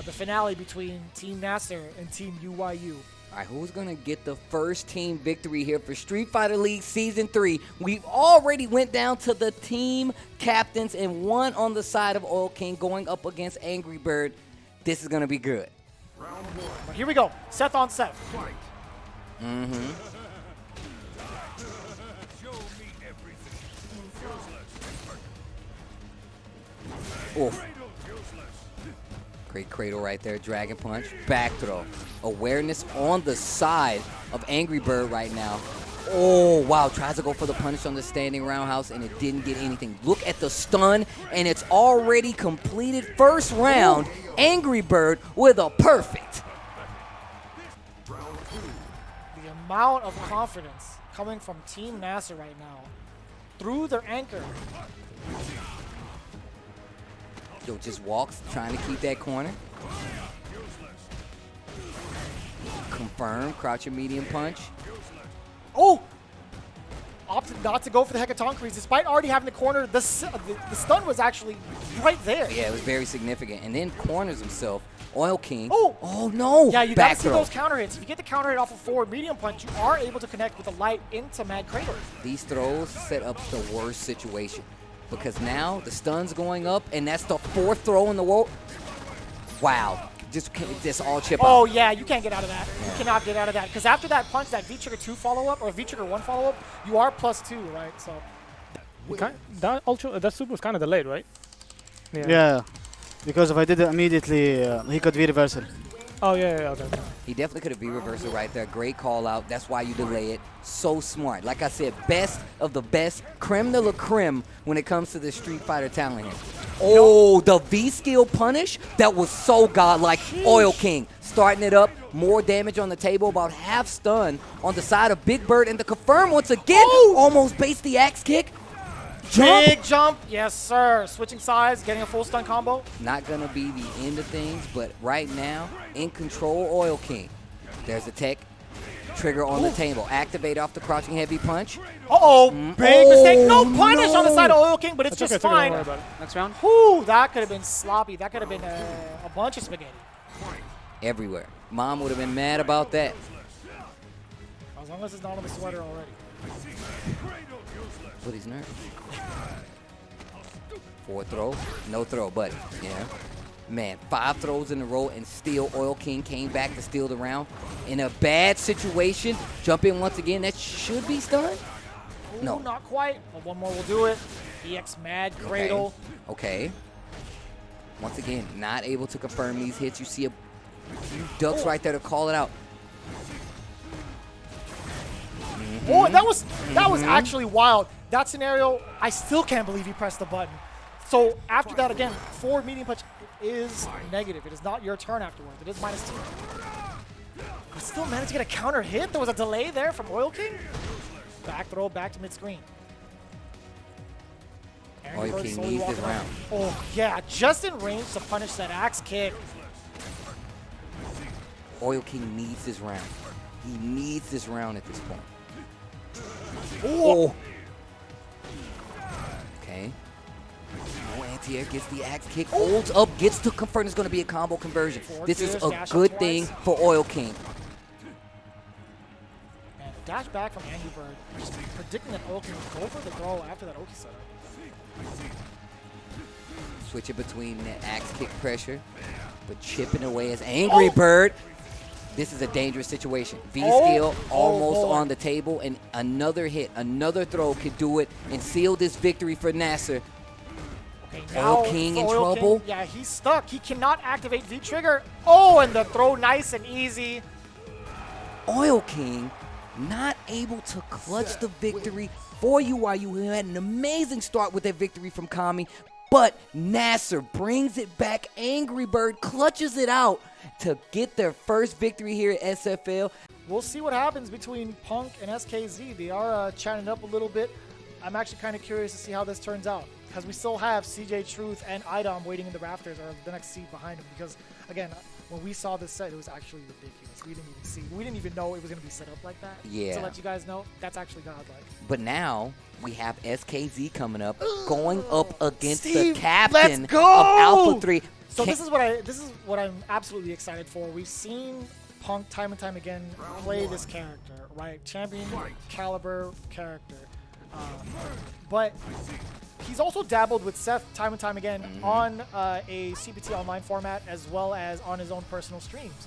the finale between Team Nasser and Team UYU. All right, who's going to get the first team victory here for Street Fighter League Season 3? We've already went down to the team captains and one on the side of Oil King going up against Angrybird. This is going to be good. Round one. Here we go. Seth on Seth. Fight. Mm-hmm. Show me everything. Oof. Cradle useless. Great cradle right there. Dragon punch. Back throw. Awareness on the side of Angrybird right now. Oh, wow. Tries to go for the punish on the standing roundhouse, and it didn't get anything. Look at the stun, and it's already completed. First round, Angrybird with a perfect. Round two. The amount of confidence coming from Team Nasser right now through their anchor. Yo, just walks, trying to keep that corner. Confirm, crouching medium punch. Oh! Opted not to go for the Hecatoncrease. Despite already having the corner, the stun was actually right there. Yeah, it was very significant. And then corners himself. Oil King. Oh no! Yeah, you Back gotta see throw. those counter hits. If you get the counter hit off of forward medium punch, you are able to connect with the light into Mad Cradle. These throws set up the worst situation because now the stun's going up, and that's the fourth throw in the world. Wow. Just all chip Oh, out. yeah, you can't get out of that. You cannot get out of that. Because after that punch, that V-Trigger 2 follow-up, or V-Trigger 1 follow-up, you are +2, right? So That super was kind of delayed, right? Yeah, because if I did it immediately, he could V-reversal. Oh, yeah, okay. He definitely could have V-reversal right there. Great call out. That's why you delay it. So smart. Like I said, best of the best. Creme de la creme when it comes to the Street Fighter talent here. Oh, the V-skill punish? That was so godlike. Oil King starting it up. More damage on the table. About half stun on the side of Bigbird. And the confirm once again. Almost based the axe kick. Jump. big jump. Yes, sir. Switching sides, getting a full stun combo. Not going to be the end of things, but right now, in control, Oil King. There's a tech. Trigger on the table. Activate off the crouching heavy punch. Uh-oh. Big mistake. No punish on the side of Oil King, but it's That's just okay, fine. don't worry about it. Next round? Whew, that could have been sloppy. That could have been a bunch of spaghetti. Everywhere. Mom would have been mad about that. As long as it's not on the sweater already. But he's nervous. Four throw. No throw, buddy. Yeah. Man, 5 throws in a row, and still Oil King came back to steal the round. In a bad situation. Jump in once again. That should be stunned. Ooh, No. not quite. But one more will do it. EX Mad Cradle. Okay. Once again, not able to confirm these hits. You see a few ducks right there to call it out. Oh, that was actually wild. That scenario, I still can't believe he pressed the button. So after that, again, forward medium punch is negative. It is not your turn afterwards. It is -2. But still managed to get a counter hit. There was a delay there from Oil King. Back throw, back to mid-screen. Oil Angrybird King slowly needs this walking around. round. Oh, yeah, just in range to punish that axe kick. Oil King needs this round. He needs this round at this point. Oh. Okay. No anti-air, gets the axe kick, holds up, gets to confirm. It's going to be a combo conversion. This is a good thing for Oil King. And dash back from Angrybird. Just predicting that Oil King would go for the throw after that Oki setup. Switch it between that axe kick pressure, but chipping away as Angrybird. This is a dangerous situation. V-skill almost on the table, and another hit, another throw could do it and seal this victory for Nasser. Okay, Oil King in trouble. King, yeah, he's stuck. He cannot activate V-Trigger. Oh, and the throw nice and easy. Oil King not able to clutch the victory for UYU, who had an amazing start with that victory from Kami. But Nasser brings it back. Angrybird clutches it out to get their first victory here at SFL. We'll see what happens between Punk and SKZ. They are chatting up a little bit. I'm actually kind of curious to see how this turns out, because we still have CJ Truth and Idom waiting in the rafters, or the next seat behind them. Because, again, when we saw this set, it was actually ridiculous. We didn't even know it was going to be set up like that. Yeah. To let you guys know, that's actually godlike. But now we have SKZ coming up, going up against Steve, the captain let's of go! Alpha 3. So this is what I'm absolutely excited for. We've seen Punk time and time again play this character, right? Champion caliber character. But he's also dabbled with Seth time and time again on a CPT online format as well as on his own personal streams.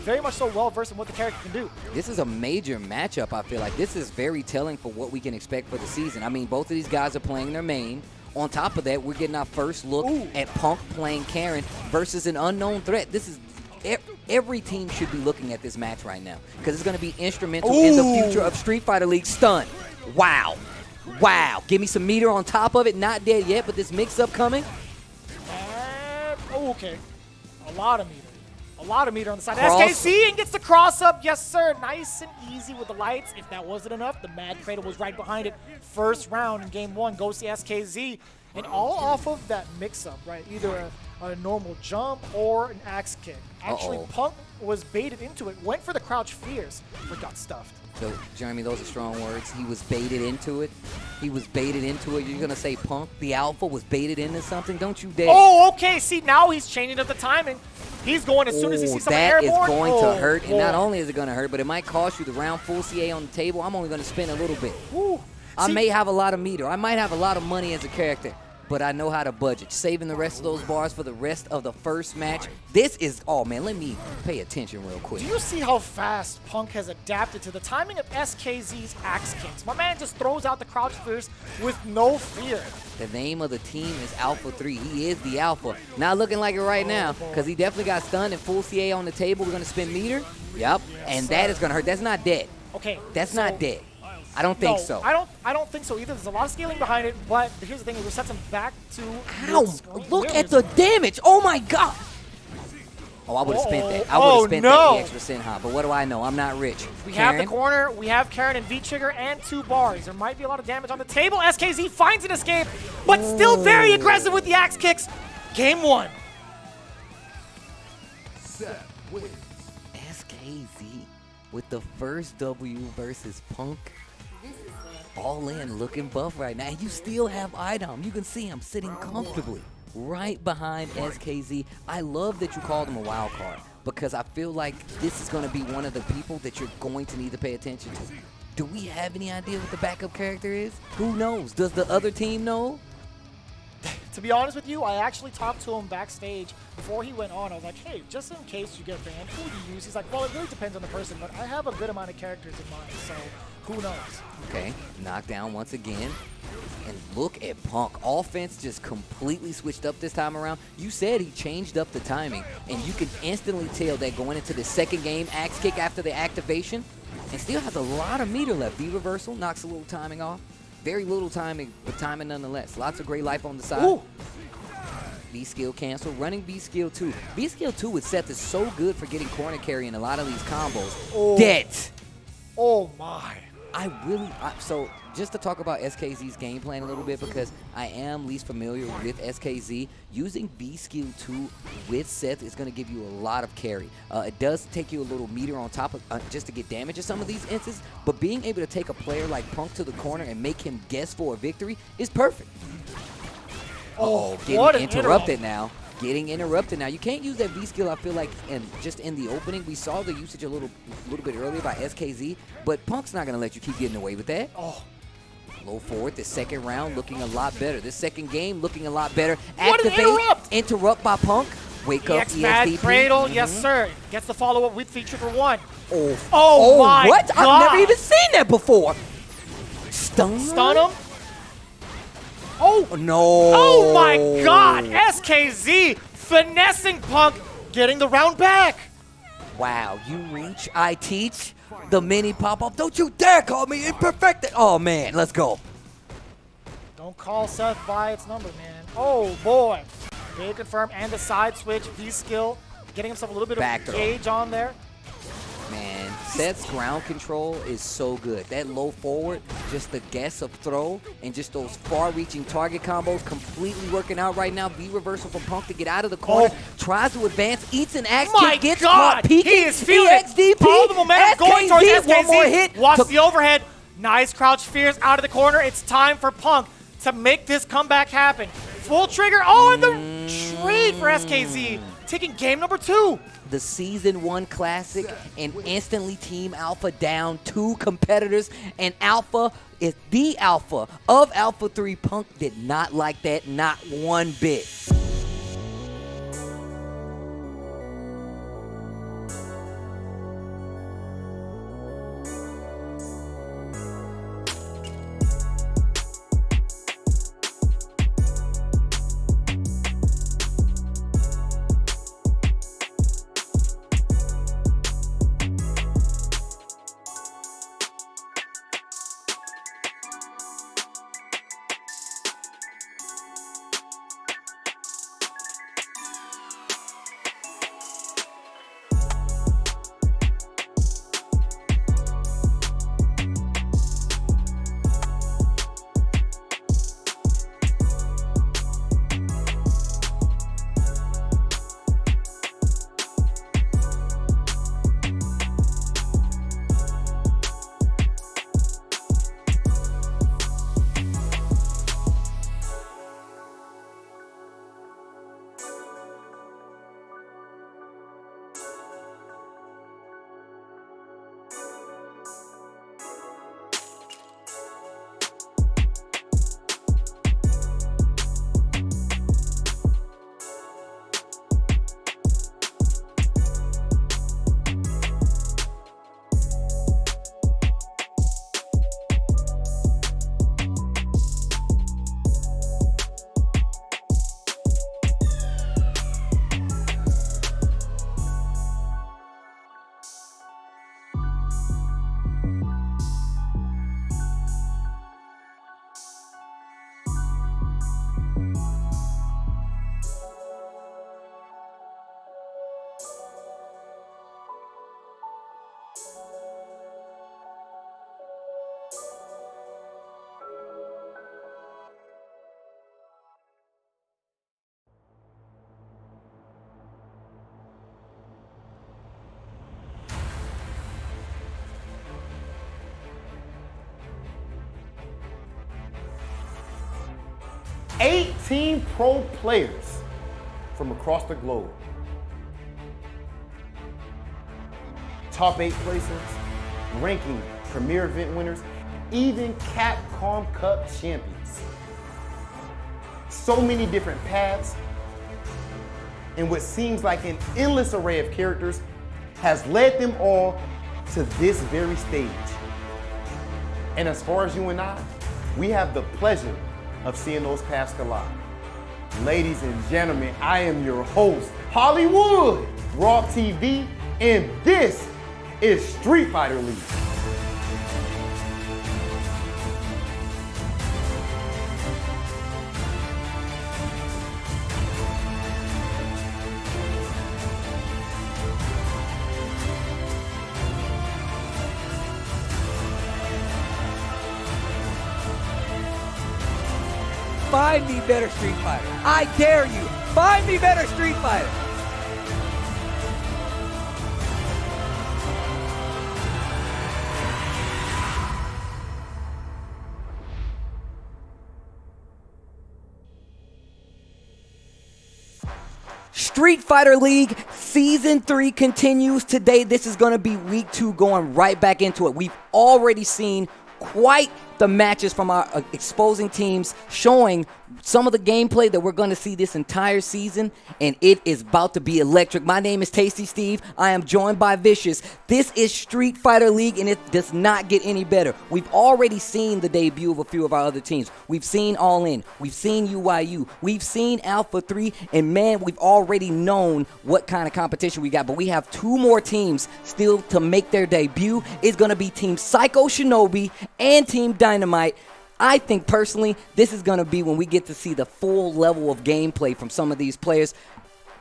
Very much so well versed in what the character can do. This is a major matchup, I feel like. This is very telling for what we can expect for the season. I mean, both of these guys are playing their main. On top of that, we're getting our first look at Punk playing Karen versus an unknown threat. This is every team should be looking at this match right now because it's going to be instrumental in the future of Street Fighter League. Stun. Wow. Wow. Give me some meter on top of it. Not dead yet, but this mix-up coming. And, okay. A lot of meter. A lot of meter on the side. Cross. SKZ and gets the cross up. Yes, sir. Nice and easy with the lights. If that wasn't enough, the Mad Cradle was right behind it. First round in game one goes to SKZ. And all off of that mix-up, right? Either a normal jump or an axe kick. Actually, Punk was baited into it. Went for the crouch fierce, but got stuffed. So, Jeremy, those are strong words. He was baited into it. He was baited into it. You're going to say Punk, the alpha, was baited into something? Don't you dare. Oh, okay. See, now he's changing up the timing. He's going as soon as he sees someone that airborne. That is going to hurt. Boy. And not only is it going to hurt, but it might cost you the round full CA on the table. I'm only going to spend a little bit. Woo. I may have a lot of meter. I might have a lot of money as a character, but I know how to budget. Saving the rest of those bars for the rest of the first match. This is, oh man, let me pay attention real quick. Do you see how fast Punk has adapted to the timing of SKZ's axe kicks? My man just throws out the crouch fierce with no fear. The name of the team is Alpha 3. He is the alpha. Not looking like it right now because he definitely got stunned and full CA on the table. We're going to spin meter. Yep. And that is going to hurt. That's not dead. Okay. That's not dead. I don't think so. I don't think so either. There's a lot of scaling behind it, but here's the thing: it resets him back to. Ow! Look at the damage! Oh my god! Oh, I would have spent that. I would have spent that the extra Senha, but what do I know? I'm not rich. We have the corner. We have Karen and V-Trigger and 2 bars. There might be a lot of damage on the table. SKZ finds an escape, but still very aggressive with the axe kicks. Game 1. Seth wins. SKZ with the first W versus Punk. AllIn looking buff right now. And you still have Idom. You can see him sitting comfortably right behind SKZ. I love that you called him a wild card because I feel like this is going to be one of the people that you're going to need to pay attention to. Do we have any idea what the backup character is? Who knows? Does the other team know? To be honest with you, I actually talked to him backstage before he went on. I was like, hey, just in case you get banned, who do you use? He's like, well, it really depends on the person, but I have a good amount of characters in mind, so who knows? Okay, knockdown once again. And look at Punk. Offense just completely switched up this time around. You said he changed up the timing, and you can instantly tell that going into the second game, axe kick after the activation, and still has a lot of meter left. V reversal knocks a little timing off. Very little timing, but timing nonetheless. Lots of great life on the side. Ooh. B skill cancel, running B skill 2. B skill 2 with Seth is so good for getting corner carry in a lot of these combos. Oh. Dead. Oh my. So just to talk about SKZ's game plan a little bit, because I am least familiar with SKZ, using B skill 2 with Seth is going to give you a lot of carry. It does take you a little meter on top of just to get damage in some of these instances, but being able to take a player like Punk to the corner and make him guess for a victory is perfect. Getting interrupted now. Getting interrupted now. You can't use that V skill, I feel like, just in the opening. We saw the usage a little bit earlier by SKZ, but Punk's not going to let you keep getting away with that. Oh. Low forward, the second round looking a lot better. This second game looking a lot better. What an interrupt! Interrupt by Punk. Wake up, Mad Cradle, yes sir. Gets the follow-up with V-Trigger 1. Oh my what? God. I've never even seen that before. Stun him. Oh no! Oh my God! SKZ finessing Punk, getting the round back. Wow, you reach, I teach. The mini pop-up. Don't you dare call me imperfected. Oh man, let's go. Don't call Seth by its number, man. Oh boy. Big confirm and the side switch. V skill, getting himself a little bit Back of throw. gauge on there. Man, Seth's ground control is so good. That low forward, just the guess of throw, and just those far-reaching target combos completely working out right now. V reversal from Punk to get out of the corner. Tries to advance, eats an axe kick, gets caught peeking. He is feeling it. All the momentum going towards SKZ. One more hit. Watch the overhead. Nice crouch fierce out of the corner. It's time for Punk to make this comeback happen. Full trigger. Oh, and the great for SKZ, taking game number 2. The Season 1 Classic, and instantly Team Alpha down 2 competitors, and Alpha is the Alpha of Alpha 3. Punk did not like that, not one bit. Eighteen pro players from across the globe. Top 8 places, ranking premier event winners, even Capcom Cup champions. So many different paths, and what seems like an endless array of characters has led them all to this very stage. And as far as you and I, we have the pleasure of seeing those paths collide. Ladies and gentlemen, I am your host, Hollywood, Raw TV, and this is Street Fighter League. Find me better Street Fighter. I dare you. Find me better Street Fighter. Street Fighter League Season 3 continues today. This is going to be week 2, going right back into it. We've already seen quite the matches from our exposing teams, showing some of the gameplay that we're going to see this entire season, and it is about to be electric. My name is Tasty Steve. I am joined by Vicious. This is Street Fighter League, and it does not get any better. We've already seen the debut of a few of our other teams. We've seen AllIn. We've seen UYU. We've seen Alpha 3, and man, we've already known what kind of competition we got, but we have 2 more teams still to make their debut. It's going to be Team Psycho Shinobi and Team Dynamite. I think personally, this is going to be when we get to see the full level of gameplay from some of these players.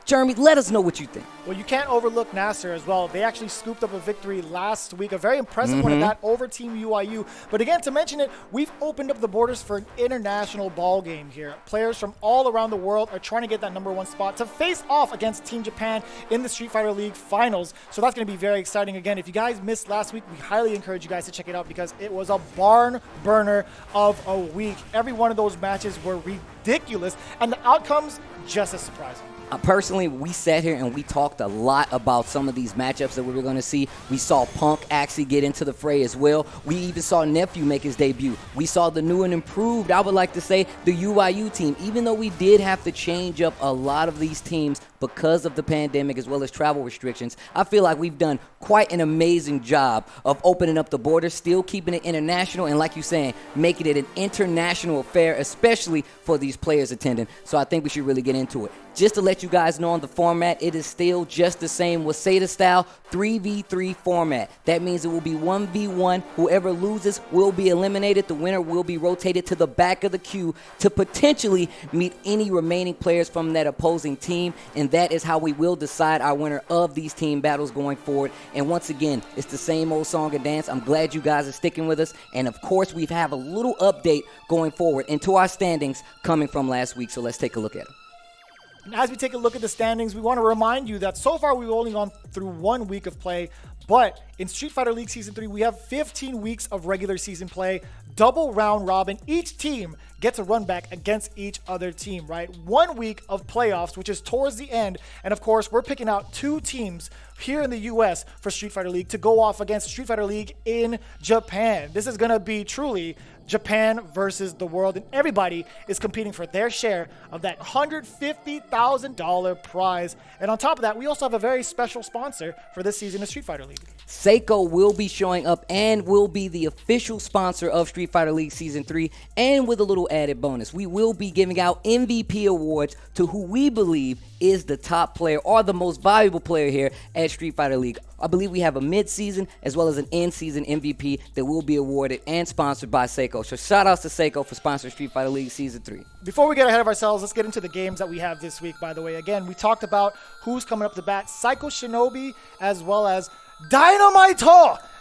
Jeremy, let us know what you think. Well, you can't overlook Nasser as well. They actually scooped up a victory last week, a very impressive one at that over Team UIU. But again, to mention it, we've opened up the borders for an international ball game here. Players from all around the world are trying to get that #1 spot to face off against Team Japan in the Street Fighter League finals. So that's going to be very exciting. Again, if you guys missed last week, we highly encourage you guys to check it out because it was a barn burner of a week. Every one of those matches were ridiculous, and the outcomes just as surprising. Personally, we sat here and we talked a lot about some of these matchups that we were going to see. We saw Punk actually get into the fray as well. We even saw Nephew make his debut. We saw the new and improved, I would like to say, the UIU team. Even though we did have to change up a lot of these teams because of the pandemic as well as travel restrictions, I feel like we've done quite an amazing job of opening up the border, still keeping it international, and like you're saying, making it an international affair, especially for these players attending. So I think we should really get into it. Just to let you guys know on the format, it is still just the same Waseda style 3v3 format. That means it will be 1v1. Whoever loses will be eliminated. The winner will be rotated to the back of the queue to potentially meet any remaining players from that opposing team. And that is how we will decide our winner of these team battles going forward. And once again, it's the same old song and dance. I'm glad you guys are sticking with us. And of course, we have a little update going forward into our standings coming from last week. So let's take a look at it. And as we take a look at the standings, we want to remind you that so far we've only gone through 1 week of play, but in Street Fighter League Season 3, we have 15 weeks of regular season play, double round robin. Each team gets a run back against each other team, right? 1 week of playoffs, which is towards the end. And of course, we're picking out 2 teams here in the US for Street Fighter League to go off against Street Fighter League in Japan. This is going to be truly Japan versus the world, and everybody is competing for their share of that $150,000 prize. And on top of that, we also have a very special sponsor for this season of Street Fighter League. Seiko will be showing up and will be the official sponsor of Street Fighter League Season 3, and with a little added bonus, we will be giving out MVP awards to who we believe is the top player or the most valuable player here at Street Fighter League. I believe we have a mid-season as well as an end-season MVP that will be awarded and sponsored by Seiko. So shout outs to Seiko for sponsoring Street Fighter League Season 3. Before we get ahead of ourselves, let's get into the games that we have this week, by the way. Again, we talked about who's coming up to bat, Psycho Shinobi as well as Dynamite.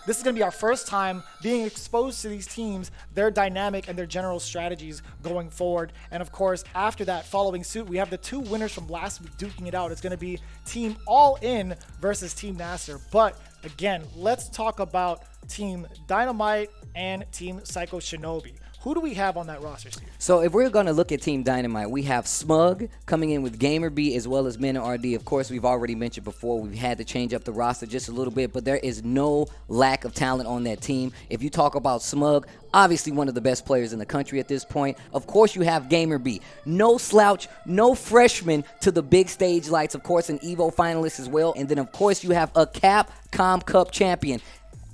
This is going to be our first time being exposed to these teams, their dynamic and their general strategies going forward. And of course, after that, following suit, we have the 2 winners from last week duking it out. It's going to be Team AllIn versus Team Nasser. But again, let's talk about Team Dynamite and Team Psycho Shinobi. Who do we have on that roster, Steve? So if we're going to look at Team Dynamite, we have Smug coming in with GamerBee as well as MenaRD. Of course, we've already mentioned before, we've had to change up the roster just a little bit, but there is no lack of talent on that team. If you talk about Smug, obviously one of the best players in the country at this point. Of course, you have GamerBee. No slouch, no freshman to the big stage lights. Of course, an EVO finalist as well. And then, of course, you have a Capcom Cup champion,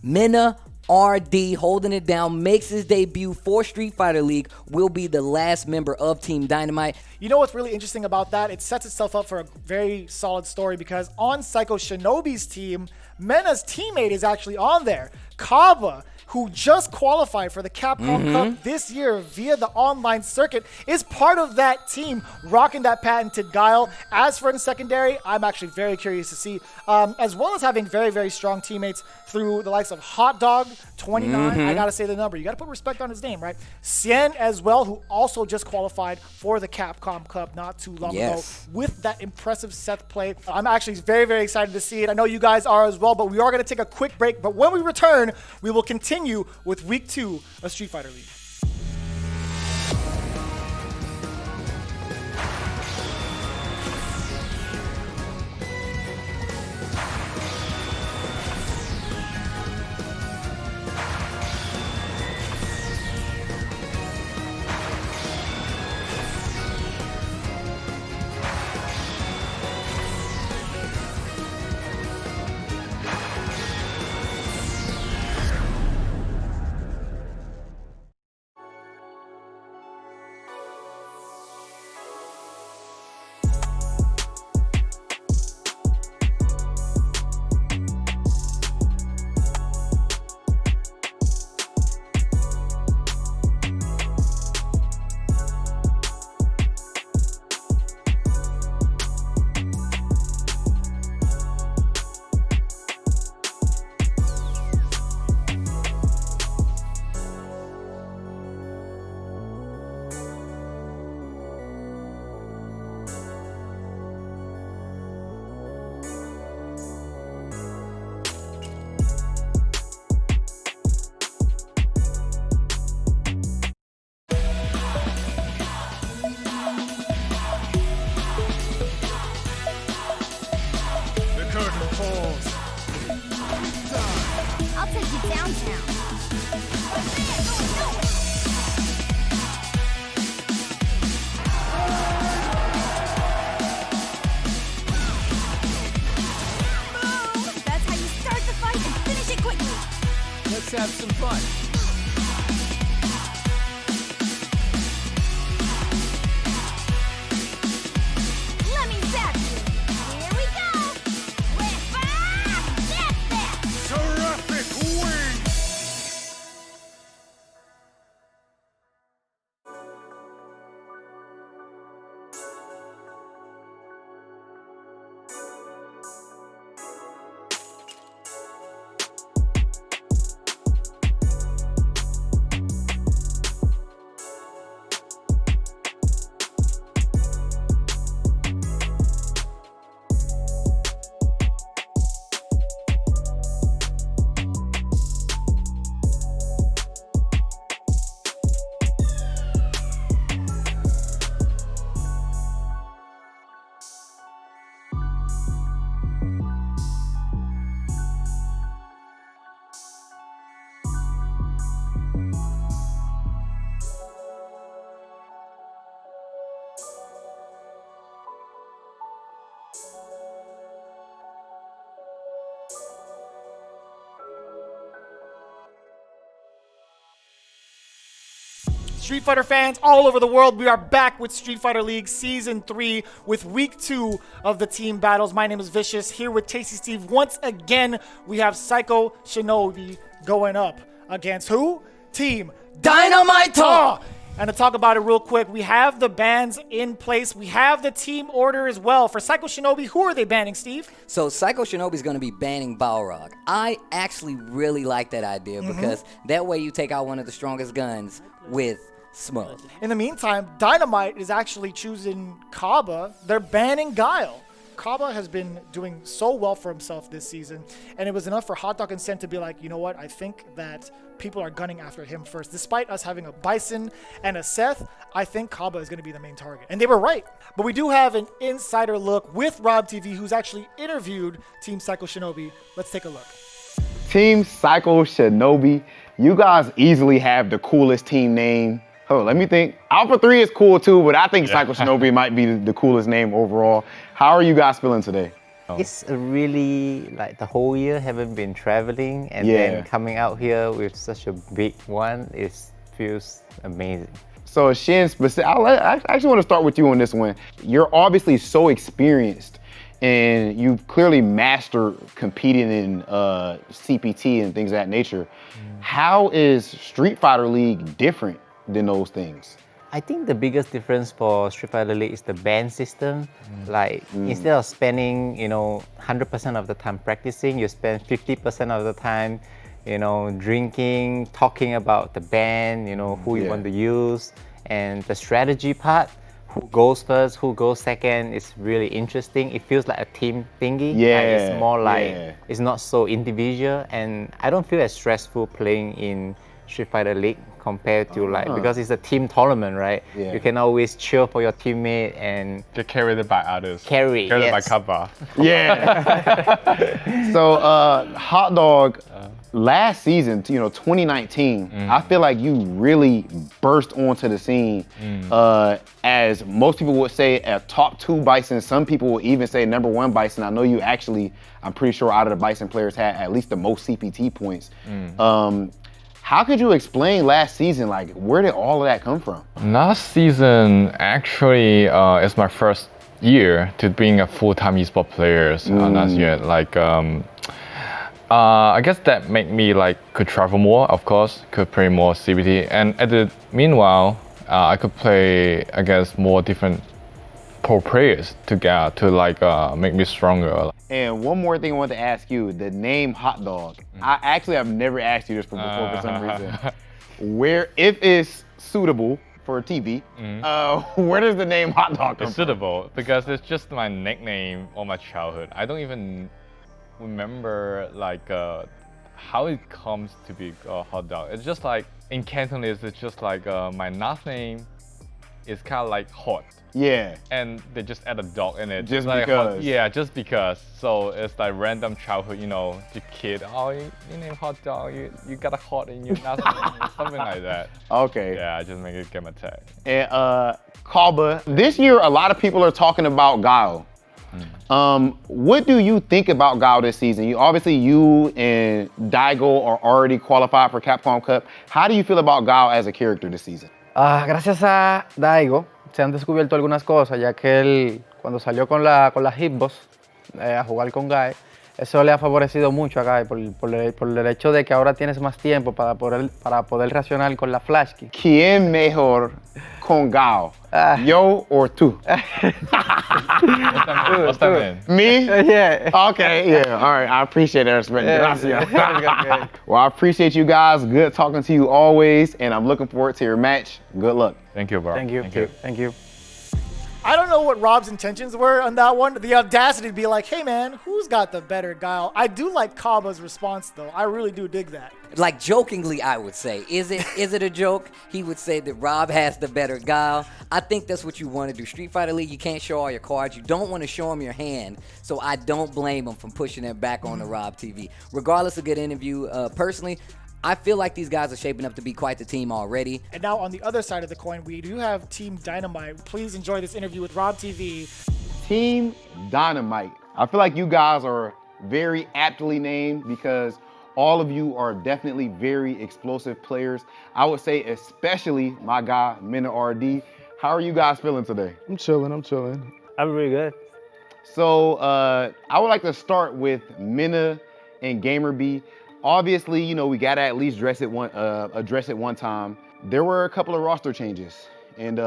Mena RD, holding it down, makes his debut for Street Fighter League, will be the last member of Team Dynamite. You know what's really interesting about that? It sets itself up for a very solid story because on Psycho Shinobi's team, Mena's teammate is actually on there, Caba, who just qualified for the Capcom Cup this year via the online circuit, is part of that team, rocking that patented guile. As for in secondary, I'm actually very curious to see, as well as having very, very strong teammates through the likes of Hot Dog 29. I gotta say the number. You gotta put respect on his name, right? Cien as well, who also just qualified for the Capcom Cup not too long ago with that impressive set play. I'm actually very, very excited to see it. I know you guys are as well, but we are gonna take a quick break. But when we return, we will continue with Week 2 of Street Fighter League. That's how you start the fight and finish it quickly. Let's have some fun. Let me zap you. Here we go. Whip up! That's that! Terrific wing! Street Fighter fans all over the world, we are back with Street Fighter League Season 3 with Week 2 of the team battles. My name is Vicious, here with Tasty Steve. Once again, we have Psycho Shinobi going up against who? Team Dynamite! And to talk about it real quick, we have the bans in place. We have the team order as well. For Psycho Shinobi, who are they banning, Steve? So Psycho Shinobi is going to be banning Balrog. I actually really like that idea because that way you take out one of the strongest guns with Smug. In the meantime, Dynamite is actually choosing Caba. They're banning Guile. Caba has been doing so well for himself this season, and it was enough for Hot Dog and Cien to be like, you know what, I think that people are gunning after him first. Despite us having a Bison and a Seth, I think Caba is going to be the main target. And they were right. But we do have an insider look with Rob TV, who's actually interviewed Team Psycho Shinobi. Let's take a look. Team Psycho Shinobi, you guys easily have the coolest team name. Oh, let me think. Alpha 3 is cool too, but I think Psycho Shinobi might be the coolest name overall. How are you guys feeling today? It's a really, like the whole year haven't been traveling, and then coming out here with such a big one, it feels amazing. So Xian, I actually want to start with you on this one. You're obviously so experienced, and you've clearly mastered competing in CPT and things of that nature. How is Street Fighter League different than those things? I think the biggest difference for Street Fighter League is the ban system. Like instead of spending, 100% of the time practicing, you spend 50% of the time, drinking, talking about the ban, who you want to use, and the strategy part. Who goes first, who goes second is really interesting. It feels like a team thingy. It's more like it's not so individual, and I don't feel as stressful playing in Street Fighter League compared to because it's a team tournament, right? You can always cheer for your teammate and get carried by others. Carried by Cabba. So Hot Dog, last season, 2019, I feel like you really burst onto the scene as most people would say a top 2 Bison. Some people would even say #1 Bison. I know you actually, I'm pretty sure out of the Bison players had at least the most CPT points. How could you explain last season? Like, where did all of that come from? Last season actually is my first year to being a full-time esport player last year. Like, I guess that made me could travel more, of course, could play more CBT, and at the meanwhile, I could play against more different pro players to make me stronger. And one more thing I wanted to ask you, the name Hot Dog. I actually have never asked you this before for some reason. Where, if it's suitable for TV, where does the name Hot Dog come from? It's suitable because it's just my nickname all my childhood. I don't even remember how it comes to be Hot Dog. It's just like in Cantonese, it's just like my last name is kind of like hot. Yeah. And they just add a dog in it. Just like because. Yeah, just because. So it's like random childhood, you know, the kid, oh, you name hot dog, you got a hot in your nostril, something like that. Okay. Yeah, I just make it game attack. And Caba, this year a lot of people are talking about Guile. What do you think about Guile this season? Obviously you and Daigo are already qualified for Capcom Cup. How do you feel about Guile as a character this season? Gracias a Daigo se han descubierto algunas cosas, ya que él cuando salió con la Hitbox a jugar con Guy, eso le ha favorecido mucho a Guy por el hecho de que ahora tienes más tiempo para poder reaccionar con la flash key. ¿Quién mejor con Guile? Yo or tú? What's that mean? Me? Yeah. Okay, yeah. All right, I appreciate that respect. Gracias. Well, I appreciate you guys. Good talking to you always, and I'm looking forward to your match. Good luck. Thank you, bro. Thank you. Thank you. I don't know what Rob's intentions were on that one. The audacity to be like, hey man, who's got the better Guile? I do like Caba's response though. I really do dig that. Like jokingly, I would say, is it a joke? He would say that Rob has the better Guile. I think that's what you want to do. Street Fighter League, you can't show all your cards. You don't want to show him your hand. So I don't blame him from pushing it back on the Rob TV. Regardless of good interview, personally, I feel like these guys are shaping up to be quite the team already. And now on the other side of the coin, we do have Team Dynamite. Please enjoy this interview with Rob TV. Team Dynamite. I feel like you guys are very aptly named because all of you are definitely very explosive players. I would say especially my guy, Mena RD. How are you guys feeling today? I'm chilling. I'm really good. So I would like to start with Mena and GamerBee. Obviously, you know, we gotta at least address it one time. There were a couple of roster changes, and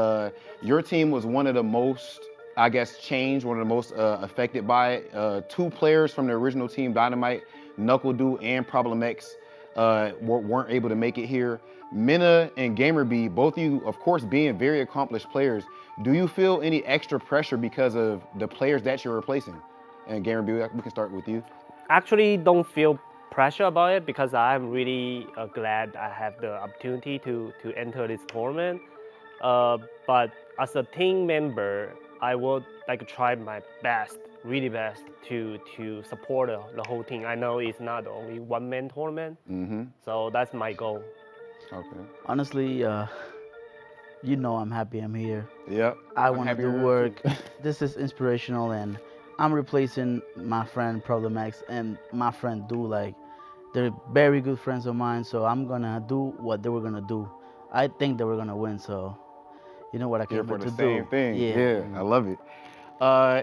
your team was one of the most, I guess, changed, one of the most affected by it. 2 players from the original team, Dynamite, NuckleDu, and Problem X, weren't able to make it here. Mena and GamerBee, both of you, of course, being very accomplished players, do you feel any extra pressure because of the players that you're replacing? And GamerBee, we can start with you. Actually, don't feel pressure about it because I'm really glad I have the opportunity to enter this tournament. But as a team member, I would like to try my best, really best, to support the whole team. I know it's not only one-man tournament, so that's my goal. Okay. Honestly, you know I'm happy I'm here. Yep. I want to do work. This is inspirational, and I'm replacing my friend Problem X and my friend Du. Like, they're very good friends of mine, so I'm gonna do what they were gonna do. I think they were gonna win, so you know what I came for to the do. same thing. Yeah, I love it.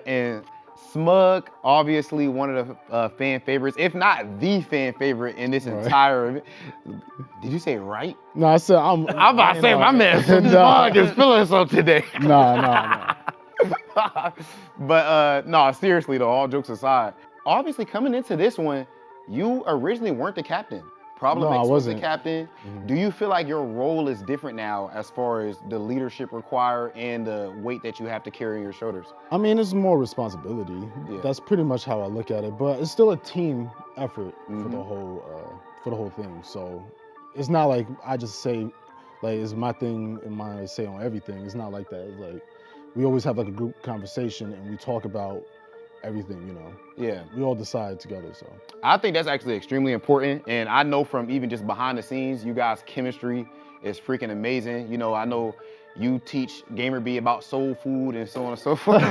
And Smug, obviously one of the fan favorites, if not the fan favorite in this entire event. Did you say right? No, I said I'm about to say my man Smug is feeling so today. No. But no, seriously though, all jokes aside, obviously coming into this one, you originally weren't the captain. Problem X was the captain. Do you feel like your role is different now as far as the leadership required and the weight that you have to carry on your shoulders? I mean, it's more responsibility. That's pretty much how I look at it. But it's still a team effort for the whole thing. So it's not like I just say, like, it's my thing and my say on everything. It's not like that. It's like we always have like a group conversation and we talk about everything, you know. Yeah. We all decide together, so. I think that's actually extremely important. And I know from even just behind the scenes, you guys' chemistry is freaking amazing. You know, I know you teach GamerBee about soul food and so on and so forth.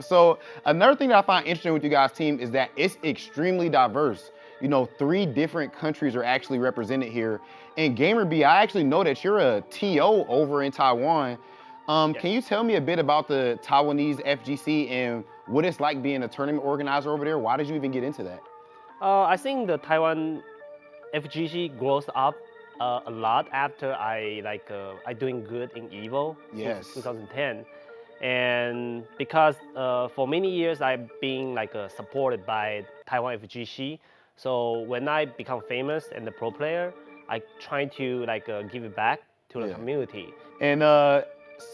So another thing that I find interesting with you guys' team is that it's extremely diverse. You know, 3 different countries are actually represented here. And GamerBee, I actually know that you're a TO over in Taiwan. Can you tell me a bit about the Taiwanese FGC and what it's like being a tournament organizer over there? Why did you even get into that? I think the Taiwan FGC grows up a lot after I doing good in EVO since 2010, and because for many years I've been supported by Taiwan FGC. So when I become famous and the pro player, I try to give it back to the community. And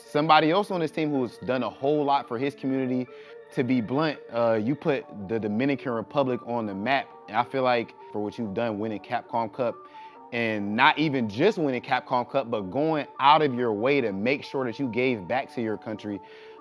somebody else on this team who's done a whole lot for his community, to be blunt, you put the Dominican Republic on the map. And I feel like for what you've done winning Capcom Cup and not even just winning Capcom Cup, but going out of your way to make sure that you gave back to your country.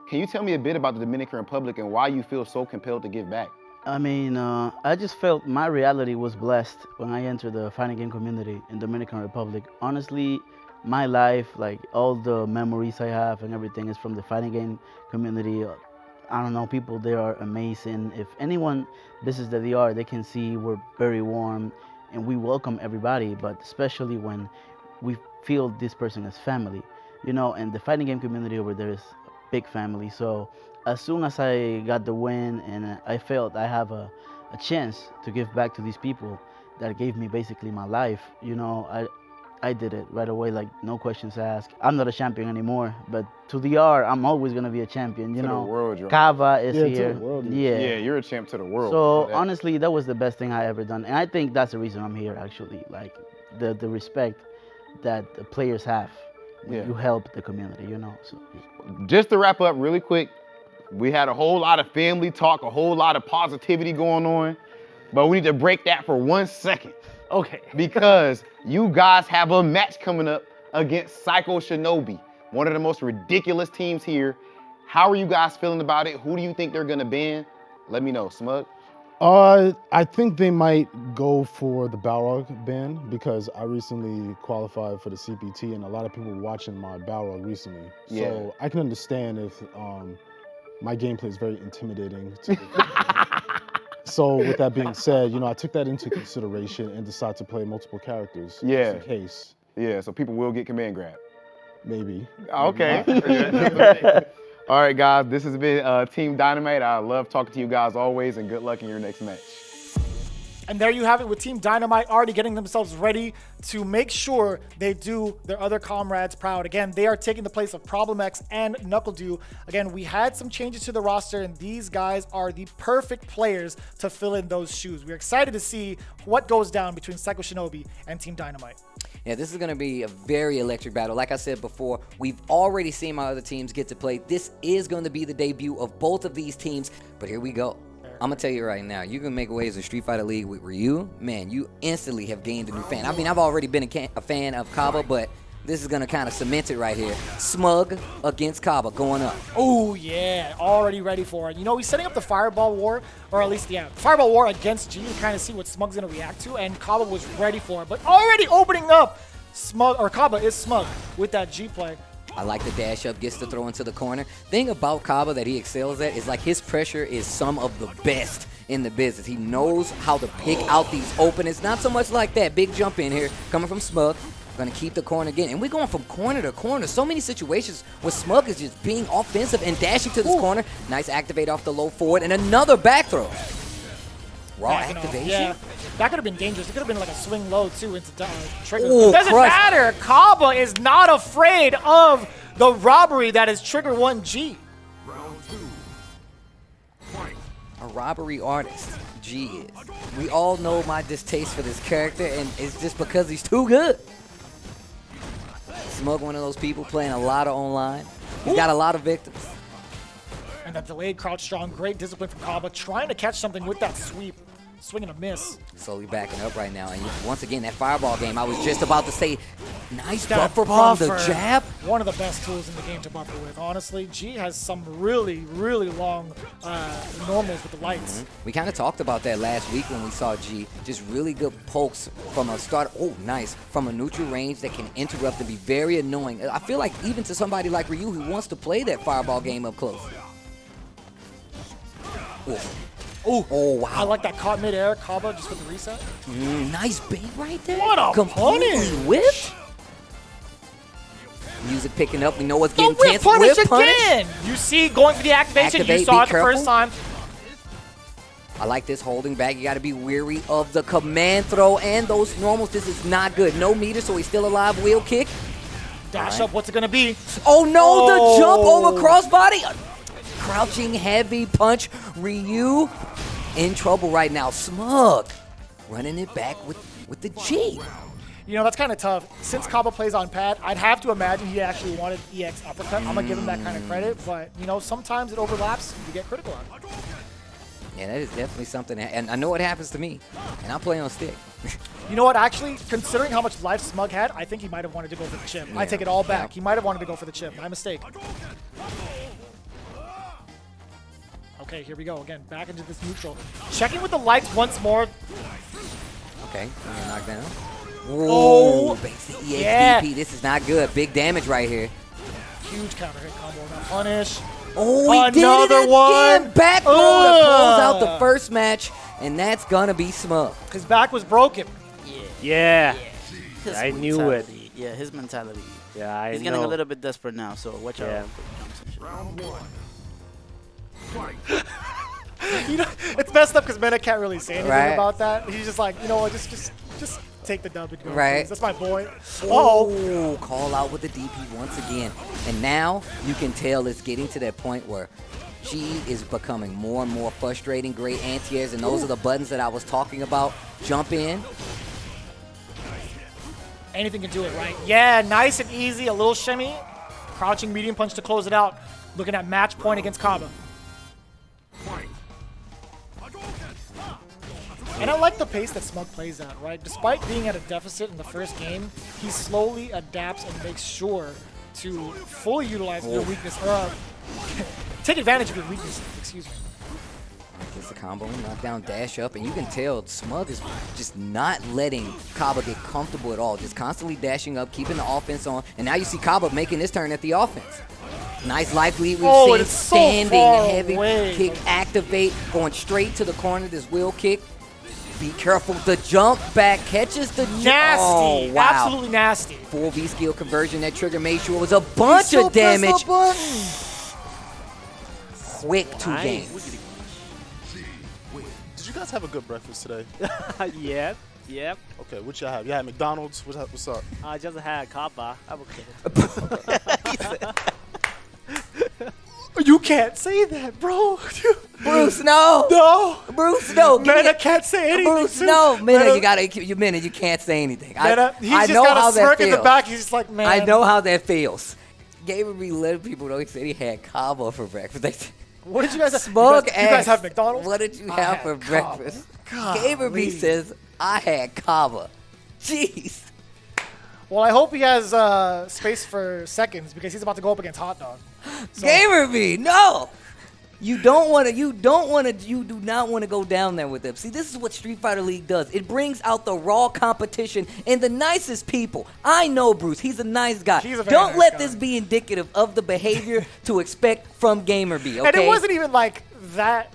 Can you tell me a bit about the Dominican Republic and why you feel so compelled to give back? I mean, I just felt my reality was blessed when I entered the fighting game community in Dominican Republic. Honestly, my life, like all the memories I have and everything is from the fighting game community. I don't know, people there are amazing. If anyone visits the DR, they can see we're very warm and we welcome everybody, but especially when we feel this person as family, you know, and the fighting game community over there is a big family. So as soon as I got the win and I felt I have a chance to give back to these people that gave me basically my life, you know, I did it right away, like no questions asked. I'm not a champion anymore, but to DR, I'm always gonna be a champion, you know. To the world, you're Caba is here. To the world, yeah, you're a champ to the world. So honestly, that was the best thing I ever done. And I think that's the reason I'm here actually, like the respect that the players have when you help the community, you know. So just to wrap up really quick, we had a whole lot of family talk, a whole lot of positivity going on, but we need to break that for 1 second. Okay. Because you guys have a match coming up against Psycho Shinobi, one of the most ridiculous teams here. How are you guys feeling about it? Who do you think they're gonna ban? Let me know, Smug. I think they might go for the Balrog ban because I recently qualified for the CPT and a lot of people were watching my Balrog recently. Yeah. So I can understand if my gameplay is very intimidating. So with that being said, you know, I took that into consideration and decided to play multiple characters just in case. Yeah, so people will get command grab. Maybe. Okay. All right, guys, this has been Team Dynamite. I love talking to you guys always, and good luck in your next match. And there you have it with Team Dynamite already getting themselves ready to make sure they do their other comrades proud. Again, they are taking the place of Problem X and NuckleDu. Again, we had some changes to the roster, and these guys are the perfect players to fill in those shoes. We're excited to see what goes down between Psycho Shinobi and Team Dynamite. Yeah, this is going to be a very electric battle. Like I said before, we've already seen my other teams get to play. This is going to be the debut of both of these teams, but here we go. I'm going to tell you right now, you can make waves in Street Fighter League with Ryu, man, you instantly have gained a new fan. I mean, I've already been a fan of Cabba, but this is going to kind of cement it right here. Smug against Cabba going up. Oh, yeah, already ready for it. You know, he's setting up the Fireball War, or at least, yeah, Fireball War against G to kind of see what Smug's going to react to, and Cabba was ready for it. But already opening up, Cabba is Smug with that G play. I like the dash up, gets to throw into the corner. Thing about Cabba that he excels at is like his pressure is some of the best in the business. He knows how to pick out these openings. Not so much like that big jump in here coming from Smug. Gonna keep the corner again. And we're going from corner to corner. So many situations where Smug is just being offensive and dashing to this corner. Nice activate off the low forward and another back throw. Raw activation? Yeah, that could have been dangerous. It could have been like a swing low too into trigger. Ooh, It doesn't matter. Cabba is not afraid of the robbery that is trigger 1G. A robbery artist, G is. We all know my distaste for this character, and it's just because he's too good. Smug, one of those people playing a lot of online. He's got a lot of victims. And that delayed crouch strong, great discipline from Cabba, trying to catch something with that sweep. Swing and a miss. Slowly backing up right now. And once again, that fireball game, I was just about to say, nice That buffer from the buffer, jab. One of the best tools in the game to buffer with. Honestly, G has some really, really long normals with the lights. We kind of talked about that last week when we saw G. Just really good pokes from a start. Oh, nice. From a neutral range that can interrupt and be very annoying. I feel like even to somebody like Ryu who wants to play that fireball game up close. Oh, wow. I like that caught midair, Cabba just with the reset. Nice bait right there. What a completely punish. whipped. Music picking up. We know what's getting Whip tense. punish Whip punish. again. You see, going for the activation. Activate, you saw be it the first careful. time. I like this holding back. You got to be weary of the command throw and those normals. This is not good. No meter, so he's still alive. Wheel kick. Dash up. What's it going to be? Oh, no. The jump over crossbody. Crouching heavy punch. Ryu in trouble right now. Smug running it back with the G. You know, that's kind of tough. Since Cabba plays on pad, I'd have to imagine he actually wanted EX uppercut. I'm going to give him that kind of credit, but, you know, sometimes it overlaps. You get critical on it. Yeah, that is definitely something. And I know it happens to me, and I play on stick. You know what? Actually, considering how much life Smug had, I think he might have wanted to go for the chip. I take it all back. He might have wanted to go for the chip. My mistake. Okay, here we go again. Back into this neutral. Checking with the lights once more. Okay, knockdown. Oh, basic yeah. EXDP. This is not good. Big damage right here. Huge counter hit combo. Now punish. Oh, he another did it one. Again. Back roll to close out the first match, and that's gonna be Smug. His back was broken. Yeah. His I knew it. mentality. Yeah, his mentality. Yeah, I He's getting a little bit desperate now, so watch out. Round one. Fight. You know, it's messed up because Mena can't really say anything Right. about that. He's just like, you know what, just take the dub and go. Right. Please. That's my boy. Oh, call out with the DP once again. And now you can tell it's getting to that point where she is becoming more and more frustrating. Great anti-airs, and those are the buttons that I was talking about. Jump in. Anything can do it, right? Yeah, nice and easy. A little shimmy. Crouching medium punch to close it out. Looking at match point against Caba. And I like the pace that Smug plays at, right? Despite being at a deficit in the first game, he slowly adapts and makes sure to fully utilize your weakness, or take advantage of your weakness, excuse me. Gets the combo, knockdown, dash up, and you can tell Smug is just not letting Caba get comfortable at all. Just constantly dashing up, keeping the offense on, and now you see Caba making this turn at the offense. Nice life lead we've seen, standing heavy kick, activate, going straight to the corner, this wheel kick. Be careful, the jump back catches the nasty, oh, wow. Absolutely nasty. Full V skill conversion, that trigger made sure it was a bunch of damage. Quick 2 games. Did you guys have a good breakfast today? Yep. Okay, what y'all have? You had McDonald's? What's up? I just had Cabba. I'm okay. You can't say that, bro. Bruce, no. No. Bruce, no. Mena can't say anything. Bruce, no. Mena, you can't say anything. Mena, he's I just know got how a smirk that in the feels. back. He's just like, man. I know how that feels. GamerBee letting people know he said he had Caba for breakfast. What did you guys have? Smug you guys have McDonald's? What did you have for breakfast? GamerBee says, I had Caba. Jeez. Well, I hope he has space for seconds because he's about to go up against Hot Dog. So. GamerBee, no. You do not want to go down there with them. See, this is what Street Fighter League does. It brings out the raw competition and the nicest people. I know Bruce, he's a nice guy. Don't nice let guy. this be indicative of the behavior to expect from GamerBee, okay? And it wasn't even like that,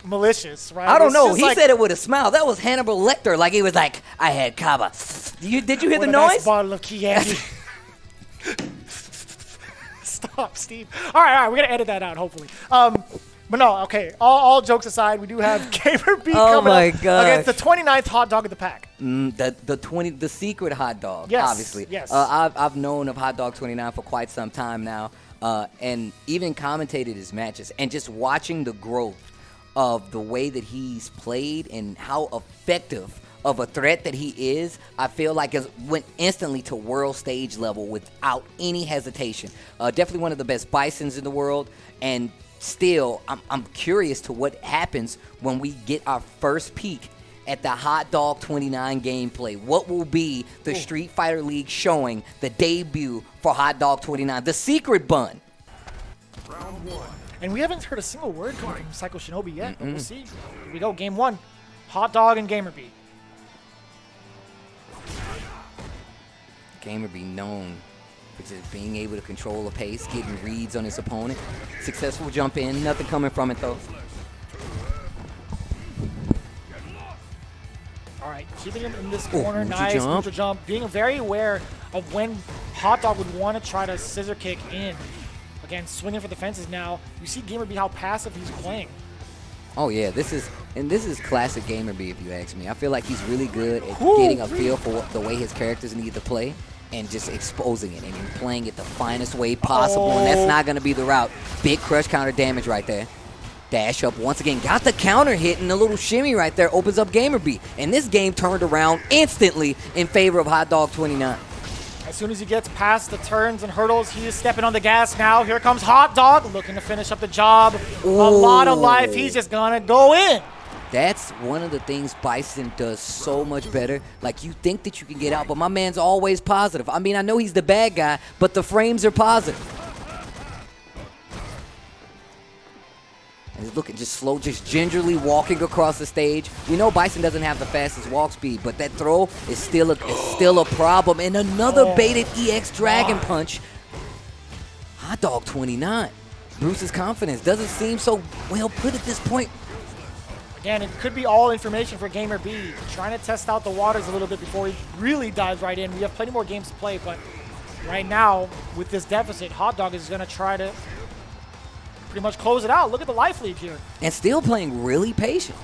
malicious, right? I don't know. He like, said it with a smile. That was Hannibal Lecter. Like he was like, I had Cabba. Did you hear the noise? Nice bottle of candy. Stop, Steve. All right, we're gonna edit that out, hopefully. But no, okay. All jokes aside, we do have GamerBee coming up against the 29th hot dog of the pack. The secret hot dog. Yes, obviously. yes. I've known of Hot Dog 29 for quite some time now, and even commentated his matches, and just watching the growth of the way that he's played and how effective of a threat that he is, I feel like it went instantly to world stage level without any hesitation. Definitely one of the best Bisons in the world, and still, I'm curious to what happens when we get our first peek at the Hot Dog 29 gameplay. What will be the Street Fighter League showing the debut for Hot Dog 29, the secret bun? Round one. And we haven't heard a single word coming from Psycho Shinobi yet, but we'll see. Here we go, game 1. Hot Dog and GamerBee. GamerBee known for just being able to control the pace, getting reads on his opponent. Successful jump in, nothing coming from it though. All right, keeping him in this corner, neutral nice jump. neutral jump. Being very aware of when Hot Dog would want to try to scissor kick in. Again, swinging for the fences now. You see GamerBee how passive he's playing. Oh yeah, this is classic GamerBee if you ask me. I feel like he's really good at getting a feel for the way his characters need to play and just exposing it and playing it the finest way possible, and that's not going to be the route. Big crush counter damage right there. Dash up once again, got the counter hit, and the little shimmy right there opens up GamerBee. And this game turned around instantly in favor of Hot Dog 29. As soon as he gets past the turns and hurdles, he is stepping on the gas now. Here comes Hot Dog, looking to finish up the job. A lot of life. He's just going to go in. That's one of the things Bison does so much better. Like, you think that you can get out, but my man's always positive. I mean, I know he's the bad guy, but the frames are positive. And he's looking just slow, just gingerly walking across the stage. You know Bison doesn't have the fastest walk speed, but that throw is still a problem. And another baited EX Dragon Punch. Hot Dog 29. Bruce's confidence doesn't seem so well put at this point. Again, it could be all information for GamerBee, trying to test out the waters a little bit before he really dives right in. We have plenty more games to play, but right now, with this deficit, Hot Dog is going to try to pretty much close it out. Look at the life lead here. And still playing really patient.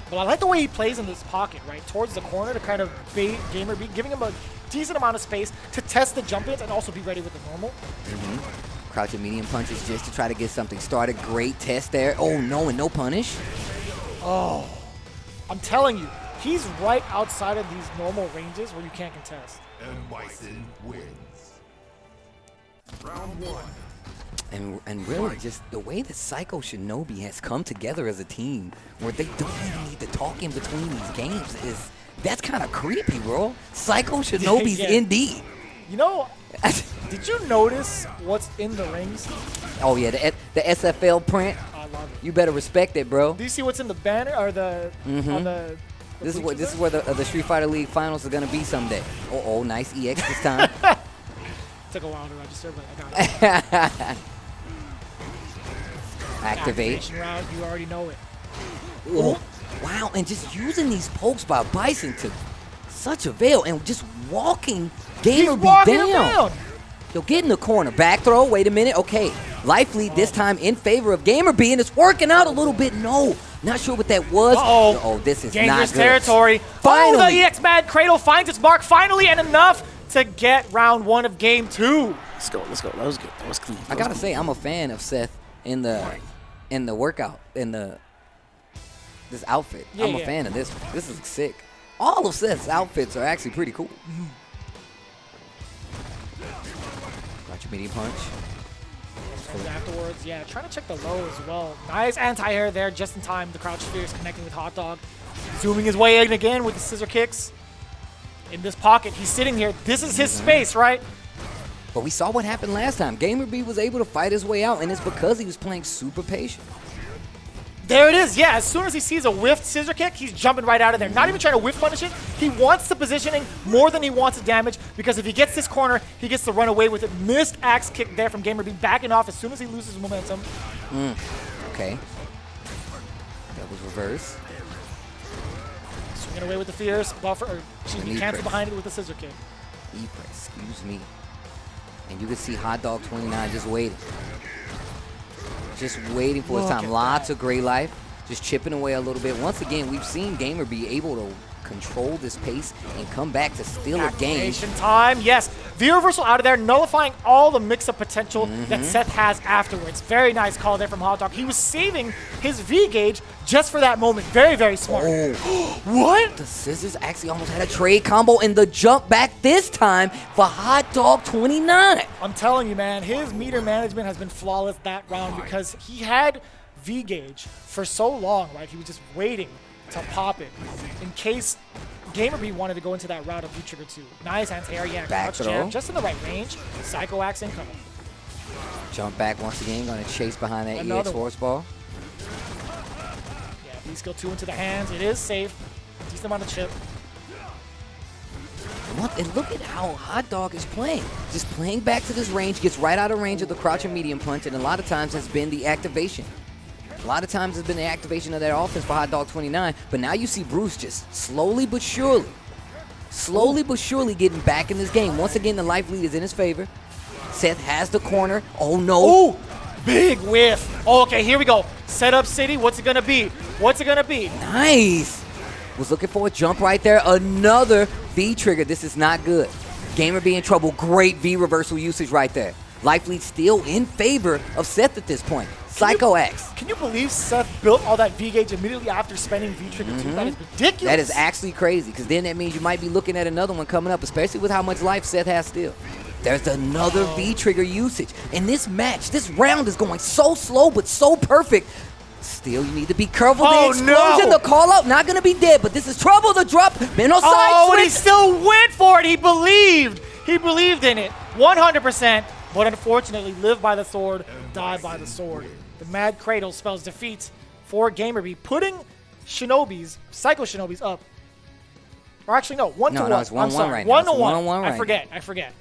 But I like the way he plays in this pocket, right? Towards the corner to kind of bait GamerBee, giving him a decent amount of space to test the jump ins and also be ready with the normal. Crouching medium punches just to try to get something started. Great test there. Oh, no, and no punish. Oh, I'm telling you, he's right outside of these normal ranges where you can't contest. And Bison wins. Round 1. And really, just the way that Psycho Shinobi has come together as a team, where they don't even need to talk in between these games, that's kind of creepy, bro. Psycho Shinobi's indeed. You know, did you notice what's in the rings? Oh yeah, the SFL print. I love it. You better respect it, bro. Do you see what's in the banner or the on the? This is where the Street Fighter League finals are gonna be someday. Oh, nice EX this time. Took a while to register, but I got it. Activate. Activation route, you already know it. Oh, wow, and just using these pokes by Bison to such avail and just walking GamerBee down. Yo, get in the corner. Back throw. Wait a minute. Okay. Life lead this time in favor of GamerBee, and it's working out a little bit. No. Not sure what that was. Oh, this is dangerous not good. territory. Finally. Oh, the EX Mad Cradle finds its mark finally, and enough to get round 1 of game 2. Let's go. That was good. That was clean. I gotta say, I'm a fan of Seth in the workout, this outfit. I'm a fan of this one. This is sick. All of Seth's outfits are actually pretty cool. Got your medium punch. Afterwards, yeah, trying to check the low as well. Nice anti-air there, just in time. The crouch sphere is connecting with Hot Dog. Zooming his way in again with the scissor kicks. In this pocket, he's sitting here. This is his space, right? But we saw what happened last time. GamerBee was able to fight his way out, and it's because he was playing super patient. There it is, yeah. As soon as he sees a whiffed scissor kick, he's jumping right out of there. Not even trying to whiff punish it. He wants the positioning more than he wants the damage, because if he gets this corner, he gets to run away with it. Missed axe kick there from GamerBee, backing off as soon as he loses momentum. Okay. That was reverse. Swinging away with the fierce buffer, or excuse me, cancel behind it with the scissor kick. E-press, excuse me. And you can see Hot Dog 29 just waiting. Just waiting for his time. Lots of great life. Just chipping away a little bit. Once again, we've seen GamerBee able to control this pace and come back to steal a game. Activation time, yes. V-reversal out of there, nullifying all the mix-up potential that Seth has afterwards. Very nice call there from Hot Dog. He was saving his V-gauge just for that moment. Very, very smart. Oh. What? The scissors actually almost had a trade combo, and the jump back this time for Hot Dog 29. I'm telling you, man, his meter management has been flawless that round because he had V-gauge for so long, right? He was just waiting to pop it in case GamerBee wanted to go into that route of V-Trigger 2. Nice anti-air, yeah, back crouch jam, just in the right range. Psycho axe incoming. Jump back once again, gonna chase behind that Another EX force ball. Yeah, B-skill 2 into the hands. It is safe. Decent amount of chip. And look at how Hot Dog is playing. Just playing back to this range, gets right out of range of the crouch and medium punch, and a lot of times has been the activation. A lot of times it's been the activation of that offense for Hot Dog 29, but now you see Bruce just slowly but surely getting back in this game. Once again, the life lead is in his favor. Seth has the corner. Oh, no. Ooh, big whiff. Oh, okay, here we go. Setup City, what's it going to be? What's it going to be? Nice. Was looking for a jump right there. Another V-trigger. This is not good. GamerBee in trouble. Great V-reversal usage right there. Life lead still in favor of Seth at this point. Psycho X. Can you believe Seth built all that V-gauge immediately after spending V-trigger 2? That is ridiculous. That is actually crazy, because then that means you might be looking at another one coming up, especially with how much life Seth has still. There's another V-trigger usage. And this match, this round is going so slow but so perfect. Still, you need to be careful. Oh, The explosion, no. the call out, not going to be dead, but this is trouble. The drop. Mena side Oh, and he switch. still went for it. He believed. He believed in it 100%, but unfortunately lived by the sword, died by the sword. The Mad Cradle spells defeat for GamerBee, putting Psycho Shinobis up. Or actually, no, 1-1. No, it's 1-1 I'm sorry, right now. It's 1-1. 1-1 right I forget.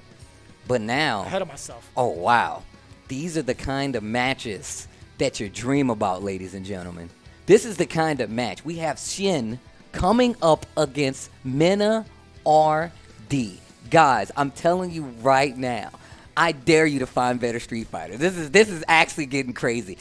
But now, Ahead of myself. oh, wow. These are the kind of matches that you dream about, ladies and gentlemen. This is the kind of match. We have Cien coming up against Mena RD. Guys, I'm telling you right now, I dare you to find better Street Fighter. This is actually getting crazy.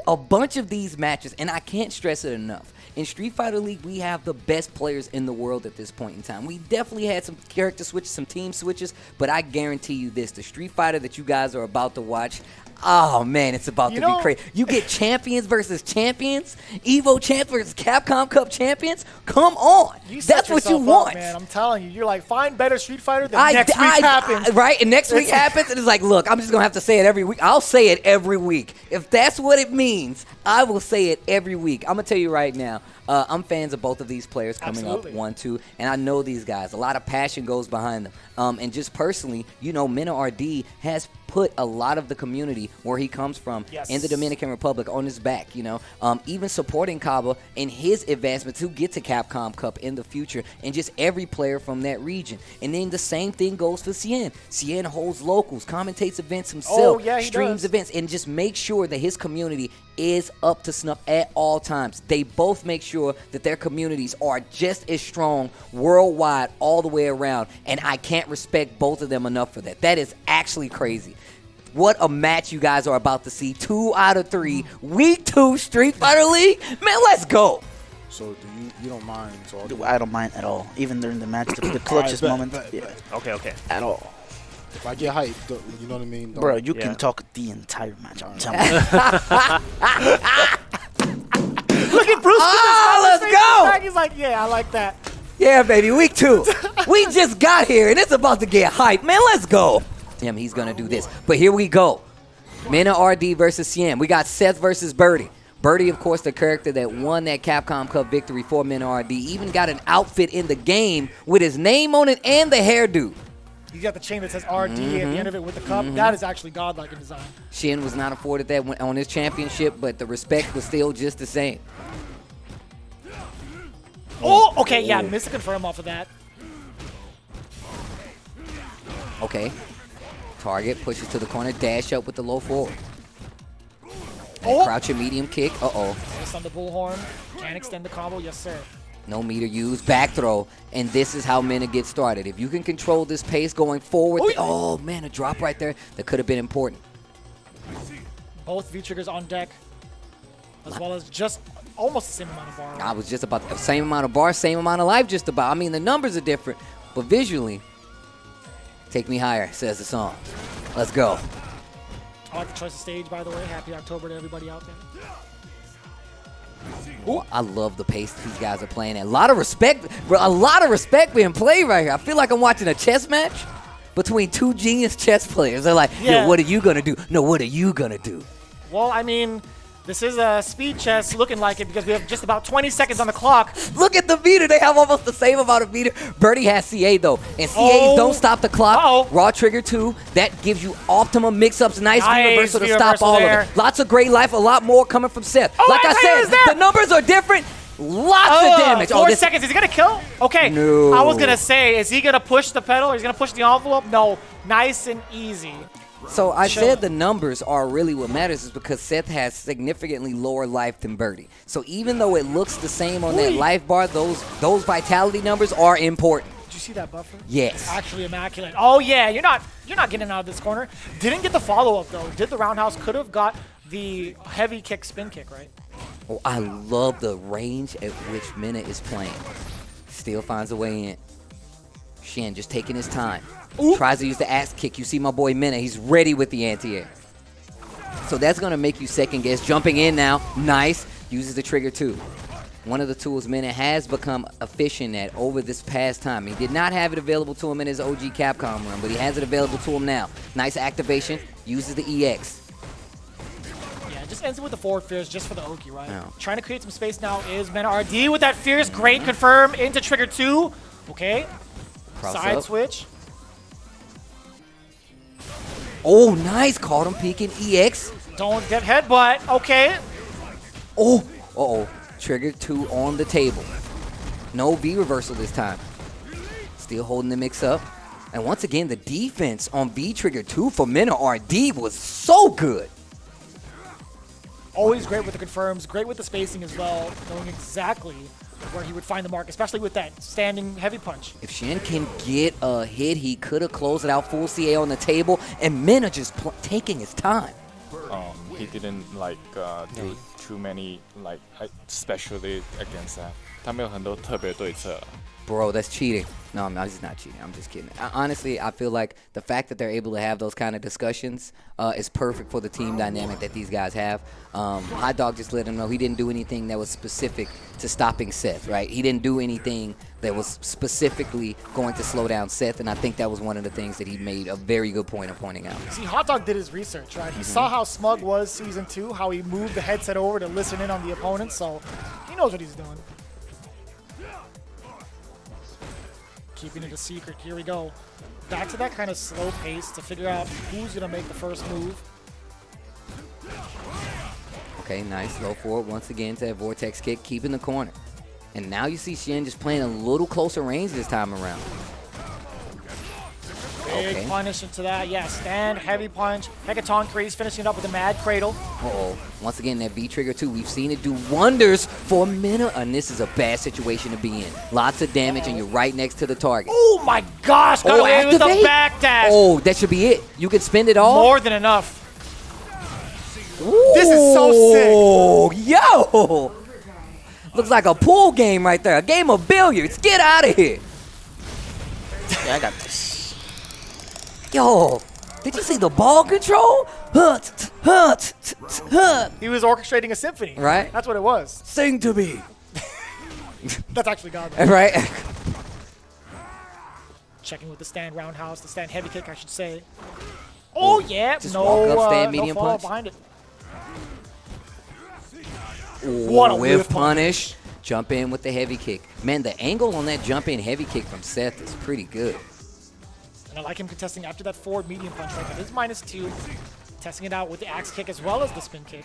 A bunch of these matches, and I can't stress it enough. In Street Fighter League, we have the best players in the world at this point in time. We definitely had some character switches, some team switches, but I guarantee you this, the Street Fighter that you guys are about to watch, oh man, it's about to be crazy. You get champions versus champions, Evo champs versus Capcom Cup champions. Come on, that's what you want, man. I'm telling you, you're like, find better Street Fighter. Then next week happens, right? And next week happens, and it's like, look, I'm just gonna have to say it every week. I'll say it every week if that's what it means. I will say it every week. I'm gonna tell you right now. I'm fans of both of these players coming up 1-2, and I know these guys. A lot of passion goes behind them. And just personally, you know, MenaRD has put a lot of the community where he comes from in the Dominican Republic on his back, you know. Even supporting Cabba in his advancement to get to Capcom Cup in the future, and just every player from that region. And then the same thing goes for Cien. Cien holds locals, commentates events himself, streams events, and just makes sure that his community is up to snuff at all times. They both make sure that their communities are just as strong worldwide all the way around, and I can't respect both of them enough for that. That is actually crazy. What a match you guys are about to see. 2 out of 3, Week 2 Street Fighter League. Man, let's go. So you don't mind? So I don't mind at all. Even during the match, the clutchest moment. Yeah. Okay. At all. If I get hyped, you know what I mean? Bro, you can talk the entire match. I'm telling you. Look at Bruce. Let's go. He's like, yeah, I like that. Yeah, baby, Week 2. We just got here, and it's about to get hyped. Man, let's go. Damn, he's going to do this. But here we go. Mena RD versus Cien. We got Seth versus Birdie. Birdie, of course, the character that won that Capcom Cup victory for Mena RD. Even got an outfit in the game with his name on it and the hairdo. You got the chain that says RD at the end of it with the cup. That is actually godlike in design. Xian was not afforded that on his championship, but the respect was still just the same. Oh, okay, yeah, missed a confirm off of that. Okay. Target pushes to the corner, dash up with the low forward. And crouch a medium kick. Just on the bullhorn. Can extend the combo, yes sir. No meter used, back throw, and this is how Mena gets started. If you can control this pace going forward, oh man, a drop right there that could have been important. Both V-triggers on deck, as well as just almost the same amount of bar. I was just about the same amount of bar, same amount of life, just about. I mean, the numbers are different, but visually, take me higher, says the song. Let's go. I like the choice of stage, by the way. Happy October to everybody out there. Ooh, I love the pace these guys are playing at. A lot of respect being played right here. I feel like I'm watching a chess match between two genius chess players. They're like, yo, what are you going to do? No, what are you going to do? Well, I mean, this is a speed chess looking like it because we have just about 20 seconds on the clock. Look at the meter. They have almost the same amount of meter. Birdie has CA, though. And CAs don't stop the clock. Raw trigger, too. That gives you optimum mix-ups. Nice reversal to stop all of it. Lots of great life. A lot more coming from Seth. Like I said, the numbers are different. Lots of damage. 4 seconds. Is he going to kill? Okay. No. I was going to say, is he going to push the pedal or is he going to push the envelope? No. Nice and easy. So I said the numbers are really what matters is because Seth has significantly lower life than Birdie. So even though it looks the same on that life bar, those vitality numbers are important. Did you see that buffer? Yes. Actually immaculate. Oh yeah, you're not getting out of this corner. Didn't get the follow-up though. Did the roundhouse, could have got the heavy kick, spin kick, right? Oh, I love the range at which Mena is playing. Still finds a way in. Xian just taking his time. Tries to use the axe kick. You see my boy Mena. He's ready with the anti-air. So that's going to make you second guess. Jumping in now. Nice. Uses the trigger too. One of the tools Mena has become efficient at over this past time. He did not have it available to him in his OG Capcom run, but he has it available to him now. Nice activation. Uses the EX. Yeah, just ends it with the forward fierce just for the Oki, right? Yeah. Trying to create some space now is MenaRD with that fierce. Great confirm into trigger 2. Okay. Cross Side up. switch. Oh, nice. Caught him peeking EX. Don't get headbutt. Okay. Oh, uh-oh. Trigger 2 on the table. No V reversal this time. Still holding the mix up. And once again, the defense on V trigger 2 for MenaRD was so good. Always great with the confirms, great with the spacing as well, knowing exactly where he would find the mark, especially with that standing heavy punch. If Xian can get a hit, he could have closed it out full CA on the table, and Mena just taking his time. He didn't do too many especially against that. 他没有很多特别对策。 Bro, that's cheating. No, I'm just not cheating. I'm just kidding. Honestly, I feel like the fact that they're able to have those kind of discussions is perfect for the team dynamic that these guys have. Hot Dog just let him know he didn't do anything that was specific to stopping Seth, right? He didn't do anything that was specifically going to slow down Seth, and I think that was one of the things that he made a very good point of pointing out. See, Hot Dog did his research, right? He saw how Smug was Season 2, how he moved the headset over to listen in on the opponent, so he knows what he's doing. Keeping it a secret. Here we go. Back to that kind of slow pace to figure out who's going to make the first move. Okay, nice. Low forward once again to that Vortex kick, keeping the corner. And now you see Xian just playing a little closer range this time around. Big punish into that. Yeah, stand, heavy punch. Hecaton Crease finishing it up with a Mad Cradle. Uh-oh. Once again, that V trigger too. We've seen it do wonders for Mena, and this is a bad situation to be in. Lots of damage, and you're right next to the target. Oh my gosh! Got away with the backdash. Oh, that should be it. You could spend it all. More than enough. Ooh, this is so sick. Yo! Looks like a pool game right there. A game of billiards. Get out of here. Yeah, I got this. Yo, did you see the ball control? He was orchestrating a symphony. Right? That's what it was. Sing to me. That's actually God. Right? Checking with the stand roundhouse, the stand heavy kick, I should say. Oh, yeah. Just no, walk up, stand medium no follow punch. behind it. Ooh, What a whiff punish. Jump in with the heavy kick. Man, the angle on that jump in heavy kick from Seth is pretty good. And I like him contesting after that forward medium punch. Right? That is -2. Testing it out with the axe kick as well as the spin kick.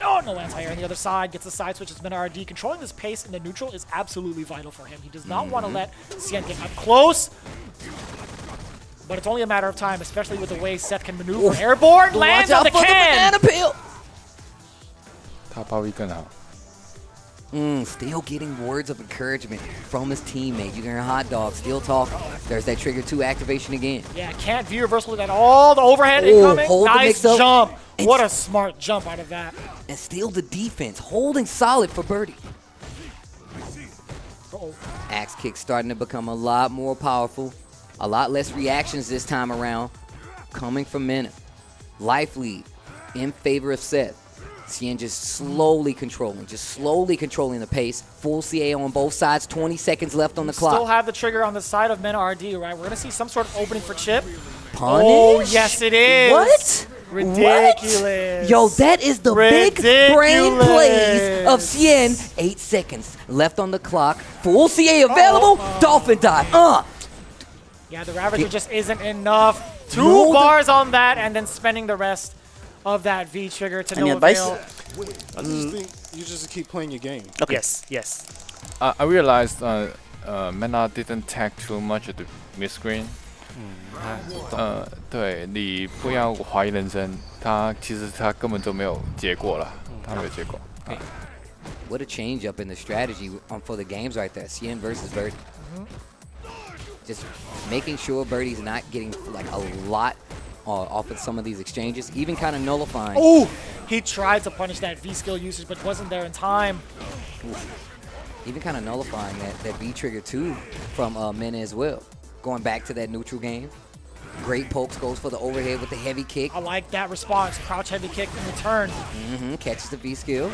No anti-air on the other side. Gets the side switch as MenaRD. Controlling this pace in the neutral is absolutely vital for him. He does not want to let Cien get up close. But it's only a matter of time, especially with the way Seth can maneuver. Oof. Airborne lands on the can. The banana peel. 他发挥更好。 Still getting words of encouragement from his teammate. You can hear Hot Dog still talking. There's that trigger 2 activation again. Yeah, can't view reversal at all. The overhand incoming. Nice jump. What a smart jump out of that. And still the defense holding solid for Birdie. Axe kick starting to become a lot more powerful. A lot less reactions this time around coming from Mena. Life lead in favor of Seth. Cien just slowly controlling the pace. Full CA on both sides, 20 seconds left on the clock. Still have the trigger on the side of MenaRD, right? We're going to see some sort of opening for Chip. Punish? Oh, yes it is. What? Ridiculous. What? Yo, that is the big brain plays of Cien. 8 seconds left on the clock. Full CA available. Dolphin dive. Yeah, the Ravager just isn't enough. Two bars on that and then spending the rest of that V trigger to no avail. I just think you just keep playing your game. Okay. Yes. I realized Mena didn't tag too much at the mid screen. 对，你不要怀疑人生，其实他根本就没有结果了，他没有结果。What a change up in the strategy for the games right there. Cien versus Birdie. Just making sure Birdie's not getting like a lot off of some of these exchanges, even kind of nullifying. Oh, he tried to punish that V skill usage, but wasn't there in time. Even kind of nullifying that V trigger too from Mena as well. Going back to that neutral game. Great pokes, goes for the overhead with the heavy kick. I like that response. Crouch heavy kick in return. Catches the V skill.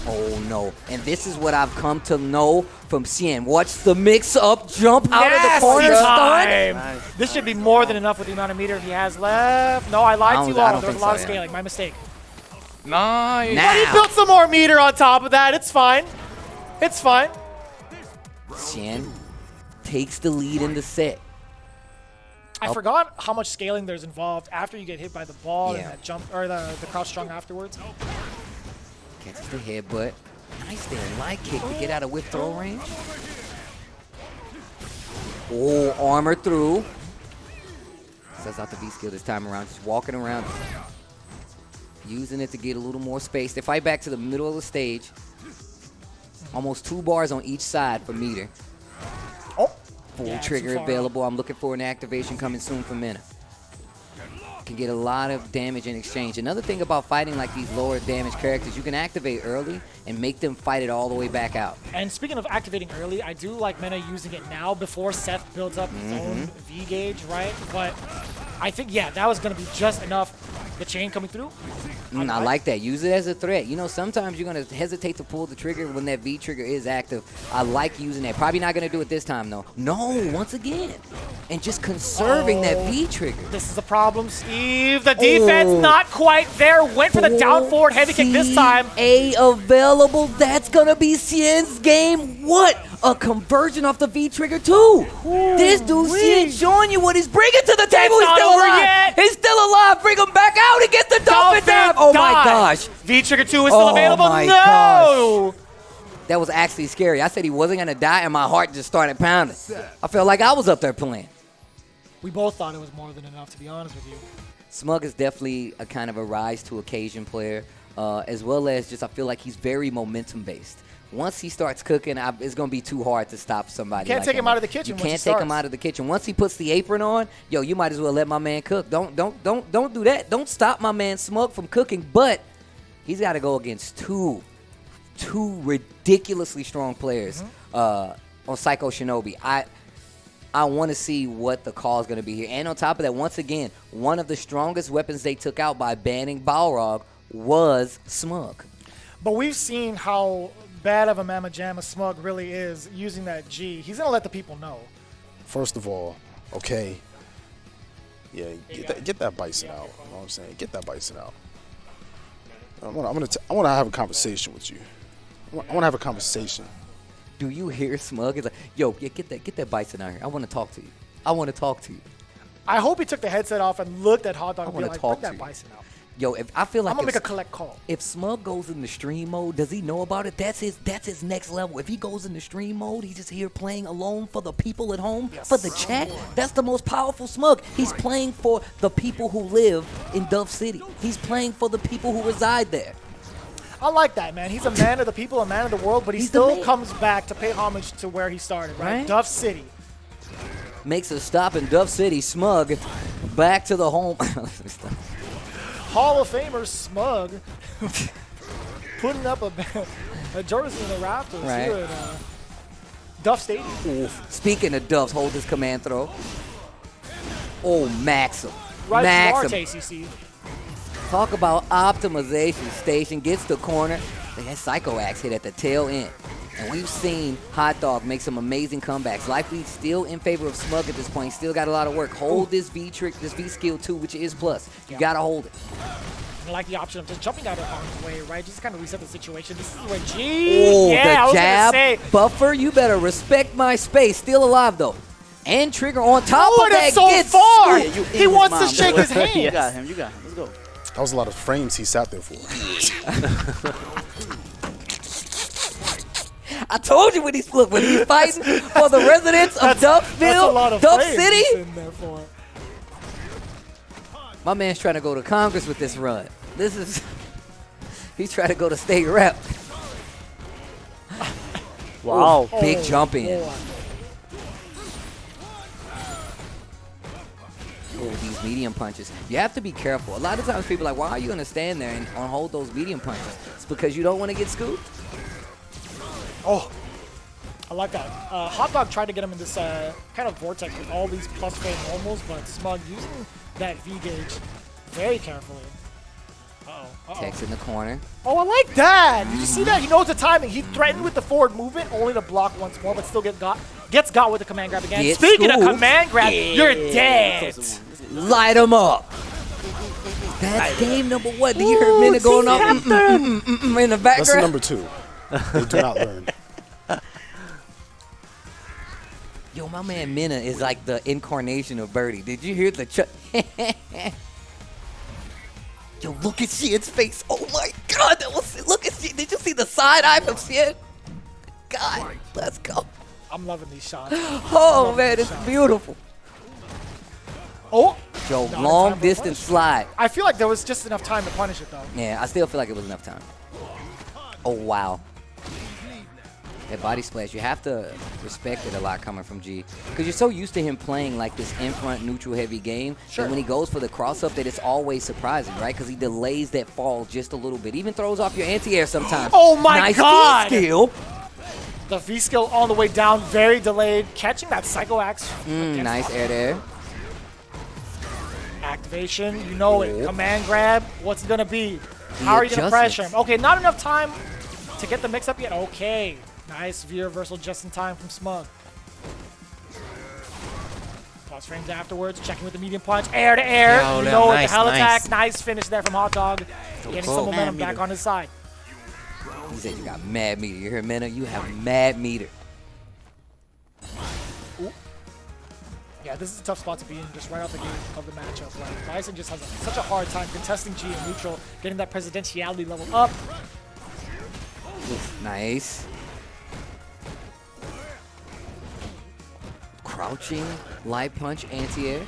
Oh no, and this is what I've come to know from Cien. Watch the mix-up jump out of the corner stun. This should be more than enough with the amount of meter he has left. No, I lied to you all. There was a lot of scaling. My mistake. Nice. But he built some more meter on top of that. It's fine. It's fine. Xian takes the lead in the set. I forgot how much scaling there's involved after you get hit by the ball and Yeah. that jump or the crouch strong afterwards. Catches the headbutt. Nice there, light kick to get out of whip throw range. Oh, armor through. Sets out the V skill this time around, just walking around. Using it to get a little more space. They fight back to the middle of the stage. Almost 2 bars on each side for meter. Oh. Full Yeah, trigger too far available. I'm looking for an activation coming soon from Mena. Can get a lot of damage in exchange. Another thing about fighting like these lower damage characters, you can activate early and make them fight it all the way back out. And speaking of activating early, I do like Mena using it now before Seth builds up his own V gauge, right? But I think, yeah, that was going to be just enough. The chain coming through. I like that. Use it as a threat. You know, sometimes you're going to hesitate to pull the trigger when that V trigger is active. I like using that. Probably not going to do it this time, though. No, once again. And just conserving that V trigger. This is a problem, Steve. The defense not quite there. Went for the down forward heavy kick this time. A available. That's going to be Cien's game. What? A conversion off the V trigger, too. This dude, Cien, showing you what he's bringing to the table. He's still alive. He's still alive. Bring him back out. He gets the dolphin dive. Oh, my gosh. V trigger 2 is still available. My no. Gosh. That was actually scary. I said he wasn't going to die, and my heart just started pounding. I felt like I was up there playing. We both thought it was more than enough, to be honest with you. Smug is definitely a kind of a rise to occasion player, as well as just I feel like he's very momentum-based. Once he starts cooking, it's going to be too hard to stop somebody. You can't take him out of the kitchen. You can't take him out of the kitchen. Once he puts the apron on, yo, you might as well let my man cook. Don't do that. Don't stop my man Smug from cooking. But he's got to go against two ridiculously strong players on Psycho Shinobi. I want to see what the call is going to be here. And on top of that, once again, one of the strongest weapons they took out by banning Balrog was Smug. But we've seen how bad of a Mama Jamma Smug really is using that G. He's going to let the people know. First of all, okay. Yeah, get that bison out. You know what I'm saying? Get that bison out. I want to have a conversation with you. I want to have a conversation. Do you hear Smug? It's like, yo, get that bison out here. I want to talk to you. I want to talk to you. I hope he took the headset off and looked at Hot Dog and be like, bring that bison out. Yo, I feel like I'm gonna make a collect call. If Smug goes into stream mode, does he know about it? That's his next level. If he goes into stream mode, he's just here playing alone for the people at home, for the chat. That's the most powerful Smug. He's playing for the people who live in Dove City. He's playing for the people who reside there. I like that, man. He's a man of the people, a man of the world, but he still comes back to pay homage to where he started, right? Dove City. Makes a stop in Dove City. Smug back to the home. Hall of Famer Smug putting up a jersey in the rafters here at Duff Stadium. Speaking of Duffs, hold his command throw. Oh, Maxim. Right Maxim. to ACC. Talk about optimization station. Gets the corner. That Psycho Axe hit at the tail end. And we've seen Hot Dog make some amazing comebacks. Likely still in favor of Smug at this point. Still got a lot of work. Hold this V trick, this V skill too, which is plus. You gotta hold it. I like the option of just jumping out of harm's way, right? Just kind of reset the situation. This is where G. Oh, the jab buffer. You better respect my space. Still alive though. And trigger on top of that. So gets far. Screwed. He wants to shake his hands. You got him. Let's go. That was a lot of frames he sat there for. I told you when he's fighting for the residents of Duffville, Duff City. My man's trying to go to Congress with this run. He's trying to go to state rep. Wow. Big jump in. Oh, these medium punches. You have to be careful. A lot of times people are like, why are you going to stand there and hold those medium punches? It's because you don't want to get scooped. Oh, I like that. Hot Dog tried to get him in this kind of vortex with all these plus 4 normals, but Smug using that V gauge very carefully. Tex in the corner. Oh, I like that. Did you see that? He knows the timing. He threatened with the forward movement, only to block once more, but still gets got with the command grab again. Speaking of command grab, you're dead. Light him up. That's game number one. Do you hear Mena going off in the background? That's the number 2. They do not learn. Yo, my man Mena is like the incarnation of Birdie. Did you hear the Yo, look at Xian's face. Oh my God, that was, look at Xian. Did you see the side eye from Xian? God, let's go. I'm loving these shots. Oh man, it's beautiful. Oh, Yo, long distance slide. I feel like there was just enough time to punish it though. Yeah, I still feel like it was enough time. Oh wow. That body splash, you have to respect it a lot coming from G. Because you're so used to him playing like this in-front neutral heavy game. Sure. And when he goes for the cross-up, that it's always surprising, right? Because he delays that fall just a little bit. Even throws off your anti-air sometimes. Oh my nice God! V-skill. The V-skill on the way down, very delayed. Catching that Psycho Axe. Nice air there. Activation, you know it. Command grab, what's it gonna be? How are you gonna pressure him? Okay, not enough time to get the mix up yet. Okay, nice V reversal just in time from Smug. Pause frames afterwards, checking with the medium punch, air to air. You know it, the hell attack. Nice finish there from Hot Dog. Getting some momentum back on his side. He said you got mad meter. You hear Mena? You have mad meter. Yeah, this is a tough spot to be in just right off the gate of the matchup. Like, Bison just has such a hard time contesting G in neutral, getting that presidentiality level up. Nice. Crouching, light punch, anti-air.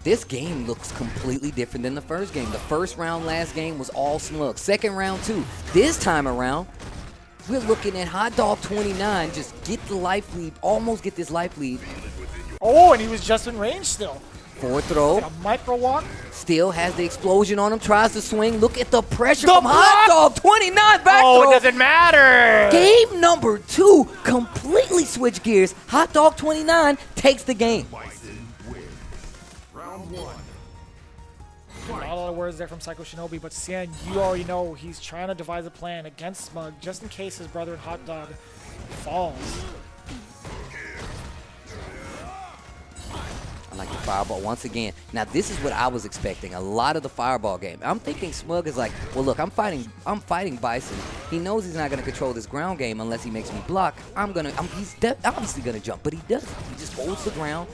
This game looks completely different than the first game. The first round last game was all Smug. Second round too. This time around, we're looking at Hot Dog 29 just get the life lead, almost get this life lead. Oh, and he was just in range still. Forward throw. A micro walk. Still has the explosion on him, tries to swing. Look at the pressure from Hot Dog 29 back throw. Oh, it doesn't matter. Game number 2, completely switch gears. Hot Dog 29 takes the game. Not a lot of words there from Psycho Shinobi, but Cien, you already know he's trying to devise a plan against Smug just in case his brother in Hot Dog falls. I like the fireball once again. Now this is what I was expecting. A lot of the fireball game. I'm thinking Smug is like, well look, I'm fighting Bison. He knows he's not gonna control this ground game unless he makes me block. He's obviously gonna jump, but he doesn't. He just holds the ground.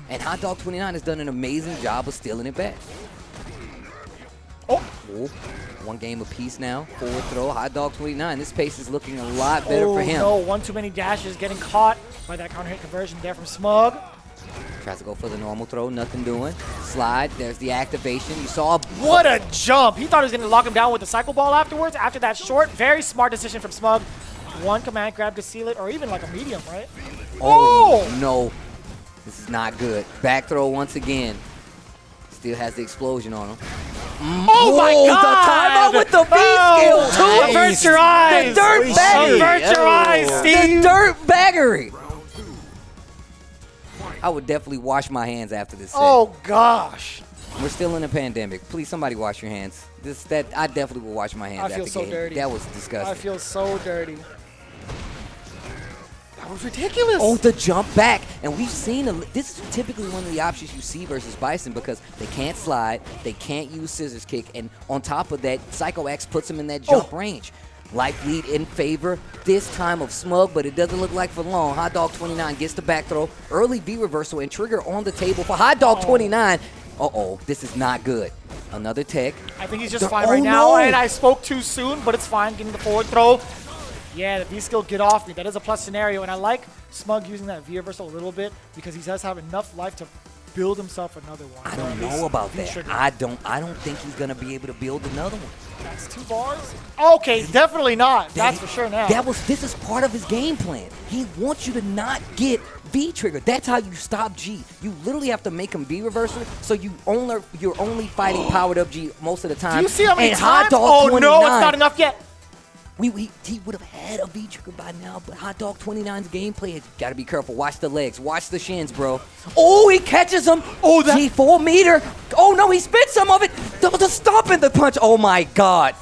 And Hot Dog 29 has done an amazing job of stealing it back. Oh, one game apiece now. Forward throw, Hot Dog 29. This pace is looking a lot better for him. No, one too many dashes, getting caught by that counter hit conversion there from Smug. Tries to go for the normal throw, nothing doing. Slide, there's the activation. You saw what a jump. He thought he was going to lock him down with the cycle ball afterwards. After that short, very smart decision from Smug. One command grab to seal it, or even like a medium, right? Oh, no. This is not good. Back throw once again. Still has the explosion on him. Oh my God! The timeout with the V-skill, too! Avert your eyes! The dirt baggery! Avert your eyes, Steve! The dirt baggery! I would definitely wash my hands after this set. Oh gosh! We're still in a pandemic. Please, somebody wash your hands. I definitely will wash my hands after the game. I feel so dirty. That was disgusting. I feel so dirty. That was ridiculous. Oh, the jump back. And we've seen, this is typically one of the options you see versus Bison because they can't slide, they can't use scissors kick, and on top of that, Psycho Axe puts him in that jump range. Life lead in favor this time of Smug, but it doesn't look like for long. Hot Dog 29 gets the back throw. Early V reversal and trigger on the table for Hot Dog 29. Uh-oh, this is not good. Another tech. I think he's just fine right now, and I spoke too soon, but it's fine getting the forward throw. Yeah, the V-skill get off me. That is a plus scenario, and I like Smug using that V reversal a little bit because he does have enough life to build himself another one. I don't know about that. I don't think he's gonna be able to build another one. That's 2 bars? Okay, definitely not. That's for sure now. This is part of his game plan. He wants you to not get V trigger. That's how you stop G. You literally have to make him V reversal, so you're only fighting powered up G most of the time. Do you see how many and times? Hot Dog 29, no, it's not enough yet. He would have had a V trigger by now, but Hot Dog 29's gameplay has got to be careful. Watch the legs. Watch the shins, bro. Oh, he catches him. Oh, that G4 meter. Oh, no, he spit some of it. The stomp and the punch. Oh, my God.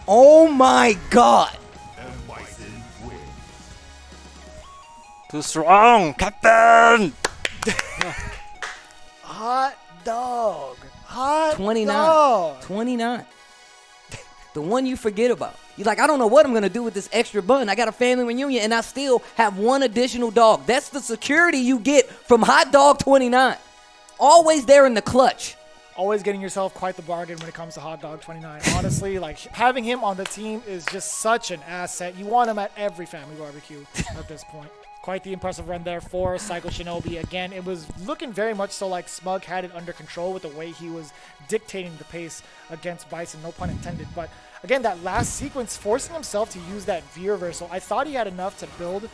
Oh, my God. Too strong, Captain. Hot dog. Hot 29. dog. 29. The one you forget about. You're like, I don't know what I'm going to do with this extra bun. I got a family reunion, and I still have one additional dog. That's the security you get from Hot Dog 29. Always there in the clutch. Always getting yourself quite the bargain when it comes to Hot Dog 29. Honestly, like having him on the team is just such an asset. You want him at every family barbecue at this point. Quite the impressive run there for Psycho Shinobi. Again, it was looking very much so like Smug had it under control with the way he was dictating the pace against Bison, no pun intended. But again, that last sequence, forcing himself to use that V reversal, I thought he had enough to build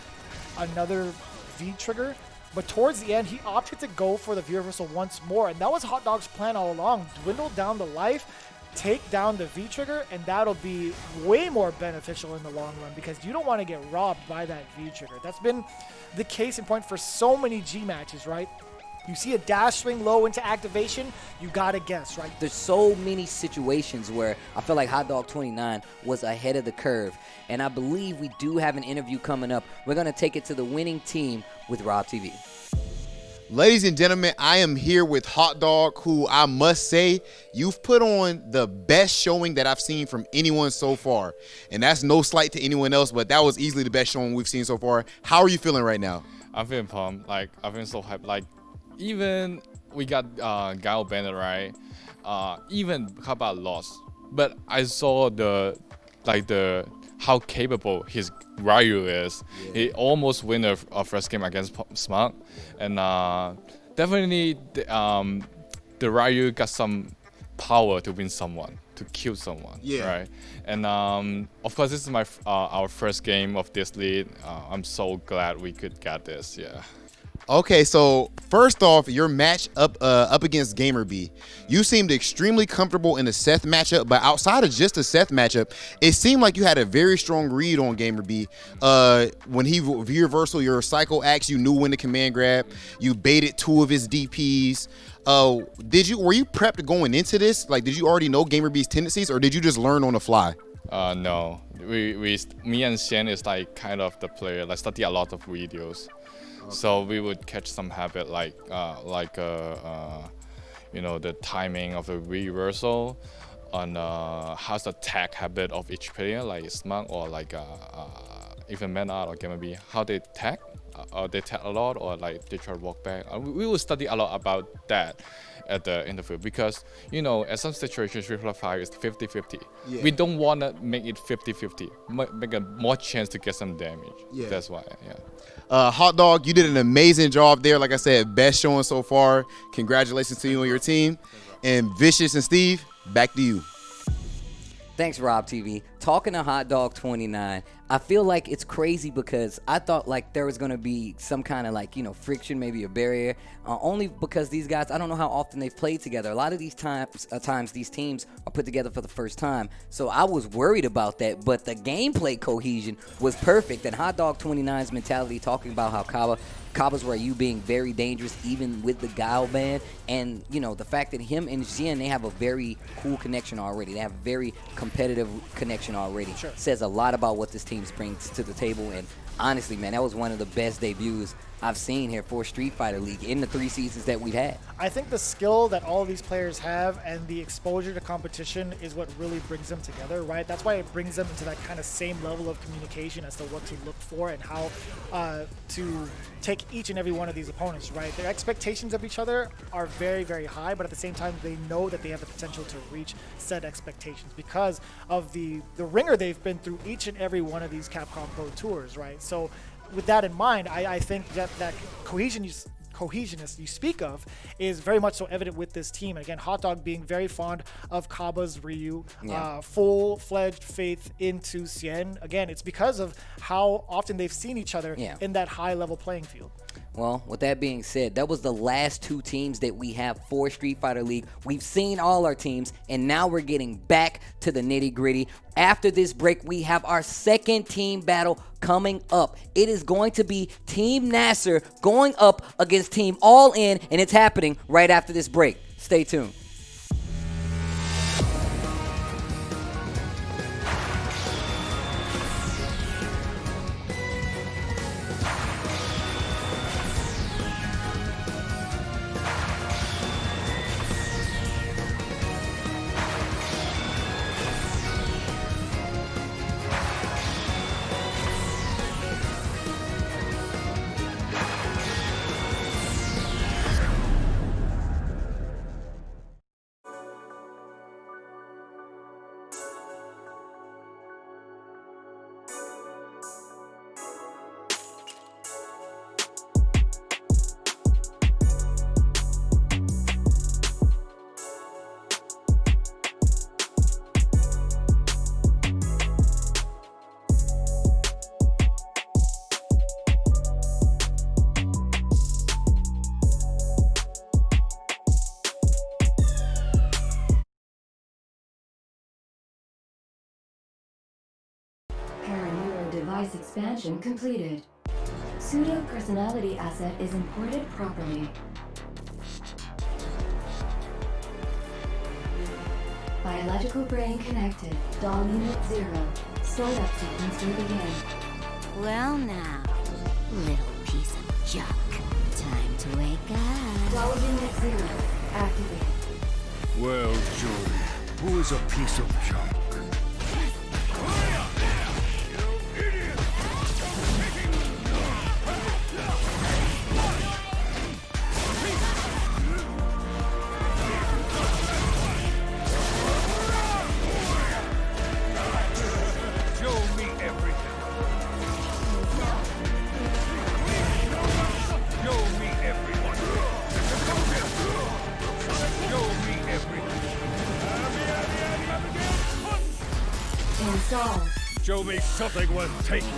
another V trigger. But towards the end, he opted to go for the V reversal once more. And that was Hot Dog's plan all along. Dwindle down the life, take down the V trigger, and that'll be way more beneficial in the long run because you don't want to get robbed by that V trigger. That's been the case in point for so many G matches, right? You see a dash swing low into activation, you gotta guess, right? There's so many situations where I feel like Hot Dog 29 was ahead of the curve. And I believe we do have an interview coming up. We're going to take it to the winning team with Rob TV. Ladies and gentlemen, I am here with Hot Dog, who I must say, you've put on the best showing that I've seen from anyone so far. And that's no slight to anyone else, but that was easily the best showing we've seen so far. How are you feeling right now? I'm feeling pumped. Like, I've been so hyped. Like, even we got Gao banned, right? Even Cabba lost. But I saw how capable his Ryu is. Yeah. He almost won a first game against Smug. And definitely the Ryu got some power to win someone, to kill someone, right? And of course, this is our first game of this league. I'm so glad we could get this, yeah. Okay, so first off, your match up against GamerBee, you seemed extremely comfortable in the Seth matchup, but outside of just the Seth matchup, it seemed like you had a very strong read on GamerBee. When he V-reversal your Psycho Axe, you knew when to command grab. You baited 2 of his DPs. Were you prepped going into this? Like, did you already know GamerBee's tendencies, or did you just learn on the fly? No, me and Xian is like kind of the player. Like study a lot of videos. So we would catch some habit like you know, the timing of the reversal, on how's the tag habit of each player, like Smug or like even MenaRD or GamerBee, how they tag, or they tag a lot, or like they try to walk back. We will study a lot about that at the interview because, you know, at some situations, 3+5 is 50-50. Yeah. We don't want to make it 50-50, make a more chance to get some damage. Yeah. That's why, yeah. Hot Dog, you did an amazing job there. Like I said, best showing so far. Congratulations to you and your team. And Vicious and Steve, back to you. Thanks, Rob TV. Talking to Hot Dog 29, I feel like it's crazy because I thought like there was going to be some kind of like, you know, friction, maybe a barrier, only because these guys, I don't know how often they've played together. A lot of these times these teams are put together for the first time. So I was worried about that, but the gameplay cohesion was perfect. And Hot Dog 29's mentality, talking about how Cabba's Ryu being very dangerous even with the Gao ban, and you know, the fact that him and Xian, they have a very cool connection already. They have a very competitive connection already. Sure. Says a lot about what this team brings to the table. And honestly, man, that was one of the best debuts I've seen here for Street Fighter League in the 3 seasons that we've had. I think the skill that all of these players have and the exposure to competition is what really brings them together, right? That's why it brings them into that kind of same level of communication as to what to look for and how to take each and every one of these opponents, right? Their expectations of each other are very, very high, but at the same time, they know that they have the potential to reach said expectations because of the ringer they've been through each and every one of these Capcom Pro Tours, right? So with that in mind, I think that cohesionness you speak of is very much so evident with this team. And again, Hot Dog being very fond of Cabba's Ryu, full-fledged faith into Cien. Again, it's because of how often they've seen each other in that high-level playing field. Well, with that being said, that was the last 2 teams that we have for Street Fighter League. We've seen all our teams, and now we're getting back to the nitty-gritty. After this break, we have our second team battle coming up. It is going to be Team Nasser going up against Team AllIn, and it's happening right after this break. Stay tuned. device expansion completed. Pseudo personality asset is imported properly. Biological brain connected. Doll unit 0. Startup sequence will begin. Well now, little piece of junk. Time to wake up. Doll unit 0. Activated. Well, Jordan, who is a piece of junk? Install. Show me something worth taking.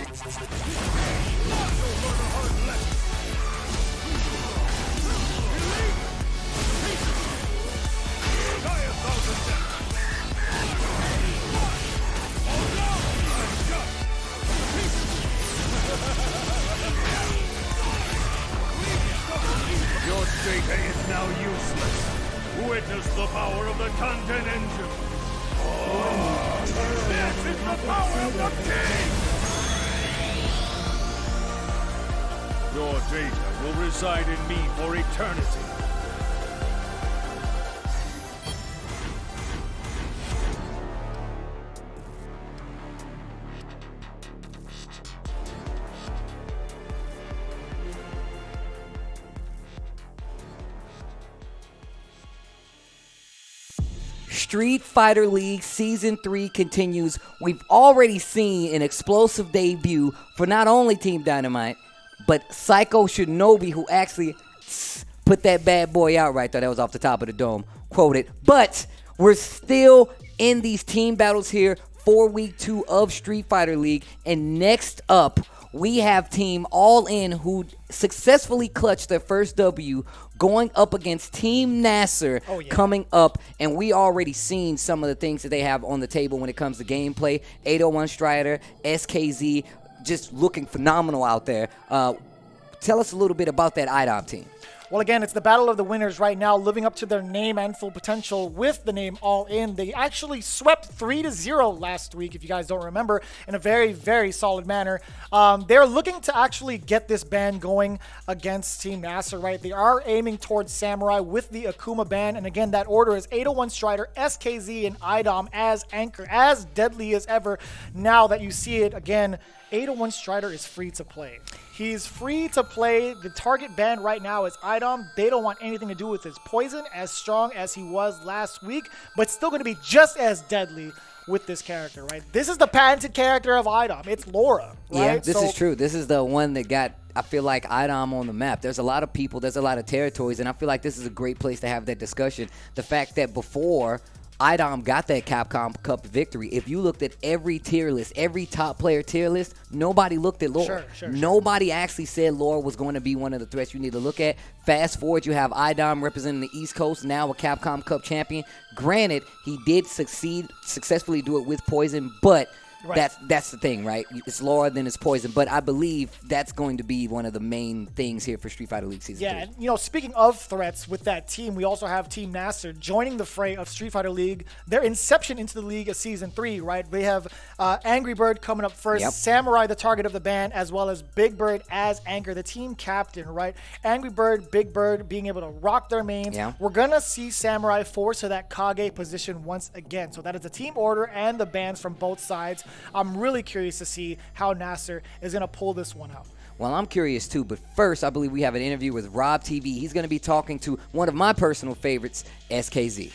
Your data is now useless. Witness the power of the content engine. This is the power of the king! Your data will reside in me for eternity. Street Fighter League Season 3 continues. We've already seen an explosive debut for not only Team Dynamite, but Psycho Shinobi, who actually put that bad boy out right there. That was off the top of the dome, quoted. But we're still in these team battles here for Week 2 of Street Fighter League. And next up, we have Team AllIn, who successfully clutched their first W, going up against Team Nasser coming up. And we already seen some of the things that they have on the table when it comes to gameplay. 801 Strider, SKZ, just looking phenomenal out there. Tell us a little bit about that Idom team. Well, again, it's the battle of the winners right now, living up to their name and full potential with the name AllIn. They actually swept 3-0 last week, if you guys don't remember, in a very, very solid manner. They're looking to actually get this ban going against Team Nasser, right? They are aiming towards Samurai with the Akuma ban. And again, that order is 801 Strider, SKZ, and Idom as anchor, as deadly as ever. Now that you see it again, 801 Strider is free to play. He's free to play. The target ban right now is Idom. They don't want anything to do with his poison, as strong as he was last week, but still going to be just as deadly with this character, right? This is the patented character of Idom. It's Laura, right? Yeah, this is true. This is the one that got, I feel like, Idom on the map. There's a lot of people, there's a lot of territories, and I feel like this is a great place to have that discussion. The fact that before Idom got that Capcom Cup victory, if you looked at every tier list, every top player tier list, nobody looked at Laura. Nobody actually said Laura was going to be one of the threats you need to look at. Fast forward, you have Idom representing the East Coast, now a Capcom Cup champion. Granted, he did successfully do it with poison, but that's the thing, right? It's Laura, then it's poison. But I believe that's going to be one of the main things here for Street Fighter League Season 3. Yeah, and you know, speaking of threats with that team, we also have Team Nasser joining the fray of Street Fighter League. Their inception into the league is Season 3, right? We have Angrybird coming up first, Samurai, the target of the ban, as well as Bigbird as anchor, the team captain, right? Angrybird, Bigbird being able to rock their mains. We're going to see Samurai force to that Kage position once again. So that is the team order and the bans from both sides. I'm really curious to see how Nasser is going to pull this one out. Well, I'm curious too, but first, I believe we have an interview with Rob TV. He's going to be talking to one of my personal favorites, SKZ.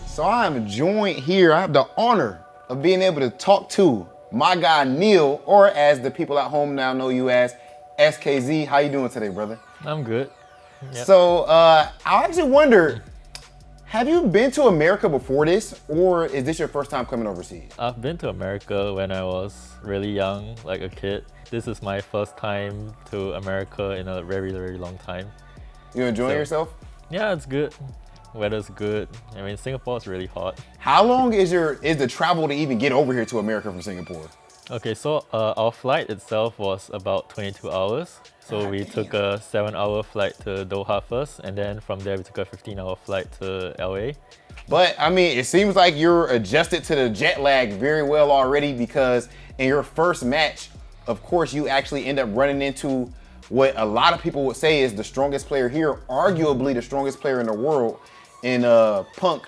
So I am joined here. I have the honor of being able to talk to my guy Neil, or as the people at home now know you as, SKZ. How you doing today, brother? I'm good. So I actually wonder, have you been to America before this, or is this your first time coming overseas? I've been to America when I was really young, like a kid. This is my first time to America in a very, very long time. You enjoying yourself? Yeah, it's good. Weather's good. I mean, Singapore is really hot. How long is the travel to even get over here to America from Singapore? Okay, so our flight itself was about 22 hours. So we took a 7-hour flight to Doha first, and then from there we took a 15-hour flight to LA. But I mean, it seems like you're adjusted to the jet lag very well already, because in your first match, of course, you actually end up running into what a lot of people would say is the strongest player here, arguably the strongest player in the world in Punk.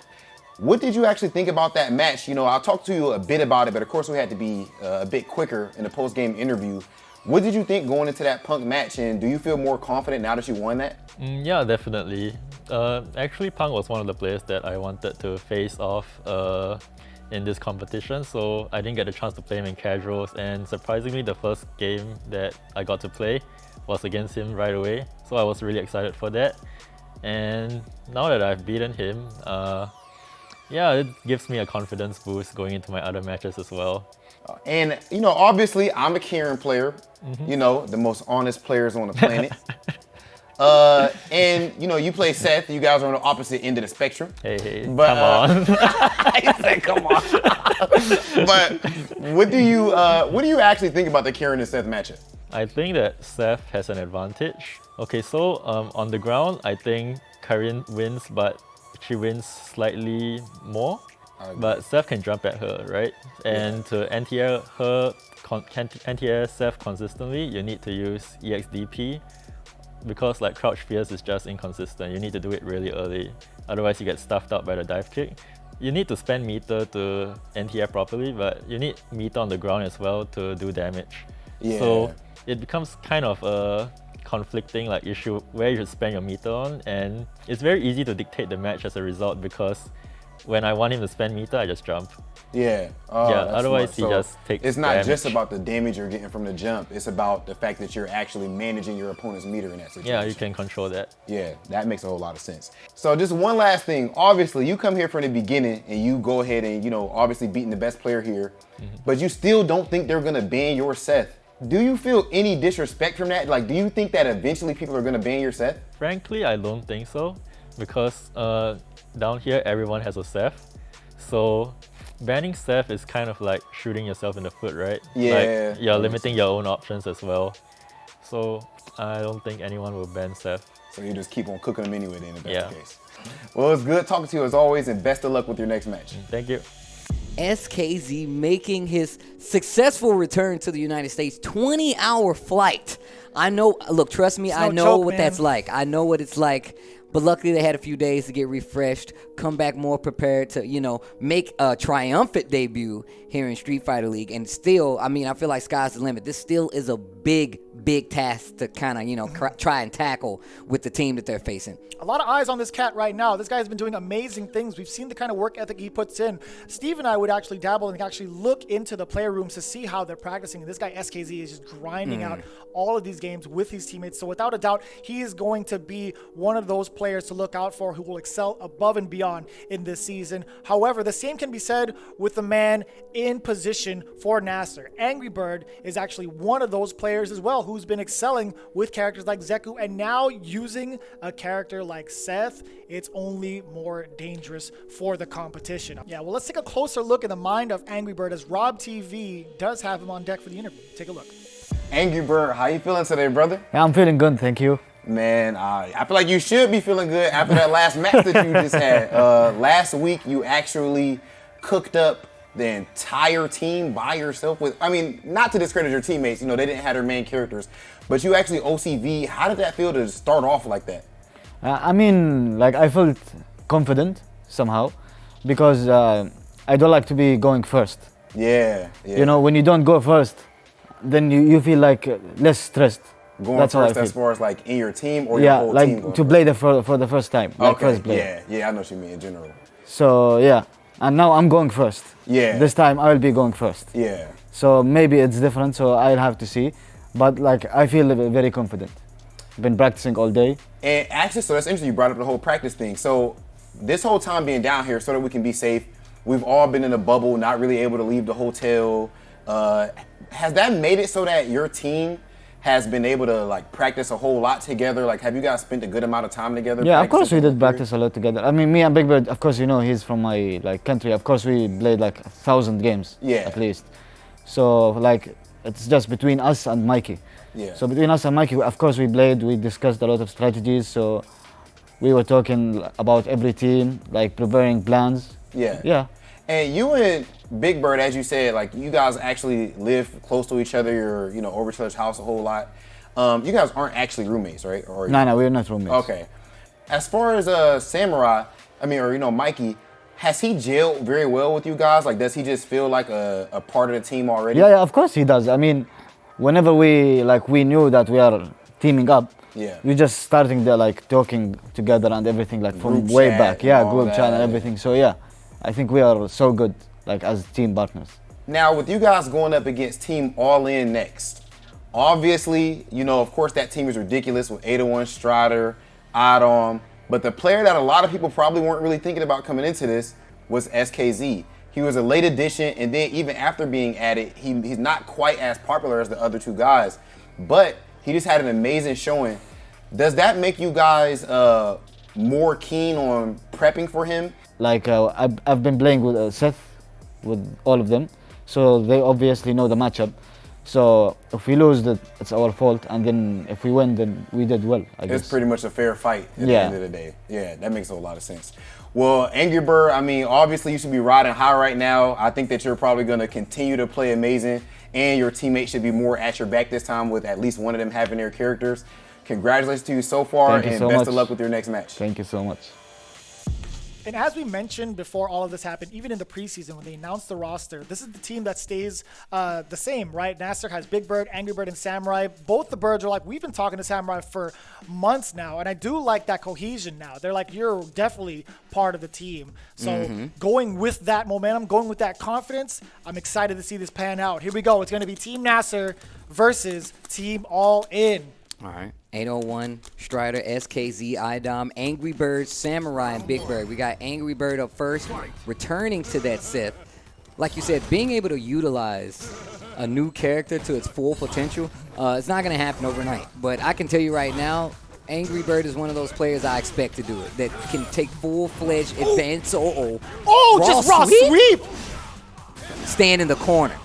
What did you actually think about that match? You know, I'll talk to you a bit about it, but of course we had to be a bit quicker in the post-game interview. What did you think going into that Punk match, and do you feel more confident now that you won that? Yeah, definitely. Actually, Punk was one of the players that I wanted to face off in this competition, so I didn't get a chance to play him in casuals, and surprisingly the first game that I got to play was against him right away, so I was really excited for that. And now that I've beaten him, yeah, it gives me a confidence boost going into my other matches as well. And, you know, obviously I'm a Kieran player, you know, the most honest players on the planet. And, you know, you play Seth, you guys are on the opposite end of the spectrum. Hey, but, come on. He said, come on. But what do you actually think about the Kieran and Seth matchup? I think that Seth has an advantage. Okay, so on the ground, I think Kieran wins, but she wins slightly more. But Seth can jump at her, right? And to anti-air her, anti-air Seth consistently, you need to use EXDP, because like crouch fierce is just inconsistent. You need to do it really early, otherwise you get stuffed out by the dive kick. You need to spend meter to anti-air properly, but you need meter on the ground as well to do damage. Yeah. So it becomes kind of a conflicting like issue where you should spend your meter on, and it's very easy to dictate the match as a result, because when I want him to spend meter, I just jump. Yeah. Yeah, otherwise he just takes It's not damage. just about the damage you're getting from the jump, it's about the fact that you're actually managing your opponent's meter in that situation. Yeah, you can control that. Yeah, that makes a whole lot of sense. So just one last thing. Obviously, you come here from the beginning and you go ahead and, you know, obviously beating the best player here, but you still don't think they're gonna ban your Seth. Do you feel any disrespect from that? Like, do you think that eventually people are gonna ban your Seth? Frankly, I don't think so, because down here everyone has a Seth. So banning Seth is kind of like shooting yourself in the foot, right? Yeah. Like, you're limiting your own options as well. So I don't think anyone will ban Seth. So you just keep on cooking them anyway then, if that's the case. Well, it's good talking to you as always, and best of luck with your next match. Thank you. SKZ making his successful return to the United States, 20-hour flight. I know, look, trust me, I know what that's like. I know what it's like. But luckily they had a few days to get refreshed, come back more prepared to, you know, make a triumphant debut here in Street Fighter League. And still, I mean, I feel like sky's the limit. This still is a big task to kind of, you know, try and tackle with the team that they're facing. A lot of eyes on this cat right now. This guy's been doing amazing things. We've seen the kind of work ethic he puts in. Steve and I would actually dabble and actually look into the player rooms to see how they're practicing. And this guy, SKZ, is just grinding out all of these games with his teammates. So without a doubt, he is going to be one of those players to look out for who will excel above and beyond in this season. However, the same can be said with the man in position for Nasser. Angrybird is actually one of those players as well who's been excelling with characters like Zeku, and now using a character like Seth, it's only more dangerous for the competition. Yeah, well, let's take a closer look at the mind of Angrybird, as Rob TV does have him on deck for the interview. Take a look. Angrybird, how you feeling today, brother? Yeah, I'm feeling good, thank you. Man, I feel like you should be feeling good after that last match that you just had. Last week, you actually cooked up the entire team by yourself with, I mean, not to discredit your teammates, you know, they didn't have their main characters, but you actually OCV. How did that feel to start off like that? I mean, like, I felt confident somehow, because I don't like to be going first. Yeah. You know, when you don't go first, then you feel like less stressed. Going That's first as far as like in your team or your whole like team? to play for the first time. Like Okay, first play. yeah, I know what you mean in general. So yeah, and now I'm going first. Yeah. This time I will be going first. Yeah. So maybe it's different, so I'll have to see. But like, I feel very confident. Been practicing all day. And actually, so that's interesting, you brought up the whole practice thing. So this whole time being down here so that we can be safe, we've all been in a bubble, not really able to leave the hotel. Has that made it so that your team has been able to like practice a whole lot together? Like, have you guys spent a good amount of time together? Yeah, of course we did practice a lot together. I mean, me and Bigbird, of course, you know, he's from my like country. Of course we played like 1,000 games at least. So like it's just between us and Mikey. Yeah. So between us and Mikey, of course we played, we discussed a lot of strategies. So we were talking about every team, like preparing plans. Yeah. Yeah. And you and Bigbird, as you said, like you guys actually live close to each other. You're, you know, over each other's house a whole lot. You guys aren't actually roommates, right? Or No, we're not roommates. Okay. As far as Samurai, I mean, or you know, Mikey, has he gelled very well with you guys? Like, does he just feel like a part of the team already? Yeah, of course he does. I mean, whenever we knew that we are teaming up, yeah, we just starting there like talking together and everything like from Group way chat back. and Yeah, all group that. chat and everything. So yeah, I think we are so good like as team partners. Now, with you guys going up against Team AllIn next, obviously, you know, of course, that team is ridiculous with 801 Strider, Idom, but the player that a lot of people probably weren't really thinking about coming into this was SKZ. He was a late addition, and then even after being added, he's not quite as popular as the other two guys, but he just had an amazing showing. Does that make you guys more keen on prepping for him? Like I've been playing with Seth, with all of them, so they obviously know the matchup. So if we lose, it's our fault, and then if we win, then we did well, I guess. It's pretty much a fair fight at the end of the day. Yeah, that makes a lot of sense. Well, Angrybird, I mean, obviously you should be riding high right now. I think that you're probably going to continue to play amazing, and your teammates should be more at your back this time with at least one of them having their characters. Congratulations to you so far, and best of luck with your next match. Thank you so much. And as we mentioned before all of this happened, even in the preseason when they announced the roster, this is the team that stays the same, right? Nasser has Bigbird, Angrybird, and Samurai. Both the birds are like, we've been talking to Samurai for months now, and I do like that cohesion now. They're like, you're definitely part of the team. So going with that momentum, going with that confidence, I'm excited to see this pan out. Here we go. It's going to be Team Nasser versus Team AllIn. All right. 801, Strider, SKZ, Idom, Angrybird, Samurai, and Bigbird. We got Angrybird up first, returning to that set. Like you said, being able to utilize a new character to its full potential, it's not going to happen overnight. But I can tell you right now, Angrybird is one of those players I expect to do it, that can take full-fledged advance. Just raw sweep! Stand in the corner.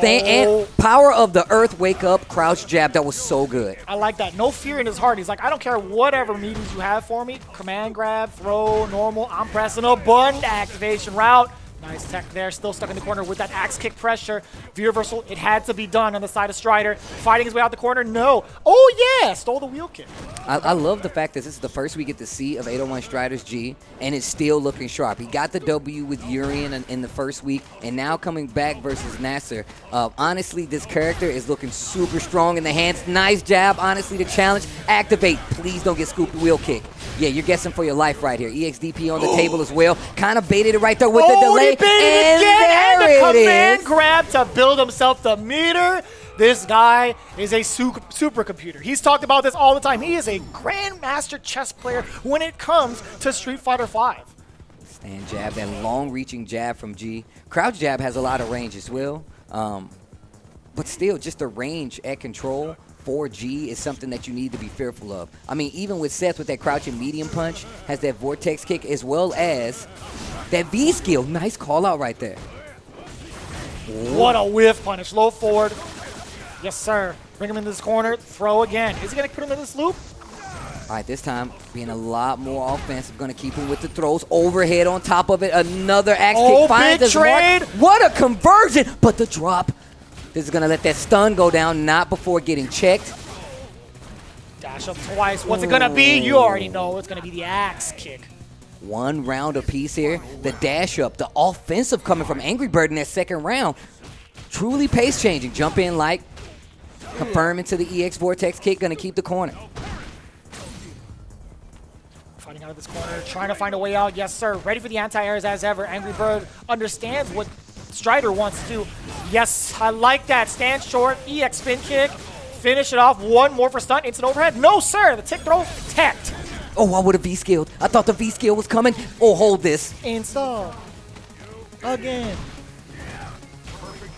And power of the earth, wake up, crouch jab. That was so good. I like that. No fear in his heart. He's like, I don't care whatever meetings you have for me. Command grab, throw, normal. I'm pressing a button. Activation route. Nice tech there. Still stuck in the corner with that axe kick pressure. V-reversal. It had to be done on the side of Strider. Fighting his way out the corner. No. Oh, yeah. Stole the wheel kick. I love the fact that this is the first we get to see of 801 Strider's G, and it's still looking sharp. He got the W with Urian in the first week, and now coming back versus Nasser. Honestly, this character is looking super strong in the hands. Nice jab, honestly, the challenge. Activate. Please don't get scooped wheel kick. Yeah, you're guessing for your life right here. EXDP on the table as well. Kind of baited it right there with the delay. He baited again, and the command grab to build himself the meter. This guy is a supercomputer. He's talked about this all the time. He is a grandmaster chess player when it comes to Street Fighter V. Stand jab, that long-reaching jab from G. Crouch jab has a lot of range as well. But still, just the range at control for G is something that you need to be fearful of. I mean, even with Seth with that crouching medium punch, has that vortex kick as well as that V skill. Nice call out right there. What a whiff punish. Low forward. Yes, sir. Bring him in this corner. Throw again. Is he going to put him in this loop? All right, this time being a lot more offensive. Going to keep him with the throws. Overhead on top of it. Another axe kick. Finds his mark. What a conversion. But the drop. This is going to let that stun go down, not before getting checked. Dash up twice. What's it going to be? You already know it's going to be the axe kick. One round apiece here. The dash up, the offensive coming from Angrybird in that second round. Truly pace changing. Jump in like, confirm into the EX Vortex kick. Going to keep the corner. Fighting out of this corner, trying to find a way out. Yes, sir. Ready for the anti-airs as ever. Angrybird understands what Strider wants to do. Yes, I like that. Stand short, EX spin kick. Finish it off. One more for stun. Instant overhead. No, sir. The tick throw, teched. Oh, I would have V-skilled. I thought the V-skill was coming. Oh, hold this. Install. Again.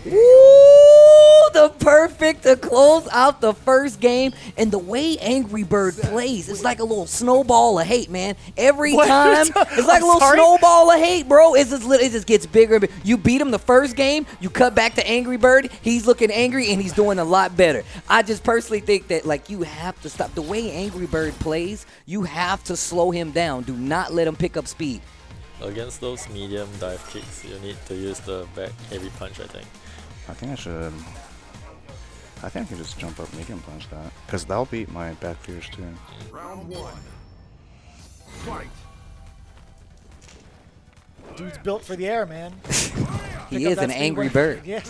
Ooh, the perfect to close out the first game. And the way Angrybird plays, it's like a little snowball of hate, man. Every time, it's like a little snowball of hate, bro. It just gets bigger and bigger. You beat him the first game, you cut back to Angrybird, he's looking angry, and he's doing a lot better. I just personally think that, like, you have to stop. The way Angrybird plays, you have to slow him down. Do not let him pick up speed. Against those medium dive kicks, you need to use the back heavy punch, I think. I think I can just jump up medium punch that, because that'll beat my back fears too. Round 1. Fight. Dude's built for the air, man. He is an angry bird. Yeah.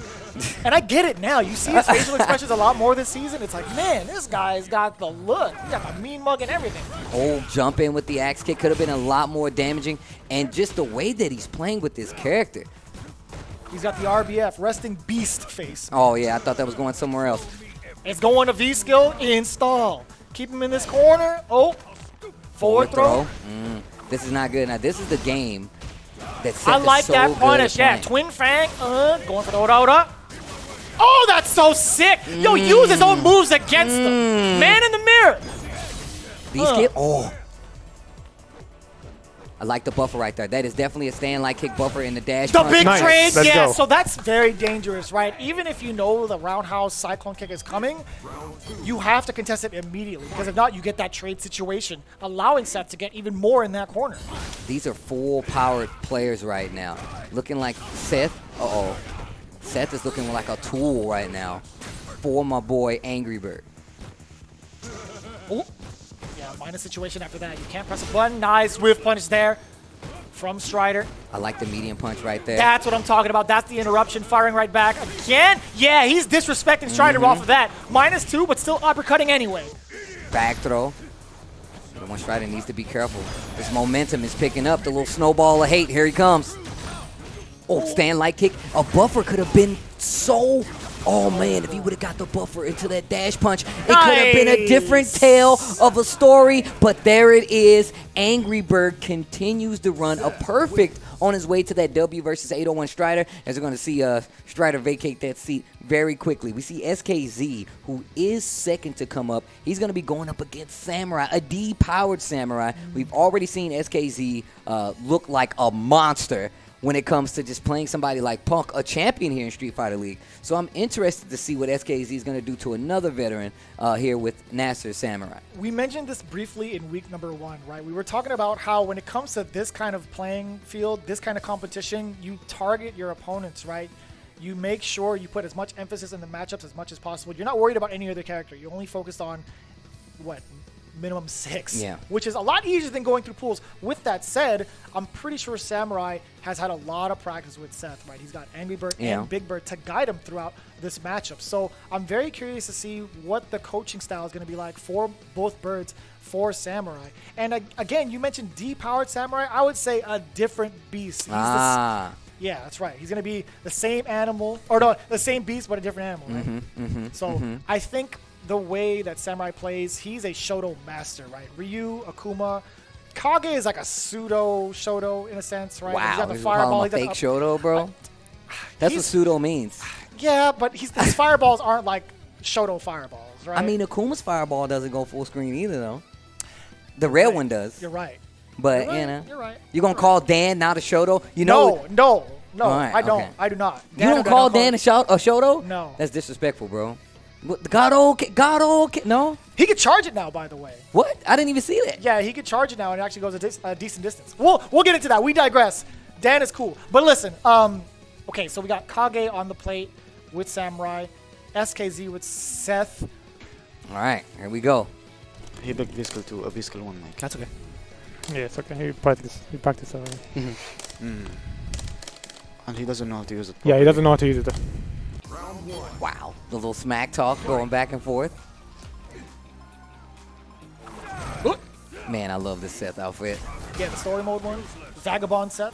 And I get it now. You see his facial expressions a lot more this season. It's like, man, this guy's got the look. He got the mean mug and everything. Oh, jump in with the axe kick could have been a lot more damaging. And just the way that he's playing with this character. He's got the RBF, resting beast face. Oh, yeah, I thought that was going somewhere else. It's going to V-skill, install. Keep him in this corner. Oh, forward throw. This is not good. Now, this is the game that I like so that punish. Yeah, twin fang. Going for the Oda. Oh, that's so sick. Yo, use his own moves against him. Man in the mirror. Oh. I like the buffer right there. That is definitely a stand-like kick buffer in the dash. The big trade, yeah. So that's very dangerous, right? Even if you know the roundhouse cyclone kick is coming, you have to contest it immediately, because if not, you get that trade situation, allowing Seth to get even more in that corner. These are full-powered players right now. Looking like Seth. Uh-oh. Seth is looking like a tool right now for my boy Angrybird. Oh. Yeah, minus situation after that. You can't press a button. Nice whiff punch there from Strider. I like the medium punch right there. That's what I'm talking about. That's the interruption, firing right back. Again? Yeah, he's disrespecting Strider off of that. -2, but still uppercutting anyway. Back throw. The one Strider needs to be careful. This momentum is picking up. The little snowball of hate. Here he comes. Oh, stand-like kick. A buffer could have been so... Oh, man, if he would have got the buffer into that dash punch, it could have been a different tale of a story. But there it is. Angrybird continues to run a perfect on his way to that W versus 801 Strider, as we're going to see Strider vacate that seat very quickly. We see SKZ, who is second to come up. He's going to be going up against Samurai, a D-powered Samurai. We've already seen SKZ look like a monster when it comes to just playing somebody like Punk, a champion here in Street Fighter League. So I'm interested to see what SKZ is going to do to another veteran here with Nasser Samurai. We mentioned this briefly in week number 1, right? We were talking about how when it comes to this kind of playing field, this kind of competition, you target your opponents, right? You make sure you put as much emphasis in the matchups as much as possible. You're not worried about any other character. You're only focused on, what, minimum 6, which is a lot easier than going through pools. With that said, I'm pretty sure Samurai has had a lot of practice with Seth, right? He's got Angrybird and Bigbird to guide him throughout this matchup. So I'm very curious to see what the coaching style is going to be like for both birds for Samurai. And again, you mentioned D-powered Samurai. I would say a different beast. He's yeah, that's right. He's going to be the same animal, or no, the same beast, but a different animal, right? So I think the way that Samurai plays, he's a Shoto master, right? Ryu, Akuma, Kage is like a pseudo Shoto in a sense, right? Wow, he's got the you fireball. call him a fake Shoto, bro? That's what pseudo means. Yeah, but his fireballs aren't like Shoto fireballs, right? I mean, Akuma's fireball doesn't go full screen either, though. The red one does. You're right. But, You're right. you know, You're right. you're going to call Dan not a Shoto? You know, no, right, I don't. okay. I do not. You don't call Dan a Shoto? No. That's disrespectful, bro. God, no? He could charge it now, by the way. What? I didn't even see that. Yeah, he could charge it now, and it actually goes a decent distance. We'll get into that. We digress. Dan is cool. But listen, okay, so we got Kage on the plate with Samurai, SKZ with Seth. All right, here we go. He backed Viscal to a Viscal 1, Mike. That's okay. Yeah, it's okay. He practiced already. And he doesn't know how to use it. Yeah, he doesn't know how to use it. Wow, the little smack talk going back and forth. Man, I love this Seth outfit. Yeah, the story mode one. Vagabond Seth.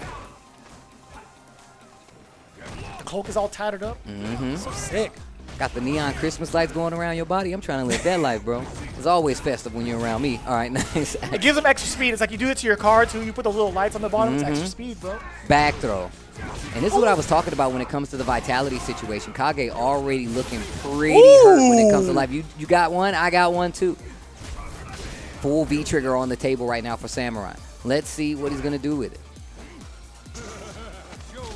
The cloak is all tattered up. So sick. Got the neon Christmas lights going around your body. I'm trying to live that life, bro. It's always festive when you're around me. All right, nice. It gives them extra speed. It's like you do it to your car, too. You put the little lights on the bottom. It's extra speed, bro. Back throw. And this is what I was talking about when it comes to the vitality situation. Kage already looking pretty hurt when it comes to life. You got one, I got one too. Full V trigger on the table right now for Samurai. Let's see what he's gonna do with it.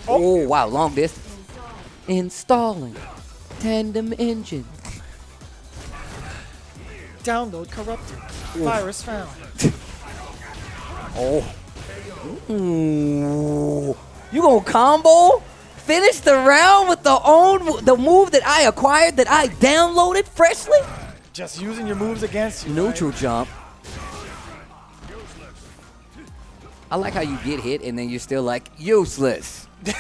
Oh wow, long distance. Installing tandem engine. Download corrupted. Virus found. Oh. Ooh. You gonna combo? Finish the round with the move that I acquired, that I downloaded freshly? Just using your moves against you. Neutral jump. I like how you get hit and then you're still like, useless. You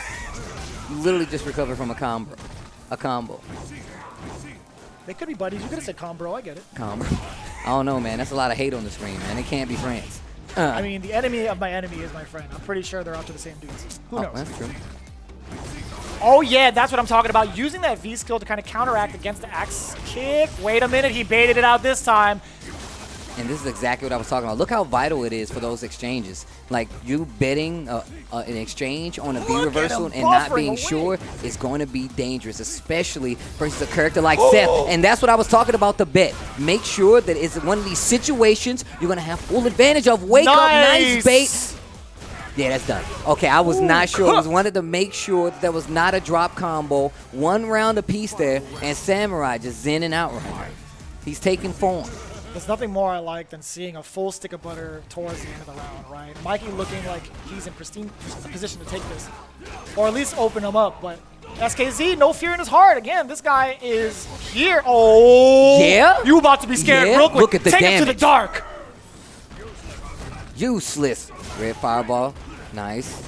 literally just recovered from a combo. They could be buddies. You could have said combo. I get it. Combo. I don't know, man. That's a lot of hate on the screen, man. They can't be friends. I mean, the enemy of my enemy is my friend. I'm pretty sure they're out to the same dudes. Who knows? That's true. Oh, yeah, that's what I'm talking about. Using that V skill to kind of counteract against the axe kick. Wait a minute. He baited it out this time. And this is exactly what I was talking about. Look how vital it is for those exchanges. Like, you betting an exchange on a V reversal and not being sure is going to be dangerous, especially versus a character like Seth. And that's what I was talking about, the bet. Make sure that it's one of these situations you're going to have full advantage of. Wake up, nice bait. Yeah, that's done. Okay, I was not sure. I was wanted to make sure that there was not a drop combo. One round apiece there, and Samurai just zenning out right now. He's taking form. There's nothing more I like than seeing a full stick of butter towards the end of the round, right? Mikey looking like he's in pristine position to take this, or at least open him up. But SKZ, no fear in his heart. Again, this guy is here. Oh, yeah. You about to be scared real quick? Look at the Take damage. him to the dark. Useless. Red fireball. Nice.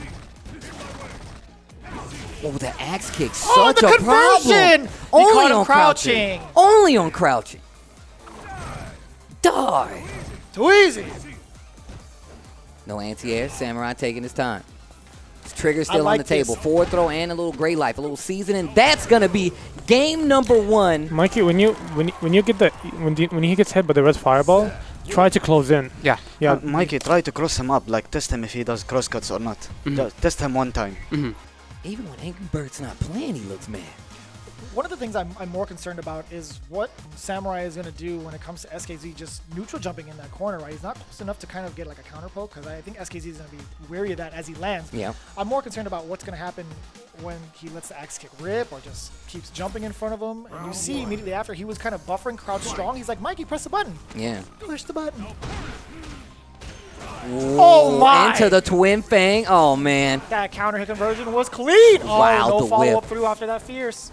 Oh, the axe kick. Such a problem. Only on crouching. Only on crouching. Die. Too easy. No anti-air. Samurai taking his time. His trigger still on the table. Forward throw and a little gray life, a little seasoning. That's gonna be game number 1. Mikey, when you get the when he gets hit by the red fireball, try to close in. Yeah. Yeah. Mikey, try to cross him up. Like test him if he does cross cuts or not. Just test him one time. Even when Angrybird's not playing, he looks mad. One of the things I'm more concerned about is what Samurai is going to do when it comes to SKZ just neutral jumping in that corner, right? He's not close enough to kind of get like a counter poke, because I think SKZ is going to be wary of that as he lands. Yeah. I'm more concerned about what's going to happen when he lets the axe kick rip or just keeps jumping in front of him. And you see immediately after he was kind of buffering crouch strong. He's like, Mikey, press the button. Yeah. Push the button. Ooh, oh my! Into the twin fang. Oh man. That counter hit conversion was clean. Wow, oh, no the follow whip. up through after that fierce.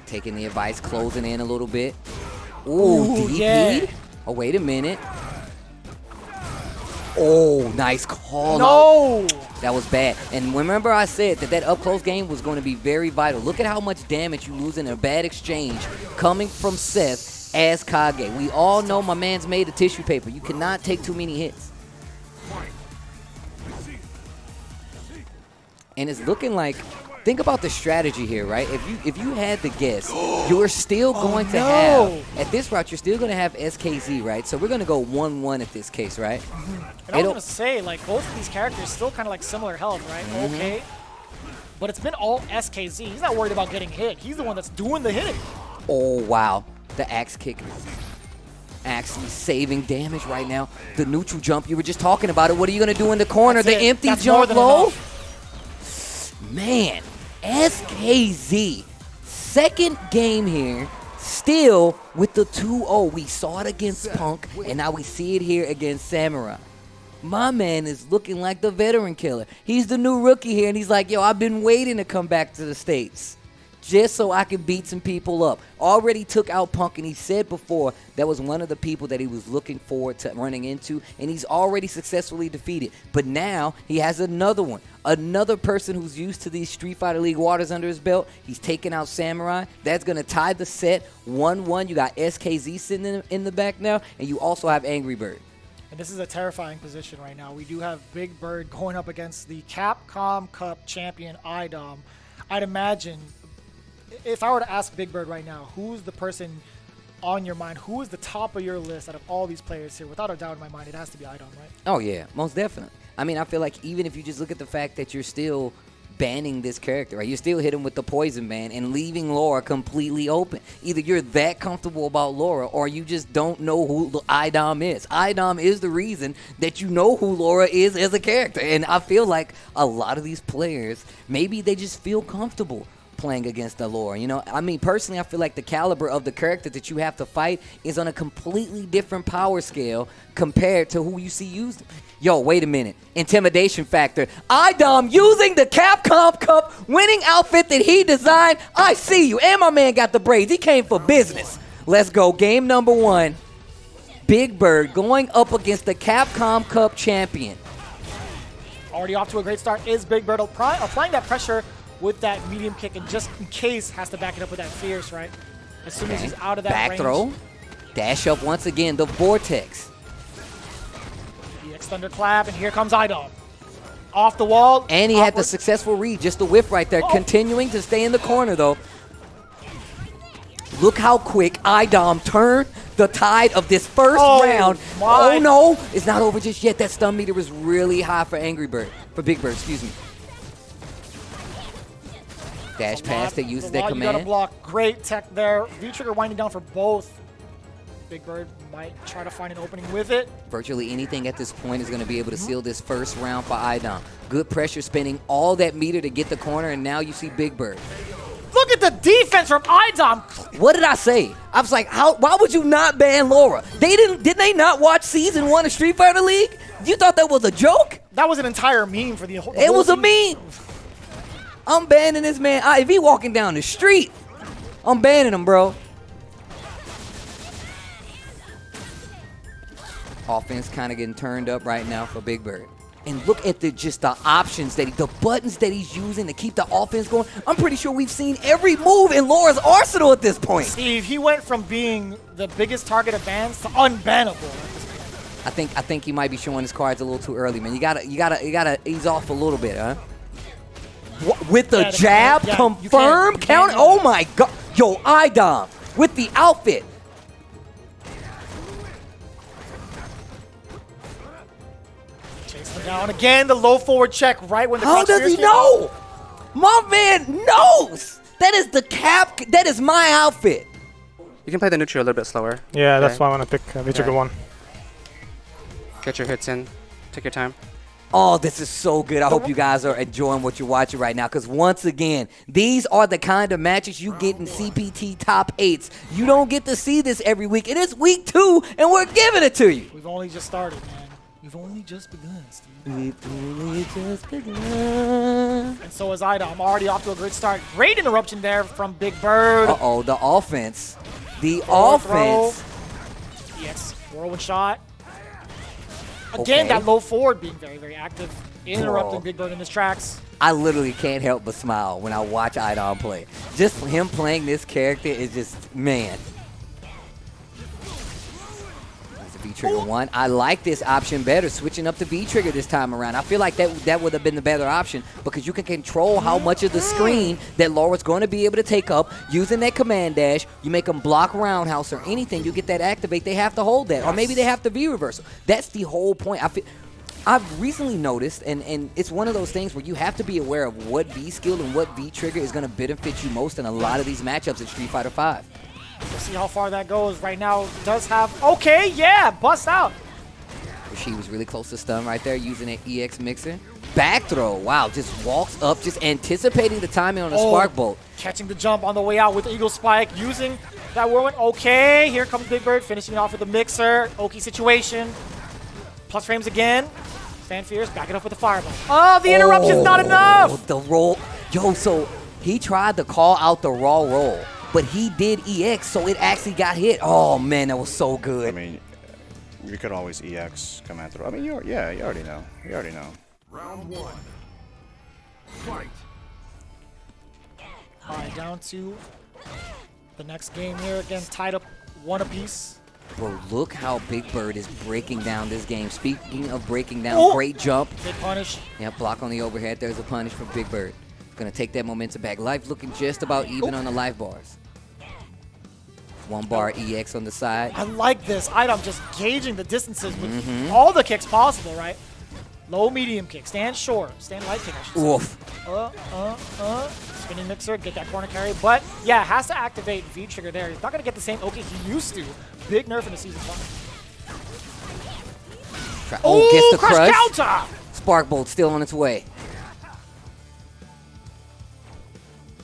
Taking the advice, closing in a little bit. Ooh, DP. Yeah. Oh, wait a minute. Oh, nice call. No! That was bad. And remember I said that up-close game was going to be very vital. Look at how much damage you lose in a bad exchange coming from Seth as Kage. We all know my man's made of tissue paper. You cannot take too many hits. And it's looking like, think about the strategy here, right? If you had to guess, you're still going to have, at this route, you're still going to have SKZ, right? So we're going to go 1-1 at this case, right? And I was going to say, like, both of these characters still kind of like similar health, right? Okay. But it's been all SKZ. He's not worried about getting hit. He's the one that's doing the hitting. Oh, wow. The axe kick actually saving damage right now. The neutral jump, you were just talking about it. What are you going to do in the corner? That's the it. empty That's jump low? enough. Man, SKZ, second game here, still with the 2-0. We saw it against Punk, and now we see it here against Samurai. My man is looking like the veteran killer. He's the new rookie here, and he's like, yo, I've been waiting to come back to the States just so I can beat some people up. Already took out Punk, and he said before that was one of the people that he was looking forward to running into, and he's already successfully defeated. But now he has another one, another person who's used to these Street Fighter League waters under his belt. He's taking out Samurai. That's going to tie the set 1-1. You got SKZ sitting in the back now, and you also have Angrybird. And this is a terrifying position right now. We do have Bigbird going up against the Capcom Cup champion Idom. I'd imagine, if I were to ask Bigbird right now, who's the person on your mind? Who is the top of your list out of all these players here? Without a doubt in my mind, it has to be Idom, right? Oh, yeah, most definitely. I mean, I feel like even if you just look at the fact that you're still banning this character, right? You still hit him with the poison ban and leaving Laura completely open. Either you're that comfortable about Laura or you just don't know who Idom is. Idom is the reason that you know who Laura is as a character. And I feel like a lot of these players, maybe they just feel comfortable playing against the Laura. You know, I mean, personally, I feel like the caliber of the character that you have to fight is on a completely different power scale compared to who you see used. Yo, wait a minute. Intimidation factor. Idom using the Capcom Cup winning outfit that he designed. I see you. And my man got the braids. He came for business. Let's go. Game number 1. Bigbird going up against the Capcom Cup champion. Already off to a great start is Bigbird applying that pressure with that medium kick, and just in case has to back it up with that fierce, right? As soon as he's out of that back range. Throw. Dash up once again. The Vortex. Thunderclap, and here comes Idom. Off the wall. And he had the successful read, just a whiff right there. Continuing to stay in the corner, though. Look how quick Idom turned the tide of this first round. Oh, no. It's not over just yet. That stun meter was really high for Angrybird. For Bigbird, excuse me. Dash pass that uses that command. You gotta block. Great tech there. V-trigger winding down for both. Bigbird might try to find an opening with it. Virtually anything at this point is going to be able to seal this first round for Idom. Good pressure, spending all that meter to get the corner, and now you see Bigbird. Look at the defense from Idom. What did I say? I was like, why would you not ban Laura? Did they not watch season 1 of Street Fighter League? You thought that was a joke? That was an entire meme for the whole It was season. a meme. I'm banning this man. If he walking down the street, I'm banning him, bro. Offense kind of getting turned up right now for Bigbird. And look at the options that the buttons that he's using to keep the offense going. I'm pretty sure we've seen every move in Laura's arsenal at this point. Steve, he went from being the biggest target of bans to unbannable. I think he might be showing his cards a little too early, man. You gotta ease off a little bit, huh? With the jab, confirm, count. Oh my God, yo, Idom with the outfit. Down again, the low forward check right when the How does he know? My man knows. That is the cap. That is my outfit. You can play the neutral a little bit slower. Yeah, that's why I want to pick V-trigger 1. Get your hits in. Take your time. Oh, this is so good. I hope you guys are enjoying what you're watching right now, because once again, these are the kind of matches you get in CPT top 8s. You don't get to see this every week. It is week 2, and we're giving it to you. We've only just started, man. We've only just begun, Steve. We've only just begun. And so is Idom. Already off to a great start. Great interruption there from Bigbird. Uh-oh, the offense. The offense. Yes, whirlwind shot. Again, that low forward being very, very active. Interrupting Bigbird in his tracks. I literally can't help but smile when I watch Idom play. Just him playing this character is just, man. V-trigger 1. I like this option better, switching up to V-trigger this time around. I feel like that would have been the better option, because you can control how much of the screen that Laura's going to be able to take up using that command dash. You make them block roundhouse or anything, you get that activate, they have to hold that. Or maybe they have to V-reversal. That's the whole point. I've recently noticed, and it's one of those things where you have to be aware of what V-skill and what V-trigger is going to benefit you most in a lot of these matchups in Street Fighter V. We'll see how far that goes. Right now, does have... Okay, yeah, bust out. She was really close to stun right there using an EX mixer. Back throw. Wow, just walks up, just anticipating the timing on the spark bolt. Catching the jump on the way out with the Eagle Spike, using that whirlwind. Okay, here comes Bigbird, finishing it off with the mixer. Oki situation. Plus frames again. Stand fierce, back it up with the fireball. Oh, the interruption's not enough! The roll. Yo, so he tried to call out the raw roll, but he did EX, so it actually got hit. Oh, man, that was so good. I mean, you could always EX command throw. I mean, you already know. You already know. Round 1. Fight. All right, down to the next game here. Again, tied up 1 apiece. Bro, look how Bigbird is breaking down this game. Speaking of breaking down, great jump. Big punish. Yeah, block on the overhead. There's a punish from Bigbird. Gonna take that momentum back. Life looking just about even on the life bars. 1 bar EX on the side. I like this. Idom just gauging the distances with all the kicks possible, right? Low medium kick. Stand short. Stand light kick, I should say. Spinning mixer, get that corner carry. But yeah, has to activate V trigger there. He's not going to get the same OK he used to. Big nerf in the season 5. Oh, gets the crush. Counter! Spark Bolt still on its way.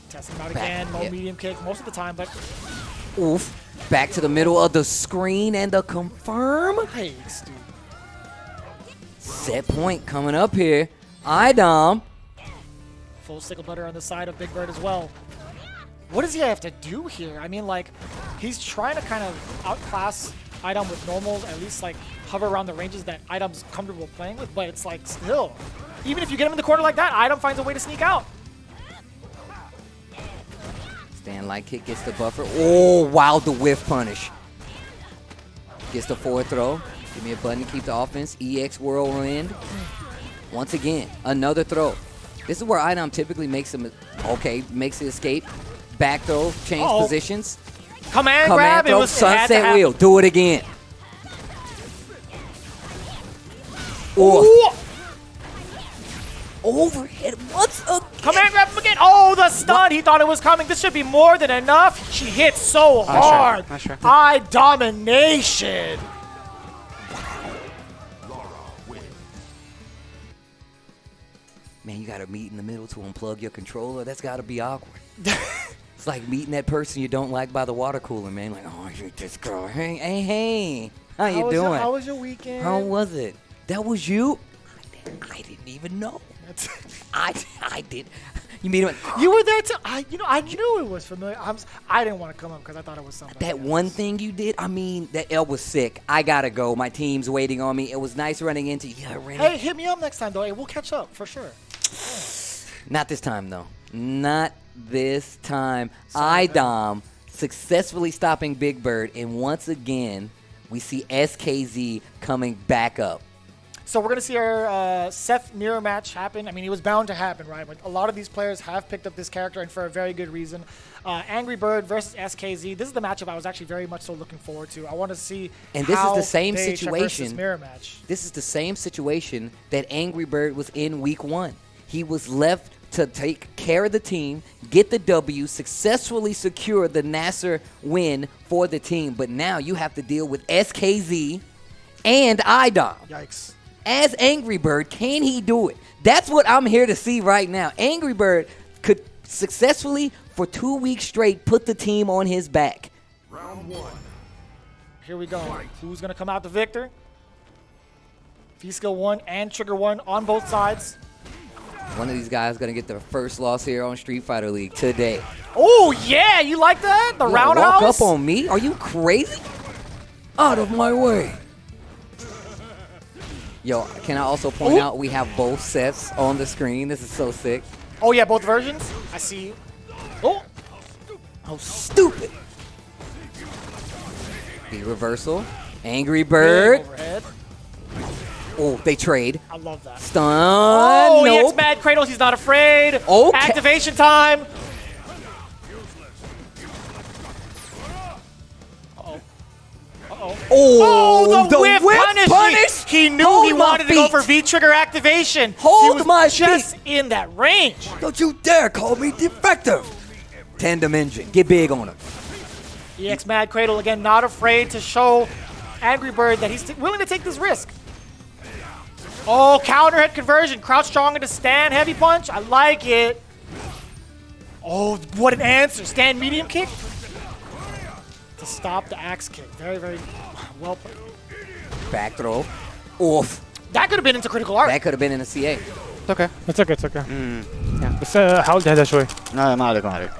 Testing him out again. Low medium kick most of the time, but. Oof. Back to the middle of the screen and the confirm. Nice, dude. Set point coming up here. Idom. Full stick of butter on the side of Bigbird as well. What does he have to do here? I mean, like, he's trying to kind of outclass Idom with normals, at least like hover around the ranges that Idom's comfortable playing with, but it's like still, even if you get him in the corner like that, Idom finds a way to sneak out. Stand light kick gets the buffer. Oh, wow, the whiff punish. Gets the forward throw. Give me a button to keep the offense. EX whirlwind. Once again, another throw. This is where Idom typically makes him, makes the escape. Back throw, change positions. Command grab, throw, it was sunset wheel. Do it again. Ooh. Overhead once again. Command grab him again. Oh, the stun. He thought it was coming. This should be more than enough. She hit so hard. Eye domination. Man, you got to meet in the middle to unplug your controller. That's got to be awkward. It's like meeting that person you don't like by the water cooler, man. Like, oh, I hate this girl. Hey. How you doing? How was your weekend? How was it? That was you? I didn't even know. I did. You mean you were there too? I knew it was familiar. I didn't want to come up because I thought it was something. That one thing you did. I mean, that L was sick. I gotta go. My team's waiting on me. It was nice running into you. Hey, hit me up next time though. Hey, we'll catch up for sure. Not this time though. Not this time. Idom successfully stopping Bigbird, and once again we see SKZ coming back up. So we're going to see our Seth mirror match happen. I mean, it was bound to happen, right? But a lot of these players have picked up this character, and for a very good reason. Angrybird versus SKZ. This is the matchup I was actually very much so looking forward to. I want to see and this how is the same they situation. This mirror match. This is the same situation that Angrybird was in week 1. He was left to take care of the team, get the W, successfully secure the Nasser win for the team. But now you have to deal with SKZ and Idom. Yikes. As Angrybird, can he do it? That's what I'm here to see right now. Angrybird could successfully, for 2 weeks straight, put the team on his back. Round 1. Here we go. Who's going to come out the victor? V-Skill 1 and Trigger 1 on both sides. One of these guys going to get their first loss here on Street Fighter League today. Oh, yeah. You like that? The roundhouse? Walk up on me? Are you crazy? Out of my way. Yo, can I also point out we have both sets on the screen? This is so sick. Oh, yeah, both versions? I see you. Oh. Oh, stupid. The reversal. Angrybird. Overhead. Oh, they trade. I love that. Stun. Oh, nope. EX Mad Cradle. He's not afraid. Okay. Activation time. Oh, the whip punish! He knew he wanted to go for V-trigger activation. Hold my just in that range. Don't you dare call me defective. Tandem engine. Get big on him. EX Mad Cradle, again, not afraid to show Angrybird that he's willing to take this risk. Oh, counter hit conversion. Crouch strong into stand heavy punch. I like it. Oh, what an answer. Stand medium kick. To stop the axe kick. Very, very well played. Back throw. Oof. That could have been into critical art. That could have been in a CA. It's okay. It's okay. It's okay. بس حاول تهدى شوي. لا ما عليك ما عليك.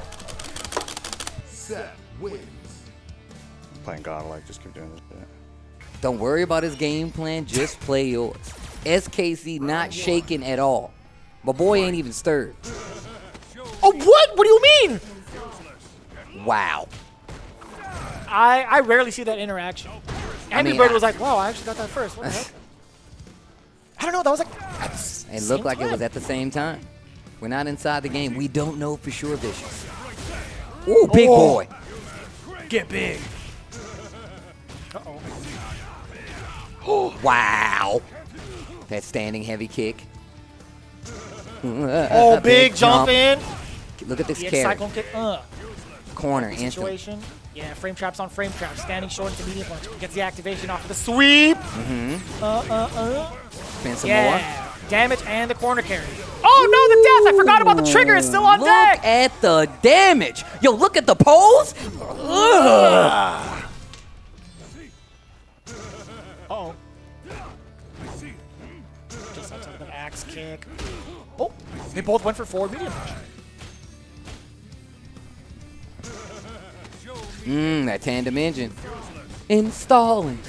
Seth wins. Playing godlike, just keep doing this shit. Don't worry about his game plan. Just play yours. SKZ not shaking at all. My boy ain't even stirred. Oh, what? What do you mean? Wow. I rarely see that interaction. Angrybird was like, wow, I actually got that first. What the heck? I don't know. That was like at the It looked like it was at the same time. We're not inside the game. We don't know for sure, Vicious. Ooh, big boy. Get big. Uh-oh. Wow. That standing heavy kick. Oh, big jump in. Look at this EX carry. cyclone kick. Corner instantly. Situation. Yeah, frame traps on frame traps. Standing short into medium punch. Gets the activation off of the sweep. Spin some yeah. more. Damage and the corner carry. Oh no, the death! I forgot about the trigger. It's still on deck. Look at the damage. Yo, look at the pose. Ugh. Uh-oh. Just outside of the axe kick. Oh, they both went for forward medium punch. That tandem engine. Installing.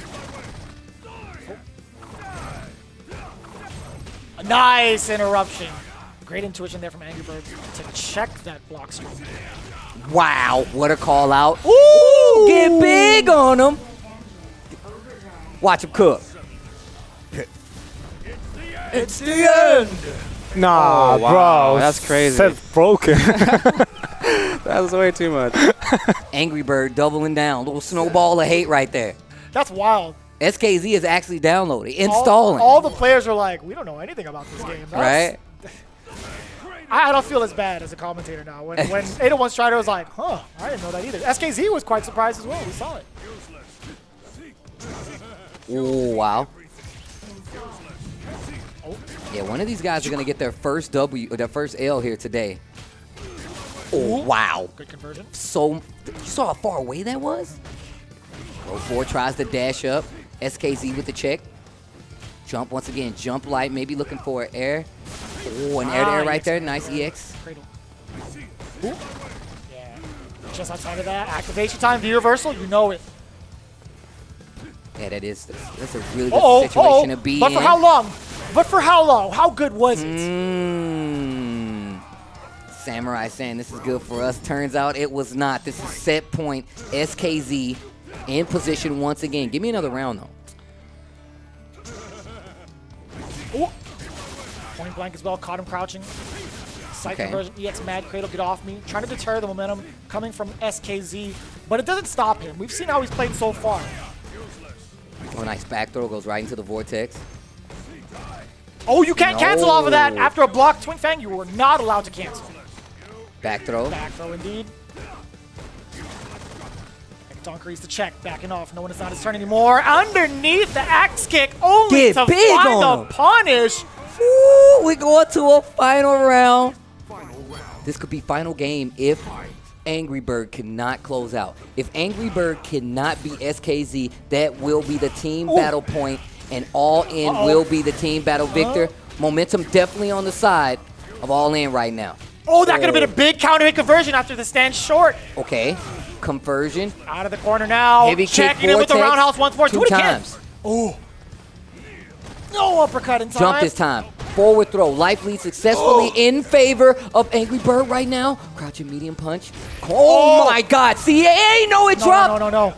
A nice interruption. Great intuition there from Angrybird to check that block streak. Wow, what a call out. Ooh, get big on him. Watch him cook. It's the end. Nah, Oh, wow, bro. that's crazy. Seth's broken. That was way too much. Angrybird doubling down. Little snowball of hate right there. That's wild. SKZ is actually downloading, installing. All the players are like, we don't know anything about this game. Right? I don't feel as bad as a commentator now. When 801 Strider was like, huh, I didn't know that either. SKZ was quite surprised as well. We saw it. Oh, wow. Yeah, one of these guys are going to get their first W, or their first L here today. Oh, wow. Good conversion. So, you saw how far away that was? Row 4 tries to dash up. SKZ with the check. Jump once again. Jump light, maybe looking for an air. Oh, an air-to-air right there. Nice EX. Cradle. Ooh. Yeah. Just outside of that. Activation time, V-reversal. You know it. Yeah, that's a really good situation to be in. But for how long? But for how long? How good was it? Samurai saying this is good for us. Turns out it was not. This is set point. SKZ in position once again. Give me another round, though. Ooh. Point blank as well. Caught him crouching. Sight conversion. EX Mad Cradle, get off me. Trying to deter the momentum coming from SKZ. But it doesn't stop him. We've seen how he's played so far. Oh, nice back throw. Goes right into the vortex. Oh, you can't cancel off of that. After a block Twin Fang, you were not allowed to cancel. Back throw. Back throw indeed. Donkery's the check, backing off. No one is not his turn anymore. Underneath the axe kick, only to find the punish. Ooh, we go to a final round. This could be final game if Angrybird cannot close out. If Angrybird cannot beat SKZ, that will be the team battle point, and AllIn will be the team battle victor. Momentum definitely on the side of AllIn right now. Oh, that could have been a big counter hit conversion after the stand short. Okay, conversion. Out of the corner now. Heavy kick checking in with the roundhouse once more. Do it again. Times. Oh. No uppercut in time. Jump this time. Forward throw. Life lead successfully in favor of Angrybird right now. Crouching medium punch. Oh my God. See, ain't no it dropped. No.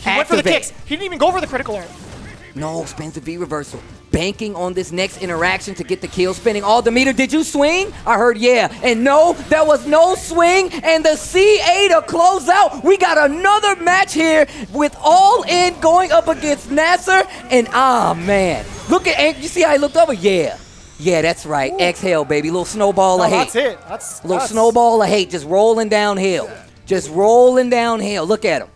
He went for the kicks. He didn't even go for the critical arm. No, spins the V reversal. Banking on this next interaction to get the kill. Spinning all the meter. Did you swing? I heard yeah. And no, there was no swing. And the CA to close out. We got another match here with AllIn going up against Nasser. And man. Look at, you see how he looked over? Yeah. Yeah, that's right. Ooh. Exhale, baby. Little snowball of hate. That's it. That's little snowball of hate just rolling downhill. Just rolling downhill. Look at him.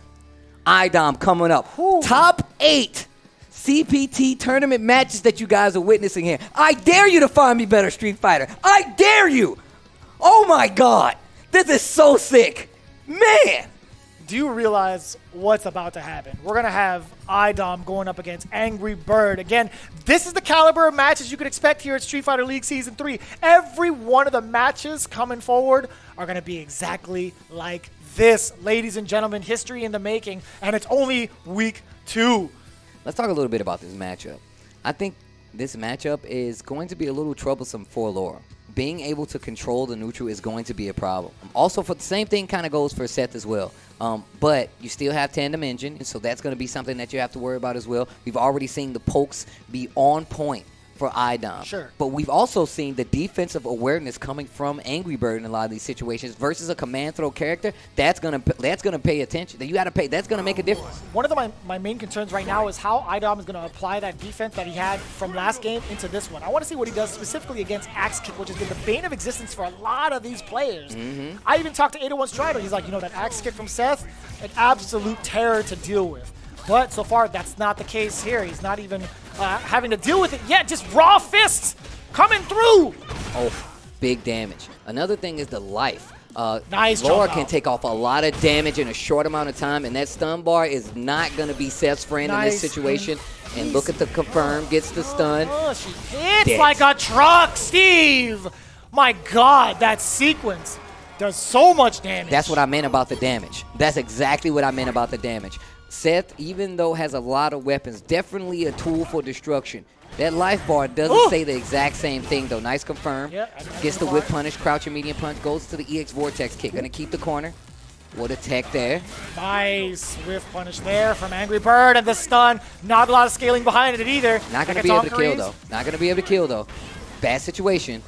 Idom coming up. Ooh. Top 8 CPT tournament matches that you guys are witnessing here. I dare you to find me better, Street Fighter. I dare you. Oh my God. This is so sick. Man. Do you realize what's about to happen? We're going to have Idom going up against Angrybird. Again, this is the caliber of matches you could expect here at Street Fighter League Season 3. Every one of the matches coming forward are going to be exactly like this. Ladies and gentlemen, history in the making, and it's only week 2. Let's talk a little bit about this matchup. I think this matchup is going to be a little troublesome for Laura. Being able to control the neutral is going to be a problem. Also, for the same thing kind of goes for Seth as well. But you still have tandem engine, and so that's going to be something that you have to worry about as well. We've already seen the pokes be on point for Idom. Sure. But we've also seen the defensive awareness coming from Angrybird in a lot of these situations versus a command throw character. That's gonna pay attention. You got to pay. That's gonna make a difference. One of my main concerns right now is how Idom is going to apply that defense that he had from last game into this one. I want to see what he does specifically against Axe Kick, which has been the bane of existence for a lot of these players. I even talked to 801 Strider. He's like, that Axe Kick from Seth, an absolute terror to deal with. But so far, that's not the case here. He's not even having to deal with it yet. Just raw fists coming through. Oh, big damage. Another thing is the life. Nice Laura jump can out. take off a lot of damage in a short amount of time, and that stun bar is not going to be Seth's friend in this situation. And look at the confirm, gets the stun. Oh, she hits Dead. like a truck, Steve. My God, that sequence does so much damage. That's what I meant about the damage. That's exactly what I meant about the damage. Seth, even though has a lot of weapons, definitely a tool for destruction. That life bar doesn't say the exact same thing, though. Nice confirm. Gets the whip punish, crouch and medium punch, goes to the EX Vortex kick. Gonna keep the corner. What a tech there. Nice whiff punish there from Angrybird, and the stun. Not a lot of scaling behind it either. Not gonna be able to kill, though. Not gonna be able to kill, though. Bad situation.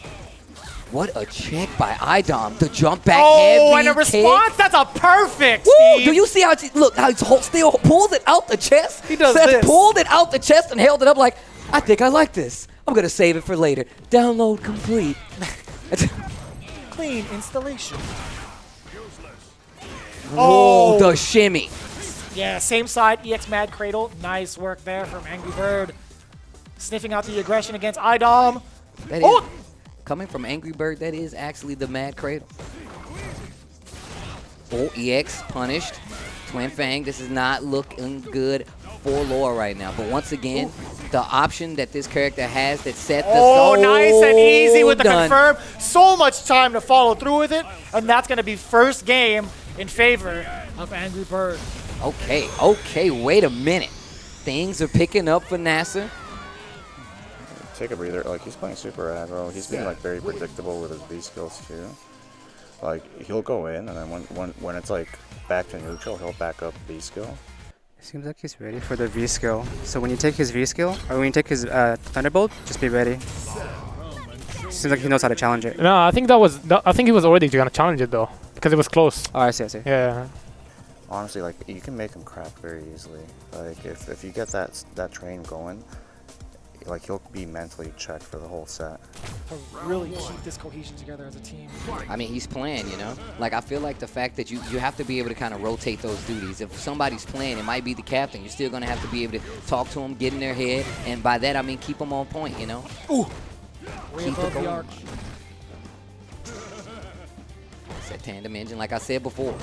What a check by Idom. The jump back heavy and a response. kick. That's a perfect, Woo! Steve. Do you see how how he still pulls it out the chest? He does Seth this. pulled it out the chest and held it up like, I think I like this. I'm gonna save it for later. Download complete. Clean installation. Oh, the shimmy. Yeah, same side, EX Mad Cradle. Nice work there from Angrybird. Sniffing out the aggression against Idom. That is, coming from Angrybird, that is actually the Mad Cradle. Oh, EX punished. Twin Fang, this is not looking good for Laura right now. But once again, the option that this character has that set the Nice and easy with the done. confirm. So much time to follow through with it, and that's going to be first game in favor of Angrybird. Okay, wait a minute. Things are picking up for Nasser. Take a breather. Like, he's playing super aggro. He's been like very predictable with his B skills too. Like, he'll go in, and then when it's like back to neutral, he'll back up B skill. It seems like he's ready for the V skill. So when you take his V skill, or when you take his Thunderbolt, just be ready. Seems like he knows how to challenge it. No, I think I think he was already gonna challenge it though, because it was close. Oh, I see. Yeah. Honestly, like, you can make him crack very easily. Like, if you get that train going, like, he'll be mentally checked for the whole set. To really keep this cohesion together as a team. I mean, he's playing, Like, I feel like the fact that you have to be able to kind of rotate those duties. If somebody's playing, it might be the captain. You're still going to have to be able to talk to them, get in their head, and by that, I mean keep them on point, Ooh. Keep it going. It's that tandem engine, like I said before.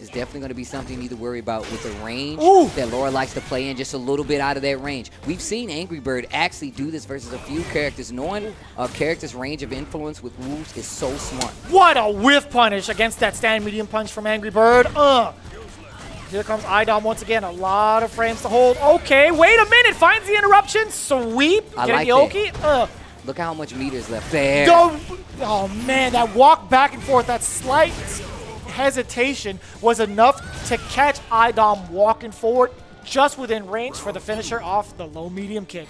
It's definitely going to be something you need to worry about with the range that Laura likes to play in, just a little bit out of that range. We've seen Angrybird actually do this versus a few characters. Knowing a character's range of influence with moves is so smart. What a whiff punish against that stand medium punch from Angrybird. Here comes Idom once again. A lot of frames to hold. Okay, wait a minute. Finds the interruption. Sweep. I Getting like the that. Oki. Look how much meter is left there. Oh, man. That walk back and forth, that slight hesitation was enough to catch Idom walking forward just within range for the finisher off the low medium kick.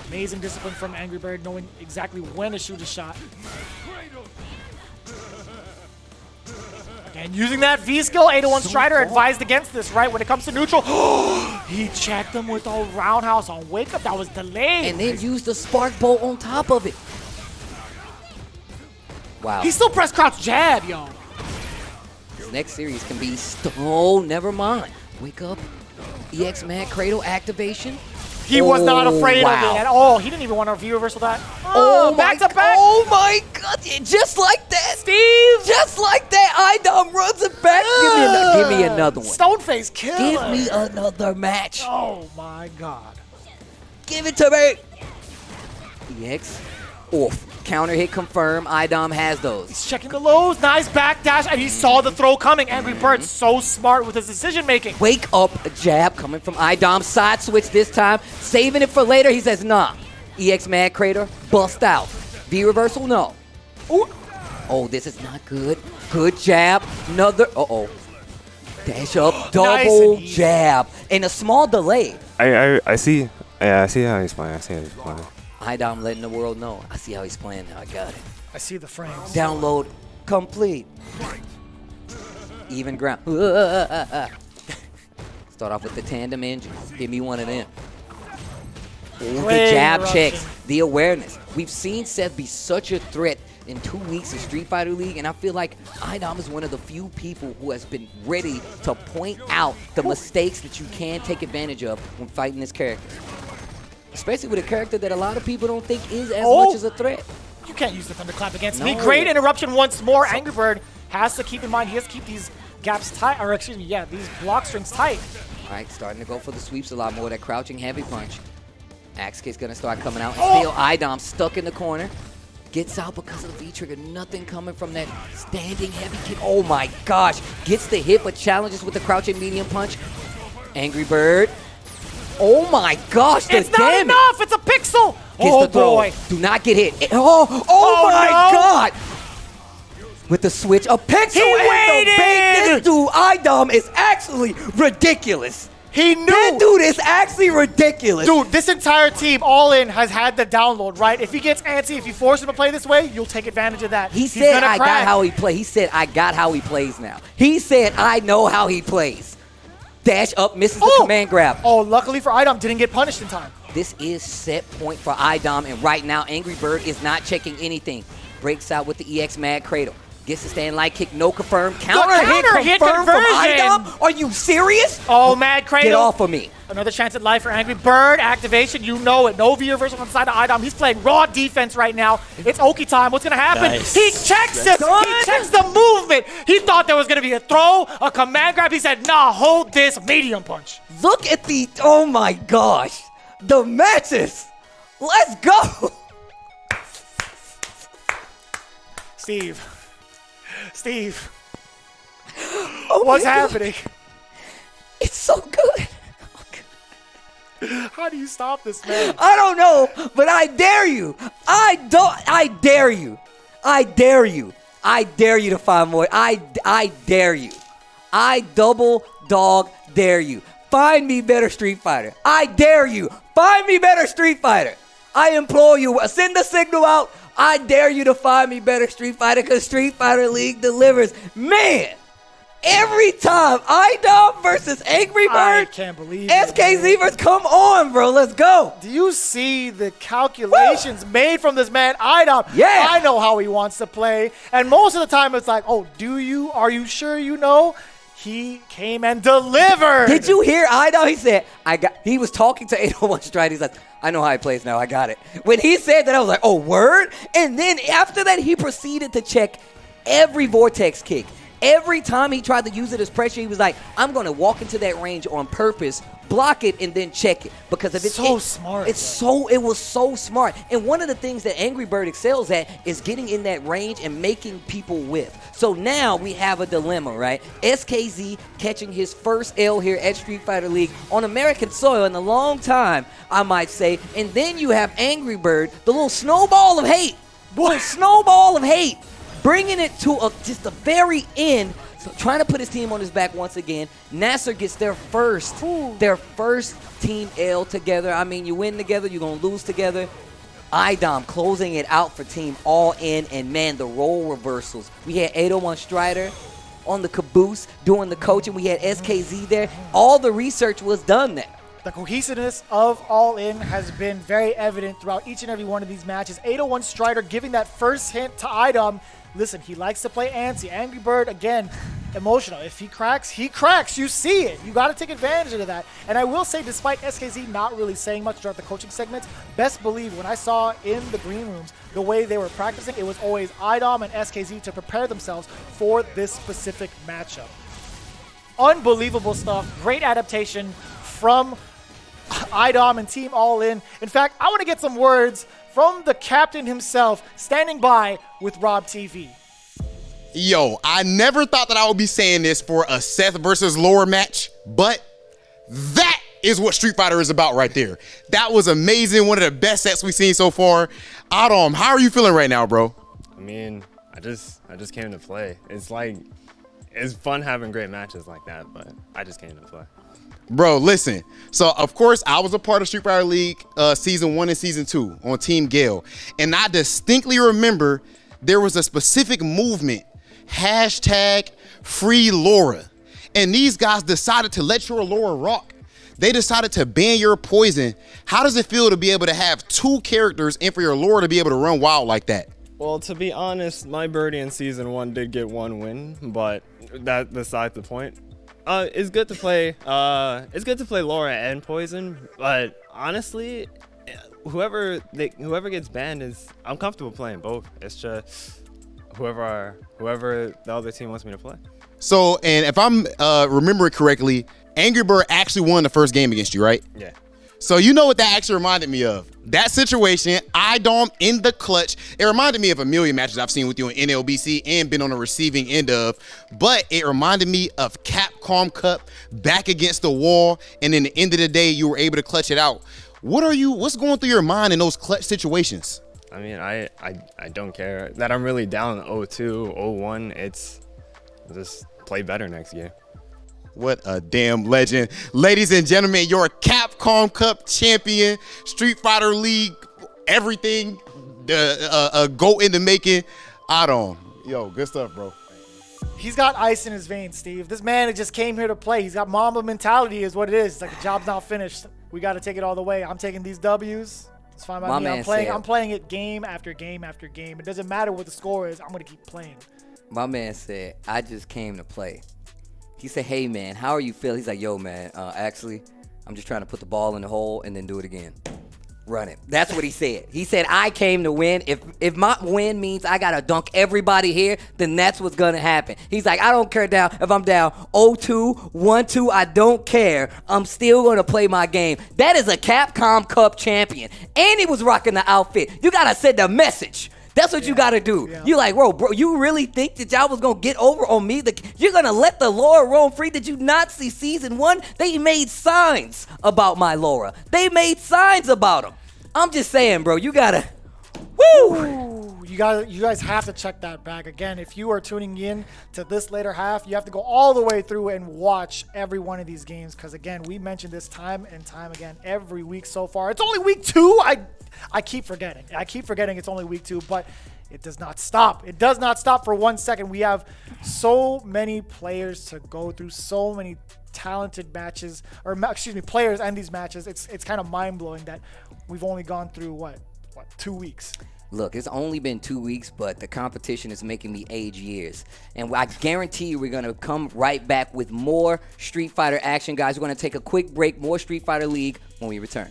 Amazing discipline from Angrybird, knowing exactly when to shoot a shot. Again, using that V skill, 801 Strider advised against this, right? When it comes to neutral, he checked him with a roundhouse on wake up. That was delayed. And then used the spark bolt on top of it. Wow. He still pressed crouch jab, yo. This next series can be never mind. Wake up. EX Mad Cradle activation. He was not afraid of it at all. He didn't even want to V reversal that. Back to back. Oh my God. Just like that. Steve. Just like that. Idom runs it back. Give me another one. Stoneface killer. Give me another match. Oh my God. Give it to me. EX. Off. Counter hit confirm. Idom has those. He's checking the lows. Nice backdash, and he saw the throw coming. Angrybird so smart with his decision making. Wake up jab coming from Idom. Side switch this time. Saving it for later. He says, nah. EX Mad Crater. Bust out. V reversal, no. Ooh. Oh, this is not good. Good jab. Another. Dash up. Double jab. And a small delay I see. Yeah, I see how he's playing. I see how he's playing. Idom letting the world know. I see how he's playing now. I got it. I see the frames. Download complete. Even ground. Start off with the tandem engine. Give me one of them. Ooh, the jab checks, the awareness. We've seen Seth be such a threat in 2 weeks of Street Fighter League, and I feel like Idom is one of the few people who has been ready to point out the mistakes that you can take advantage of when fighting this character. Especially with a character that a lot of people don't think is as much as a threat. You can't use the Thunderclap against me. Great interruption once more. Angrybird has to keep in mind he has to keep these gaps tight, or excuse me, yeah, these block strings tight. All right, starting to go for the sweeps a lot more. That crouching heavy punch. Axe Kick's gonna start coming out. Still Idom stuck in the corner. Gets out because of the V-trigger. Nothing coming from that standing heavy kick. Oh my gosh. Gets the hit, but challenges with the crouching medium punch. Angrybird. Oh my gosh, the It's not enough! It's a pixel! Gets the throw. Boy. Do not get hit. Oh my God! With the switch, a pixel He waited! This dude, Idom, is actually ridiculous. He knew. That dude is actually ridiculous. Dude, this entire team, AllIn, has had the download, right? If he gets antsy, if you force him to play this way, you'll take advantage of that. He said, I got how he plays. He said, I got how he plays now. He said, I know how he plays. Dash up, misses the command grab. Oh, luckily for Idom, didn't get punished in time. This is set point for Idom, and right now, Angrybird is not checking anything. Breaks out with the EX Mad Cradle. Gets the stand light kick, no confirm. Counter hit confirmed from Idom? Are you serious? Oh, Mad Cradle. Get off of me. Another chance at life for Angrybird. Activation, you know it. No V reversal on the side of Idom. He's playing raw defense right now. It's Oki time. What's going to happen? Nice. He checks it. He checks the movement. He thought there was going to be a throw, a command grab. He said, nah, hold this medium punch. Look at the, oh my gosh. The matches. Let's go. Steve, what's happening? It's so good. How do you stop this, man? I don't know, but I dare you. I dare you. I dare you. I dare you to find more. I dare you. I double dog dare you. Find me better Street Fighter. I dare you. Find me better Street Fighter. I implore you. Send the signal out. I dare you to find me better Street Fighter, because Street Fighter League delivers. Man, every time Idom versus Angrybird. I can't believe it. SKZ versus, come on, bro. Let's go. Do you see the calculations made from this man, Idom? Yeah. I know how he wants to play. And most of the time it's like, oh, do you? Are you sure you know? He came and delivered. Did you hear Idom? He said, he was talking to 801 Stride. He's like, I know how he plays now. I got it. When he said that, I was like, oh, word? And then after that, he proceeded to check every vortex kick. Every time he tried to use it as pressure, he was like, I'm going to walk into that range on purpose, block it, and then check it. Because if it's smart. It was so smart. And one of the things that Angrybird excels at is getting in that range and making people whiff. So now we have a dilemma, right? SKZ catching his first L here at Street Fighter League on American soil in a long time, I might say. And then you have Angrybird, the little snowball of hate. Little snowball of hate. Bringing it to just the very end, so trying to put his team on his back once again. Nasser gets their first team L together. I mean, you win together, you're going to lose together. Idom closing it out for team AllIn, and man, the role reversals. We had 801 Strider on the caboose doing the coaching. We had SKZ there. All the research was done there. The cohesiveness of AllIn has been very evident throughout each and every one of these matches. 801 Strider giving that first hint to Idom. Listen, he likes to play antsy. Angrybird, again, emotional. If he cracks, he cracks. You see it. You got to take advantage of that. And I will say, despite SKZ not really saying much throughout the coaching segments, best believe when I saw in the green rooms the way they were practicing, it was always Idom and SKZ to prepare themselves for this specific matchup. Unbelievable stuff. Great adaptation from Idom and Team AllIn. In fact, I want to get some words from the captain himself, standing by with Rob TV. Yo, I never thought that I would be saying this for a Seth versus Laura match, but that is what Street Fighter is about right there. That was amazing. One of the best sets we've seen so far. Idom, how are you feeling right now, bro? I mean, I just came to play. It's fun having great matches like that, but I just came to play. Bro, listen. So, of course, I was a part of Street Fighter League Season 1 and Season 2 on Team Gale. And I distinctly remember there was a specific movement, hashtag Free Laura. And these guys decided to let your Laura rock. They decided to ban your poison. How does it feel to be able to have 2 characters and for your Laura to be able to run wild like that? Well, to be honest, my birdie in Season 1 did get 1 win, but that besides the point. It's good to play. It's good to play Laura and Poison, but honestly, whoever gets banned I'm comfortable playing both. It's just whoever the other team wants me to play. So, and if I'm remembering correctly, Angrybird actually won the first game against you, right? Yeah. So you know what that actually reminded me of? That situation, Idom in the clutch. It reminded me of a million matches I've seen with you in NLBC and been on the receiving end of. But it reminded me of Capcom Cup back against the wall. And in the end of the day, you were able to clutch it out. What's going through your mind in those clutch situations? I mean, I don't care that I'm really down 0-2, 0-1. It's just play better next year. What a damn legend. Ladies and gentlemen, your Capcom Cup champion, Street Fighter League, everything, a GOAT in the making, Idom. Yo, good stuff, bro. He's got ice in his veins, Steve. This man just came here to play. He's got Mamba mentality is what it is. It's like the job's not finished. We got to take it all the way. I'm taking these W's. It's fine by me. I'm playing it game after game after game. It doesn't matter what the score is. I'm going to keep playing. My man said, I just came to play. He said, hey, man, how are you feeling? He's like, yo, man, actually, I'm just trying to put the ball in the hole and then do it again. Run it. That's what he said. He said, I came to win. If my win means I got to dunk everybody here, then that's what's going to happen. He's like, I don't care if I'm down 0-2, 1-2, I don't care. I'm still going to play my game. That is a Capcom Cup champion. And he was rocking the outfit. You got to send a message. That's what you got to do. Yeah. You like, bro, you really think that y'all was going to get over on me? You're going to let the Laura roam free? Did you not see Season 1? They made signs about my Laura. They made signs about him. I'm just saying, bro, you got to, woo! You guys have to check that back. Again, if you are tuning in to this later half, you have to go all the way through and watch every one of these games. Because, again, we mentioned this time and time again every week so far. It's only week 2. I keep forgetting. It's only week 2, but it does not stop. It does not stop for 1 second. We have so many players to go through, so many talented matches, or excuse me, players and these matches. It's kind of mind-blowing that we've only gone through, what 2 weeks? Look, it's only been 2 weeks, but the competition is making me age years. And I guarantee you we're going to come right back with more Street Fighter action, guys. We're going to take a quick break, more Street Fighter League when we return.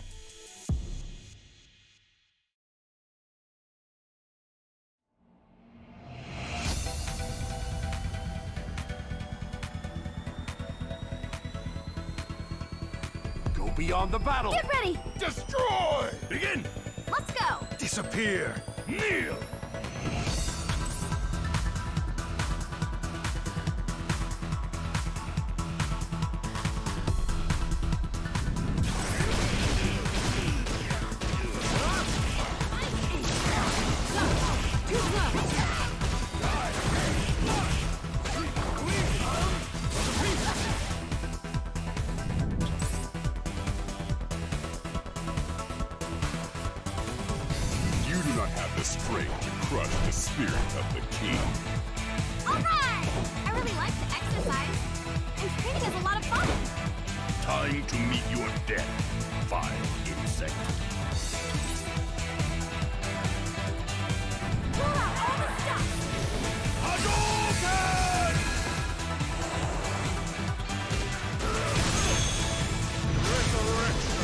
Beyond the battle. Get ready. Destroy. Begin. Let's go. Disappear. Kneel. Strength to crush the spirit of the king. Alright! I really like to exercise. And training is a lot of fun. Time to meet your death, vile insect. Pull out all the stuff! Hadouken! Resurrection!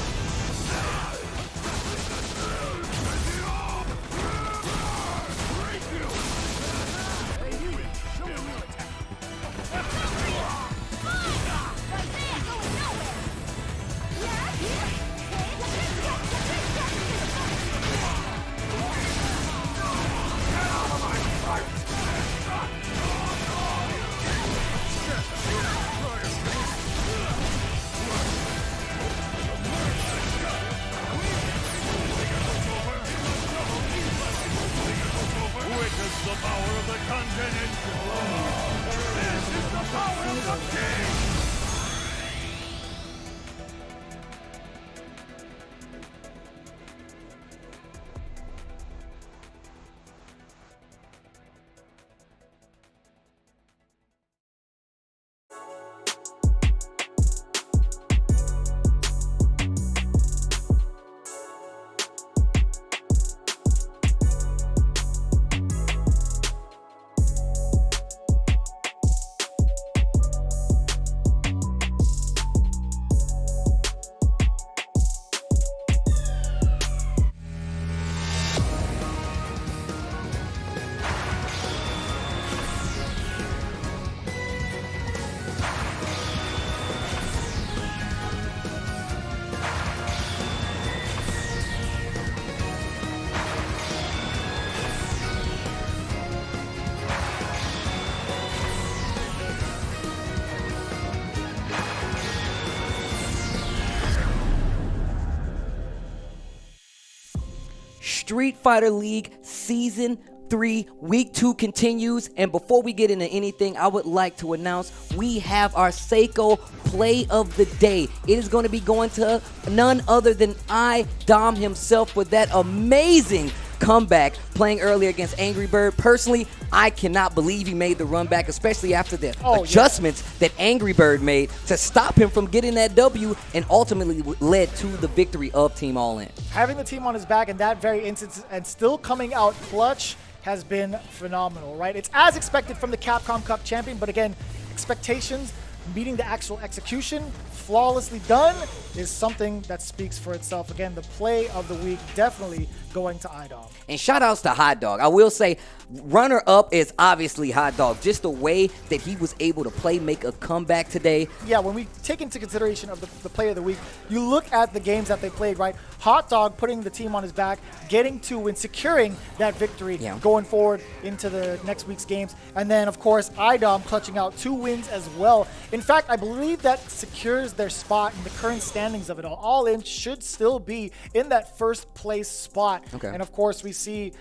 Street Fighter League Season 3 Week 2 continues, and before we get into anything, I would like to announce we have our Seiko Play of the Day. It is going to be going to none other than Idom himself with that amazing comeback playing earlier against Angrybird. Personally, I cannot believe he made the run back, especially after the adjustments that Angrybird made to stop him from getting that W and ultimately led to the victory of Team AllIn. Having the team on his back in that very instance and still coming out clutch has been phenomenal, right? It's as expected from the Capcom Cup champion, but again, expectations meeting the actual execution, flawlessly done, is something that speaks for itself. Again, the play of the week definitely going to Idom. And shout outs to Hot Dog. I will say, runner up is obviously Hot Dog. Just the way that he was able to play, make a comeback today. Yeah, when we take into consideration of the play of the week, you look at the games that they played, right? Hot Dog putting the team on his back, getting to win, securing that victory, going forward into the next week's games. And then, of course, Idom clutching out 2 wins as well. In fact, I believe that secures their spot in the current standings of it all. AllIn should still be in that first place spot. Okay. And of course, we see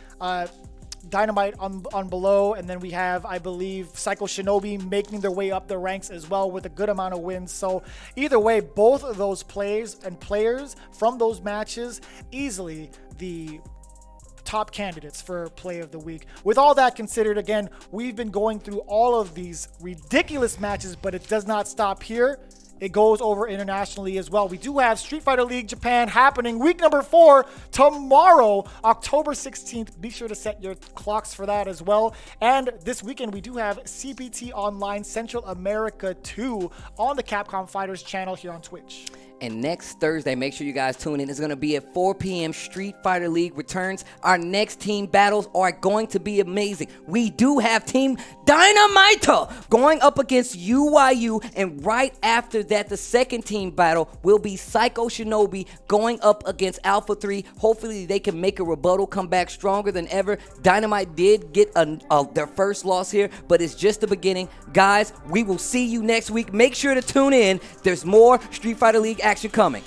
Dynamite on below, and then we have, I believe, Psycho Shinobi making their way up the ranks as well with a good amount of wins. So either way, both of those plays and players from those matches easily the top candidates for play of the week. With all that considered, again, we've been going through all of these ridiculous matches, but it does not stop here. It goes over internationally as well. We do have Street Fighter League Japan happening week number 4 tomorrow, October 16th. Be sure to set your clocks for that as well. And this weekend, we do have CPT Online Central America 2 on the Capcom Fighters channel here on Twitch. And next Thursday, make sure you guys tune in. It's going to be at 4 p.m. Street Fighter League returns. Our next team battles are going to be amazing. We do have Team Dynamite going up against UYU. And right after that, the second team battle will be Psycho Shinobi going up against Alpha 3. Hopefully, they can make a rebuttal, come back stronger than ever. Dynamite did get their first loss here, but it's just the beginning. Guys, we will see you next week. Make sure to tune in. There's more Street Fighter League action coming.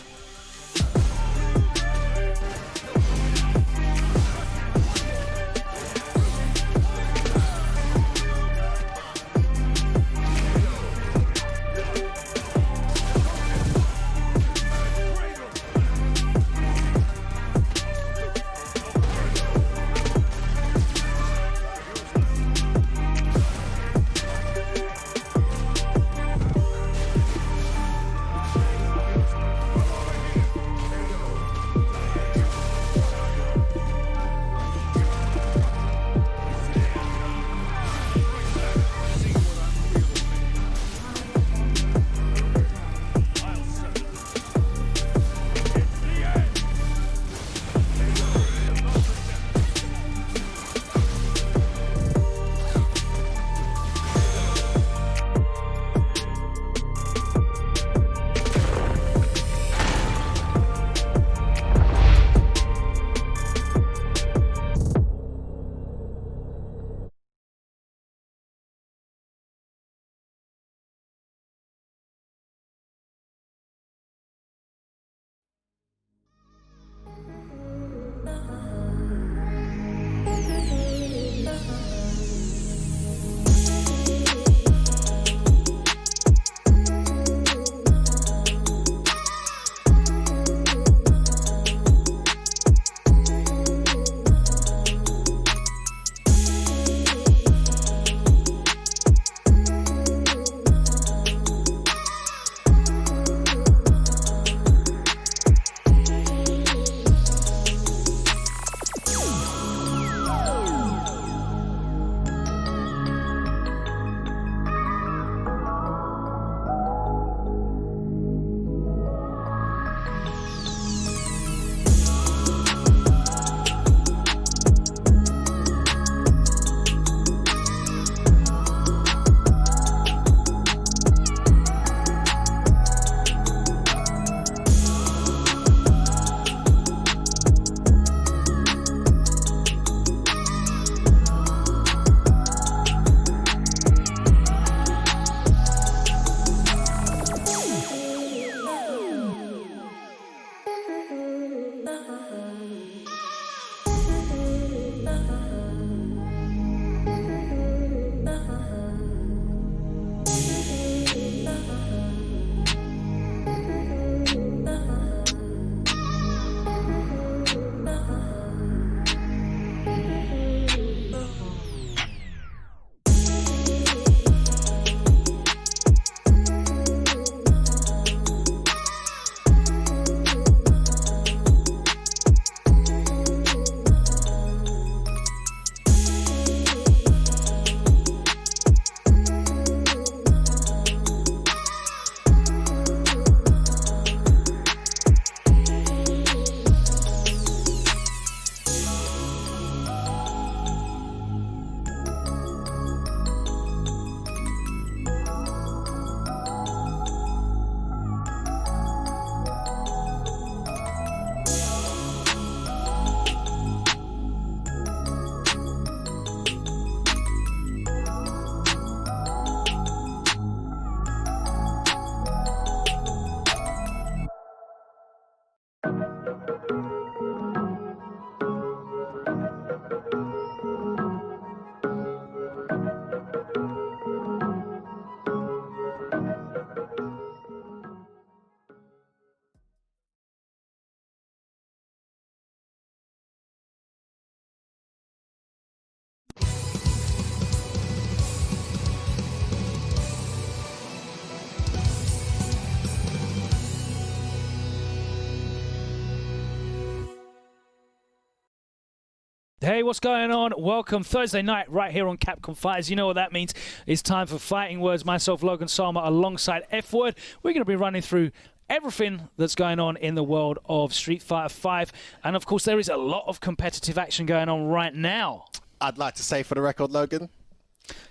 Hey, what's going on? Welcome Thursday night right here on Capcom Fighters. You know what that means. It's time for Fighting Words. Myself, Logan Salma, alongside F-Word. We're going to be running through everything that's going on in the world of Street Fighter V. And, of course, there is a lot of competitive action going on right now. I'd like to say for the record, Logan.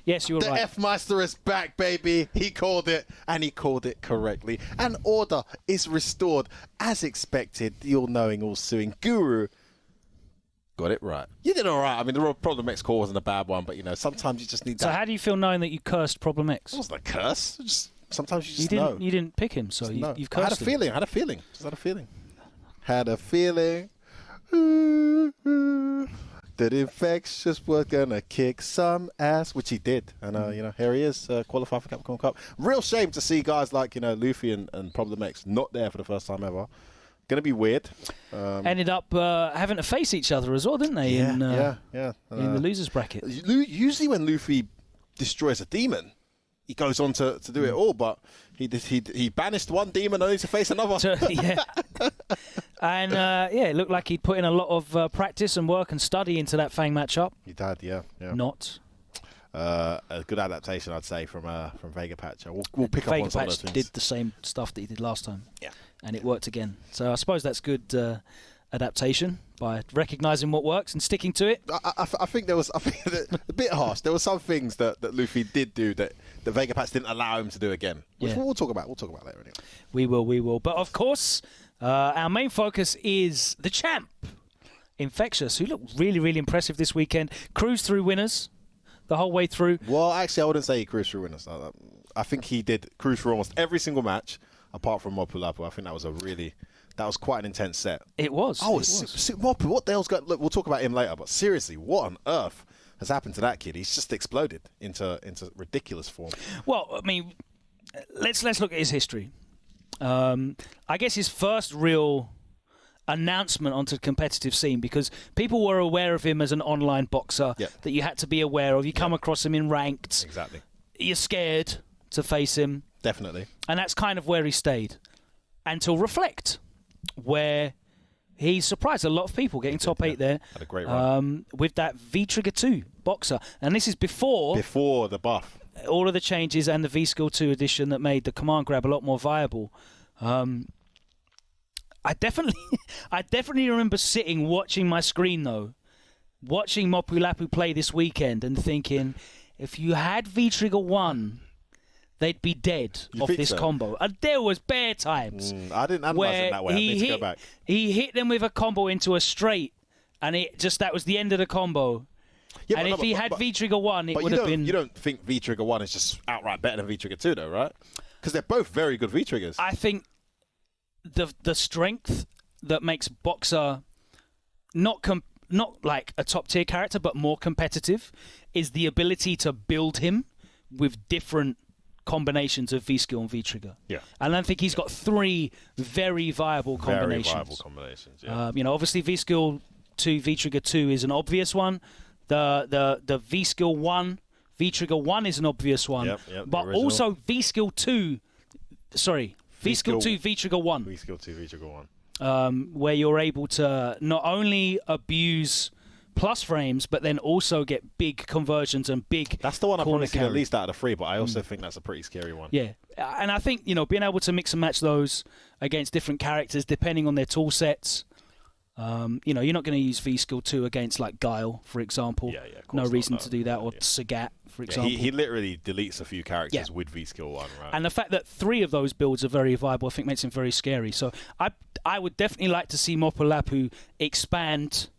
Yes, you were right. The F-Master is back, baby. He called it, and he called it correctly. And order is restored. As expected, the all-knowing, all-suing guru got it right. You did all right. I mean, the Problem X call wasn't a bad one, but, you know, sometimes you just need that. So how do you feel knowing that you cursed Problem X? It wasn't a curse. Sometimes you just didn't, know. You didn't pick him, so you've cursed I had a feeling. him. Just had a feeling. That Infectious was gonna kick some ass, which he did. And, you know, here he is, qualified for Capcom Cup. Real shame to see guys like, you know, Luffy and Problem X not there for the first time ever. Gonna be weird. Ended up having to face each other as well, didn't they? Yeah, in the losers bracket. Usually when Luffy destroys a demon, he goes on to do it all, but he banished one demon only to face another. And it looked like he'd put in a lot of practice and work and study into that Fang matchup. He did, yeah. Not. A good adaptation, I'd say, from Vega Patch. We'll pick up on some of those things. Vega Patch did the same stuff that he did last time. Yeah. And it worked again. So I suppose that's good adaptation by recognising what works and sticking to it. I think that a bit harsh. There were some things that Luffy did do that the Vega Patch didn't allow him to do again. Which we'll talk about. We'll talk about later anyway. We will. But of course, our main focus is the champ, Infectious, who looked really, really impressive this weekend. Cruised through winners the whole way through. Well, actually, I wouldn't say he cruised through winners. I think he did cruise through almost every single match, apart from Malapu. I think that was quite an intense set. It was. Oh, Malapu, what the hell's going? Look, we'll talk about him later. But seriously, what on earth has happened to that kid? He's just exploded into ridiculous form. Well, I mean, let's look at his history. I guess his first real announcement onto the competitive scene, because people were aware of him as an online boxer that you had to be aware of. You come across him in ranked. Exactly. You're scared to face him. Definitely. And that's kind of where he stayed until Reflect, where he surprised a lot of people getting top 8 there. Had a great run. With that V-Trigger 2 boxer. And this is before the buff. All of the changes and the V-Skill 2 edition that made the command grab a lot more viable. I definitely remember sitting watching my screen though, watching Malapu play this weekend and thinking, if you had V-Trigger 1, they'd be dead off this combo. And there was bare times. I didn't analyze it that way. I need to go back. He hit them with a combo into a straight, and that was the end of the combo. Yeah, and if he had V-Trigger 1, it would have been... You don't think V-Trigger 1 is just outright better than V-Trigger 2 though, right? Because they're both very good V-Triggers. I think the strength that makes Boxer not like a top tier character, but more competitive, is the ability to build him with different combinations of V-Skill and V-Trigger. Yeah. And I think he's got 3 very viable combinations. Very viable combinations, yeah. Obviously V-Skill 2, V-Trigger 2 is an obvious one. The V-Skill 1, V-Trigger 1 is an obvious one. Yep, but also V-Skill 2, V-Skill 2, V-Trigger 1. V-Skill 2, V-Trigger 1. Where you're able to not only abuse plus frames, but then also get big conversions and big. That's the one I've probably seen carry. at least out of the 3, but I also think that's a pretty scary one. Yeah, and I think being able to mix and match those against different characters depending on their tool sets. You're not going to use V-Skill 2 against like Guile, for example. Yeah, no reason to do that, or Sagat, for example. He literally deletes a few characters with V-Skill 1, right? And the fact that 3 of those builds are very viable, I think makes him very scary. So I would definitely like to see Malapu expand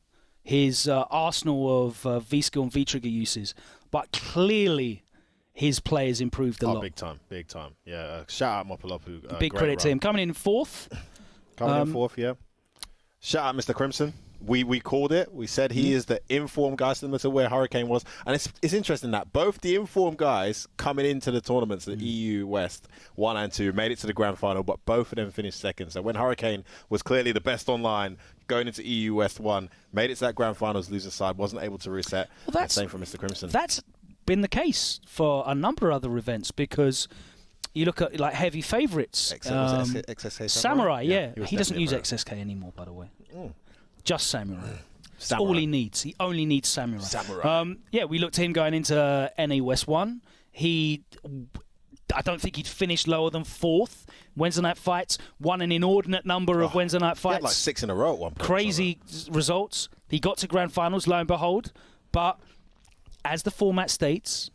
his arsenal of V-Skill and V-Trigger uses. But clearly, his play has improved a lot. Big time. Yeah, shout out Malapu. Big credit to him. Coming in 4th. Yeah. Shout out Mr. Crimson. We called it. We said he is the informed guy, similar to where Hurricane was. And it's interesting that both the informed guys coming into the tournaments, the EU West 1 and 2, made it to the grand final, but both of them finished second. So when Hurricane was clearly the best online, going into EU West 1, made it to that grand finals, loser side, wasn't able to reset. Well, same for Mr. Crimson. That's been the case for a number of other events, because you look at like heavy favorites. XSK Samurai, yeah. He He doesn't use XSK anymore, by the way. Just Samurai. That's all he needs. He only needs Samurai. Yeah, we looked at him going into NA West 1. I don't think he'd finished lower than 4th. Wednesday night fights, won an inordinate number of Wednesday night fights. He had like 6 in a row at one point. Crazy results. He got to grand finals, lo and behold. But as the format states,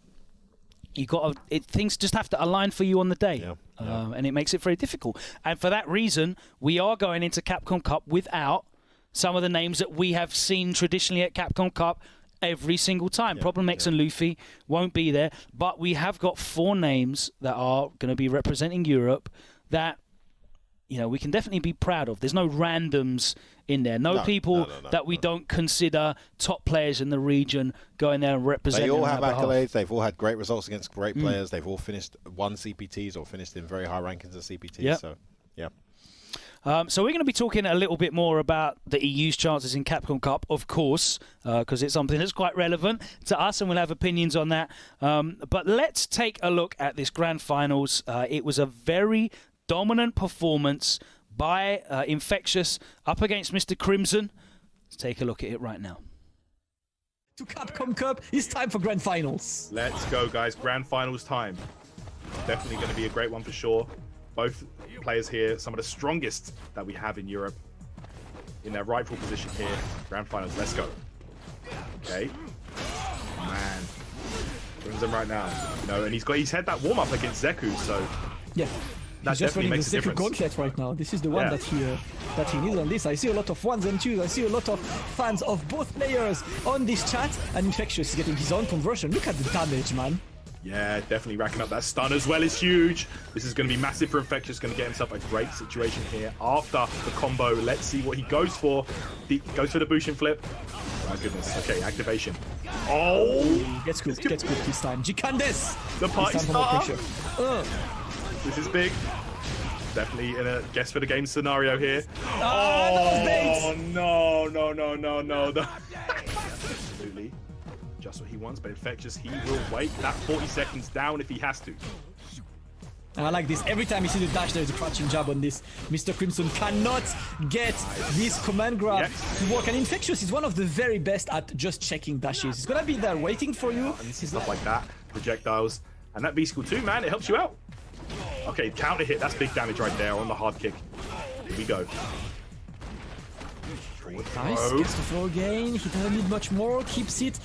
things just have to align for you on the day. And it makes it very difficult. And for that reason, we are going into Capcom Cup without some of the names that we have seen traditionally at Capcom Cup every single time. Problem X and Luffy won't be there, but we have got 4 names that are going to be representing Europe that we can definitely be proud of. There's no randoms in there. No people that we don't consider top players in the region going there and representing. They all have on our accolades. behalf. They've all had great results against great players. They've all won CPTs or finished in very high rankings of CPTs. So, yeah. So we're going to be talking a little bit more about the EU's chances in Capcom Cup, of course, because it's something that's quite relevant to us, and we'll have opinions on that. But let's take a look at this grand finals. It was a very dominant performance by Infectious up against Mr. Crimson. Let's take a look at it right now. To Capcom Cup, it's time for grand finals. Let's go, guys. Grand finals time. Definitely going to be a great one for sure. Both players here, some of the strongest that we have in Europe, in their rightful position here. Grand finals, let's go. Okay. Man. Crimson right now. And he's had that warm-up against Zeku, so... Yeah. That He's just running the makes a Zeku difference. Gauntlet right now. This is the one that he needs on this. I see a lot of 1s and 2s. I see a lot of fans of both players on this chat. And Infectious is getting his own conversion. Look at the damage, man. Yeah, definitely racking up that stun as well is huge. This is going to be massive for Infectious. Going to get himself a great situation here after the combo. Let's see what he goes for. He goes for the Bushin flip. My goodness. Okay, activation. Oh! Gets good this time. Gikandes! The party starter. Oh. This is big. Definitely in a guess for the game scenario here. Oh, no. Absolutely. Just what he wants, but Infectious, he will wait that 40 seconds down if he has to. And I like this. Every time you see the dash, there's a crouching jab on this. Mr. Crimson cannot get this command grab to work. And Infectious is one of the very best at just checking dashes. He's going to be there waiting for you. And stuff like that. Projectiles. And that V-Skill too, man. It helps you out. Okay, counter hit. That's big damage right there on the hard kick. Here we go. Nice. Gets the throw again. He doesn't need much more. Keeps it.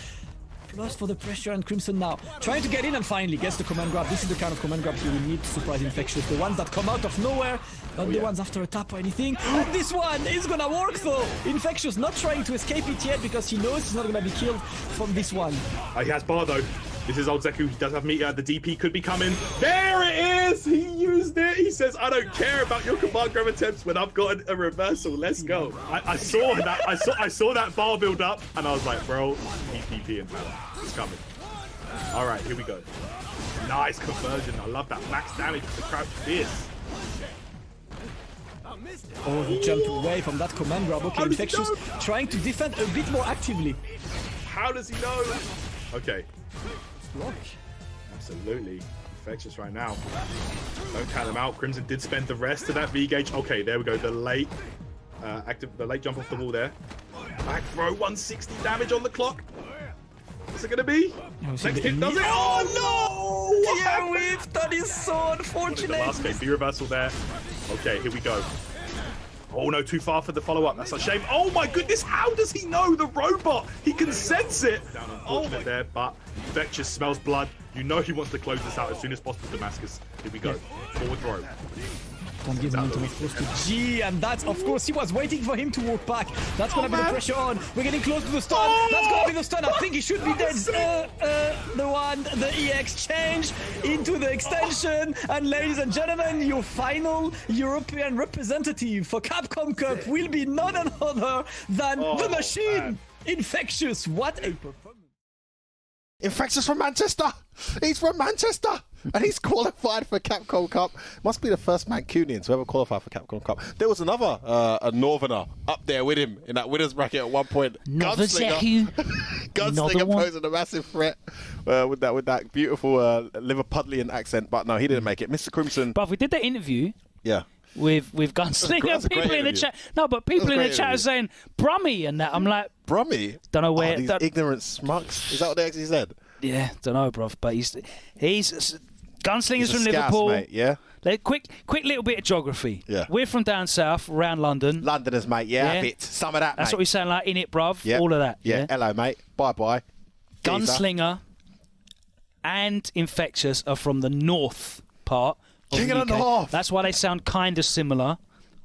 Plus for the pressure, and Crimson now trying to get in and finally gets the command grab. This is the kind of command grab you will need to surprise Infectious. The ones that come out of nowhere, not the ones after a tap or anything. And this one is gonna work though. Infectious not trying to escape it yet because he knows he's not gonna be killed from this one. He has bar though. This is old Zeku. He does have meter. The DP could be coming. There it is. He used it. He says, "I don't care about your command grab attempts when I've got a reversal. Let's go." I saw that. I saw that bar build up, and I was like, "Bro, he's DPing. It's coming." All right, here we go. Nice conversion. I love that max damage with the crouch fierce. Oh, he jumped away from that command grab. Okay, Infectious trying to defend a bit more actively. How does he know? Okay. Absolutely. Infectious right now. Don't count them out. Crimson did spend the rest of that V-gauge. Okay, there we go. The late jump off the wall there. Back throw, 160 damage on the clock. What's it gonna be? Next hit does it. Oh no! Yeah, whiff. That is so unfortunate. The last game, B reversal there. Okay, here we go. Oh no, too far for the follow-up. That's a shame. Oh my goodness, how does he know the robot? He can sense it. Down unfortunate there, but Infectious smells blood. You know he wants to close this out as soon as possible, Damascus. Here we go. Forward throw. Don't give momentum, of course, to G, and that's, of course, he was waiting for him to walk back. That's gonna be the pressure on. We're getting close to the stun. That's gonna be the stun. I think he should be dead. The EX change into the extension. And ladies and gentlemen, your final European representative for Capcom Cup will be none other than the machine, Infectious. What a performance. Infectious from Manchester! He's from Manchester! And he's qualified for Capcom Cup. Must be the first Mancunian to ever qualify for Capcom Cup. There was another a Northerner up there with him in that winners bracket at one point. Gunslinger. Gunslinger posing a massive threat with that beautiful Liverpudlian accent. But no, he didn't make it. Mr. Crimson. But we did that interview. Yeah. with Gunslinger. That's a great People in the interview. chat. No, but people in That's a the great chat are interview. saying Brummy and that. I'm like, Brummy? don't know where. These ignorant smugs. Is that what they actually said? Yeah, don't know, bruv. But he's Gunslinger's He's a from scouse, Liverpool. mate, yeah? Quick little bit of geography. Yeah. We're from down south, around London. Londoners, mate. Yeah, have it. Some of that, That's mate. what we're saying, like, in it, bruv. Yeah. All of that. Yeah. Hello, mate. Bye-bye. Gunslinger and Infectious are from the north part of King the of the UK. North. That's why they sound kind of similar.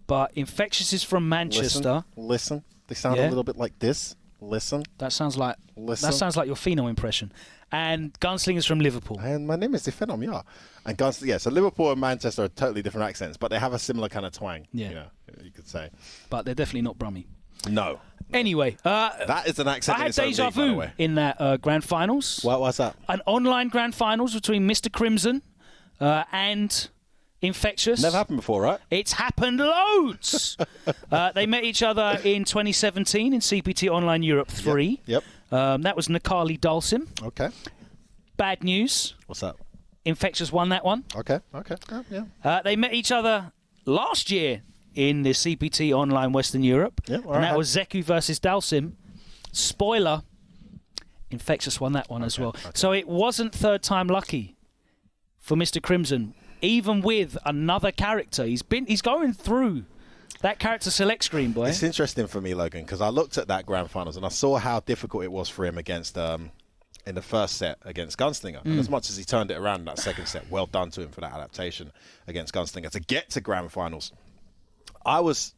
But Infectious is from Manchester. Listen. They sound Yeah. a little bit like this. Listen. That sounds like Listen. that sounds like your Pheno impression. And Gunslinger's from Liverpool. And my name is Phenom, yeah. And so Liverpool and Manchester are totally different accents, but they have a similar kind of twang. Yeah. You know, you could say. But they're definitely not Brummy. No. Anyway, that is an accent. I in had its own deja league, by the vu way. in that grand finals. What's that? An online grand finals between Mr. Crimson and Infectious. Never happened before, right? It's happened loads. They met each other in 2017 in CPT Online Europe 3. Yep. That was Nakali Dalsim. Okay. Bad news. What's that? Infectious won that one. Okay. Yeah. They met each other last year in the CPT Online Western Europe. Yeah, And that was Zeku versus Dalsim. Spoiler, Infectious won that one as well. So it wasn't third time lucky for Mr. Crimson. Even with another character, he's going through that character select screen, boy. It's interesting for me, Logan, because I looked at that grand finals and I saw how difficult it was for him against in the first set against Gunslinger. And as much as he turned it around in that second set, well done to him for that adaptation against Gunslinger to get to grand finals. I was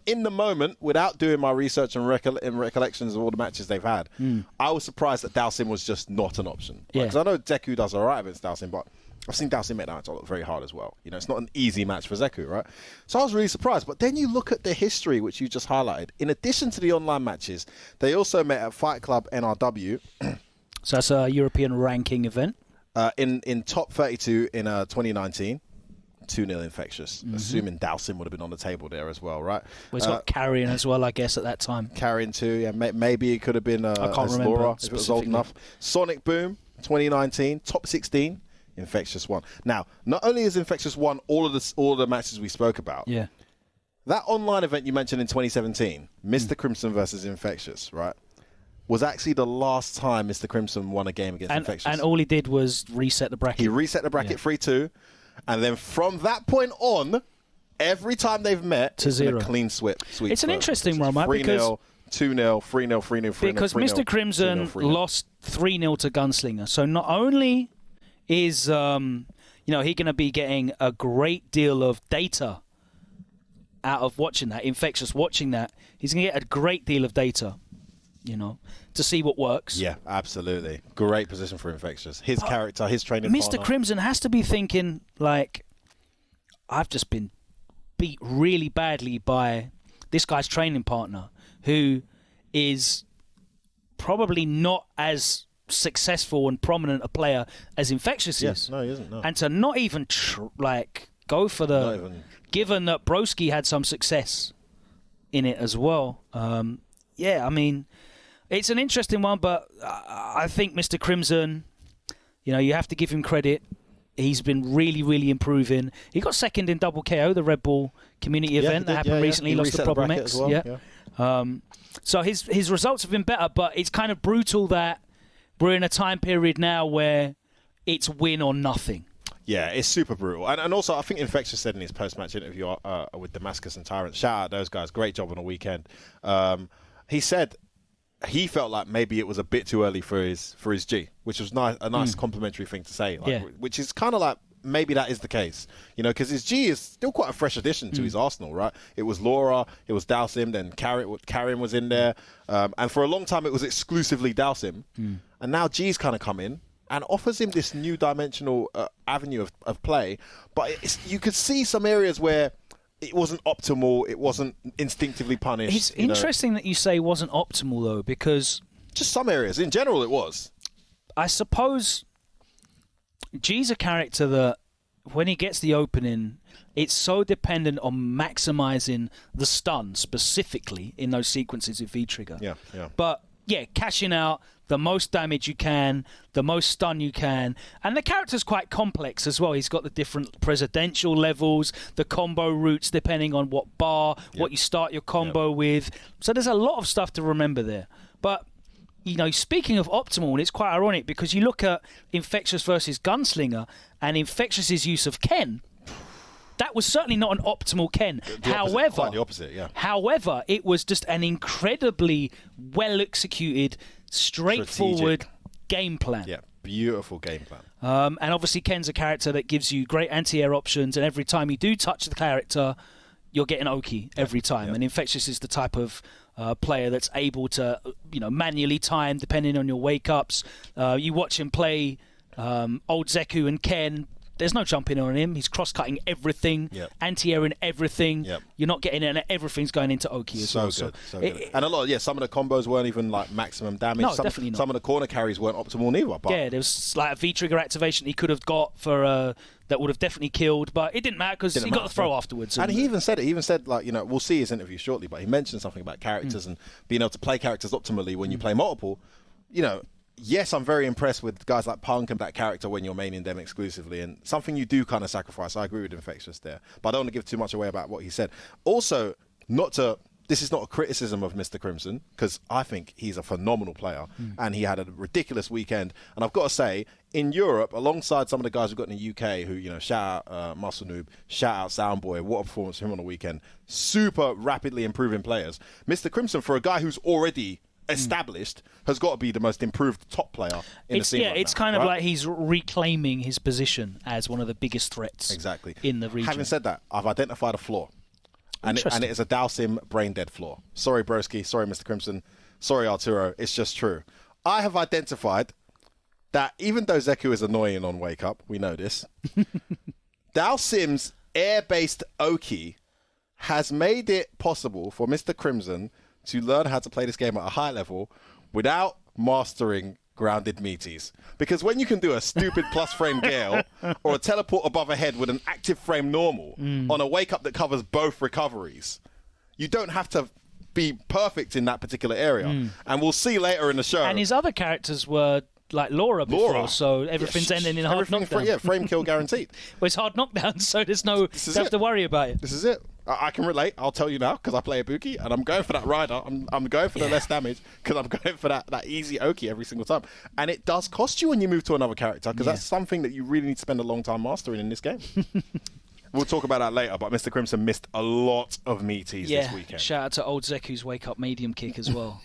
in the moment, without doing my research and recollections of all the matches they've had, I was surprised that Dalsim was just not an option. Yeah. Because I know Zeku does all right against Dalsim, but I've seen Dalsim make that match look very hard as well. You know, it's not an easy match for Zeku, right? So I was really surprised. But then you look at the history, which you just highlighted. In addition to the online matches, they also met at Fight Club NRW. So that's a European ranking event. In top 32 in 2019. 2-0 Infectious, assuming Dalsim would have been on the table there as well, right? Well, it's got Carrion as well, I guess, at that time. Carrion too, yeah. Maybe it could have been I can't remember Laura if it was old specifically. enough. Sonic Boom, 2019, top 16, Infectious won. Now, not only is Infectious won all of the matches we spoke about, Yeah. that online event you mentioned in 2017, Mr. Crimson versus Infectious, right, was actually the last time Mr. Crimson won a game against Infectious. And all he did was reset the bracket. He reset the bracket 3-2, and then from that point on, every time they've met, To it's been zero. a clean sweep. It's an interesting one, right? 3-0, 2-0, 3-0, 3-0, 3-0. Because 3-0, Mr. Crimson 2-0, 3-0. lost 3-0 to Gunslinger. So not only is he going to be getting a great deal of data out of watching that, Infectious watching that, he's going to get a great deal of data, to see what works. Yeah, absolutely. Great position for Infectious. His character, his training Mr. partner. Crimson has to be thinking, like, I've just been beat really badly by this guy's training partner, who is probably not as successful and prominent a player as Infectious Yes, is. no, he isn't. No. And to not even go for given that Broski had some success in it as well. Yeah, I mean, it's an interesting one, but I think Mr. Crimson, you have to give him credit. He's been really, really improving. He got second in Double KO, the Red Bull community event that happened recently. He Lost to reset the Problem bracket X. as well, yeah. So his results have been better, but it's kind of brutal that we're in a time period now where it's win or nothing. Yeah, it's super brutal. And also, I think Infectious said in his post-match interview with Damascus and Tyrant, shout out those guys, great job on the weekend. He said he felt like maybe it was a bit too early for his G, which was a nice complimentary thing to say. Like, Yeah. Which is kind of like, maybe that is the case. Because his G is still quite a fresh addition to his arsenal, right? It was Laura, it was Dalsim, then Carrion was in there. And for a long time, it was exclusively Dalsim. And now G's kind of come in and offers him this new dimensional avenue of play. But you could see some areas where it wasn't optimal, it wasn't instinctively punished. It's interesting that you say wasn't optimal, though, because... Just some areas. In general, it was. I suppose G's a character that, when he gets the opening, it's so dependent on maximising the stun, specifically, in those sequences of V-Trigger. Yeah, yeah. But, yeah, cashing out, the most damage you can, the most stun you can. And the character's quite complex as well. He's got the different presidential levels, the combo routes depending on what bar, what you start your combo with. So there's a lot of stuff to remember there. But, you know, speaking of optimal, and it's quite ironic because you look at Infectious versus Gunslinger and Infectious's use of Ken, that was certainly not an optimal Ken. However, quite the opposite, yeah. However, it was just an incredibly well-executed, straightforward game plan. Yeah, beautiful game plan. And obviously, Ken's a character that gives you great anti-air options, and every time you do touch the character, you're getting Oki every time. And Infectious is the type of player that's able to, you know, manually time depending on your wake-ups. You watch him play old Zeku and Ken. There's no jumping on him. He's cross-cutting everything, anti-airing everything. You're not getting it, and everything's going into Oki as well. So good. And a lot, some of the combos weren't even like maximum damage. No, definitely not. Some of the corner carries weren't optimal neither. But yeah, there was like a V-trigger activation he could have got for that would have definitely killed, but it didn't matter because he got the throw afterwards. And he even said it. He even said, like, you know, we'll see his interview shortly, but he mentioned something about characters and being able to play characters optimally when you play multiple. You know, yes, I'm very impressed with guys like Punk and that character when you're maining them exclusively, and something you do kind of sacrifice. I agree with Infectious there, but I don't want to give too much away about what he said. Also, this is not a criticism of Mr. Crimson, because I think he's a phenomenal player, and he had a ridiculous weekend. And I've got to say, in Europe, alongside some of the guys we've got in the UK, who, you know, shout out Muscle Noob, shout out Soundboy, what a performance from him on the weekend. Super rapidly improving players. Mr. Crimson, for a guy who's already established, has got to be the most improved top player in the scene. Yeah, it's kind of like he's reclaiming his position as one of the biggest threats in the region. Having said that, I've identified a flaw. And it is a Dalsim brain dead flaw. Sorry, Broski. Sorry, Mr. Crimson. Sorry, Arturo. It's just true. I have identified that even though Zeku is annoying on Wake Up, we know this, Dalsim's air-based Oki has made it possible for Mr. Crimson to learn how to play this game at a high level without mastering grounded meaties. Because when you can do a stupid plus frame Gale or a teleport above a head with an active frame normal on a wake up that covers both recoveries, you don't have to be perfect in that particular area. And we'll see later in the show. And his other characters were like Laura before, so everything's ending in hard knockdown. Frame kill guaranteed. Well, it's hard knockdown, so there's no don't have to worry about it. This is it. I can relate. I'll tell you now because I play Ibuki and I'm going for that rider. I'm going for the less damage because I'm going for that easy Oki every single time. And it does cost you when you move to another character because that's something that you really need to spend a long time mastering in this game. We'll talk about that later, but Mr. Crimson missed a lot of meaties this weekend. Shout out to old Zeku's wake-up medium kick as well.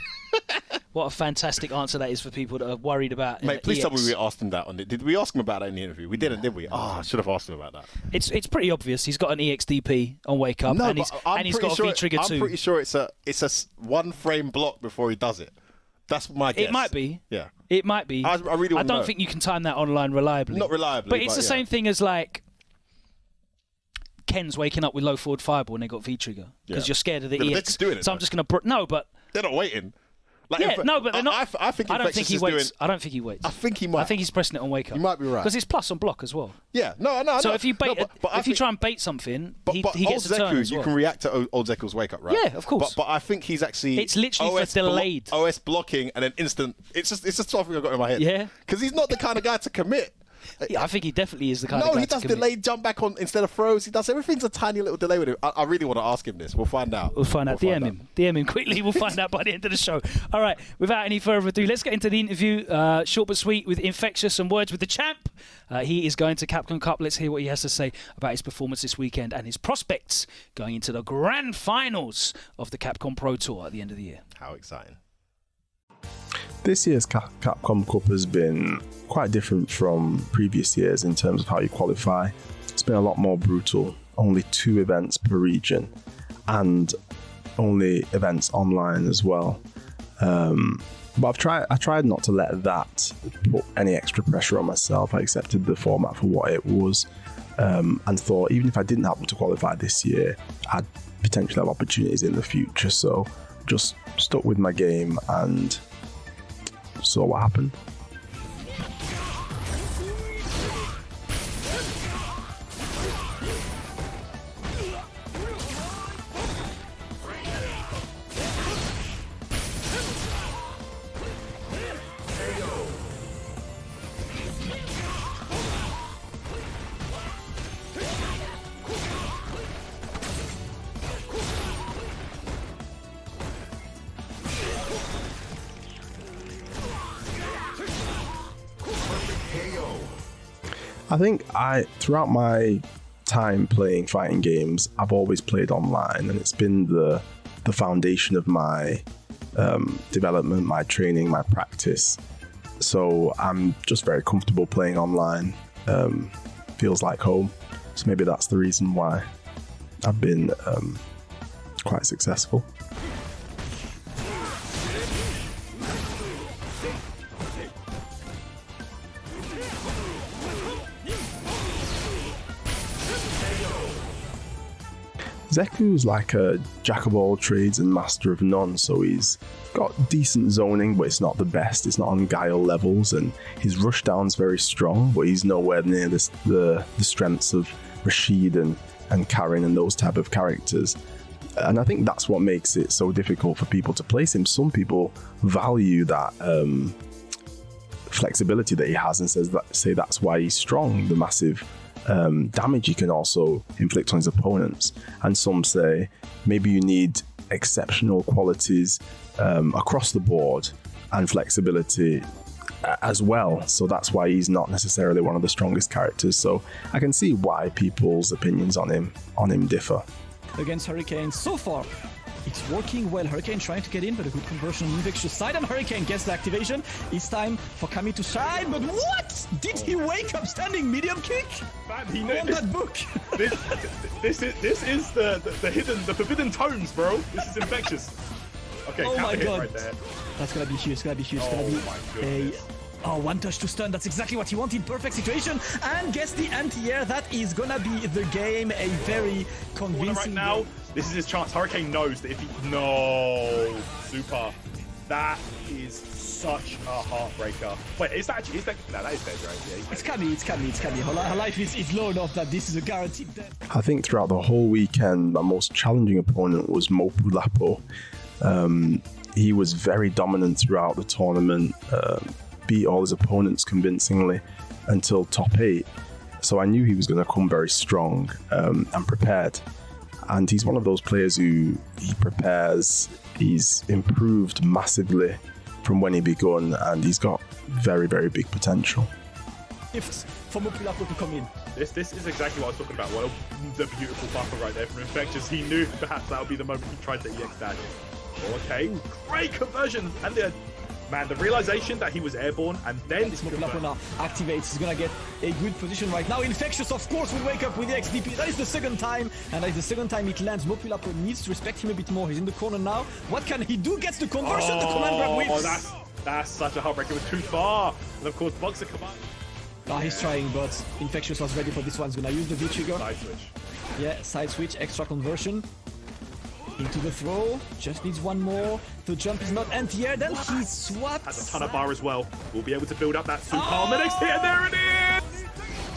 What a fantastic answer that is for people that are worried about Mate, please tell me we asked him that. Did we ask him about that in the interview? We didn't, did we? I should have asked him about that. It's pretty obvious. He's got an EXDP on wake up, and he's got a V-trigger too. I'm pretty sure it's a one frame block before he does it. That's my guess. It might be. Yeah. It might be. I really I don't think you can time that online reliably. Not reliably. But it's the same thing as like Ken's waking up with low forward fireball and they got V-trigger because you're scared of the EX. Doing it, so I'm just going to... No, but... They're not waiting. But they're not. I don't think he waits. I don't think he waits. I think he might. I think he's pressing it on wake up. You might be right. Because it's plus on block as well. Yeah. No. So if you bait, if you try and bait something, he gets a turn as well. You can react to old Zeku's wake up, right? Yeah, of course. But I think he's actually. It's literally for delayed. OS blocking and then instant. It's just something I've got in my head. Yeah. Because he's not the kind of guy to commit. Yeah, I think he definitely is the kind of guy. No, he does delayed jump back on instead of throws. He does everything's a tiny little delay with him. I really want to ask him this. We'll find out. DM him quickly. We'll find out by the end of the show. All right, without any further ado, let's get into the interview. Short but sweet with Infectious and words with the champ. He is going to Capcom Cup. Let's hear what he has to say about his performance this weekend and his prospects going into the grand finals of the Capcom Pro Tour at the end of the year. How exciting. This year's Capcom Cup has been quite different from previous years in terms of how you qualify. It's been a lot more brutal, only 2 events per region and only events online as well. But I tried not to let that put any extra pressure on myself. I accepted the format for what it was and thought even if I didn't happen to qualify this year, I'd potentially have opportunities in the future. So just stuck with my game and saw what happened. I think throughout my time playing fighting games, I've always played online, and it's been the foundation of my development, my training, my practice. So I'm just very comfortable playing online. Feels like home. So maybe that's the reason why I've been quite successful. Zeku's like a jack of all trades and master of none, so he's got decent zoning, but it's not the best. It's not on Guile levels, and his rushdown's very strong, but he's nowhere near the strengths of Rashid and Karin and those type of characters. And I think that's what makes it so difficult for people to place him. Some people value that flexibility that he has and say that's why he's strong, the massive damage he can also inflict on his opponents. And some say maybe you need exceptional qualities across the board and flexibility as well, so that's why he's not necessarily one of the strongest characters. So I can see why people's opinions on him differ. Against Hurricane so far, it's working well. Hurricane trying to get in, but a good conversion on Infectious side, and Hurricane gets the activation. It's time for Kami to shine, but what? Did he wake up standing medium kick? Man, he on that book. This is the hidden, the forbidden tones, bro. This is Infectious. Okay, oh my god. Right there. That's gonna be huge, it's gonna be huge. It's gonna be a one touch to stun. That's exactly what he wanted. Perfect situation. And guess the anti-air. That is gonna be the game. A very convincing right now. This is his chance. Hurricane knows that if he... No. Super. That is such a heartbreaker. Wait, is that actually... No, that is dead, right? Yeah, it's Cami. Her life is low enough that this is a guaranteed death. I think throughout the whole weekend, my most challenging opponent was Malapu. He was very dominant throughout the tournament, beat all his opponents convincingly until top 8. So I knew he was going to come very strong and prepared. And he's one of those players who he prepares. He's improved massively from when he begun, and he's got very, very big potential. Gifts for Malapu to come in. This is exactly what I was talking about. Well, the beautiful buffer right there from Infectious. He knew perhaps that would be the moment he tried to EX dash. Okay, great conversion, and the realization that he was airborne, and then this Malapu now activates. He's gonna get a good position right now. Infectious, of course, will wake up with the XDP. That is the second time, and that is the second time it lands. Malapu needs to respect him a bit more. He's in the corner now. What can he do? Gets the conversion. The command grab whips. Oh, that's such a heartbreaker. It was too far, and of course, Boxer command. He's trying, but Infectious was ready for this one. He's gonna use the V trigger. Side switch. Yeah, side switch, extra conversion. Into the throw, just needs one more. The jump is not anti-air, then he swaps. Has a ton of bar as well. We'll be able to build up that super armor next here. There it is!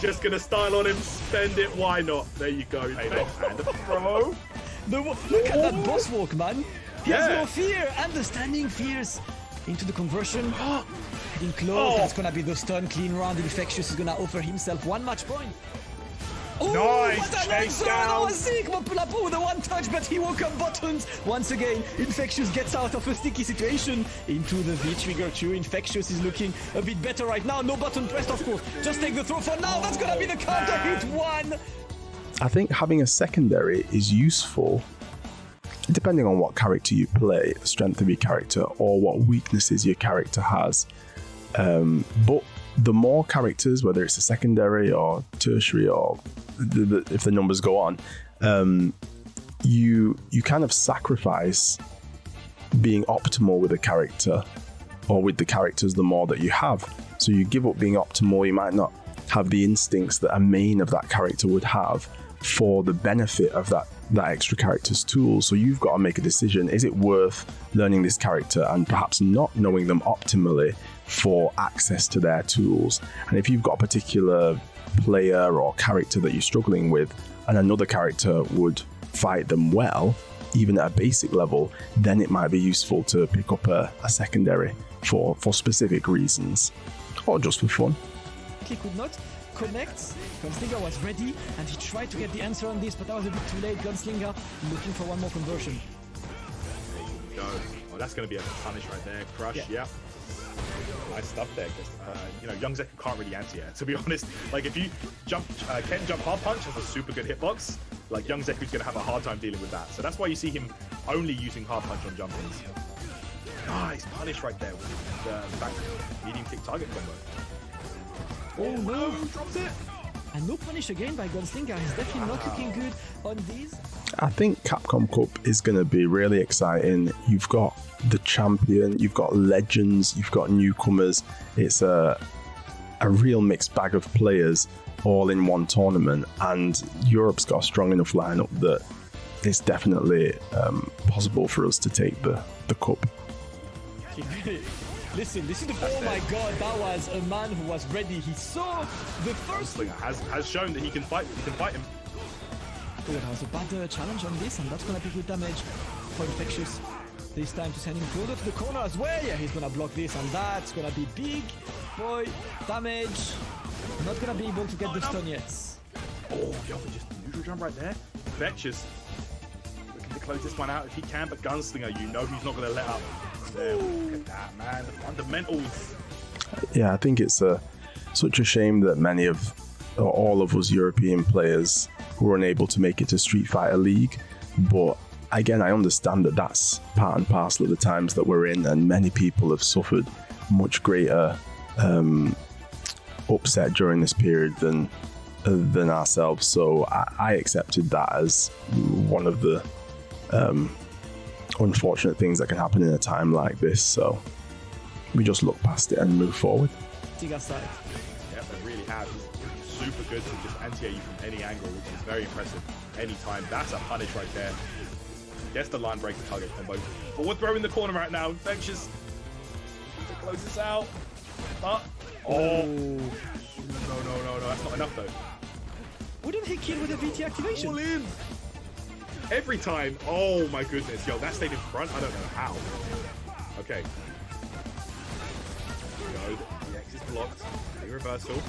Just gonna style on him, spend it, why not? There you go. And the throw. Look at that boss walk, man. He has no fear, and the standing fears. Into the conversion. Heading close, that's gonna be the stun. Clean round. Infectious is gonna offer himself one match point. Oh, nice! What an answer! That was sick! Malapu with a one touch, but he woke up buttons. Once again, Infectious gets out of a sticky situation. Into the V-trigger too. Infectious is looking a bit better right now. No button pressed, of course. Just take the throw for now. That's gonna be the counter hit one. I think having a secondary is useful depending on what character you play, the strength of your character, or what weaknesses your character has. But the more characters, whether it's a secondary or tertiary, or if the numbers go on, you kind of sacrifice being optimal with a character, or with the characters the more that you have. So you give up being optimal. You might not have the instincts that a main of that character would have for the benefit of that extra character's tools. So you've got to make a decision. Is it worth learning this character and perhaps not knowing them optimally for access to their tools? And if you've got a particular player or character that you're struggling with, and another character would fight them well, even at a basic level, then it might be useful to pick up a secondary for specific reasons, or just for fun. He could not connect. Gunslinger was ready, and he tried to get the answer on this, but that was a bit too late. Gunslinger looking for one more conversion. There you go. Oh, that's going to be a punish right there. Crush, yeah. Nice stuff there, because you know, young Zeku can't really anti-air, to be honest. Like, if you jump, Ken jump hard punch has a super good hitbox. Like, young Zeku's gonna have a hard time dealing with that. So that's why you see him only using hard punch on jump-ins. Nice punish right there with the back medium kick target combo. Oh no! Drops it! And no punish again by Gunslinger. He's definitely not looking good on these. I think Capcom Cup is going to be really exciting. You've got the champion, you've got legends, you've got newcomers. It's a real mixed bag of players all in one tournament, and Europe's got a strong enough lineup that it's definitely possible for us to take the cup. Listen, this is the. Oh my God, that was a man who was ready. He saw the first. Has shown that he can fight. He can fight him. Oh, that was a bad challenge on this, and that's gonna be good damage for Infectious. This time to send him closer to the corner as well. Yeah, he's gonna block this, and that's gonna be big boy damage. Not gonna be able to get the stun yet. Oh, yo, just neutral jump right there. Infectious looking to close this one out if he can, but Gunslinger, you know he's not gonna let up. There, look at that, man. The fundamentals. Yeah, I think it's such a shame that many of, or all of us European players were unable to make it to Street Fighter League. But again, I understand that that's part and parcel of the times that we're in, and many people have suffered much greater upset during this period than ourselves. So I accepted that as one of the unfortunate things that can happen in a time like this. So we just look past it and move forward. Yep, they really have. He's super good to just anti-air you from any angle, which is very impressive. Anytime. That's a punish right there. Gets the line break the target combo. Forward throw in the corner right now. Infectious to close this out. But no, that's not enough though. Wouldn't he kill with a VT activation? All in. Every time. Oh my goodness. Yo, that stayed in front. I don't know how. Okay. Go. The X is blocked. B reversal.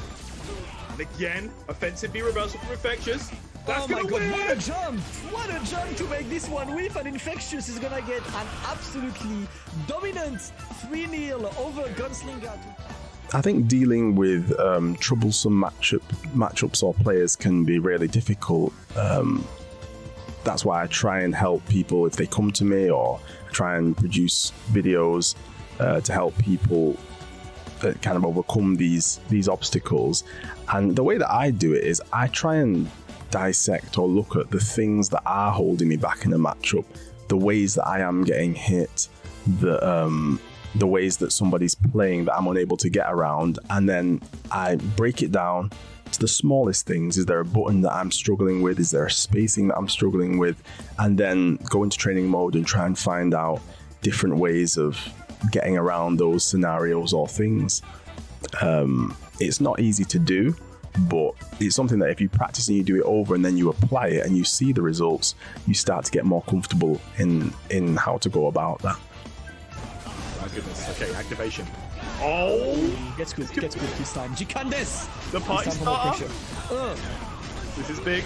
And again, offensive B reversal from Infectious. That's oh my gonna God, win. what a jump! What a jump to make this one whiff, and Infectious is gonna get an absolutely dominant 3-0 over Gunslinger. I think dealing with troublesome matchups or players can be really difficult. That's why I try and help people if they come to me, or try and produce videos to help people kind of overcome these obstacles. And the way that I do it is I try and dissect or look at the things that are holding me back in a matchup, the ways that I am getting hit, the ways that somebody's playing that I'm unable to get around, and then I break it down to the smallest things. Is there a button that I'm struggling with? Is there a spacing that I'm struggling with? And then go into training mode and try and find out different ways of getting around those scenarios or things. It's not easy to do, but it's something that if you practice and you do it over and then you apply it and you see the results, you start to get more comfortable in how to go about that. My goodness. Okay, activation. Oh! Gets good this time. Gikandes! The party starter. This is big.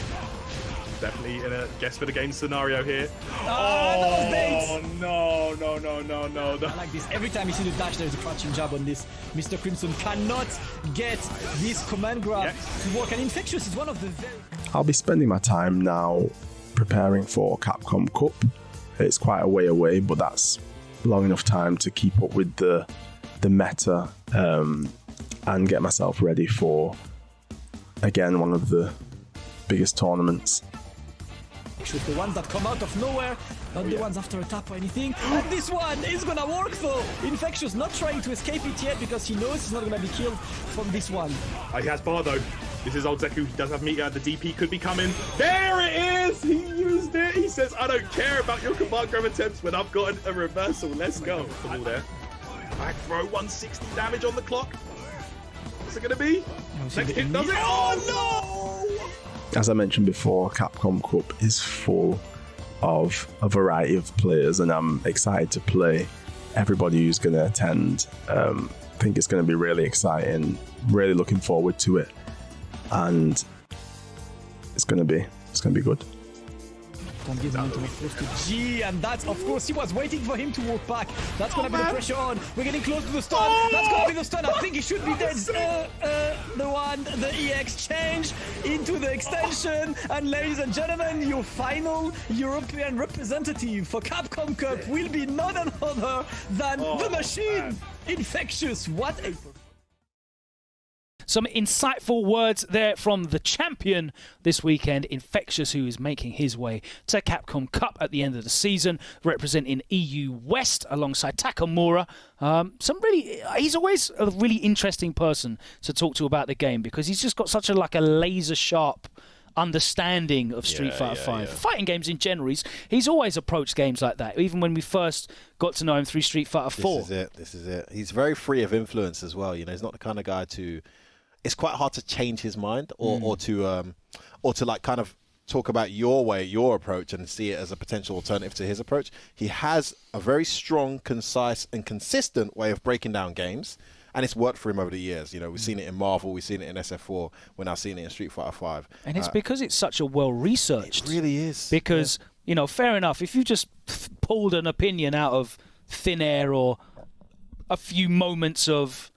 Definitely in a guess for the game scenario here. Oh no. I like this. Every time you see the dash, there's a crouching jab on this. Mr. Crimson cannot get this command grab to work, and Infectious is one of the very... I'll be spending my time now preparing for Capcom Cup. It's quite a way away, but that's long enough time to keep up with the meta and get myself ready for, again, one of the biggest tournaments. With the ones that come out of nowhere, not the ones after a tap or anything. And this one is gonna work though! Infectious not trying to escape it yet because he knows he's not gonna be killed from this one. He has bar though. This is old Zeku. He does have meter. The DP could be coming. There it is! He used it! He says, I don't care about your command grab attempts when I've got a reversal. Let's go. Come on there. Back throw, 160 damage on the clock. What's it gonna be? Next hit does it. Oh no! As I mentioned before, Capcom Cup is full of a variety of players, and I'm excited to play everybody who's going to attend. I think it's going to be really exciting, really looking forward to it, and it's going to be good. Can give him into the force to G, and that's, of course, he was waiting for him to walk back. That's gonna be the pressure on. We're getting close to the stun. That's gonna be the stun. I think he should be dead. The EX change into the extension. And ladies and gentlemen, your final European representative for Capcom Cup will be none other than the machine, Infectious. What a... Some insightful words there from the champion this weekend, Infectious, who is making his way to Capcom Cup at the end of the season, representing EU West alongside Takamura. He's always a really interesting person to talk to about the game because he's just got such a laser sharp understanding of Street Fighter V. Fighting games in general, he's always approached games like that, even when we first got to know him through Street Fighter 4. This is it. He's very free of influence as well. You know, he's not the kind of guy to... It's quite hard to change his mind or to kind of talk about your way, your approach, and see it as a potential alternative to his approach. He has a very strong, concise, and consistent way of breaking down games, and it's worked for him over the years. You know, we've seen it in Marvel, we've seen it in SF4, we're now seeing it in Street Fighter 5. And it's because it's such a well-researched. It really is. Because, you know, fair enough, if you just pulled an opinion out of thin air or a few moments of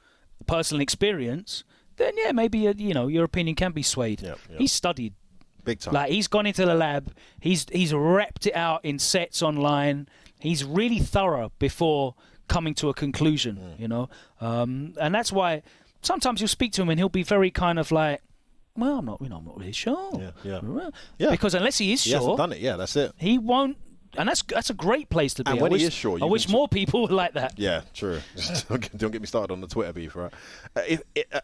personal experience, then yeah, maybe your opinion can be swayed. He's studied big time. Like, he's gone into the lab, he's repped it out in sets online. He's really thorough before coming to a conclusion, you know. And that's why sometimes you'll speak to him and he'll be very kind of like, well, I'm not really sure. Yeah. Because unless he is sure, he hasn't done it. Yeah, that's it. He won't. And that's a great place to be. And when he is sure, I wish more people were like that. Yeah, true. Don't get me started on the Twitter beef, right?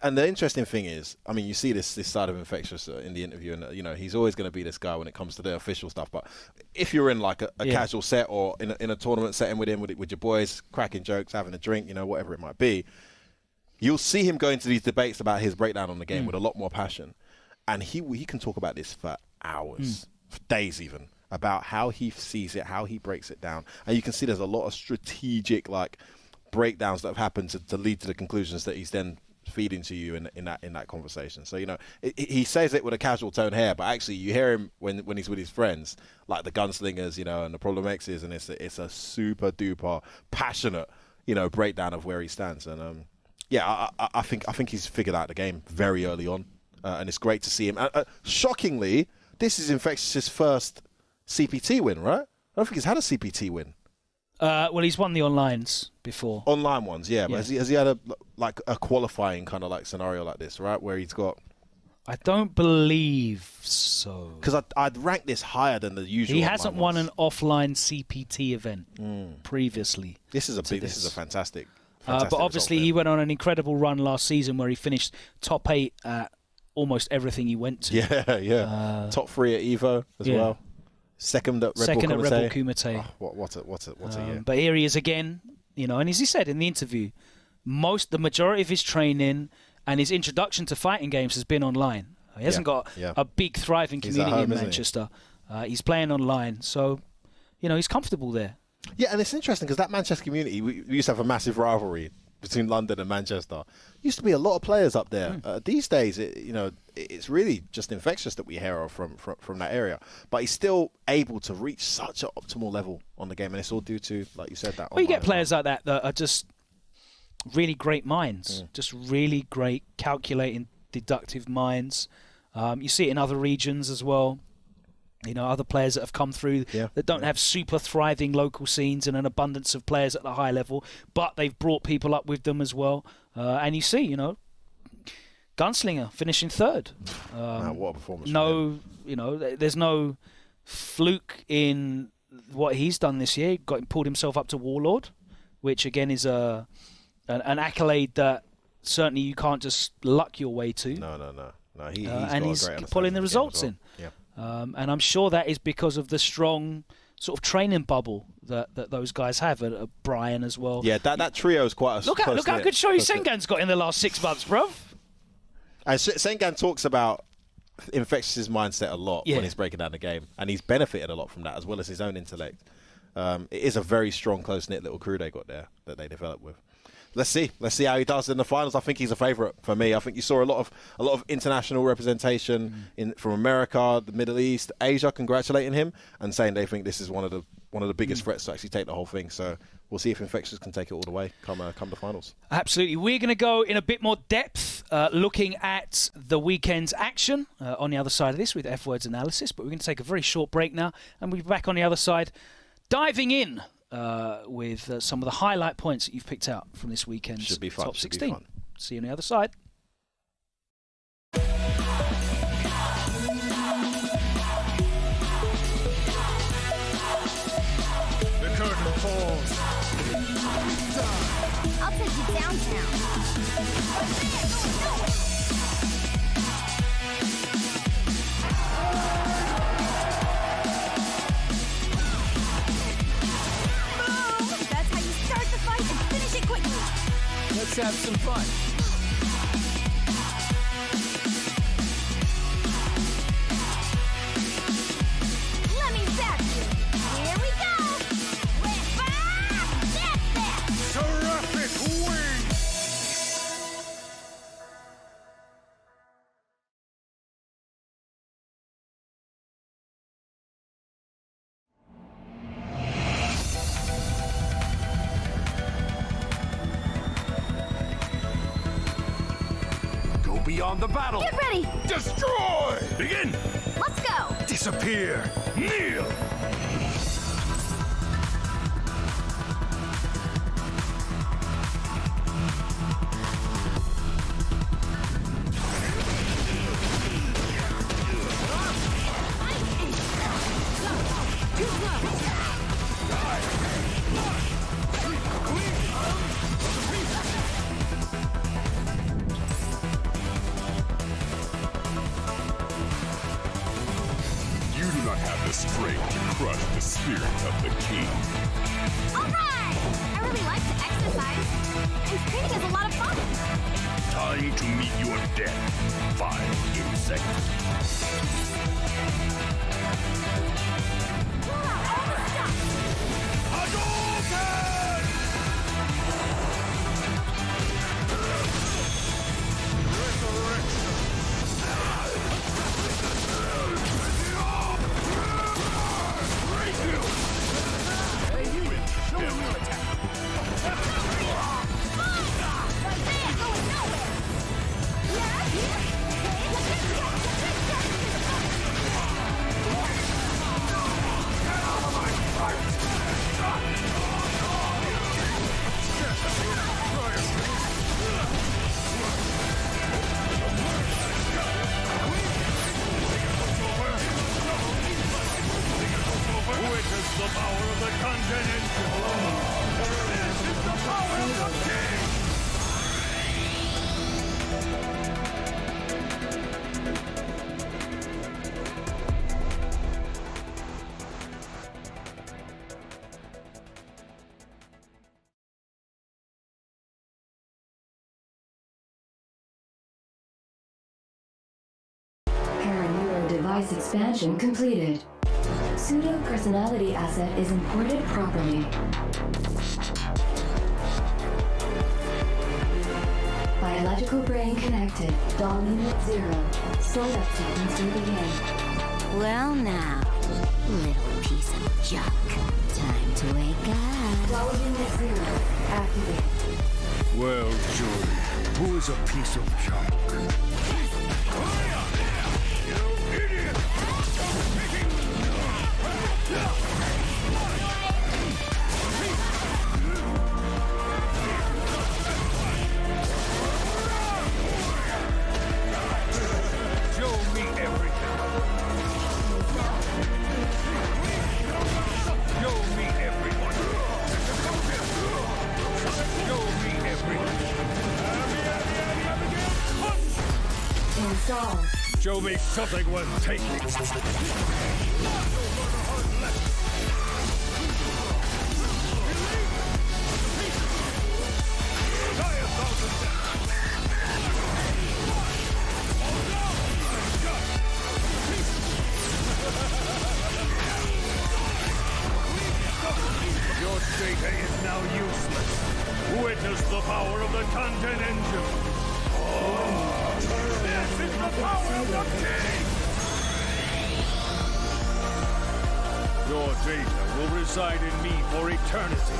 And the interesting thing is, I mean, you see this side of Infectious in the interview, and you know he's always going to be this guy when it comes to the official stuff. But if you're in like a casual set or in a tournament setting with him, with your boys, cracking jokes, having a drink, you know, whatever it might be, you'll see him go into these debates about his breakdown on the game with a lot more passion, and he can talk about this for hours, for days even, about how he sees it, how he breaks it down. And you can see there's a lot of strategic like breakdowns that have happened to lead to the conclusions that he's then feeding to you in that conversation. So, you know, he says it with a casual tone here, but actually you hear him when he's with his friends, like the Gunslingers, you know, and the Problem X's, and it's a super duper passionate, you know, breakdown of where he stands. And I think he's figured out the game very early on, and it's great to see him. Shockingly, this is Infectious's first CPT win, right? I don't think he's had a CPT win. Well, he's won the onlines before. Online ones, yeah. But has he had a qualifying kind of like scenario like this, right? Where he's got... I don't believe so. Because I'd rank this higher than the usual. He hasn't won an offline CPT event previously. This is a fantastic but obviously he went on an incredible run last season where he finished top 8 at almost everything he went to. Yeah. Top 3 at EVO as well. Second at Rebel Kumite. Oh, what a year. But here he is again, you know, and as he said in the interview, the majority of his training and his introduction to fighting games has been online. He hasn't got a big thriving community in Manchester. He's playing online, so, you know, he's comfortable there. Yeah, and it's interesting because that Manchester community, we used to have a massive rivalry between London and Manchester. Used to be a lot of players up there. These days, it's really just Infectious that we hear of from that area. But he's still able to reach such an optimal level on the game, and it's all due to, like you said, that. Well, you get players like that are just really great minds, just really great calculating, deductive minds. You see it in other regions as well. You know, other players that have come through that don't have super thriving local scenes and an abundance of players at the high level, but they've brought people up with them as well. And you see, you know, Gunslinger finishing 3rd. What a performance! You know, there's no fluke in what he's done this year. Pulled himself up to Warlord, which again is an accolade that certainly you can't just luck your way to. No. He's pulling the results in. Yeah. And I'm sure that is because of the strong sort of training bubble that those guys have. Brian as well. Yeah, that trio is quite a look how good Shoei Sengan's got in the last 6 months, bruv. And Sengan talks about Infectious's mindset a lot when he's breaking down the game, and he's benefited a lot from that as well as his own intellect. It is a very strong, close-knit little crew they got there that they developed with. let's see how he does in the finals. I think he's a favourite for me. I think you saw a lot of international representation from America, the Middle East, Asia, congratulating him and saying they think this is one of the biggest threats to actually take the whole thing. So we'll see if Infectious can take it all the way come the finals. Absolutely. We're going to go in a bit more depth, looking at the weekend's action on the other side of this with F-Word's analysis. But we're going to take a very short break now, and we'll be back on the other side, diving in with some of the highlight points that you've picked out from this weekend's top 16. See you on the other side. The curtain falls. I'll take you downtown. That's how you start the fight and finish it quickly. Let's have some fun. Let me zap you. Here we go. Terrific wing! Go beyond the battle. Get ready. Destroy! Begin! Let's go. Disappear! Kneel! You do not have the strength to crush the spirit of the king. All right. I really like to exercise. And training is a lot of fun. Time to meet your death. 5 insect. Witness the power of the continental. This is the power of the king. Paraneuro device expansion completed. Pseudo personality asset is imported properly. Biological brain connected. DOM unit 0. Startup sequence will begin. Well now, little piece of junk. Time to wake up. DOM unit 0. Activate. Well, Jordan, who is a piece of junk? Show me everything. Show me everyone. Show me everything. Install. Show me something worth taking. Your data is now useless. Witness the power Your data will reside in me for eternity.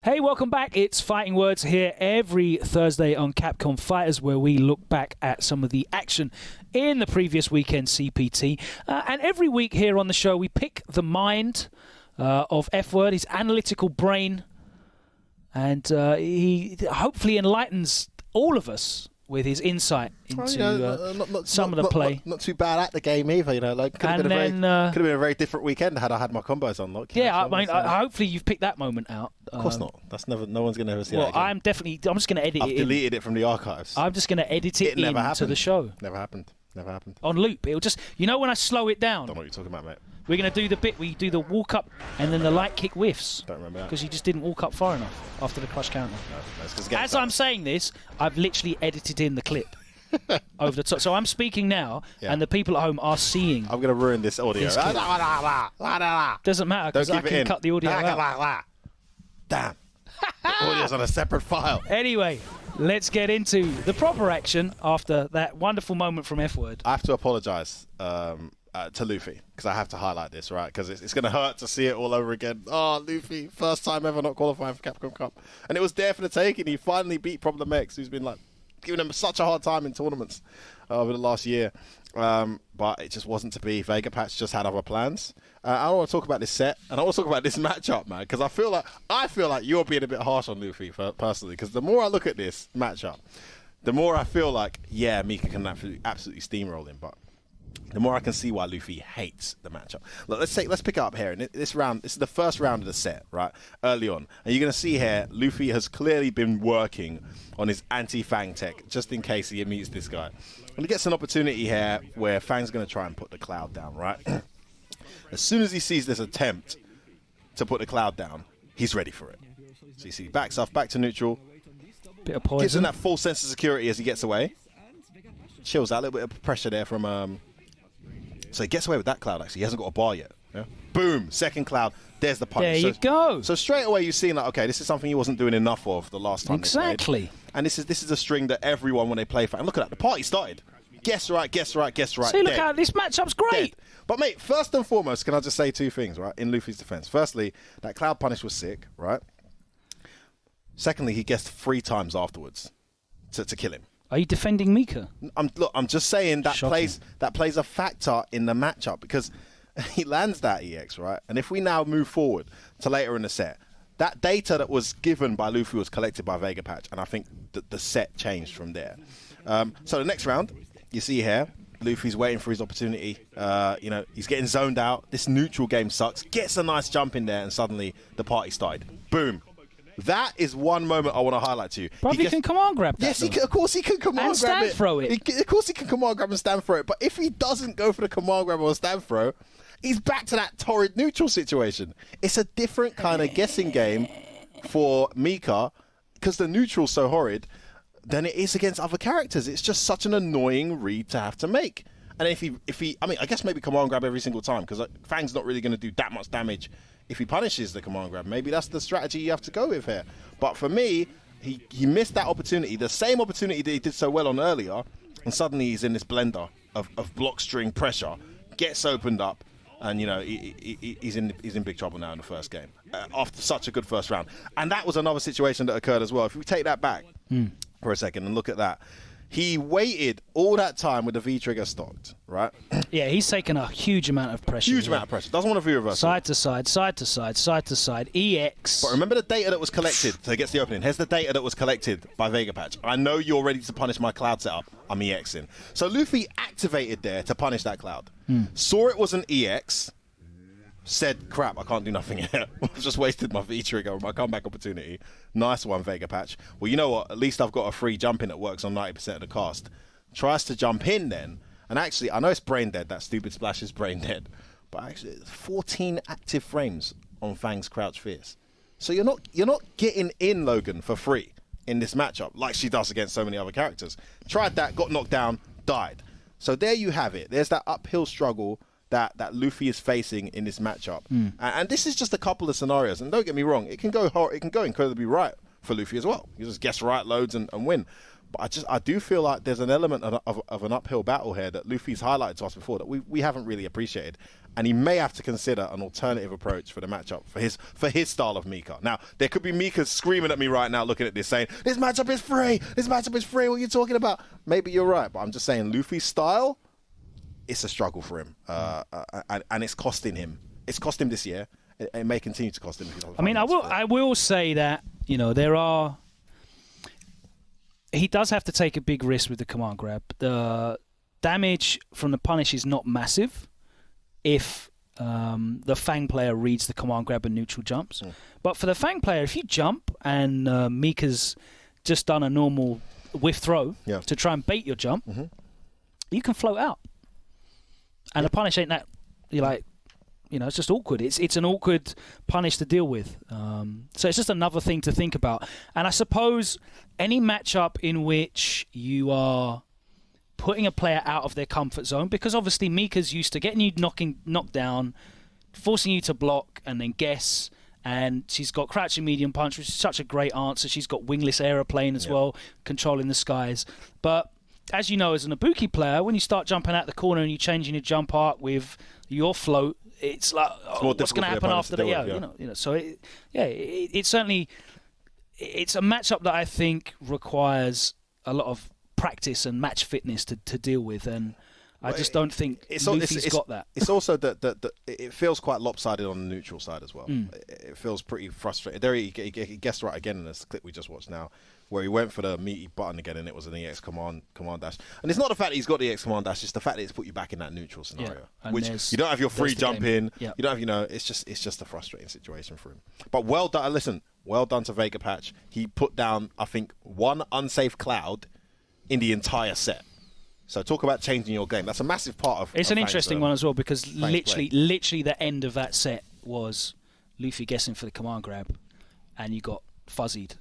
Hey, welcome back. It's Fighting Words here every Thursday on Capcom Fighters, where we look back at some of the action in the previous weekend CPT. And every week here on the show, we pick the mind of F-Word, his analytical brain, and he hopefully enlightens all of us with his insight into some of the play. Not too bad at the game either, you know. Like could have been a very different weekend had I had my combos unlocked. Yeah, I mean, hopefully you've picked that moment out. Of course not. That's never. No one's going to ever see well, that again. I'm just going to edit it. I've deleted it from the archives. I'm just going to edit it into the show. Never happened. Never happened. On loop. It'll just, when I slow it down. Don't know what you're talking about, mate. We're going to do the bit where you do the walk up and then the light kick whiffs. Don't remember that. Because you just didn't walk up far enough after the crush counter. No, As I'm saying this, I've literally edited in the clip over the top. So I'm speaking now, and the people at home are seeing. I'm going to ruin this audio. Doesn't matter because I can cut the audio out. Damn. The audio's on a separate file. Anyway, let's get into the proper action after that wonderful moment from F-Word. I have to apologise to Luffy because I have to highlight this, right? Because it's going to hurt to see it all over again. Oh, Luffy, first time ever not qualifying for Capcom Cup. And it was there for the taking. He finally beat Problem X, who's been like giving him such a hard time in tournaments over the last year. But it just wasn't to be. Vega Patch just had other plans. I want to talk about this set, and I want to talk about this matchup, man, because I feel like you're being a bit harsh on Luffy personally. Because the more I look at this matchup, the more I feel like, yeah, Mika can absolutely steamroll him, but the more I can see why Luffy hates the matchup. Look, let's pick it up here. And this round, this is the first round of the set, right? Early on, and you're going to see here, Luffy has clearly been working on his anti-Fang tech just in case he meets this guy. And he gets an opportunity here where Fang's going to try and put the cloud down, right? As soon as he sees this attempt to put the cloud down, he's ready for it. So you see, backs off, back to neutral. Bit of poison. Gives him that full sense of security as he gets away. Chills out, a little bit of pressure there from... So he gets away with that cloud, actually. He hasn't got a bar yet. Yeah? Boom, second cloud. There's the punish. There you go. So straight away you've seen, like, okay, this is something he wasn't doing enough of the last time. Exactly. And this is a string that everyone, when they play Fang, look at that, the party started. Guess right, guess right, guess right. See, look how this matchup's great. Dead. But, mate, first and foremost, can I just say two things, right, in Luffy's defense? Firstly, that cloud punish was sick, right? Secondly, he guessed 3 times afterwards to kill him. Are you defending Mika? I'm just saying that plays a factor in the matchup because he lands that EX, right? And if we now move forward to later in the set, that data that was given by Luffy was collected by Vega Patch, and I think the set changed from there. So the next round, you see here, Luffy's waiting for his opportunity. He's getting zoned out. This neutral game sucks. Gets a nice jump in there, and suddenly the party started. Boom. That is one moment I want to highlight to you. But he can command grab that. Yes, of course he can command grab it. And stand throw it. Of course he can command grab and stand throw it. But if he doesn't go for the command grab or stand throw, he's back to that torrid neutral situation. It's a different kind of guessing game for Mika because the neutral's so horrid than it is against other characters. It's just such an annoying read to have to make. And if he, I guess maybe command grab every single time because Fang's not really going to do that much damage if he punishes the command grab. Maybe that's the strategy you have to go with here. But for me, he missed that opportunity, the same opportunity that he did so well on earlier, and suddenly he's in this blender of block string pressure, gets opened up, and he's in big trouble now in the first game after such a good first round. And that was another situation that occurred as well. If we take that back for a second and look at that. He waited all that time with the V-trigger stocked, right? Yeah, he's taken a huge amount of pressure. Huge amount of pressure. Doesn't want to V-reversal. Side to side, side to side, side to side, EX. But remember the data that was collected. So he gets the opening. Here's the data that was collected by Vega Patch. I know you're ready to punish my cloud setup. I'm EXing. So Luffy activated there to punish that cloud. Saw it was an EX. Said, crap, I can't do nothing here. I've just wasted my V-trigger, my comeback opportunity. Nice one, Vega Patch. Well, you know what? At least I've got a free jump in that works on 90% of the cast. Tries to jump in then. And actually, I know it's brain dead. That stupid splash is brain dead. But actually, 14 active frames on Fang's Crouch Fierce. So you're not getting in, Logan, for free. in this matchup, like she does against so many other characters. Tried that, got knocked down, died. So there you have it. There's that uphill struggle that Luffy is facing in this matchup. And this is just a couple of scenarios. And don't get me wrong, it can go incredibly right for Luffy as well. You just guess right loads and win. But I do feel like there's an element of an uphill battle here that Luffy's highlighted to us before that we haven't really appreciated. And he may have to consider an alternative approach for the matchup for his style of Mika. Now, there could be Mika screaming at me right now looking at this saying, this matchup is free! This matchup is free! What are you talking about? Maybe you're right, but I'm just saying Luffy's style, it's a struggle for him. And it's costing him. It's cost him this year. It may continue to cost him. I mean, I will say that, you know, he does have to take a big risk with the command grab. The damage from the punish is not massive if the Fang player reads the command grab and neutral jumps. But for the Fang player, if you jump and Mika's just done a normal whiff throw to try and bait your jump, you can float out. And the punish ain't that, you're like, you know, it's just awkward. It's an awkward punish to deal with. So it's just another thing to think about. And I suppose any matchup in which you are putting a player out of their comfort zone, because obviously Mika's used to getting you knocked down, forcing you to block and then guess, and she's got crouching medium punch, which is such a great answer. She's got wingless aeroplane as well, controlling the skies. But as you know, as an Ibuki player, when you start jumping out the corner and you're changing your jump arc with your float, it's like, what's going to happen after that? Yeah, you know. So it's certainly it's a matchup that I think requires a lot of practice and match fitness to deal with, and I just don't think Luffy's got that. It's also that it feels quite lopsided on the neutral side as well. It feels pretty frustrating. There he guessed right again in this clip we just watched now, where he went for the meaty button again, and it was an EX command dash. And it's not the fact that he's got the EX command dash; it's the fact that it's put you back in that neutral scenario, which you don't have your free jump in. You don't have, it's just a frustrating situation for him. But well done. Listen, well done to Vega Patch. He put down, I think, one unsafe cloud in the entire set. So talk about changing your game. That's a massive part of. It's an interesting one as well, because literally the end of that set was Luffy guessing for the command grab, and you got fuzzied.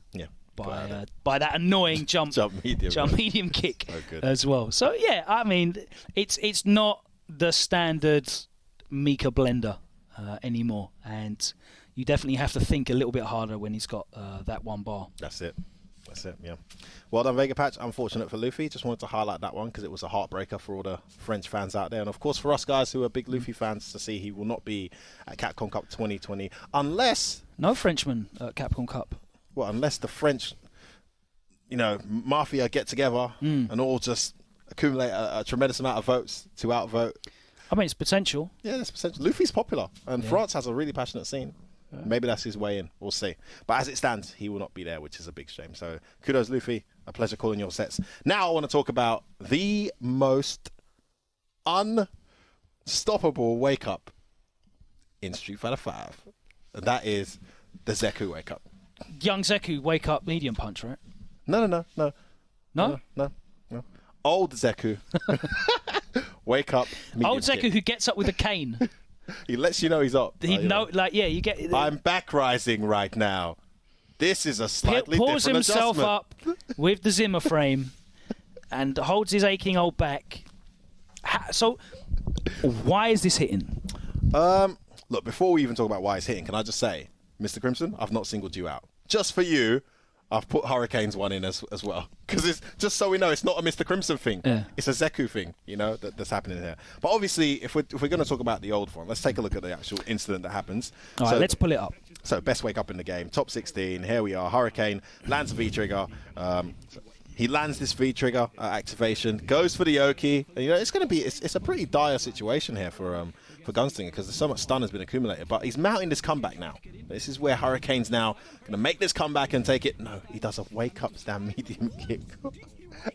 By that annoying jump medium kick as well. So yeah, I mean, it's not the standard Mika blender anymore, and you definitely have to think a little bit harder when he's got that one bar. That's it, yeah. Well done, Vega Patch. Unfortunate for Luffy. Just wanted to highlight that one because it was a heartbreaker for all the French fans out there. And of course for us guys who are big Luffy fans to see he will not be at Capcom Cup 2020 unless... No Frenchman at Capcom Cup. Well, unless the French, mafia get together and all just accumulate a tremendous amount of votes to outvote. I mean, it's potential. Yeah, there's potential. Luffy's popular, and France has a really passionate scene. Maybe that's his way in. We'll see. But as it stands, he will not be there, which is a big shame. So kudos, Luffy. A pleasure calling your sets. Now I want to talk about the most unstoppable wake-up in Street Fighter V. And that is the Zeku wake-up. Young Zeku wake-up medium punch, right? No. No? No. Old Zeku. Wake up. Old Zeku who gets up with a cane. He lets you know he's up. You get. I'm back rising right now. This is a slightly pulls different himself adjustment. up with the Zimmer frame and holds his aching old back. So, why is this hitting? Look, before we even talk about why it's hitting, can I just say, Mr. Crimson, I've not singled you out. Just for you, I've put Hurricanes one in as well. Because it's just so we know it's not a Mr. Crimson thing. Yeah. It's a Zeku thing, that's happening here. But obviously, if we're going to talk about the old one, let's take a look at the actual incident that happens. All right, let's pull it up. So, best wake up in the game. Top 16. Here we are. Hurricane lands a V-trigger. He lands this V-trigger activation, goes for the Yoki. And, it's going to be it's a pretty dire situation here for Gunslinger because there's so much stun has been accumulated. But he's mounting this comeback now. This is where Hurricane's now going to make this comeback and take it. No, he does a wake-up stand medium kick.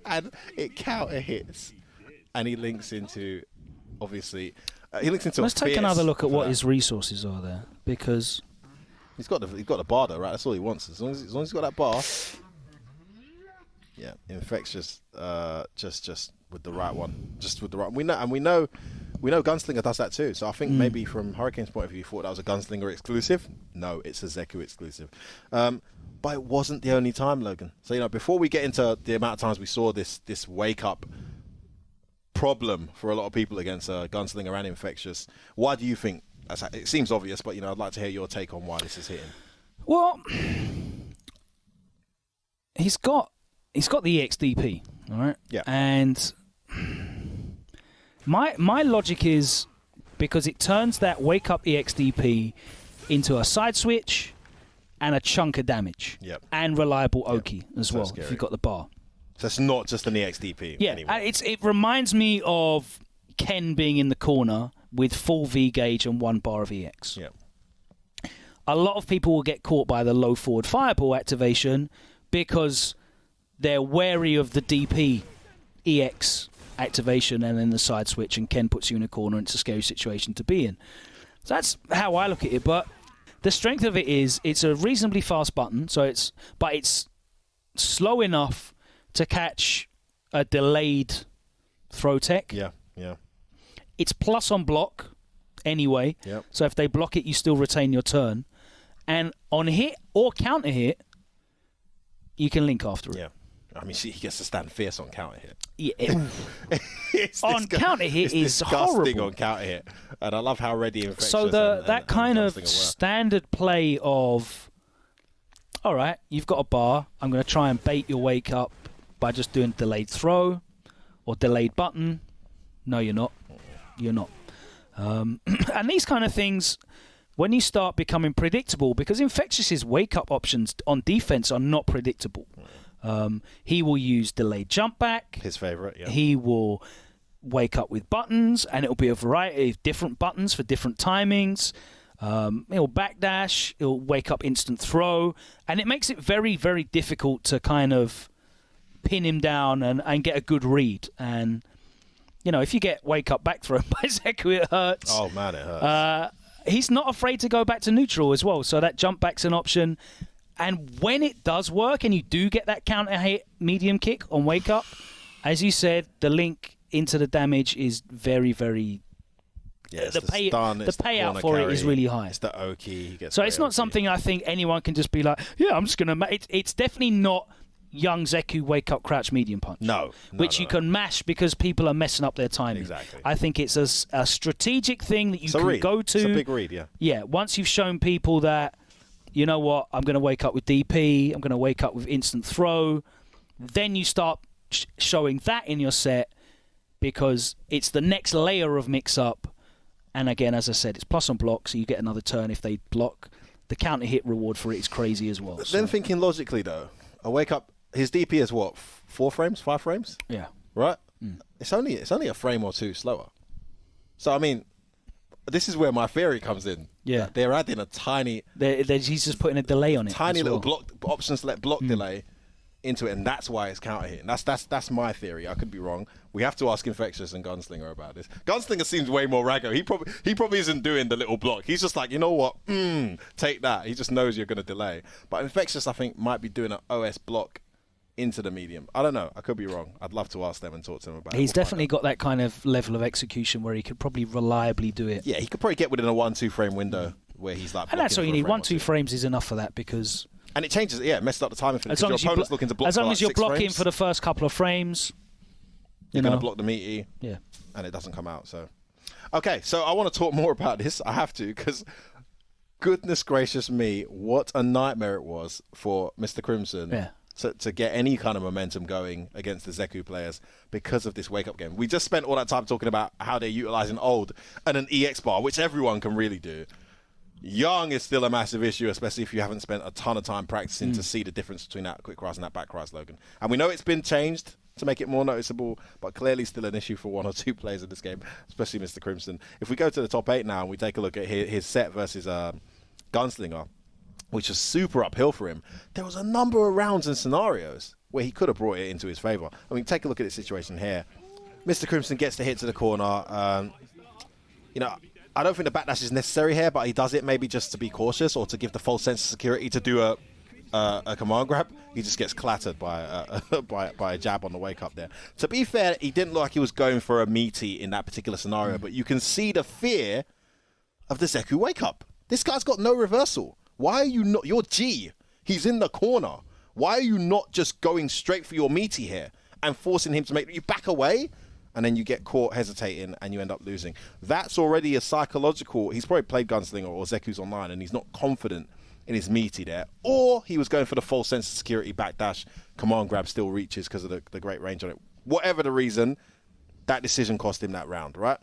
And it counter hits. And he links into, obviously, Let's take another look at what his resources are there. Because... He's got the bar though, right? That's all he wants. As long as he's got that bar. Yeah, Infectious, just with the right one, just with the right. We know Gunslinger does that too. So I think maybe from Hurricane's point of view, you thought that was a Gunslinger exclusive. No, it's a Zeku exclusive. but it wasn't the only time, Logan. So, you know, before we get into the amount of times we saw this wake-up problem for a lot of people against Gunslinger and Infectious, why do you think, it seems obvious, but, you know, I'd like to hear your take on why this is hitting. Well, he's got the EXDP, all right? Yeah. And my logic is because it turns that wake up EXDP into a side switch and a chunk of damage. Yep. And reliable Oki as So well, scary. if you've got the bar. So it's not just an EXDP Yeah, anymore. and it reminds me of Ken being in the corner with full V gauge and 1 bar of EX. Yeah. A lot of people will get caught by the low forward fireball activation because they're wary of the DP EX activation and then the side switch, and Ken puts you in a corner, and it's a scary situation to be in. So that's how I look at it. But the strength of it is it's a reasonably fast button, but it's slow enough to catch a delayed throw tech. Yeah, yeah. It's plus on block anyway. Yep. So if they block it, you still retain your turn. And on hit or counter hit, you can link after it. Yeah. I mean, he gets to stand fierce on counter hit. Yeah. On counter hit is disgusting horrible. on counter hit, and I love how ready Infectious. So that kind of Gunslinger were. standard play of, all right, you've got a bar. I'm going to try and bait your wake up by just doing delayed throw or delayed button. No, you're not. You're not. And these kind of things, when you start becoming predictable, because Infectious's wake-up options on defense are not predictable. He will use delayed jump back. His favorite, yeah. He will wake up with buttons, and it'll be a variety of different buttons for different timings. He'll backdash. He'll wake up instant throw. And it makes it very, very difficult to kind of pin him down and get a good read. And, you know, if you get wake up back thrown by Zeku, it hurts. Oh, man, it hurts. He's not afraid to go back to neutral as well, so that jump back's an option. And when it does work and you do get that counter hit medium kick on wake up, as you said, the link into the damage is very, very... Yeah, the payout for it is really high. It's the Oki. He gets So it's not something I think anyone can just be like, yeah, I'm just going to... It's definitely not young Zeku wake up crouch medium punch. No. Which you can mash because people are messing up their timing. Exactly. I think it's a strategic thing that you It's a can read. go to. It's a big read, yeah. Yeah, once you've shown people that, you know what, I'm going to wake up with DP, I'm going to wake up with instant throw, then you start showing that in your set because it's the next layer of mix-up. And again, as I said, it's plus on block, so you get another turn if they block. The counter hit reward for it is crazy as well. Then thinking logically, though, a wake up, his DP is what, 4 frames, 5 frames? Yeah. Right? It's only a frame or 2 slower. So, I mean, this is where my theory comes in. Yeah. They're adding a tiny... He's just putting a delay on it. Tiny as little well. block option select block delay into it, and that's why it's counter hitting. That's my theory. I could be wrong. We have to ask Infectious and Gunslinger about this. Gunslinger seems way more raggo. He probably isn't doing the little block. He's just like, you know what? Take that. He just knows you're going to delay. But Infectious, I think, might be doing an OS block into the medium. I don't know. I could be wrong. I'd love to ask them and talk to them about it. He's definitely got that kind of level of execution where he could probably reliably do it. Yeah, he could probably get within a 1-2 frame window where he's like... And that's all you blocking need. for a frame 1-2 or frames is enough for that because... And it changes, it messes up the timing for as long as your opponent's looking to block as long for as like you're 6 blocking frames. for the first couple of frames, You're going to block the meaty. Yeah. And it doesn't come out, so... Okay, so I want to talk more about this. I have to, because goodness gracious me, what a nightmare it was for Mr. Crimson to get any kind of momentum going against the Zeku players because of this wake-up game. We just spent all that time talking about how they're utilizing old and an EX bar, which everyone can really do. Young is still a massive issue, especially if you haven't spent a ton of time practicing to see the difference between that quick rise and that back rise, Logan. And we know it's been changed to make it more noticeable, but clearly still an issue for 1 or 2 players in this game, especially Mr. Crimson. If we go to the top 8 now and we take a look at his set versus Gunslinger, which is super uphill for him, there was a number of rounds and scenarios where he could have brought it into his favor. I mean, take a look at the situation here. Mr. Crimson gets the hit to the corner. You know, I don't think the backdash is necessary here, but he does it maybe just to be cautious or to give the false sense of security to do a command grab. He just gets clattered by a jab on the wake up there. To be fair, he didn't look like he was going for a meaty in that particular scenario, but you can see the fear of the Zeku wake up. This guy's got no reversal. Why are you not? You're G. He's in the corner. Why are you not just going straight for your meaty here and forcing him to make you back away? And then you get caught hesitating and you end up losing. That's already a psychological. He's probably played Gunslinger or Zeku's online and he's not confident in his meaty there. Or he was going for the false sense of security backdash. Command grab still reaches because of the great range on it. Whatever the reason, that decision cost him that round, right?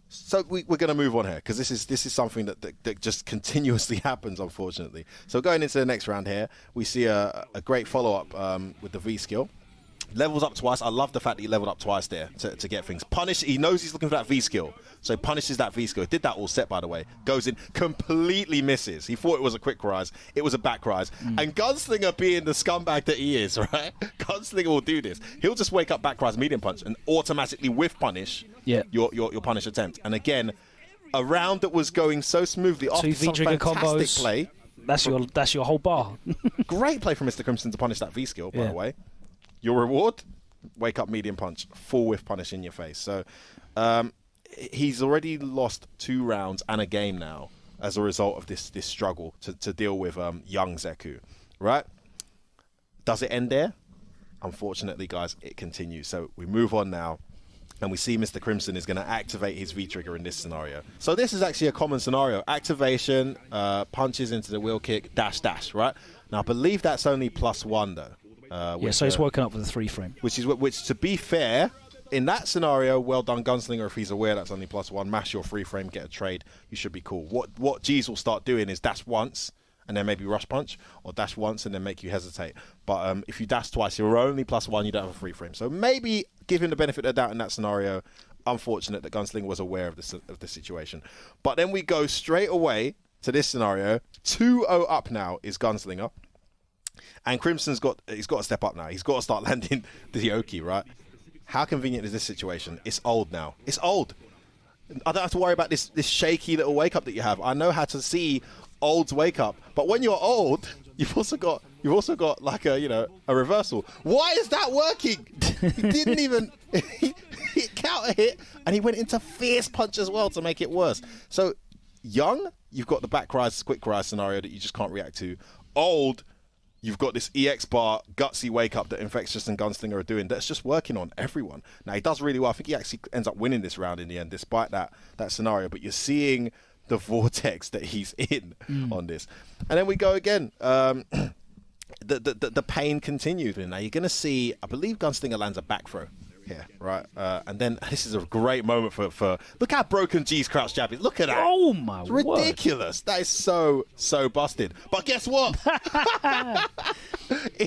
So we're going to move on here because this is something that just continuously happens, unfortunately. So going into the next round here, we see a great follow-up with the V skill. Levels up twice. I love the fact that he leveled up twice there to get things. Punish. He knows he's looking for that V skill. So he punishes that V skill. Did that all set, by the way. Goes in, completely misses. He thought it was a quick rise. It was a back rise. And Gunslinger, being the scumbag that he is, right? Gunslinger will do this. He'll just wake up back rise, medium punch, and automatically whiff punish your punish attempt. And again, a round that was going so smoothly after some fantastic combos, play. That's your whole bar. Great play from Mr. Crimson to punish that V skill, by the way. Your reward, wake up medium punch, full whiff punish in your face. So he's already lost 2 rounds and a game now as a result of this struggle to deal with young Zeku, right? Does it end there? Unfortunately, guys, it continues. So we move on now, and we see Mr. Crimson is going to activate his V-trigger in this scenario. So this is actually a common scenario. Activation, punches into the wheel kick, dash, dash, right? Now, I believe that's only +1, though. So he's woken up with a 3 frame. Which, to be fair, in that scenario, well done, Gunslinger. If he's aware that's only +1, mash your 3 frame, get a trade. You should be cool. What G's will start doing is dash once and then maybe rush punch, or dash once and then make you hesitate. But if you dash twice, you're only +1. You don't have a 3 frame. So maybe give him the benefit of the doubt in that scenario. Unfortunate that Gunslinger was aware of the situation. But then we go straight away to this scenario. 2-0 up now is Gunslinger. And Crimson's got to step up now. He's got to start landing the Yoki, right? How convenient is this situation? It's old now. It's old. I don't have to worry about this shaky little wake up that you have. I know how to see old's wake up. But when you're old, you've also got like a reversal. Why is that working? He didn't even he counter hit, and he went into fierce punch as well to make it worse. So young, you've got the back rise, quick rise scenario that you just can't react to. Old, you've got this EX bar, gutsy wake up that Infectious and Gunslinger are doing that's just working on everyone. Now, he does really well. I think he actually ends up winning this round in the end, despite that scenario. But you're seeing the vortex that he's in on this. And then we go again. The pain continues. Now, you're going to see, I believe Gunslinger lands a back throw here, right? And then this is a great moment for look how broken G's crouch jab is. Look at that. Oh, my It's ridiculous. That is so busted. But guess what?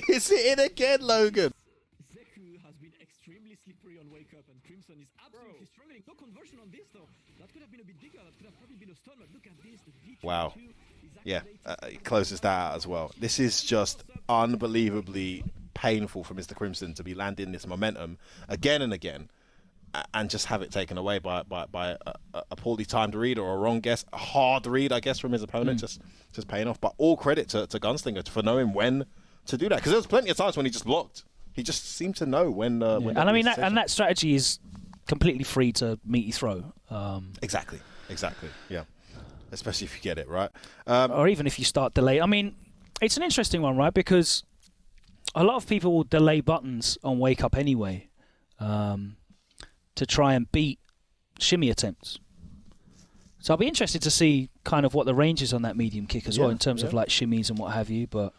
Is it in again, Logan? Zeku has been extremely slippery on wake up, and Crimson is absolutely struggling. No conversion on this, though. That could have been a bit bigger. That could have probably been a stun, but look at this. Wow. Yeah, it closes that out as well. This is just unbelievably painful for Mr. Crimson to be landing this momentum again and again and just have it taken away by a poorly timed read or a wrong guess, a hard read, I guess, from his opponent, just paying off. But all credit to Gunslinger for knowing when to do that, because there was plenty of times when he just blocked. He just seemed to know when. And I mean, that strategy is completely free to meaty throw. Exactly. Yeah, especially if you get it right, or even if you start delay. I mean, it's an interesting one, right? Because a lot of people will delay buttons on wake up anyway, to try and beat shimmy attempts. So I'll be interested to see kind of what the range is on that medium kick as well, in terms of like shimmies and what have you. But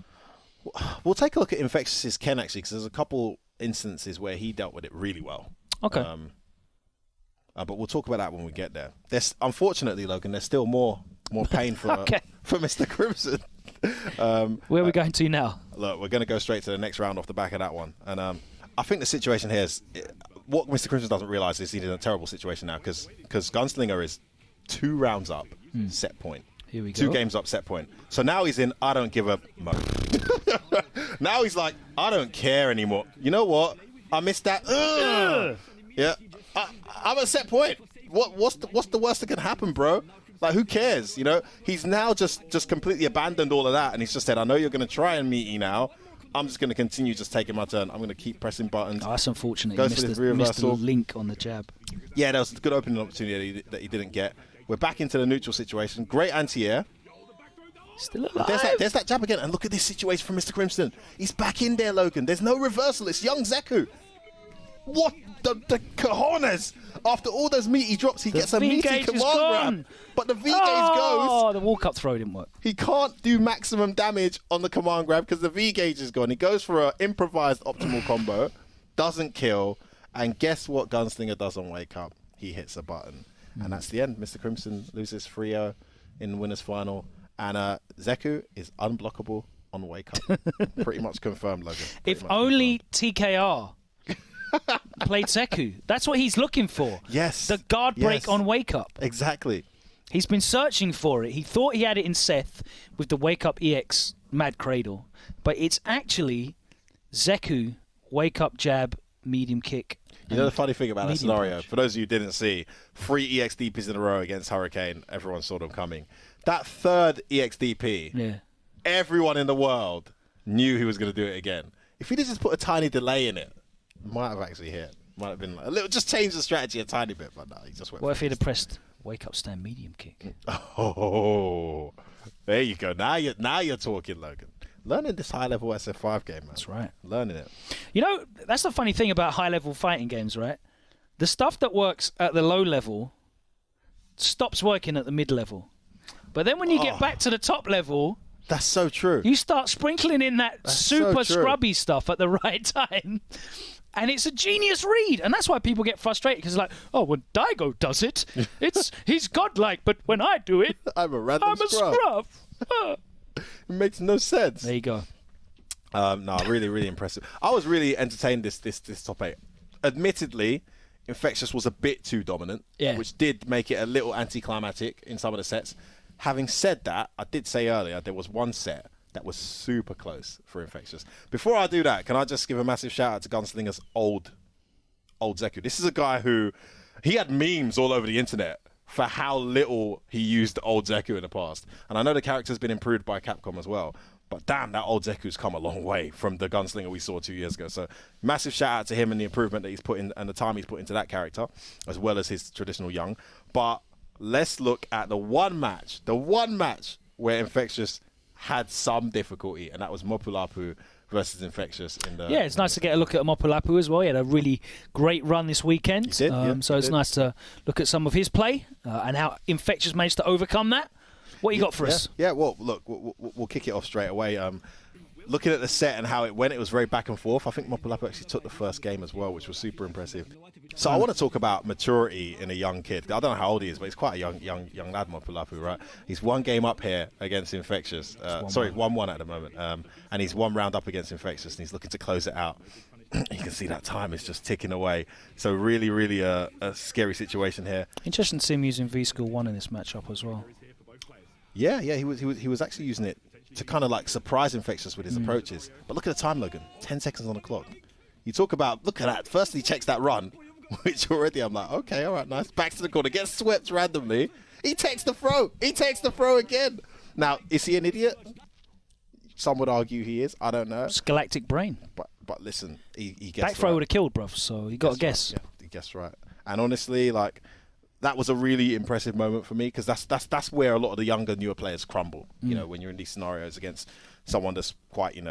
we'll take a look at Infectious's Ken actually, because there's a couple instances where he dealt with it really well. Okay. But we'll talk about that when we get there. There's, unfortunately, Logan, there's still more pain for Mr. Crimson. Where are we going to now? Look, we're going to go straight to the next round off the back of that one. And I think the situation here is, what Mr. Crimson doesn't realise is he's in a terrible situation now, because Gunslinger is 2 rounds up, set point. Here we go. 2 games up, set point. So now he's in I don't give a mode. Now he's like, I don't care anymore. You know what? I missed that. Yeah. I'm at set point. What's the worst that can happen, bro? Like, who cares? You know, he's now just completely abandoned all of that, and he's just said, I know you're going to try and meet me now. I'm just going to continue just taking my turn. I'm going to keep pressing buttons. Oh, that's unfortunate. Go You for missed this the link on the jab. Yeah, that was a good opening opportunity that he didn't get. We're back into the neutral situation. Great anti-air. Still alive. There's that jab again. And look at this situation from Mr. Crimson. He's back in there, Logan. There's no reversal. It's young Zeku. What the cojones? After all those meaty drops, he gets a meaty command grab. But the V-Gauge goes. Oh, the walk-up throw didn't work. He can't do maximum damage on the command grab because the V-Gauge is gone. He goes for an improvised optimal combo. Doesn't kill. And guess what Gunslinger does on Wake Up? He hits a button. And that's the end. Mr. Crimson loses 3-0 in winners final. And Zeku is unblockable on Wake Up. Pretty much confirmed, Logan. If only TKR played Zeku. That's what he's looking for. Yes. The guard break on Wake Up. Exactly. He's been searching for it. He thought he had it in Seth with the Wake Up EX Mad Cradle. But it's actually Zeku, Wake Up jab, medium kick. You know the funny thing about that scenario, punch. for those of you who didn't see, 3 EXDPs in a row against Hurricane, everyone saw them coming. That third EXDP, everyone in the world knew he was going to do it again. If he'd just put a tiny delay in it, might have actually hit. Might have been like, a little, just change the strategy a tiny bit, but no, he just went. What if he'd have pressed Wake Up stand medium kick? Oh, there you go. Now you're talking, Logan. Learning this high-level SF5 game, man. That's right. Learning it. You know, that's the funny thing about high-level fighting games, right? The stuff that works at the low level stops working at the mid-level. But then when you get back to the top level... That's so true. You start sprinkling in that super scrubby stuff at the right time. And it's a genius read. And that's why people get frustrated. Because like, oh, when Daigo does it, he's godlike. But when I do it, I'm a random scrub. It makes no sense. There you go. No, really, really impressive. I was really entertained this top 8. Admittedly, Infectious was a bit too dominant, which did make it a little anticlimactic in some of the sets. Having said that, I did say earlier there was one set that was super close for Infectious. Before I do that, can I just give a massive shout out to Gunslinger's old Zeku. This is a guy who, he had memes all over the internet for how little he used old Zeku in the past. And I know the character's been improved by Capcom as well, but damn, that old Zeku's come a long way from the Gunslinger we saw 2 years ago. So massive shout out to him and the improvement that he's put in and the time he's put into that character, as well as his traditional young. But let's look at the one match where Infectious had some difficulty, and that was Mopulapu versus Infectious in the... Yeah, it's nice to get a look at Mopulapu as well. He had a really great run this weekend. He did, so it's nice to look at some of his play and how Infectious managed to overcome that. What you got for us? Yeah, well, look, we'll kick it off straight away. Looking at the set and how it went, it was very back and forth. I think Mopulapu actually took the first game as well, which was super impressive. So I want to talk about maturity in a young kid. I don't know how old he is, but he's quite a young lad, Mopulapu, right? He's one game up here against Infectious. 1-1 at the moment. And he's one round up against Infectious, and he's looking to close it out. You can see that time is just ticking away. So really, really a scary situation here. Interesting to see him using V-School 1 in this matchup as well. Yeah, he was actually using it to kind of like surprise Infectious with his approaches. But look at the time, Logan. 10 seconds on the clock. You talk about, look at that. First he checks that run, which already I'm like, okay, all right, nice. Back to the corner, gets swept randomly. He takes the throw. He takes the throw again. Now, is he an idiot? Some would argue he is. I don't know. Galactic brain. But listen, he gets back throw would have killed, bruv, so you got to guess. Right. Yeah, he guessed right. And honestly, like, that was a really impressive moment for me because that's where a lot of the younger, newer players crumble. You know, when you're in these scenarios against someone that's quite,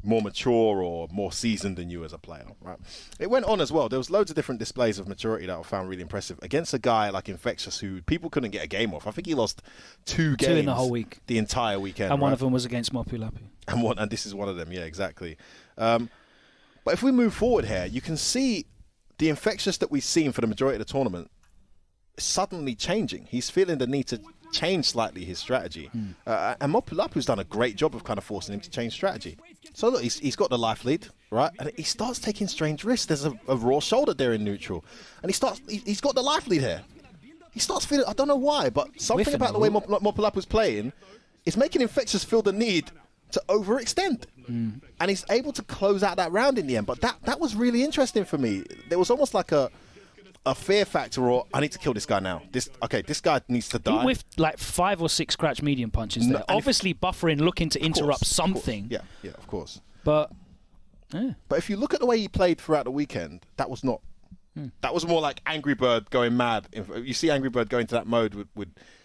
more mature or more seasoned than you as a player, right? It went on as well. There was loads of different displays of maturity that I found really impressive against a guy like Infectious who people couldn't get a game off. I think he lost 2 games in the whole week, the entire weekend, and one of them was against Mopulapu. And this is one of them. Yeah, exactly. But if we move forward here, you can see the Infectious that we've seen for the majority of the tournament suddenly changing. He's feeling the need to change slightly his strategy. And Mopulapu's done a great job of kind of forcing him to change strategy. So look, he's got the life lead, right? And he starts taking strange risks. There's a raw shoulder there in neutral. And he's got the life lead here. He starts feeling, I don't know why, but something about the way Mopulapu's playing is making Infectious feel the need to overextend. And he's able to close out that round in the end. But that was really interesting for me. There was almost like a fear factor, or I need to kill this guy now. This guy needs to die. He whiffed like 5 or 6 scratch medium punches there. Obviously buffering, looking to interrupt something. Yeah, of course. But if you look at the way he played throughout the weekend, that was not. That was more like Angrybird going mad. You see Angrybird go into that mode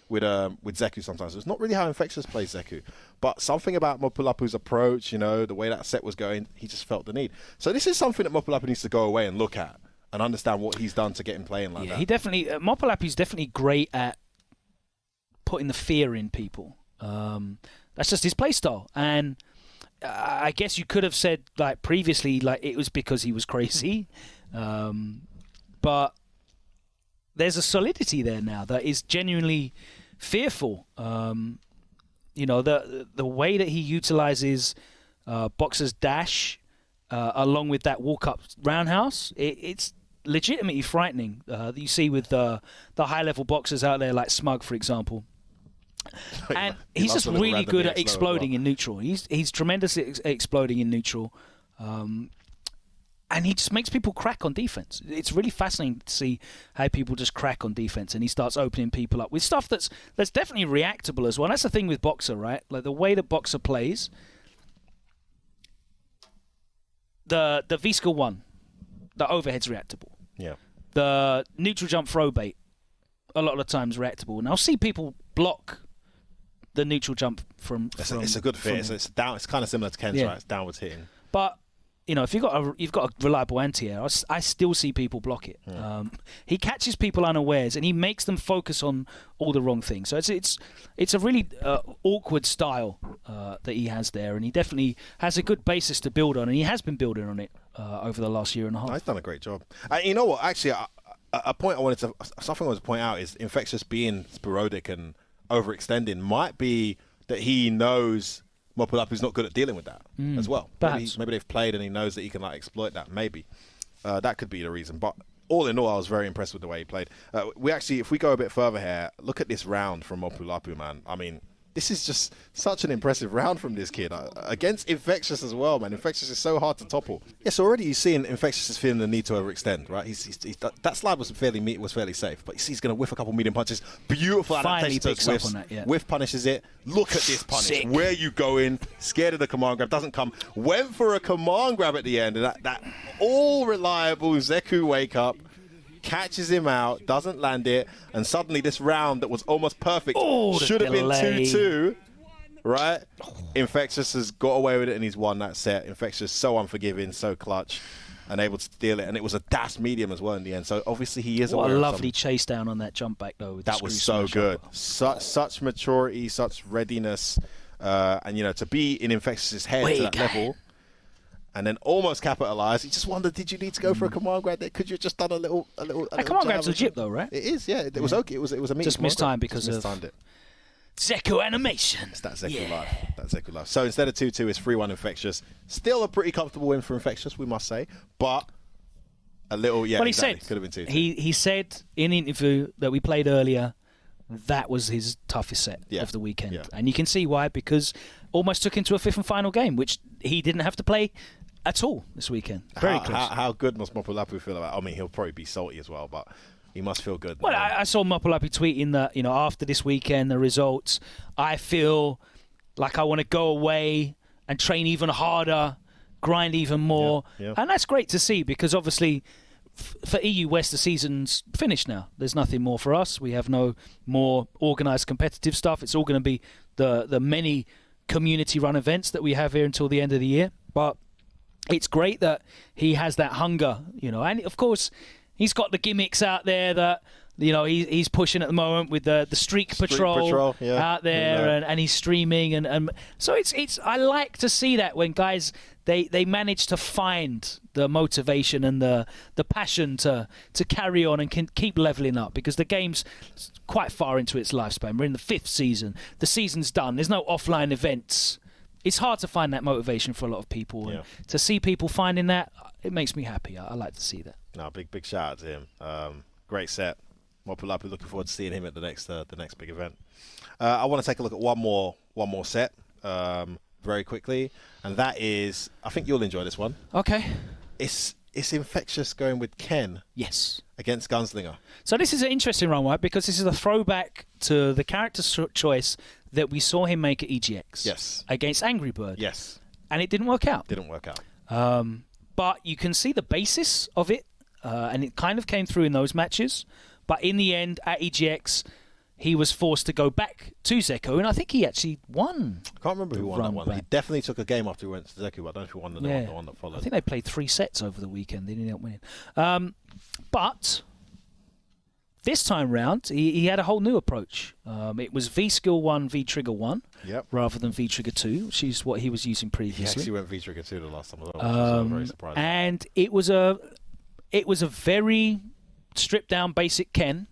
with Zeku sometimes. It's not really how Infectious plays Zeku, but something about Mopulapu's approach, you know, the way that set was going, he just felt the need. So this is something that Mopulapu needs to go away and look at and understand what he's done to get him playing like that. He definitely Mopulapu's definitely great at putting the fear in people. That's just his play style, and I guess you could have said like previously, like it was because he was crazy, but there's a solidity there now that is genuinely fearful. You know, the way that he utilizes Boxer's dash along with that walk-up roundhouse, it's legitimately frightening. You see with the high-level boxers out there like Smug, for example. And he's just really good at exploding in neutral. He's tremendous at exploding in neutral. And he just makes people crack on defense. It's really fascinating to see how people just crack on defense, and he starts opening people up with stuff that's definitely reactable as well. And that's the thing with Boxer, right? Like the way that Boxer plays, the V-Skill 1, the overhead's reactable. Yeah. The neutral jump throw bait, a lot of the times reactable. And I'll see people block the neutral jump from... It's a good fit. It's kind of similar to Ken's, right? It's downwards hitting. But... You know, if you've got a reliable anti-air, I still see people block it. He catches people unawares, and he makes them focus on all the wrong things. So it's a really awkward style that he has there, and he definitely has a good basis to build on, and he has been building on it over the last year and a half. He's done a great job. You know what? Actually, something I wanted to point out is Infectious being sporadic and overextending might be that he knows Mopulapu's not good at dealing with that as well. Maybe they've played and he knows that he can like exploit that. Maybe that could be the reason. But all in all, I was very impressed with the way he played. If we go a bit further here, look at this round from Mopulapu, man. I mean, this is just such an impressive round from this kid against Infectious as well, man. Infectious is so hard to topple. Yes, already you're seeing Infectious is feeling the need to overextend, right? That slide was fairly safe, but you see he's going to whiff a couple medium punches. Beautiful adaptation to those whiffs. On that, yeah. Whiff punishes it. Look at this punish. Sick. Where you going? Scared of the command grab. Doesn't come. Went for a command grab at the end, and that all reliable Zeku wake up. Catches him out, doesn't land it, and suddenly this round that was almost perfect should have been 2-2, right? Infectious has got away with it and he's won that set. Infectious so unforgiving, so clutch, and able to steal it, and it was a dash medium as well in the end. So obviously he is what aware a of lovely chase down on that jump back though. With that was so good. Such maturity, such readiness, and you know, to be in Infectious's head to that level. And then almost capitalised. You just wondered, did you need to go for a command grab there? Could you have just done a little command grab's legit though, right? It is, yeah. It was okay. It was a meat. Just missed time because of Zeku animation. It's that Zeku life. That Zeku life. So instead of 2-2, it's 3-1 Infectious. Still a pretty comfortable win for Infectious, we must say. But a little, well, he exactly. said Could have been 2-2. He said in an interview that we played earlier that was his toughest set of the weekend. Yeah. And you can see why, because almost took him to a fifth and final game, which he didn't have to play at all this weekend. Very close. How good must Mopulapu feel about it? I mean, he'll probably be salty as well, but he must feel good. Well, I saw Mopulapu tweeting that, you know, after this weekend, the results, I feel like I want to go away and train even harder, grind even more. Yeah. And that's great to see, because obviously for EU West, the season's finished now. There's nothing more for us. We have no more organised competitive stuff. It's all going to be the many community-run events that we have here until the end of the year. But it's great that he has that hunger, you know, and of course he's got the gimmicks out there that, you know, he's pushing at the moment with the streak patrol out there, and he's streaming, and so it's I like to see that when guys they manage to find the motivation and the passion to carry on and can keep leveling up, because the game's quite far into its lifespan. We're in the 5th season. The season's done. There's no offline events. It's hard to find that motivation for a lot of people. And to see people finding that, it makes me happy. I like to see that. No, big shout out to him. Great set. Mopulapu, looking forward to seeing him at the next big event. I want to take a look at one more set very quickly, and that is, I think you'll enjoy this one. Okay. It's Infectious going with Ken. Yes. Against Gunslinger. So this is an interesting run, right? Because this is a throwback to the character choice that we saw him make at EGX. Yes. Against Angrybird. Yes. And it didn't work out. Didn't work out. But you can see the basis of it, and it kind of came through in those matches. But in the end, at EGX, he was forced to go back to Zeku, and I think he actually won. I can't remember who won that one. He definitely took a game after he went to Zeku, but I don't know if he won the one that followed. I think they played 3 sets over the weekend. They didn't end up winning. But this time round, he had a whole new approach. It was V-Skill 1, V-Trigger 1, rather than V-Trigger 2, which is what he was using previously. He actually went V-Trigger 2 the last time as well, which was very surprising. And it was a very stripped-down basic Ken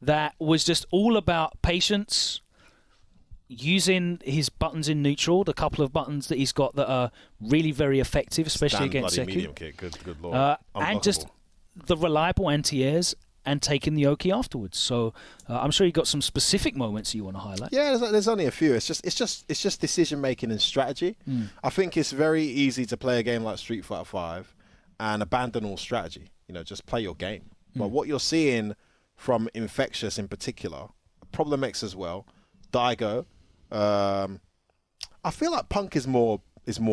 that was just all about patience, using his buttons in neutral, the couple of buttons that he's got that are really very effective, especially against Zeku. Medium kick, good lord. And just the reliable anti-airs and taking the Oki afterwards. So I'm sure you got some specific moments you want to highlight. Yeah, there's only a few. It's just decision making and strategy. I think it's very easy to play a game like Street Fighter 5 and abandon all strategy. You know, just play your game. But what you're seeing from Infectious in particular, Problem X as well, Daigo, I feel like Punk is more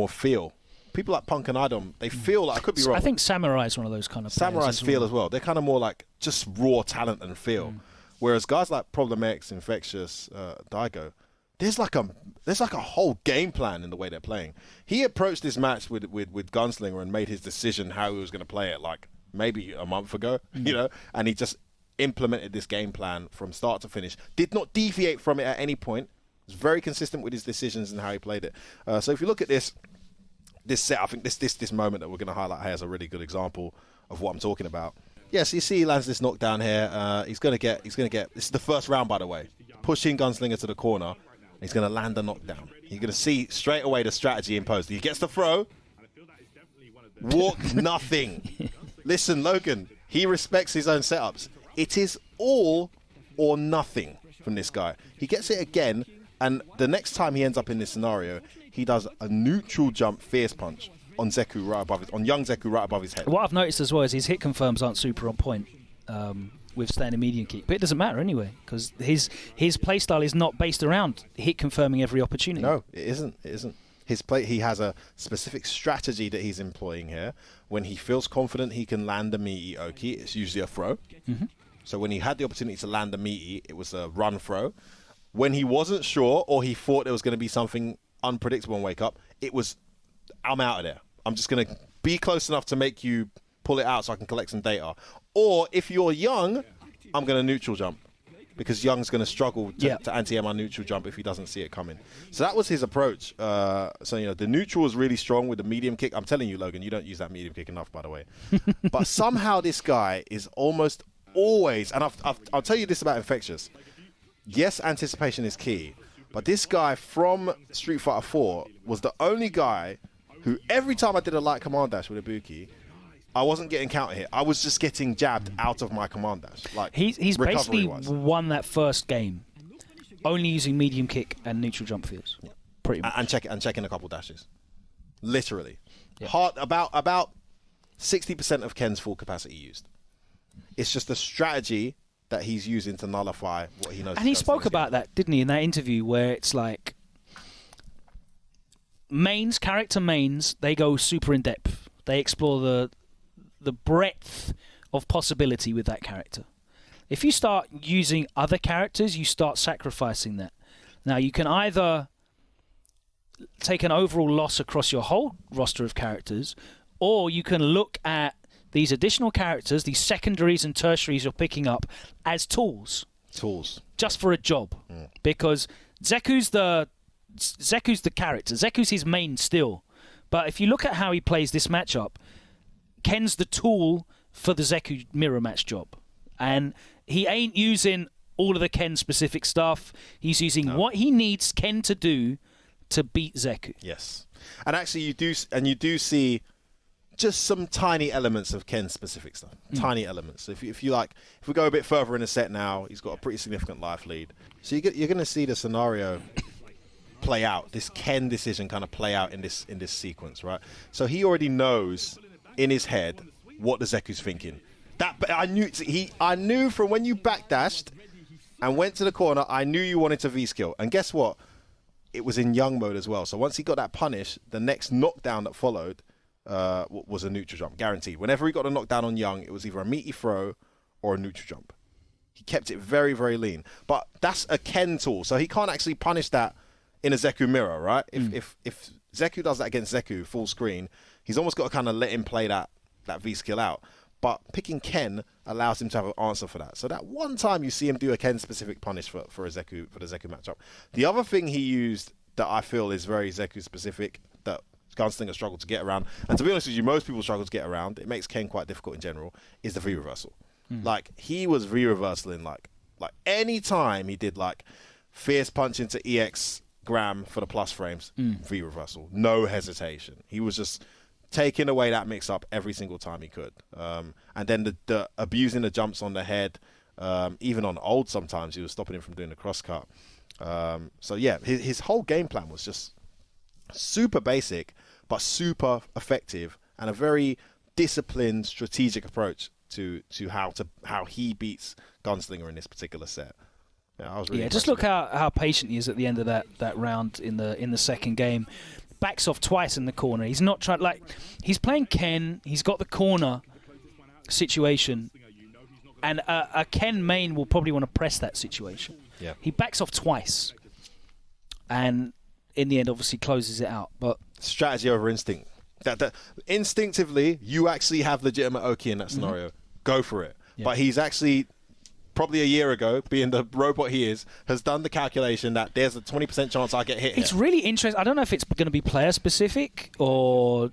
feel. People like Punk and Idom, they feel like, I could be wrong. I think Samurai is one of those kind of players. Samurai's feel as well. They're kind of more like just raw talent and feel. Whereas guys like Problem X, Infectious, Daigo, there's like a whole game plan in the way they're playing. He approached this match with Gunslinger and made his decision how he was going to play it like maybe a month ago, you know, and he just implemented this game plan from start to finish. Did not deviate from it at any point. Was very consistent with his decisions and how he played it. So if you look at this set, I think this moment that we're going to highlight here is a really good example of what I'm talking about. Yes, you see he lands this knockdown here. He's going to get. This is the first round, by the way. Pushing Gunslinger to the corner. He's going to land a knockdown. You're going to see straight away the strategy imposed. He gets the throw. Walk nothing. Listen, Logan. He respects his own setups. It is all or nothing from this guy. He gets it again, and the next time he ends up in this scenario, he does a neutral jump fierce punch on Zeku right above on young Zeku right above his head. What I've noticed as well is his hit confirms aren't super on point with standing medium kick, but it doesn't matter anyway because his playstyle is not based around hit confirming every opportunity. No, it isn't. It isn't. He has a specific strategy that he's employing here. When he feels confident he can land a meaty Oki, it's usually a throw. So when he had the opportunity to land a meaty, it was a run throw. When he wasn't sure or he thought there was going to be something unpredictable and wake up, it was, I'm out of there. I'm just going to be close enough to make you pull it out so I can collect some data. Or if you're young, I'm going to neutral jump because Young's going to struggle to anti-air my neutral jump if he doesn't see it coming. So that was his approach. So, you know, the neutral was really strong with the medium kick. I'm telling you, Logan, you don't use that medium kick enough, by the way. But somehow this guy is almost always, and I'll tell you this about Infectious. Yes, anticipation is key, but this guy from Street Fighter 4 was the only guy who every time I did a light command dash with Ibuki, I wasn't getting counter hit. I was just getting jabbed out of my command dash. Like he's basically won that first game only using medium kick and neutral jump feels. Yeah. Pretty much. And checking a couple dashes. Literally. Yeah. About 60% of Ken's full capacity used. It's just a strategy that he's using to nullify what he knows. And he spoke about that, didn't he, in that interview where it's like character mains, they go super in depth. They explore the breadth of possibility with that character. If you start using other characters, you start sacrificing that. Now, you can either take an overall loss across your whole roster of characters, or you can look at these additional characters, these secondaries and tertiaries you're picking up as tools. Just for a job. Because Zeku's the character. Zeku's his main still. But if you look at how he plays this matchup, Ken's the tool for the Zeku mirror match job. And he ain't using all of the Ken-specific stuff. He's using what he needs Ken to do to beat Zeku. Yes. And actually you do see just some tiny elements of Ken-specific stuff. Tiny elements. So if we go a bit further in the set now, he's got a pretty significant life lead. So you're going to see the scenario play out, this Ken decision kind of play out in this sequence, right? So he already knows in his head what the Zeku's thinking. I knew from when you backdashed and went to the corner, I knew you wanted to V-skill. And guess what? It was in Young mode as well. So once he got that punish, the next knockdown that followed was a neutral jump, guaranteed. Whenever he got a knockdown on Young, it was either a meaty throw or a neutral jump. He kept it very, very lean. But that's a Ken tool, so he can't actually punish that in a Zeku mirror, right? If Zeku does that against Zeku full screen, he's almost got to kind of let him play that V skill out. But picking Ken allows him to have an answer for that. So that one time you see him do a Ken specific punish for the Zeku matchup. The other thing he used that I feel is very Zeku specific that Gunslinger struggled to get around, and to be honest with you, most people struggle to get around. It makes Ken quite difficult in general. Is the V reversal? Like he was V reversaling like any time he did like fierce punch into EX Gram for the plus frames, V reversal, no hesitation. He was just taking away that mix up every single time he could. And then the abusing the jumps on the head, even on old sometimes he was stopping him from doing the cross cut. So yeah, his whole game plan was just super basic but super effective, and a very disciplined strategic approach to how he beats Gunslinger in this particular set. Yeah, I was really just look how patient he is at the end of that round in the second game. Backs off twice in the corner. He's not trying, like, he's playing Ken. He's got the corner situation, and a Ken main will probably want to press that situation. Yeah. He backs off twice, and in the end, obviously closes it out. But strategy over instinct. That instinctively, you actually have legitimate Oki in that scenario. Go for it. Yeah. But he's actually, probably a year ago, being the robot he is, has done the calculation that there's a 20% chance I get hit it's here. really interesting. I don't know if it's going to be player specific or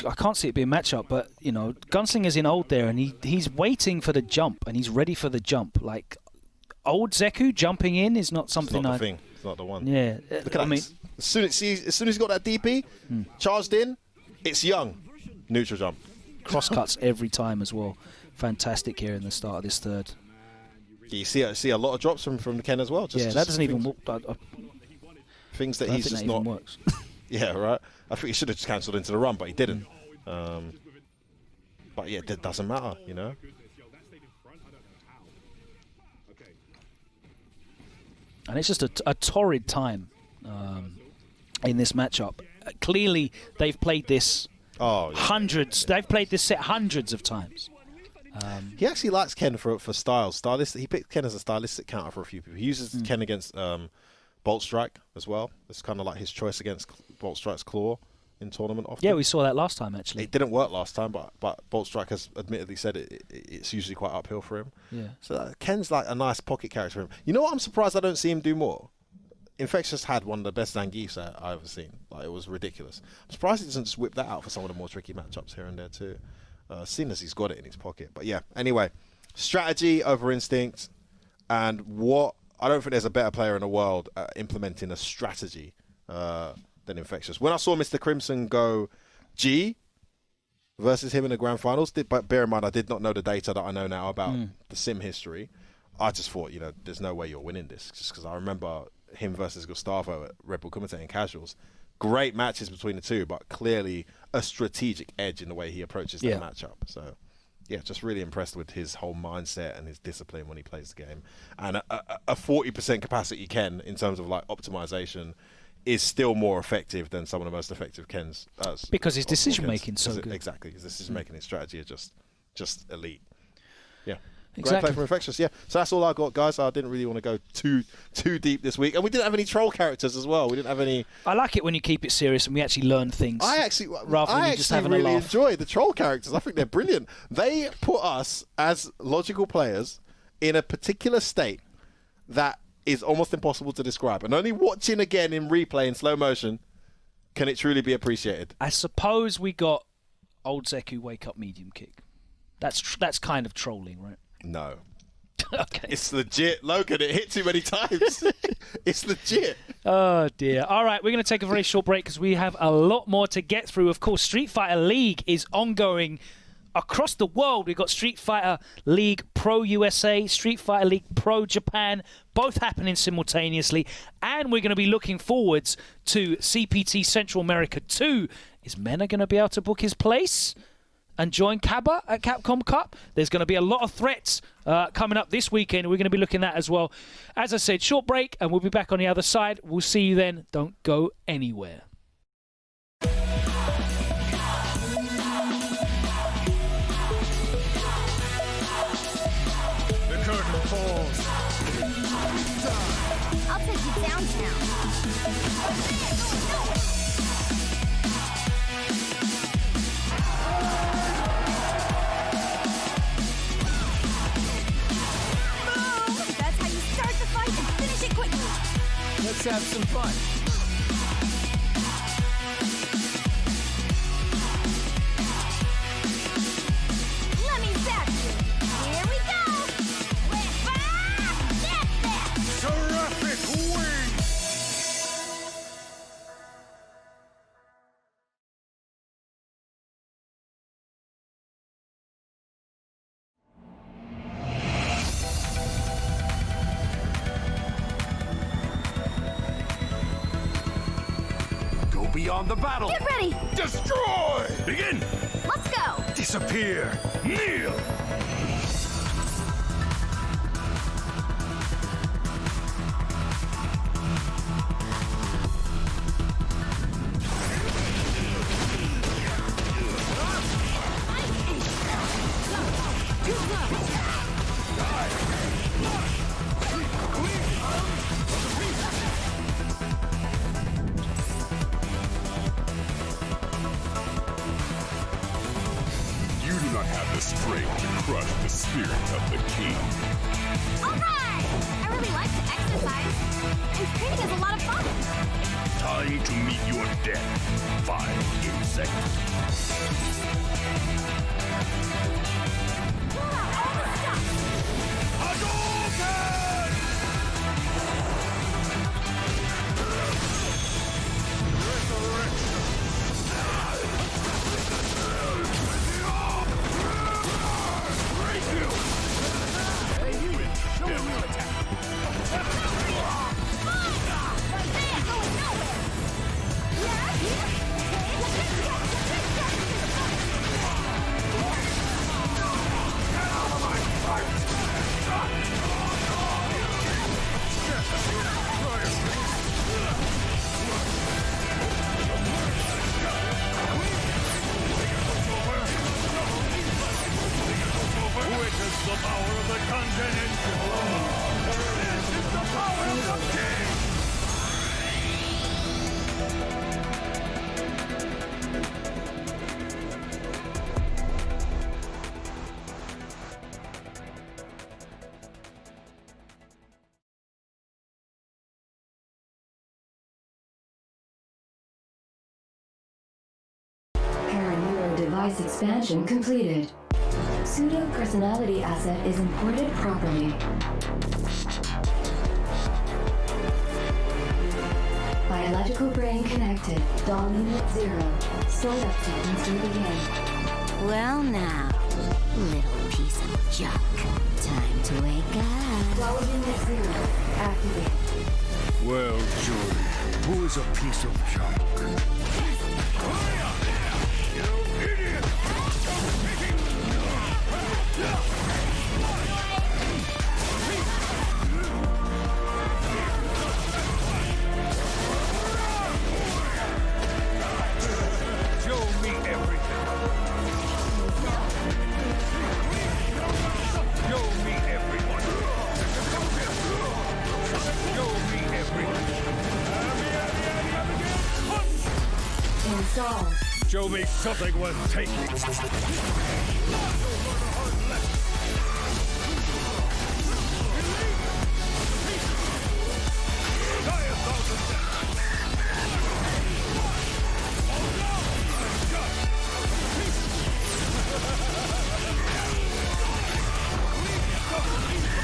I can't see it being matchup, but you know, Gunslinger's in old there, and he's waiting for the jump, and he's ready for the jump. Like old Zeku jumping in is not something. It's not the thing. It's not the one. Yeah, Look at that. As soon as he's got that DP charged in, it's young. Neutral jump. Cross cuts every time as well. Fantastic here in the start of this third. You see a lot of drops from the Ken as well. That doesn't even work. Things that he's just not. Works. Yeah, right. I think he should have just cancelled into the run, but he didn't. But yeah, it doesn't matter, you know. And it's just a torrid time in this matchup. Clearly, they've played this hundreds. They've played this set hundreds of times. He actually likes Ken for styles. He picked Ken as a stylistic counter for a few people. He uses Ken against Bolt Strike as well. It's kind of like his choice against Bolt Strike's Claw in tournament often. Yeah, we saw that last time, actually. It didn't work last time, but Bolt Strike has admittedly said it's usually quite uphill for him. Yeah. So Ken's like a nice pocket character for him. You know what I'm surprised I don't see him do more? Infectious had one of the best Zangiefs I've ever seen. Like, it was ridiculous. I'm surprised he doesn't just whip that out for some of the more tricky matchups here and there too. Seeing as he's got it in his pocket. But yeah, anyway, strategy over instinct, and I don't think there's a better player in the world implementing a strategy than Infectious. When I saw Mr. Crimson go G versus him in the grand finals, but bear in mind I did not know the data that I know now about the sim history. I just thought, you know, there's no way you're winning this, just because I remember him versus Gustavo at Red Bull commentating casuals. Great matches between the two, but clearly a strategic edge in the way he approaches that matchup. So, yeah, just really impressed with his whole mindset and his discipline when he plays the game. And a 40% capacity Ken in terms of like optimization is still more effective than some of the most effective Kens. Because his decision making so good. Exactly, his decision making and strategy are just elite. Yeah. Exactly. Great play from Infectious, yeah. So that's all I got, guys. I didn't really want to go too deep this week. And we didn't have any troll characters as well. We didn't have any... I like it when you keep it serious and we actually learn things. Rather than you just having really a laugh. enjoy the troll characters. I think they're brilliant. They put us, as logical players, in a particular state that is almost impossible to describe. And only watching again in replay in slow motion can it truly be appreciated. I suppose we got old Zeku wake up medium kick. That's kind of trolling, right? No. Okay. It's legit. Logan, it hit too many times. It's legit. Oh, dear. All right, we're going to take a very short break because we have a lot more to get through. Of course, Street Fighter League is ongoing across the world. We've got Street Fighter League Pro-USA, Street Fighter League Pro-Japan, both happening simultaneously. And we're going to be looking forwards to CPT Central America 2. Is Mena going to be able to book his place and join Cabba at Capcom Cup? There's going to be a lot of threats coming up this weekend. We're going to be looking at that as well. As I said, short break, and we'll be back on the other side. We'll see you then. Don't go anywhere. The curtain falls Let's have some fun. Let me zap you. Here we go. Whip up! That's it. Terrific win! Go beyond the battle. Get ready. Destroy. Begin. Let's go. Disappear. Kneel. You do not have the strength to crush the spirit of the king. All right. I really like to exercise. And training is a lot of fun. Time to meet your death. 5 insect. Witness the power of the continental. This is the power of the king. Parallel device expansion completed. Pseudo personality asset is imported properly. Biological brain connected. Doll unit 0. Startup sequence will begin. Well now, little piece of junk. Time to wake up. Doll unit 0. Activate. Well, Jordan, who is a piece of junk? You idiot! Show me everything. Show me everyone. Show me everything. Install. Show me something worth taking.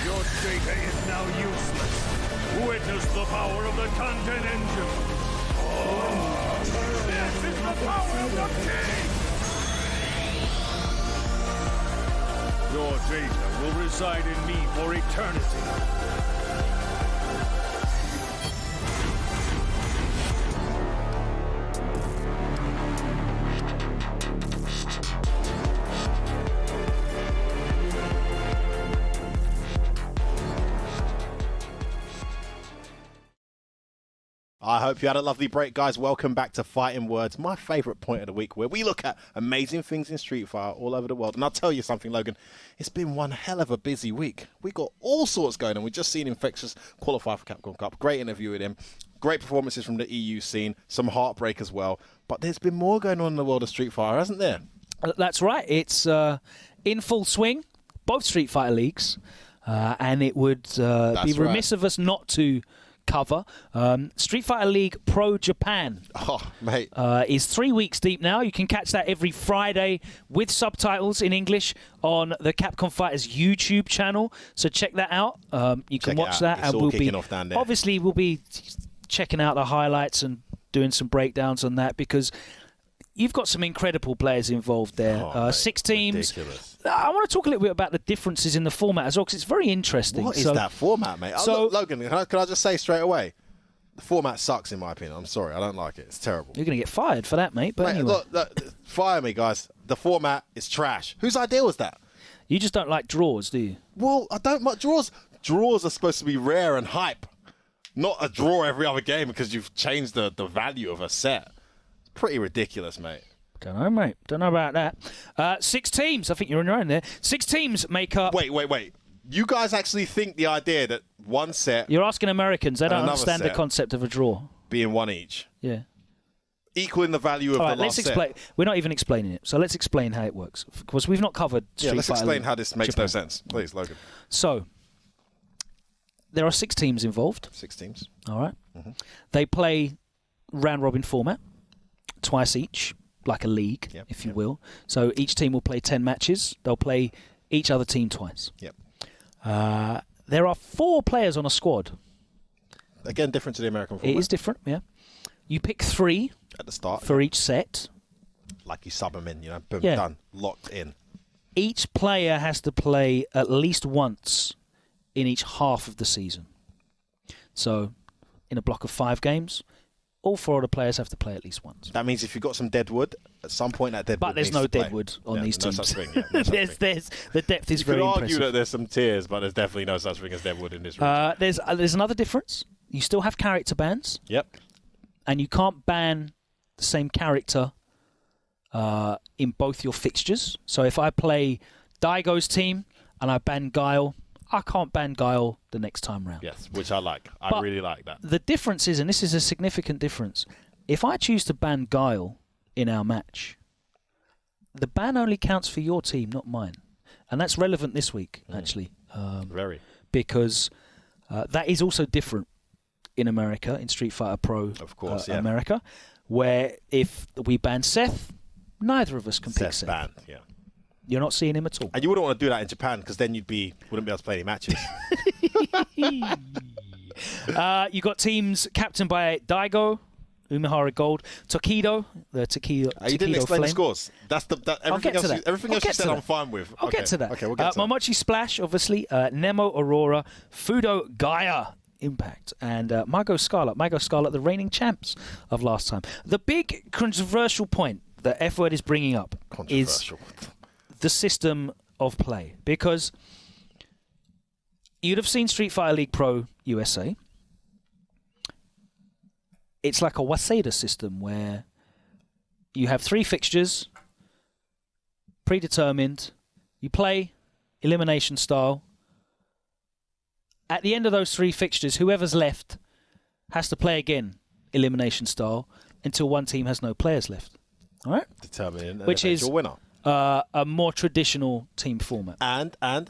Your data is now useless. Witness the power of the content engine. This is the power of the king! Your data will reside in me for eternity. I hope you had a lovely break, guys. Welcome back to Fighting Words, my favourite point of the week, where we look at amazing things in Street Fighter all over the world. And I'll tell you something, Logan, it's been one hell of a busy week. We got all sorts going on. We've just seen Infectious qualify for Capcom Cup. Great interview with him. Great performances from the EU scene. Some heartbreak as well. But there's been more going on in the world of Street Fighter, hasn't there? That's right. It's in full swing, both Street Fighter leagues. And it would be remiss of us not to cover. Street Fighter League Pro-Japan mate. Is 3 weeks deep now. You can catch that every Friday with subtitles in English on the Capcom Fighters YouTube channel. So check that out. You can watch that, It's and all we'll kicking be off down there. obviously we'll be checking out the highlights and doing some breakdowns on that, because you've got some incredible players involved there. 6 teams. Ridiculous. I want to talk a little bit about the differences in the format as well, because it's very interesting. What is that format, mate? So, Look, Logan, can I just say straight away, the format sucks in my opinion. I'm sorry, I don't like it. It's terrible. You're going to get fired for that, mate. But Mate, anyway. look, fire me, guys. The format is trash. Whose idea was that? You just don't like draws, do you? Well, I don't like draws. Draws are supposed to be rare and hype, not a draw every other game because you've changed the value of a set. It's pretty ridiculous, mate. Don't know, mate. Don't know about that. 6 teams. I think you're on your own there. 6 teams make up... Wait. You guys actually think the idea that one set... You're asking Americans. They don't another understand the set concept of a draw. being one each. Yeah. Equaling the value of All the right, last let's explain. set. We're not even explaining it. So let's explain how it works. Because we've not covered Street Let's Fighter explain League how this makes Japan. no sense. Please, Logan. So, there are 6 teams involved. 6 teams. All right. Mhm. They play round-robin format, twice each, like a league, if you will. So each team will play 10 matches. They'll play each other team twice. Yep. There are 4 players on a squad. Again, different to the American format. It is different, yeah. You pick 3 at the start for each set. Like you sub them in, boom, Yeah. done, locked in. Each player has to play at least once in each half of the season. So, in a block of 5 games, all 4 of the players have to play at least once. That means if you've got some deadwood, at some point that deadwood But there's needs no to play. deadwood on these no teams. Such thing, no such thing. there's the depth is You very could argue impressive. that there's some tiers, but there's definitely no such thing as deadwood in this region. There's another difference. You still have character bans. Yep. And you can't ban the same character in both your fixtures. So if I play Daigo's team and I ban Guile, I can't ban Guile the next time round. Yes, which I like. I But really like that. The difference is, and this is a significant difference, if I choose to ban Guile in our match, the ban only counts for your team, not mine. And that's relevant this week, actually. Very. Because that is also different in America, in Street Fighter Pro of course, yeah. America, where if we ban Seth, neither of us can pick Seth. Banned, yeah. You're not seeing him at all. And you wouldn't want to do that in Japan because then wouldn't be able to play any matches. You got teams captained by Daigo, Umehara Gold, Tokido, the Tokido. You didn't explain Flame. the scores. That's I'll everything get else. to that. Everything I'll else you get to said, that. I'm fine with. I'll get to that. Okay, we'll get to that. Momochi Splash, obviously. Nemo Aurora, Fudo Gaia Impact, and Mago Scarlet. Mago Scarlet, the reigning champs of last time. The big controversial point that F-Word is bringing up is the system of play. Because you'd have seen Street Fighter League Pro USA. It's like a Waseda system where you have 3 fixtures, predetermined. You play elimination style. At the end of those 3 fixtures, whoever's left has to play again elimination style until one team has no players left. All right? Determining Which is your winner. A more traditional team format. And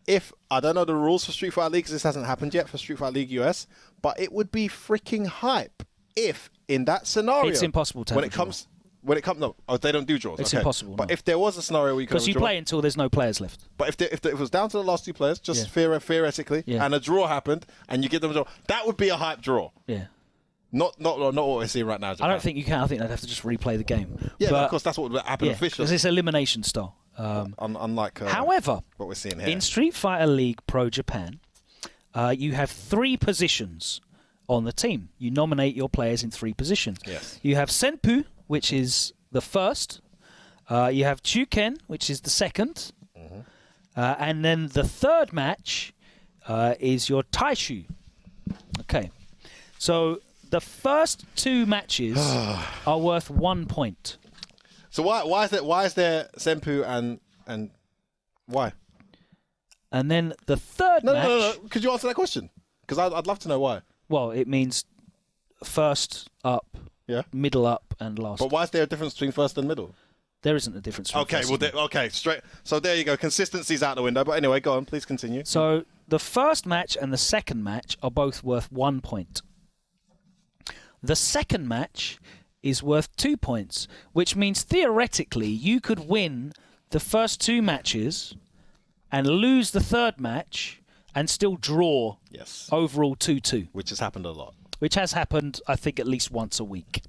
if I don't know the rules for Street Fighter League because this hasn't happened yet for Street Fighter League US, but it would be freaking hype if in that scenario It's impossible to have a draw. When it comes, no, they don't do draws. It's okay. impossible, But no. if there was a scenario where you could Because have a you draw, play until there's no players left. but if it was down to the last 2 players, just theoretically, Yeah. and a draw happened, and you give them a draw, that would be a hype draw. Yeah. Not what we're seeing right now. I don't think you can. I think they'd have to just replay the game. Yeah, But- of course, that's what would happen officially. because it's elimination style. Unlike However, what we're seeing here. in Street Fighter League Pro-Japan, you have 3 positions on the team. You nominate your players in 3 positions. Yes. You have Senpu, which is the first. You have Chuken, which is the second. And then the third match is your Taishu. Okay. So the first 2 matches are worth 1 point. So why is there Senpu and why? And then the third match... No. Could you answer that question? Because I'd love to know why. Well, it means first up, middle up, and last. But why is there a difference between first and middle? There isn't a difference. Okay, well, straight. So there you go. Consistency's out the window. But anyway, go on. Please continue. So the first match and the second match are both worth 1 point. The second match is worth 2 points, which means theoretically you could win the first 2 matches and lose the third match and still draw. Yes. Overall 2-2. Which has happened a lot. Which has happened, I think, at least once a week.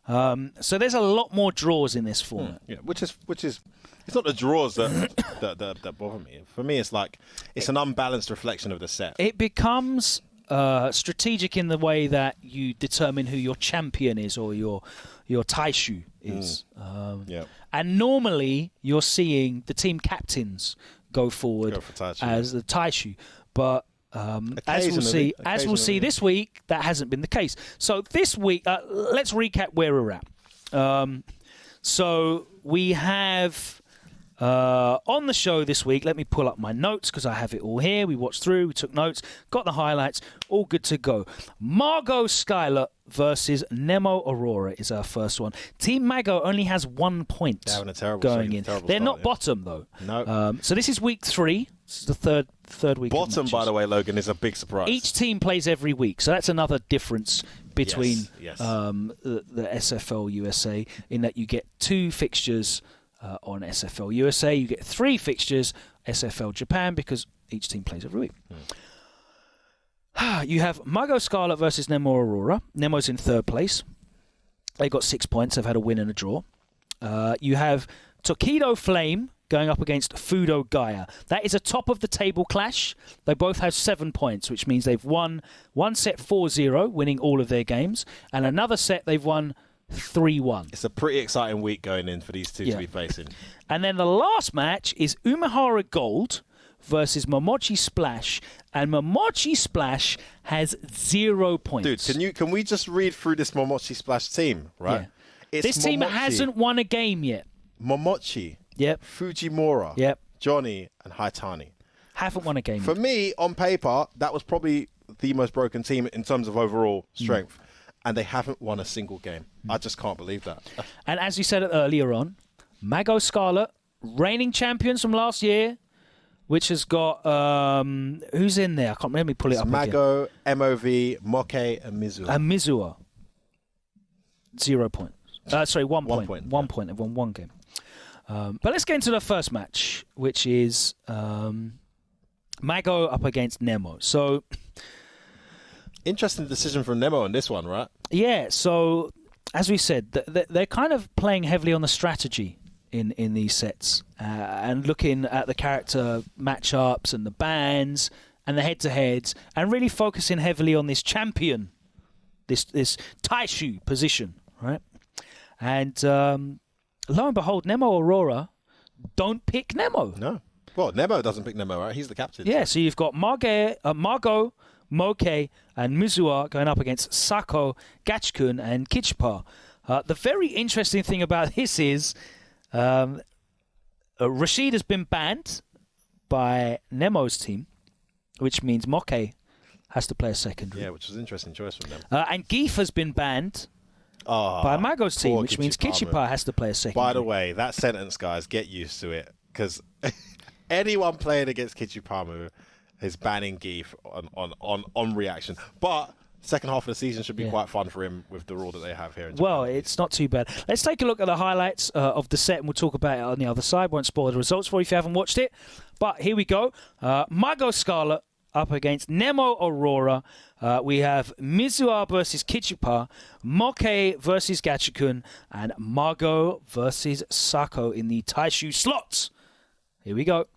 So there's a lot more draws in this format. Yeah, which is it's not the draws that bother me. For me, it's like it's an unbalanced reflection of the set. It becomes strategic in the way that you determine who your champion is or your taishu is. And normally you're seeing the team captains go forward as the taishu, but as we'll see this week, that hasn't been the case. So this week, let's recap where we're at. So we have on the show this week, let me pull up my notes because I have it all here. We watched through, we took notes, got the highlights, all good to go. Mago Skylar versus Nemo Aurora is our first one. Team Mago only has 1 point going in. They're not bottom, though. No. So this is week 3. This is the third week. Bottom, by the way, Logan, is a big surprise. Each team plays every week, so that's another difference between the SFL USA in that you get 2 fixtures on SFL USA. You get 3 fixtures SFL Japan because each team plays every week. You have Mago Scarlet versus Nemo Aurora. Nemo's in 3rd place. They got 6 points. They've had a win and a draw. You have Tokido Flame going up against Fudo Gaia. That is a top-of-the-table clash. They both have 7 points, which means they've won one set 4-0, winning all of their games, and another set they've won 3-1. It's a pretty exciting week going in for these two to be facing. And then the last match is Umehara Gold versus Momochi Splash, and Momochi Splash has 0 points. Dude, can we just read through this Momochi Splash team, right? Yeah. This team hasn't won a game yet. Momochi. Yep. Fujimura. Yep. Johnny and Haitani. Haven't won a game. For me, on paper, that was probably the most broken team in terms of overall strength. And they haven't won a single game. I just can't believe that. And as you said earlier on, Mago Scarlet, reigning champions from last year, which has got who's in there? I can't remember. Let me pull it up. Mago, MOV, Moke, and Mizua. And Mizua, 0 points. Sorry, 1 point. 1 point. They've won one game. But let's get into the first match, which is Mago up against Nemo. So, interesting decision from Nemo on this one, right? Yeah. So, as we said, they're kind of playing heavily on the strategy in these sets and looking at the character matchups and the bans and the head-to-heads and really focusing heavily on this champion, this taishu position, right? And lo and behold, Nemo Aurora don't pick Nemo. No. Well, Nemo doesn't pick Nemo, right? He's the captain. Yeah, so you've got Mago, Moke, and Mizua going up against Sako, Gachikun, and Kichipa. The very interesting thing about this is Rashid has been banned by Nemo's team, which means Moke has to play a secondary. Yeah, which is an interesting choice from them. And Geef has been banned by Mago's team, which means Kichipa has to play a secondary. By the way, that sentence, guys, get used to it, because anyone playing against Kichipamu is banning Geef on reaction. But second half of the season should be quite fun for him with the rule that they have here in Japan. Well, it's not too bad. Let's take a look at the highlights of the set, and we'll talk about it on the other side. Won't spoil the results for you if you haven't watched it. But here we go. Mago Scarlet up against Nemo Aurora. We have Mizua versus Kichipa, Moke versus Gachikun, and Mago versus Sako in the Taishu slots. Here we go.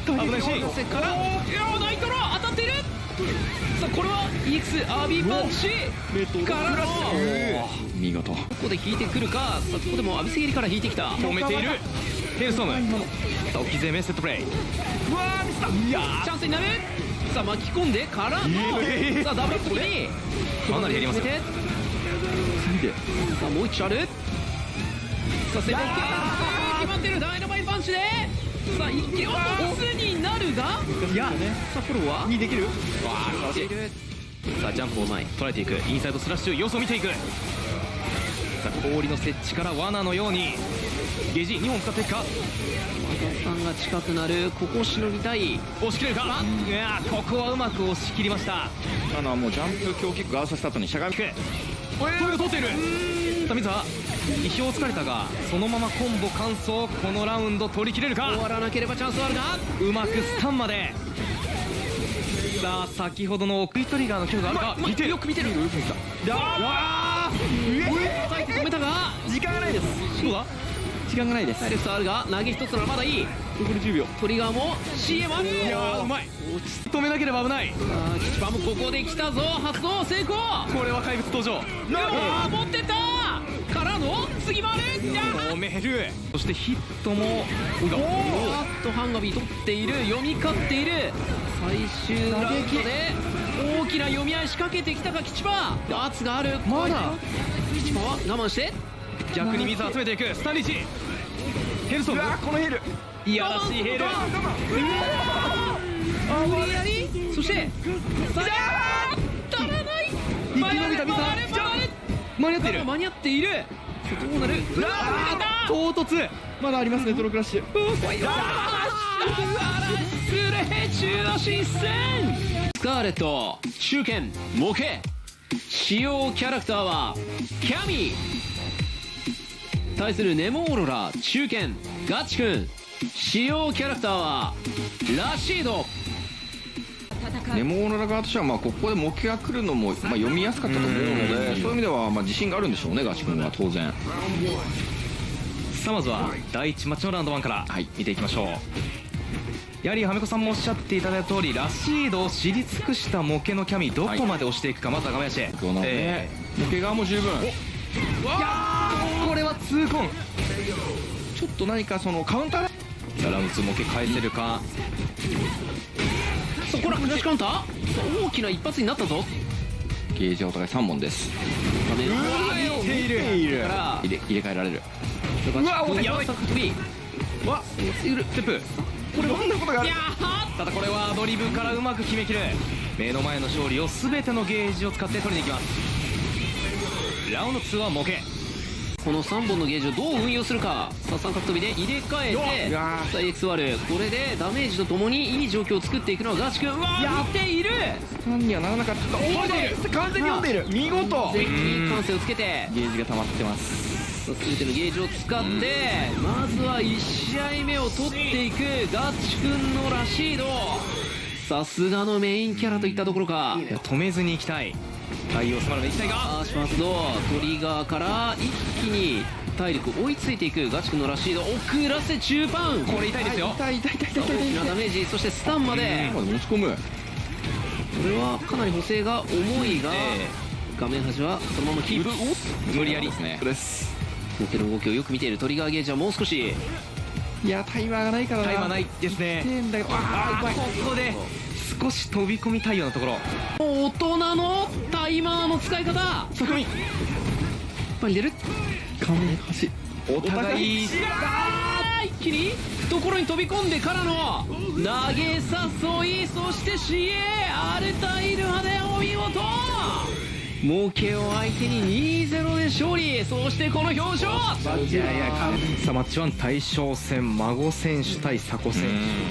危ないシーンからナイトロ当たっているさあこれは EX RB パンチからの見事ここで引いてくるかさあここでも浴びせ切りから引いてきた止めているヘルストームさあ置き攻めセットプレイうわーミスったいやチャンスになるさあ巻き込んでからのさあダブルアップにかなり減りますよさあもう一丁あるさあセット OK 決まってるダイナマイトパンチでさあ一気にオスになるがいやさあフォローはにできるわあしているさあジャンプを前捉えていくインサイドスラッシュ様子を見ていくさあ氷の設置から罠のようにゲージ2本使っていくか。和田さんが近くなる。ここをしのぎたい。押し切れるか。いやここはうまく押し切りました。もうジャンプ強キックガードさせた後にしゃがみトルが通っている。さあ水は意表をつかれたがそのままコンボ完走。このラウンド取り切れるか。終わらなければチャンスはあるがうまくスタンまで。さあ先ほどの送りトリガーの距離があるか。よく見てる。叩いて止めたが時間がないです。どうだ時間がないです。体力差あるが投げ一つならまだいい。残り10秒。トリガーも CM ある。いやーうまい。止めなければ危ない。キチパもここで来たぞ。発動成功。これは怪物登場。持ってったからの次回る。止める。そしてヒットもハンガビー取っている。読み勝っている。最終ラウンドで大きな読み合い仕掛けてきたかキチパ。圧がある。まだキチパは我慢して逆に水を集めていく。スタンリーチヘルソン。このヘルいやらしいヘル。無理やり。そして足らない。生き延びたミサ。間に合っている。間に合っている。どうなる。唐突。まだありますね。トロクラッシュ。スレ中の新戦。スカーレット中堅模型使用キャラクターはキャミ対するネモオーロラ中堅ガチ君使用キャラクターはラシード。ネモオーロラ側としてはここで模型が来るのも読みやすかったと思うので、そういう意味では自信があるんでしょうねガチ君は当然。さあまずは第1マッチのラウンド1から見ていきましょう。やはりはめこさんもおっしゃっていただいた通りラシードを知り尽くした模型のキャミどこまで押していくか。まずは画面足模型側も十分。これは痛恨。ちょっと何かそのカウンターラウンド2模型返せるか。そこらフラッシュカウンター大きな一発になったぞ。ゲージはお互い3本です。画面を見ているから入れ替えられる。やばい。ステップ。これはんなことがある。ただこれはアドリブからうまく決めきる。目の前の勝利を全てのゲージを使って取りに行きます。ラウンド2は模型。この3本のゲージをどう運用するか。さあ三角跳びで入れ替えてさあ XR これでダメージとともにいい状況を作っていくのはガチ君。やっている。3にはならなかった。完全に読んでいる。見事。全員感性をつけてゲージが溜まってます。全てのゲージを使ってまずは1試合目を取っていくガチ君のラシード。さすがのメインキャラといったところか。止めずに行きたい。対応すまるで行きたいがしますとトリガーから一気に体力追いついていくガチ君のラシード。遅らせ中盤。これ痛いですよ。痛い。大きなダメージ。そしてスタンまで持ち込む。これはかなり補正が重いが画面端はそのままキープ。無理やりですね。模型の動きをよく見ている。トリガーゲージはもう少し。いやタイマーがないからな。タイマーないですね。ここで少し飛び込みたいようなところ。大人のタイマーの使い方。さくみ前に出る。画面端お互い一気に懐に飛び込んでからの投げ誘い。そして CA アルタイル派でお見事。模型を相手に 2-0 で勝利。そしてこの表情。さあマッチ1大将戦孫選手対佐古選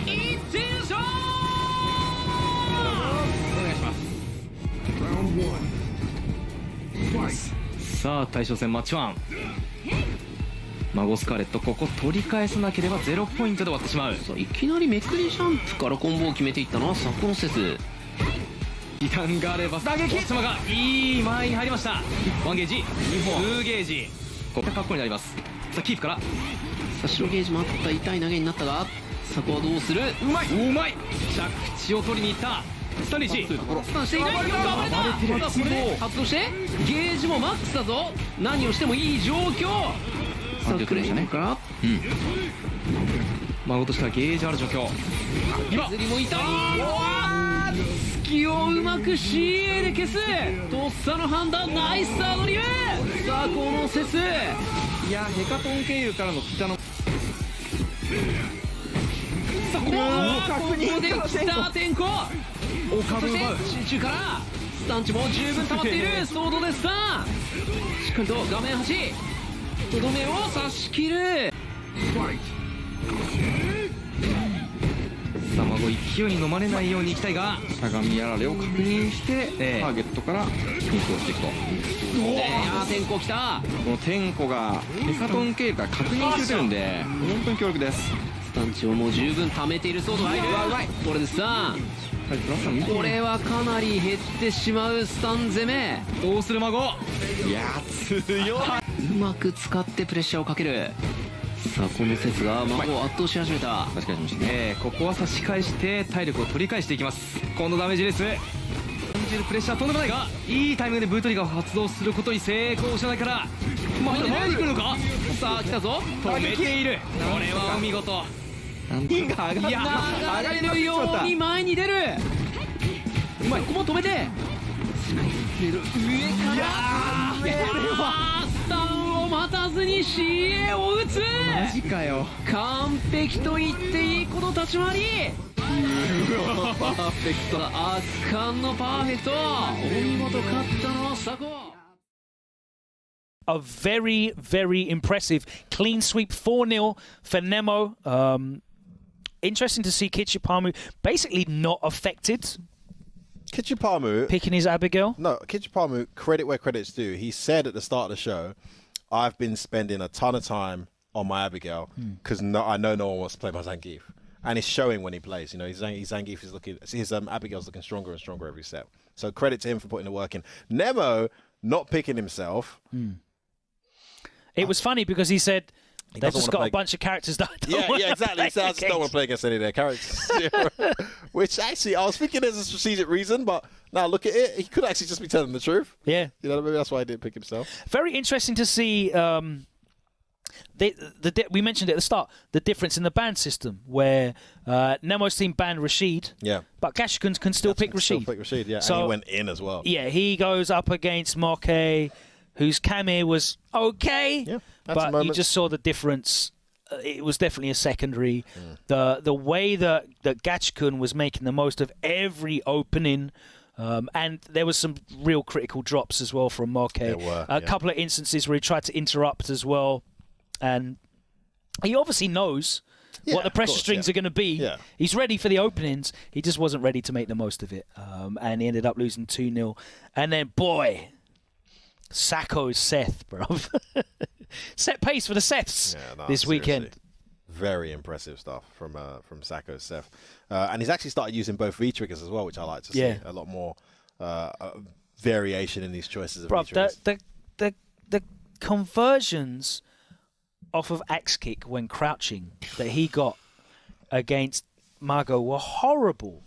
手。一点勝。お願いします。さあ大将戦マッチ1孫スカーレットここ取り返さなければ0ポイントで終わってしまう。いきなりめくりジャンプからコンボを決めていったのは佐古の説。時間があれば打撃。妻がいい前に入りました。1ゲージ2本2ゲージ。これ格好になります。さあキープからさあ白ゲージもあった痛い投げになったが佐古はどうする。うまい着地を取りに行った。スタンリーチスタンしていない。まだこれで発動してゲージもマックスだぞ。何をしてもいい状況。さあクレインから孫としてはゲージある状況。今釣りも痛い。隙をうまく CA で消す。とっさの判断。ナイスアドリブ。さあこのセス。いやヘカトン経由からの北のさあここで北天候。そして集中からスタンチも十分溜まっているソードでさあしっかりと画面端とどめを差し切るさあ孫勢いに飲まれないようにいきたいがしゃがみやられを確認して、ターゲットから進行していくと。天候きたこの天候がヘカトン経由から確認してるんで本当に強力です。スタンチをもう十分溜めているソードが入るこれでさこれはかなり減ってしまうスタン攻めどうする孫いや強いうまく使ってプレッシャーをかけるさあこの説が孫を圧倒し始めた確かにここは差し返して体力を取り返していきます今度ダメージレース感じるプレッシャーとんでもないがいいタイミングでブートリガーを発動することに成功しないから前に来るのかさあ来たぞ止めているこれはお見事ピンが上がった流れるように前に出るうまいここも止めて上からこれはスタンを待たずに CA を打つマジかよ完璧と言っていいこの立ち回りパーフェクト圧巻のパーフェクトお見事勝ったのは佐古A very, very impressive clean sweep 4-0 for Nemo. Interesting to see Kichipamu basically not affected. Kichipamu picking his Abigail? No, Kichipamu, credit where credit's due. He said at the start of the show, I've been spending a ton of time on my Abigail because I know no one wants to play my Zangief. And it's showing when he plays. You know, his Zangief is looking, his Abigail's looking stronger and stronger every set. So credit to him for putting the work in. Nemo not picking himself. It was funny because he said they've just got a bunch of characters that yeah, exactly. He said, I just don't want to play against any of their characters. Which actually, I was thinking there's a strategic reason, but now look at it. He could actually just be telling the truth. Yeah. You know, maybe that's why he didn't pick himself. Very interesting to see. We mentioned it at the start, the difference in the ban system, where Nemo's team banned Rashid, but Gashikun's can still pick Rashid. Still pick Rashid, yeah, so, and he went in as well. Yeah, he goes up against Moke, whose Kame was okay, but you just saw the difference. It was definitely a secondary. The way that Gachikun was making the most of every opening, and there was some real critical drops as well from Moke. There were, a couple of instances where he tried to interrupt as well. And he obviously knows what the pressure strings are going to be. Yeah. He's ready for the openings. He just wasn't ready to make the most of it. And he ended up losing 2-0. And then, boy, Sacco's Seth, bro. Set pace for the Seths this weekend. Very impressive stuff from Sacco's Seth. And he's actually started using both V-triggers as well, which I like to see. A lot more variation in these choices of V-triggers. The conversions off of axe kick when crouching that he got against Mago were horrible.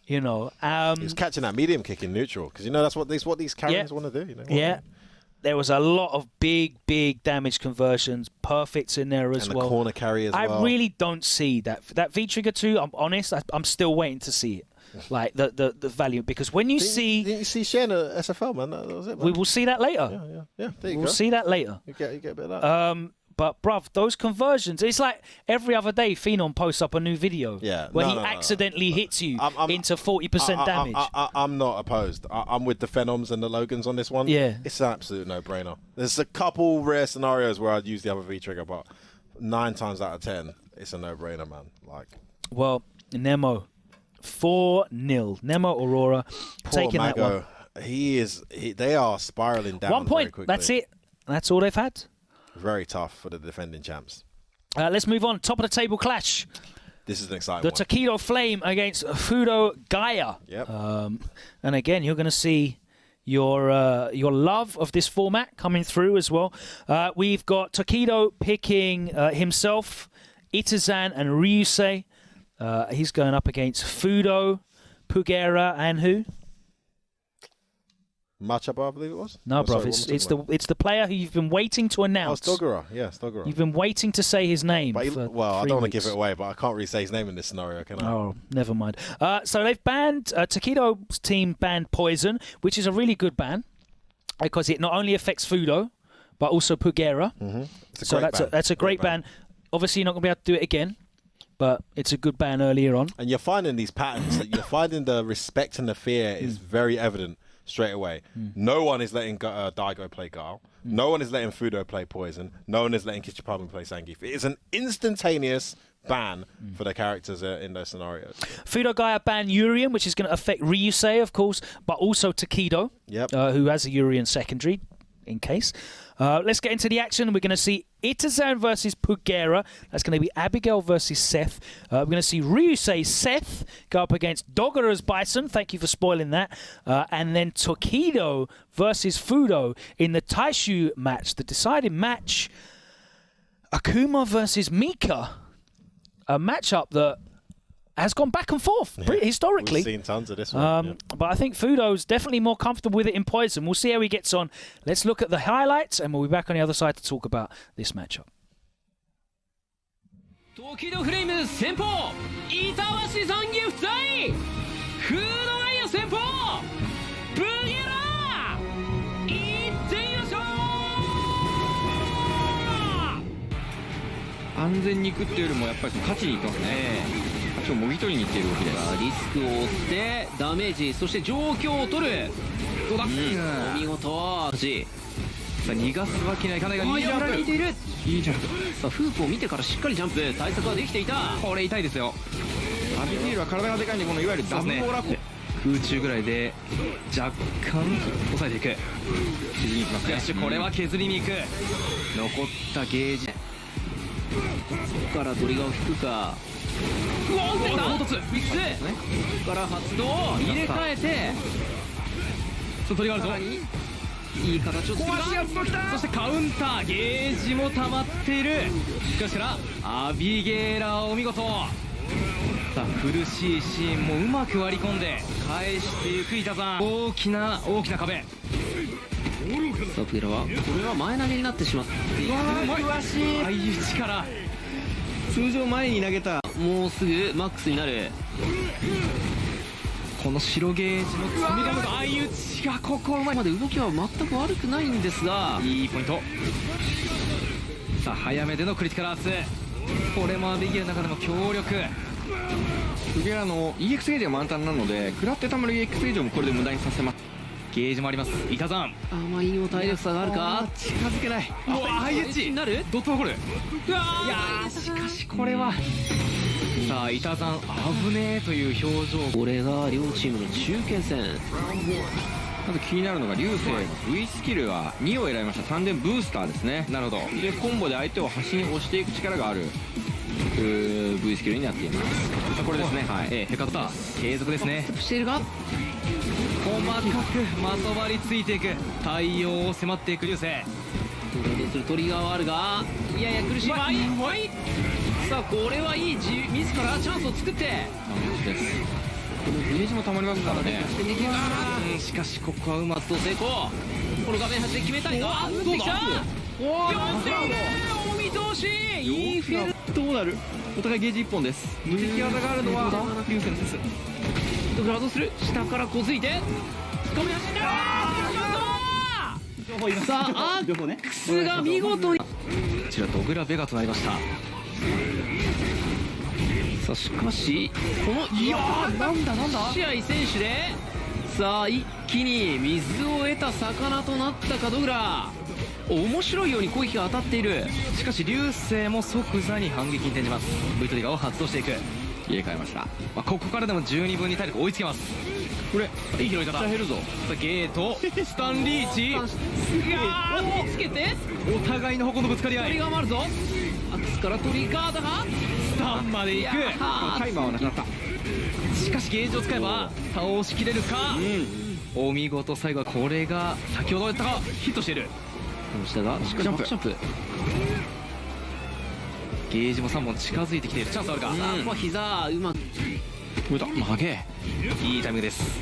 You know, he was catching that medium kick in neutral because you know that's what these carriers want to do. You know, there was a lot of big damage conversions, perfects in there as and well. The corner carry as well. I really don't see that V trigger 2. I'm honest, I'm still waiting to see it. Like the value, because when you didn't you see Xian at SFL, man? That was it, man. We will see that later. Yeah. There you go. We'll see that later. You get a bit of that. But bruv, those conversions, it's like every other day Phenom posts up a new video where he accidentally hits you into 40% damage. I'm not opposed. I'm with the Phenoms and the Logans on this one. Yeah. It's an absolute no-brainer. There's a couple rare scenarios where I'd use the other V-trigger, but 9 times out of 10, it's a no-brainer, man. Well, Nemo, 4-0. Nemo Aurora taking Mago, that one. They are spiraling down 1 point. Very quickly. That's it. That's all they've had. Very tough for the defending champs. Let's move on. Top of the table clash. This is an exciting the one. The Tokido Flame against Fudo Gaia. Yep. And again, you're going to see your love of this format coming through as well. We've got Tokido picking himself, Itazan and Ryusei. He's going up against Fudo, Pugera, and who? Machaba, I believe it was. No, bro, it's the player who you've been waiting to announce. Oh, Stogura. Yeah, Stogura. You've been waiting to say his name. But for I 3 don't want to weeks. give it away, but I can't really say his name in this scenario, can I? Oh, never mind. So they've banned Tokido's team banned Poison, which is a really good ban because it not only affects Fudo but also Pugera. So that's a great ban. Obviously, you're not going to be able to do it again. But it's a good ban earlier on. And you're finding these patterns. That you're finding the respect and the fear is very evident straight away. No one is letting Daigo play Gale. No one is letting Fudo play Poison. No one is letting Kichipami play Zangief. It is an instantaneous ban for the characters in those scenarios. Fudo Gaia ban Urien, which is going to affect Ryusei, of course, but also Tokido, who has a Urien secondary, in case. Let's get into the action. We're going to see Itazan versus Pugera. That's going to be Abigail versus Seth. We're going to see Ryusei Seth go up against Dogura's Bison. Thank you for spoiling that. And then Tokido versus Fudo in the Taishu match, the deciding match. Akuma versus Mika. A matchup that has gone back and forth historically. We've seen tons of this one. But I think Fudo's definitely more comfortable with it in Poison. We'll see how he gets on. Let's look at the highlights, and we'll be back on the other side to talk about this matchup. Tokido Flame 先鋒板橋残儀夫妻フードガイア先鋒ブゲラいってみましょう。安全に行くっていうよりもやっぱり勝ちに行ってますね。今日もぎ取りに行っている動きです。リスクを負ってダメージ、そして状況を取る。どうだ、お見事。さあ逃がすわけにはいかないが、いいジャンプ、いいジャンプ。さあフープを見てからしっかりジャンプ、対策はできていた。これ痛いですよ。アビゲイルは体がでかいんで、このいわゆるダブルオーラップ、空中ぐらいで若干抑えていく。削りに行きますね。よし、これは削りに行く。残ったゲージ、そこからトリガーを引くか。うわー、凹凸3つ、ここから発動入れ替えて、トリガーあるぞ。いい形を作る。そしてカウンター、ゲージも溜まっている。しかしからアビゲーラーお見事。さあ苦しいシーンもうまく割り込んで返していく板さん。大きな壁。さあプゲラはこれは前投げになってしまっている。詳しい相打ちから通常前に投げた、もうすぐマックスになる。この白ゲージの積み込む相打ちがここうまい。まで動きは全く悪くないんですが、いいポイント。さあ早めでのクリティカルアース、これもアビゲイルの中でも強力。プゲラの EX ゲージが満タンなので、食らってたまる EX ゲージもこれで無駄にさせます。ゲージもあります。板山、あまりにも体力差があるか、近づけない。うわ相打ちになる。ドット残る。うわー、いやー、しかしこれはさあ板山危ねえという表情。これが両チームの中堅戦。まず気になるのが流星の V スキルは2を選びました。3連ブースターですね。なるほど。でコンボで相手を端に押していく力があるV スキルになっています。これですね。はい。ヘカッター継続ですね。しているが細かくまとわりついていく。対応を迫っていく流星。トリガーはあるが、いやいや苦しい。はい、さあこれはいい、自らチャンスを作って。このゲージもたまりますからね。しかしここはうまくと成功。この画面端で決めたいが、どうだ。4点お見通し。インフェルどうなる。お互いゲージ1本です。無敵技があるのは流星のセス。どうする。下からこづいて画面端。さあアックスが見事に、こちらドグラベガとなりました。さあしかしこの、いやー、なんだ試合選手で、さあ一気に水を得た魚となったか。ドグラ面白いように攻撃が当たっている。しかし流星も即座に反撃に転じます。V トリガーを発動していく。入れ替えました。ここからでも十二分に体力追いつけます。これいい拾い方。減るぞ。ゲートスタンリーチ、見つけてお互いの矛のぶつかり合い。トリガーもあるぞ。アックスからトリガーだがスタンまで行く。タイマーはなくなった。しかしゲージを使えば倒しきれるか。お見事。最後はこれが先ほどやったかヒットしている。下がしっかりジャンプ。ゲージも3本近づいてきている。チャンスあるか。ここは膝うまく曲げ、いいタイミングです。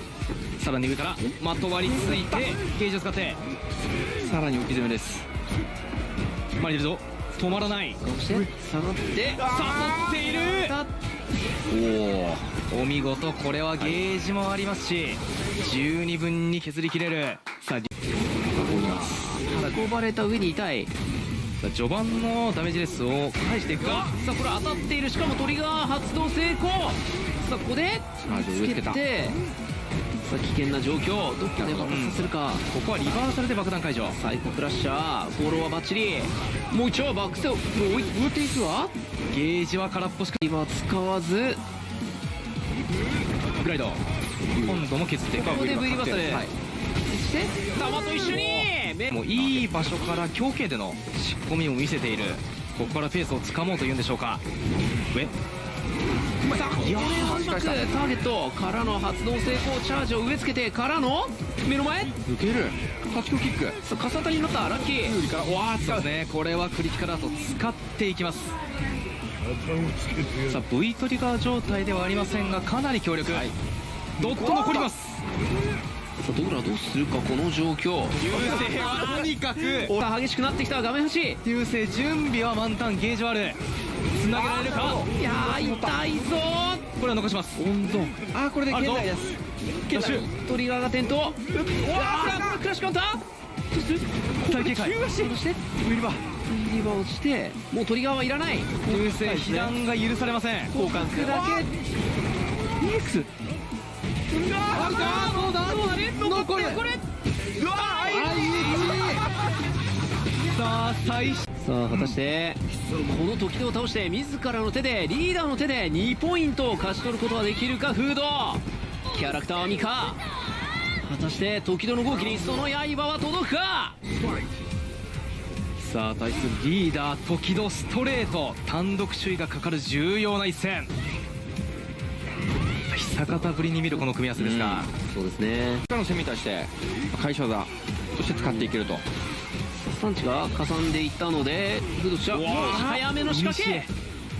さらに上からまとわりついてゲージを使ってさらに置き攻めです。前にいるぞ。止まらない。そして下がって誘っている。お見事。これはゲージもありますし十二分に削りきれる。さあただこばれた上に痛い。序盤のダメージレスを返していくか。さあこれ当たっている。しかもトリガー発動成功。さあここでつけて、ささあ危険な状況、どっかで爆発させるか。ここはリバーサルで爆弾解除。サイコクラッシャー、フォローはバッチリ。もう一丁バックステを置いていくわ。ゲージは空っぽしか今使わず、グライド今度も削って、ここで V リバーサル、はい、そして弾と一緒にもういい場所から強形での仕込みを見せている。ここからペースをつかもうというんでしょうか。上さあ、いやー、ターゲットからの発動成功、チャージを植え付けてからの目の前抜ける8キロキック。さあ、傘当たりになった、ラッキーからわー使うね。これはクリティカルアート使っていきます。さあ V トリガー状態ではありませんがかなり強力、はい、ドット残ります。さあドグラどうするかこの状況。流星はとにかく激しくなってきた。画面端流星準備は満タン、ゲージはある。つなげられるか。いやー痛いぞー。これは残します。温存、あーこれで圏内です。圏内トリガーが転倒。うわークラッシュカウンター。そして体系回そしてウィリバー落ちて、もうトリガーはいらない。流星被弾が許されません。交換だけ EX あるか。どうだどうだね。残りこれうわーさあ最さあ果たしてこの時を倒して自らの手でリーダーの手で2ポイントを勝ち取ることができるか。フードキャラクターはミカ。果たして時戸の号機にその刃は届くか。さあ対するリーダー時戸ストレート、単独首位がかかる重要な一戦。久方ぶりに見るこの組み合わせですが、そうですね。他の攻めに対して返し技として使っていけると。産地がかさんでいったのでフードとしてはもう早めの仕掛け。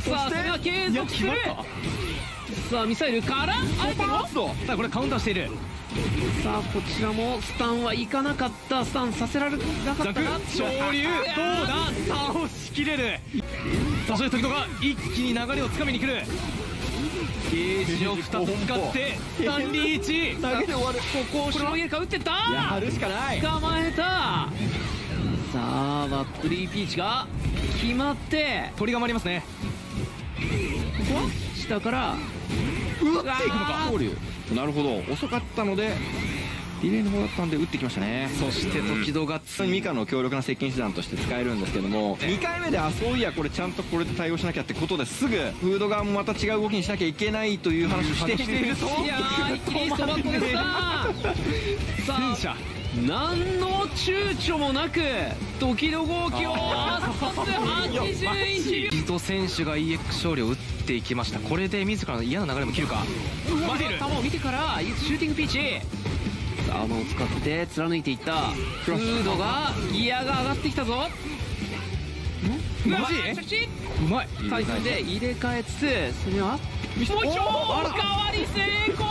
さあそれは継続する。さあミサイルから相手のさあこれカウンターしている。さあこちらもスタンはいかなかった。スタンさせられなかったが昇竜どうだ倒しきれる。さあそして時々が一気に流れをつかみに来る。ゲージを2つ使ってスタンリーチ投げて終わる。ここをしのげるか。打ってったやるしかない。捕まえた。さあバックリーピーチが決まって鳥が回りますね。ここは下から打っていくのか。昇竜なるほど遅かったのでディレイの方だったんで打ってきましたね。そして時戸がミカの強力な接近手段として使えるんですけども、2回目でそういやこれちゃんとこれで対応しなきゃってことですぐフード側もまた違う動きにしなきゃいけないという話をしていると、いやー一気にストバットですさあ何の躊躇もなく時戸号機を81時戸選手が EX 勝利を打っていきました。これで自らの嫌な流れも切るか。待てる球を見てからシューティングピーチアーマーを使って貫いていったフードがギアが上がってきたぞ。マジうまい。対戦で入れ替えつつそれはもう一丁おかわり成功。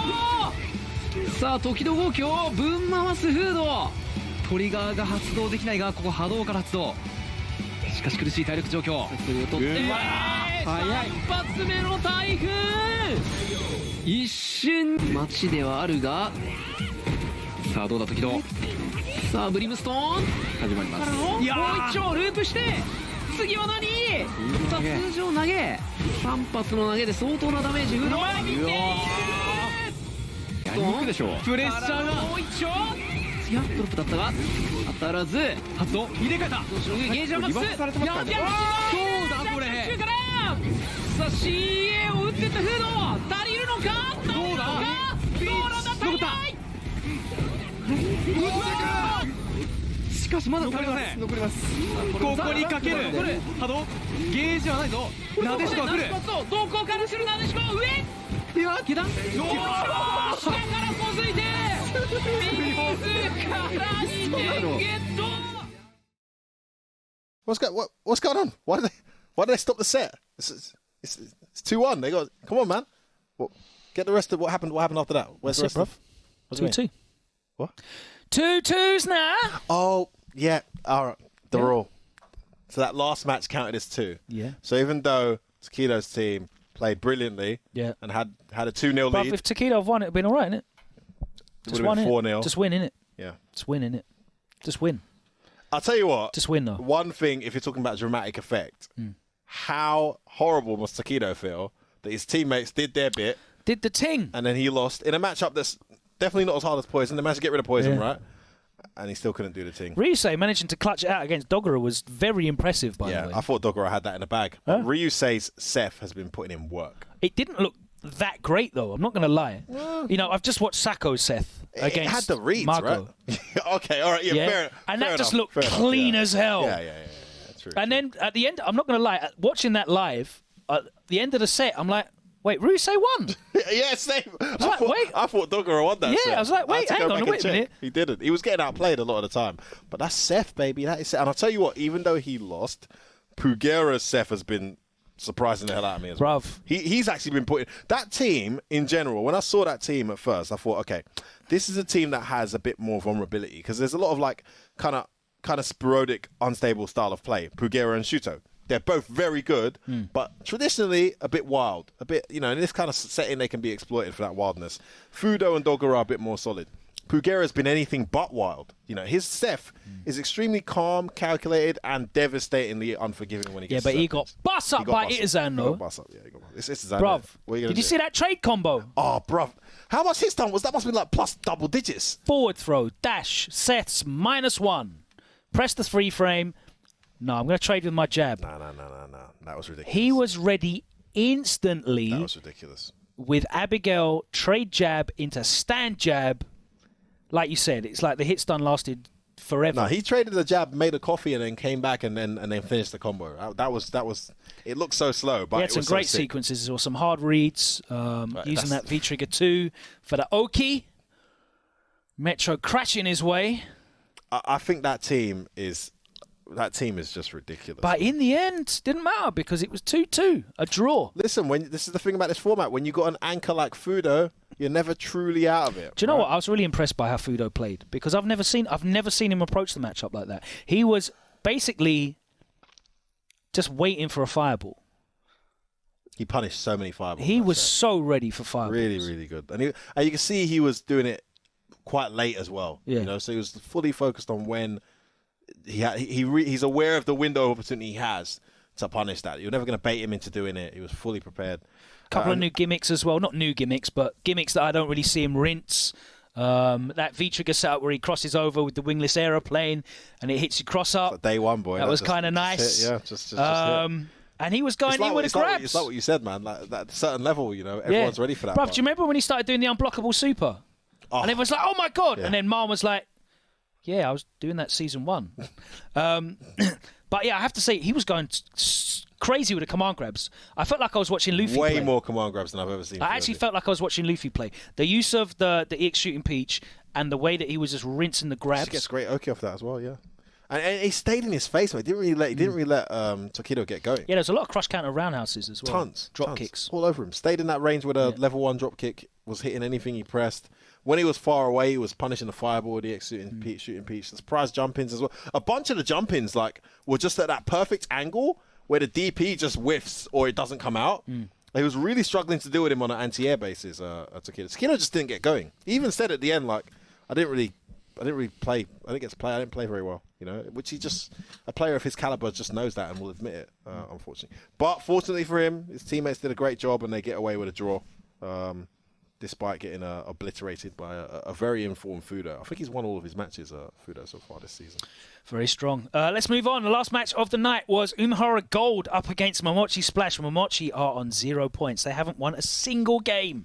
さあ時戸号機をぶん回すフード。トリガーが発動できないがここ波動から発動。しかし苦しい体力状況。それを取って早い一発目の台風。一瞬待ちではあるがさあどうだ時戸。さあブリムストーン始まります。もう一丁ループして次は何。さあ通常投げ3発の投げで相当なダメージ。フードでしょプレッシャーがもう一丁。次はドロップだったが当たらず発動入れ替えた。ゲージはマックスやってやる。どうだこれ。さあ CA を打ってったフード足りるのか。どうだ足りない。しかしまだ足りません。残ります。ここにかける波動ゲージはないぞ。なでしこが来る。どこからするなでしこ上では下段下からこづいて自ら2点ゲット。 What's going on? Why did they stop the set? It's 2-1. They got come on, man. Get the rest of what happened. What happened after that? Where's the rest, bruv? 2-2. What? 2-2s now. Oh yeah. All right. The rule. So that last match counted as 2. Yeah. So even though Tokido's team played brilliantly, and had a 2-0 But lead, if Tokido have won, it'd been all right, innit? it would have been 4-0. Just win, innit? Yeah. Just win, innit? Just win. I'll tell you what. Just win, though. One thing, if you're talking about dramatic effect, how horrible must Tokido feel that his teammates did their bit, did the ting, and then he lost in a matchup definitely not as hard as Poison. They managed to get rid of Poison, right? And he still couldn't do the thing. Ryusei managing to clutch it out against Dogura was very impressive, by the way. I thought Dogura had that in the bag. Ryusei's Seth has been putting in work. It didn't look that great, though. I'm not going to lie. You know, I've just watched Sako's Seth against it had the reads, Marco. right? Okay, all right, fair. And fair that just enough, looked clean as hell. Yeah. True. And then at the end, I'm not going to lie, watching that live, at the end of the set, I'm like, wait, Ryusei won. Yeah, same. I thought Dogura won that set. Yeah, I was like, wait, hang on, wait a minute. He didn't. He was getting outplayed a lot of the time. But that's Seth, baby. That is Seth. And I'll tell you what, even though he lost, Pugera's Seth has been surprising the hell out of me as well. He's actually been putting... That team, in general, when I saw that team at first, I thought, okay, this is a team that has a bit more vulnerability because there's a lot of like kind of sporadic, unstable style of play. Pugera and Shuto. They're both very good, but traditionally a bit wild. A bit, in this kind of setting, they can be exploited for that wildness. Fudo and Dogura are a bit more solid. Pugera's been anything but wild. His Seth is extremely calm, calculated, and devastatingly unforgiving when he gets but he got bust up by Itazan, though. He got bust up, yeah. It's Itazan. Bruv, did you see that trade combo? Oh, bruv. How much his time was that? Must have been like plus double digits. Forward throw, dash, Seth's -1. Press the 3 frame. No, I'm going to trade with my jab. No. That was ridiculous. He was ready instantly. That was ridiculous. With Abigail, trade jab into stand jab. Like you said, it's like the hit stun lasted forever. No, he traded the jab, made a coffee, and then came back and then finished the combo. That was. It looked so slow, but he had some great sequences or some hard reads using that V trigger 2 for the Oki. Metro crashing his way. I think that team is just ridiculous. But in the end, didn't matter because it was 2-2, a draw. Listen, this is the thing about this format. When you got an anchor like Fudo, you're never truly out of it. Do you know what? I was really impressed by how Fudo played because I've never seen him approach the matchup like that. He was basically just waiting for a fireball. He punished so many fireballs. He was so ready for fireballs. Really, really good. And you can see he was doing it quite late as well. Yeah. So he was fully focused on when he's aware of the window of opportunity he has to punish that. You're never going to bait him into doing it. He was fully prepared. Couple of new gimmicks as well. Not new gimmicks, but gimmicks that I don't really see him rinse. That V-trigger setup where he crosses over with the wingless aeroplane and it hits you cross up. Day one, boy. That was kind of nice. Just hit. And he was going in with the grabs. It's like what you said, man. Like at a certain level, everyone's ready for that. Bruv, do you remember when he started doing the unblockable super? And everyone's like, oh my God. Yeah. And then Marn was like, yeah, I was doing that season 1. But yeah, I have to say, he was going crazy with the command grabs. I felt like I was watching Luffy play. Way more command grabs than I've ever seen. I actually felt like I was watching Luffy play. The use of the EX shooting peach and the way that he was just rinsing the grabs. He gets great Oki off that as well, yeah. And he stayed in his face, man. He didn't really let Tokido get going. Yeah, there's a lot of crush counter roundhouses as well. Tons. Drop kicks. All over him. Stayed in that range where the level 1 drop kick was hitting anything he pressed. When he was far away, he was punishing the fireball, the EX shooting peach. Surprise jump-ins as well. A bunch of the jump-ins were just at that perfect angle where the DP just whiffs or it doesn't come out. He was really struggling to deal with him on an anti-air basis, Tokido. Tokido just didn't get going. He even said at the end, I didn't really play. I didn't get to play. I didn't play very well, which a player of his caliber just knows that and will admit it, unfortunately. But fortunately for him, his teammates did a great job and they get away with a draw, despite getting obliterated by a very informed Fudo. I think he's won all of his matches, Fudo, so far this season. Very strong. Let's move on. The last match of the night was Umihara Gold up against Momochi Splash. Momochi are on 0 points. They haven't won a single game.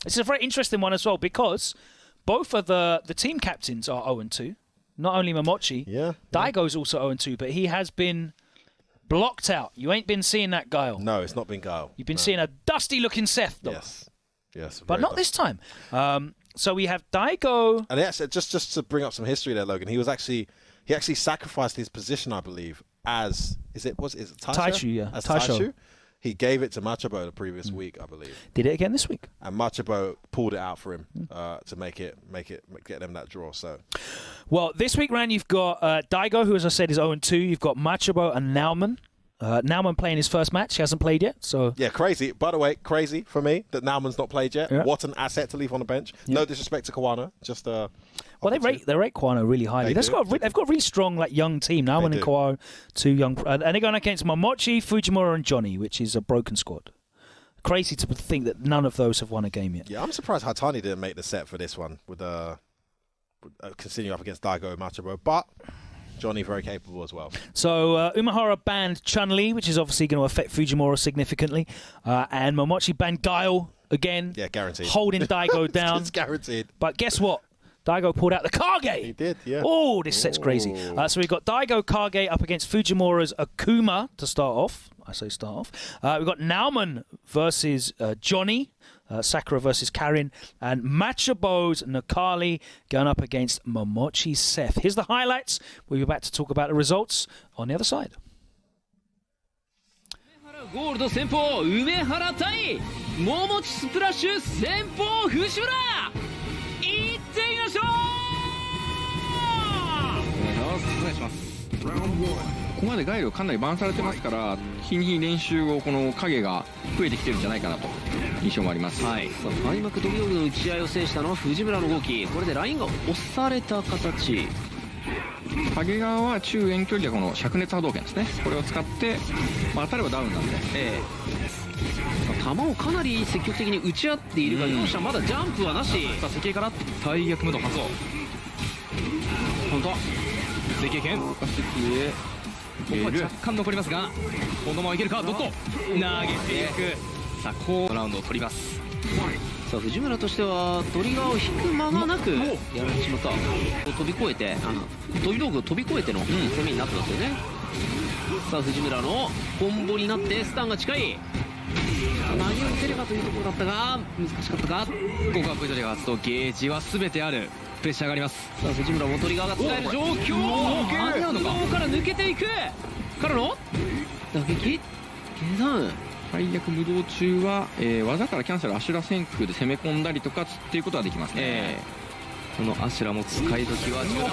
This is a very interesting one as well because both of the team captains are 0-2. Not only Momochi. Yeah. Daigo's also 0-2, but he has been blocked out. You ain't been seeing that Guile. No, it's not been Guile. You've been seeing a dusty-looking Seth, though. Yes. But not this time. So we have Daigo. And actually, just to bring up some history there, Logan, he actually sacrificed his position, I believe, as is it Taichu, yeah. As Taichu. He gave it to Machabo the previous week, I believe. Did it again this week. And Machabo pulled it out for him to get them that draw. So, well, this week round you've got Daigo, who as I said is 0-2. You've got Machabo and Nauman. Nauman playing his first match. He hasn't played yet. So yeah, crazy. By the way, crazy for me that Nauman's not played yet. Yeah. What an asset to leave on the bench. Yeah. No disrespect to Kawano, just well, they rate Kawano really highly. They've got a really strong young team. Nauman and Kawano, 2 young, and they're going against Momochi, Fujimura, and Johnny, which is a broken squad. crazy to think that none of those have won a game yet. Yeah, I'm surprised Hatani didn't make the set for this one with continuing up against Daigo and Machabo, but Johnny very capable as well. So Umehara banned Chun-Li, which is obviously going to affect Fujimura significantly, and Momochi banned Guile again. Yeah, guaranteed. Holding Daigo down. It's guaranteed. But guess what? Daigo pulled out the Kage. He did, yeah. Oh, this set's crazy. So we've got Daigo Kage up against Fujimura's Akuma to start off. I say start off. We've got Nauman versus Johnny. Sakura versus Karin. And Machabo's Nakali going up against Momochi's Seth. Here's the highlights. We'll be back to talk about the results on the other side. ゴールド先鋒梅原対桃地スプラッシュ先鋒藤村いってみましょうお願いします。ここまでガイルかなりバンされてますから日に日に練習をこの影が増えてきてるんじゃないかなと印象もあります。はい、さあ開幕ドミノの打ち合いを制したのは藤村の動き、これでラインが押された形。影側は中遠距離でこの灼熱波動拳ですね、これを使って、当たればダウンなんで、球をかなり積極的に打ち合っているが、両者まだジャンプはなし。さあ石英から大逆無道発動本当石英剣ここは若干残りますがこのままいけるか。ドット投げていく。さあこうラウンドを取ります。さあ藤村としてはトリガーを引く間がなくやられてしまった。飛び越えて飛び道具を飛び越えての攻めになってますよね。さあ藤村のコンボになってスタンが近い。何を打てればというところだったが難しかったか。ここは V トリガー発動、ゲージは全てある。プレッシャー上がります。さあ藤村もトリガーが使える状況。間に合うのか。から抜けていくからの打撃下段。最悪無動中は、技からキャンセルアシュラ先空で攻め込んだりとかっていうことはできますね。このアシュラも使い時は強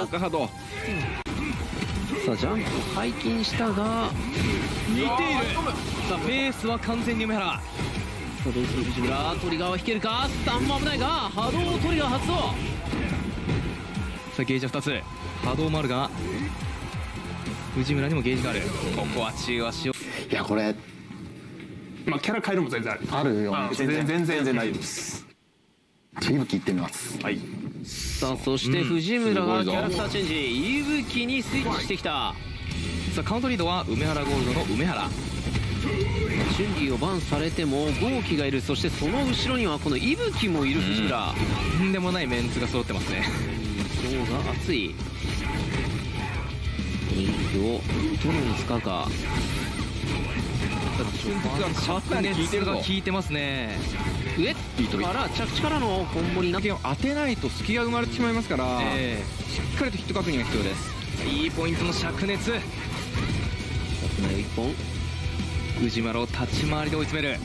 化波動。さあジャンプを解禁したが似ている。さあペースは完全に梅原。さあどうする藤村。トリガーは引けるか。スタンも危ないが波動トリガー発動。さあゲージは2つ波動もあるが藤村にもゲージがある。ここは中足を。いやこれキャラ変えるも全然あるよ。全然大丈夫です。息吹いってみます。はい。さあそして藤村がキャラクターチェンジ息吹にスイッチしてきた。さあカウントリードは梅原ゴールドの梅原。チュンリーをバンされても豪輝がいる。そしてその後ろにはこの息吹もいる藤村。とんでもないメンツが揃ってますね。そうが熱い。リングをどのように使うか。灼熱が効いてますね。上から着地からのコンボになって当てないと隙が生まれてしまいますから、しっかりとヒット確認が必要です。いいポイントの灼熱。1本藤丸を立ち回りで追い詰める。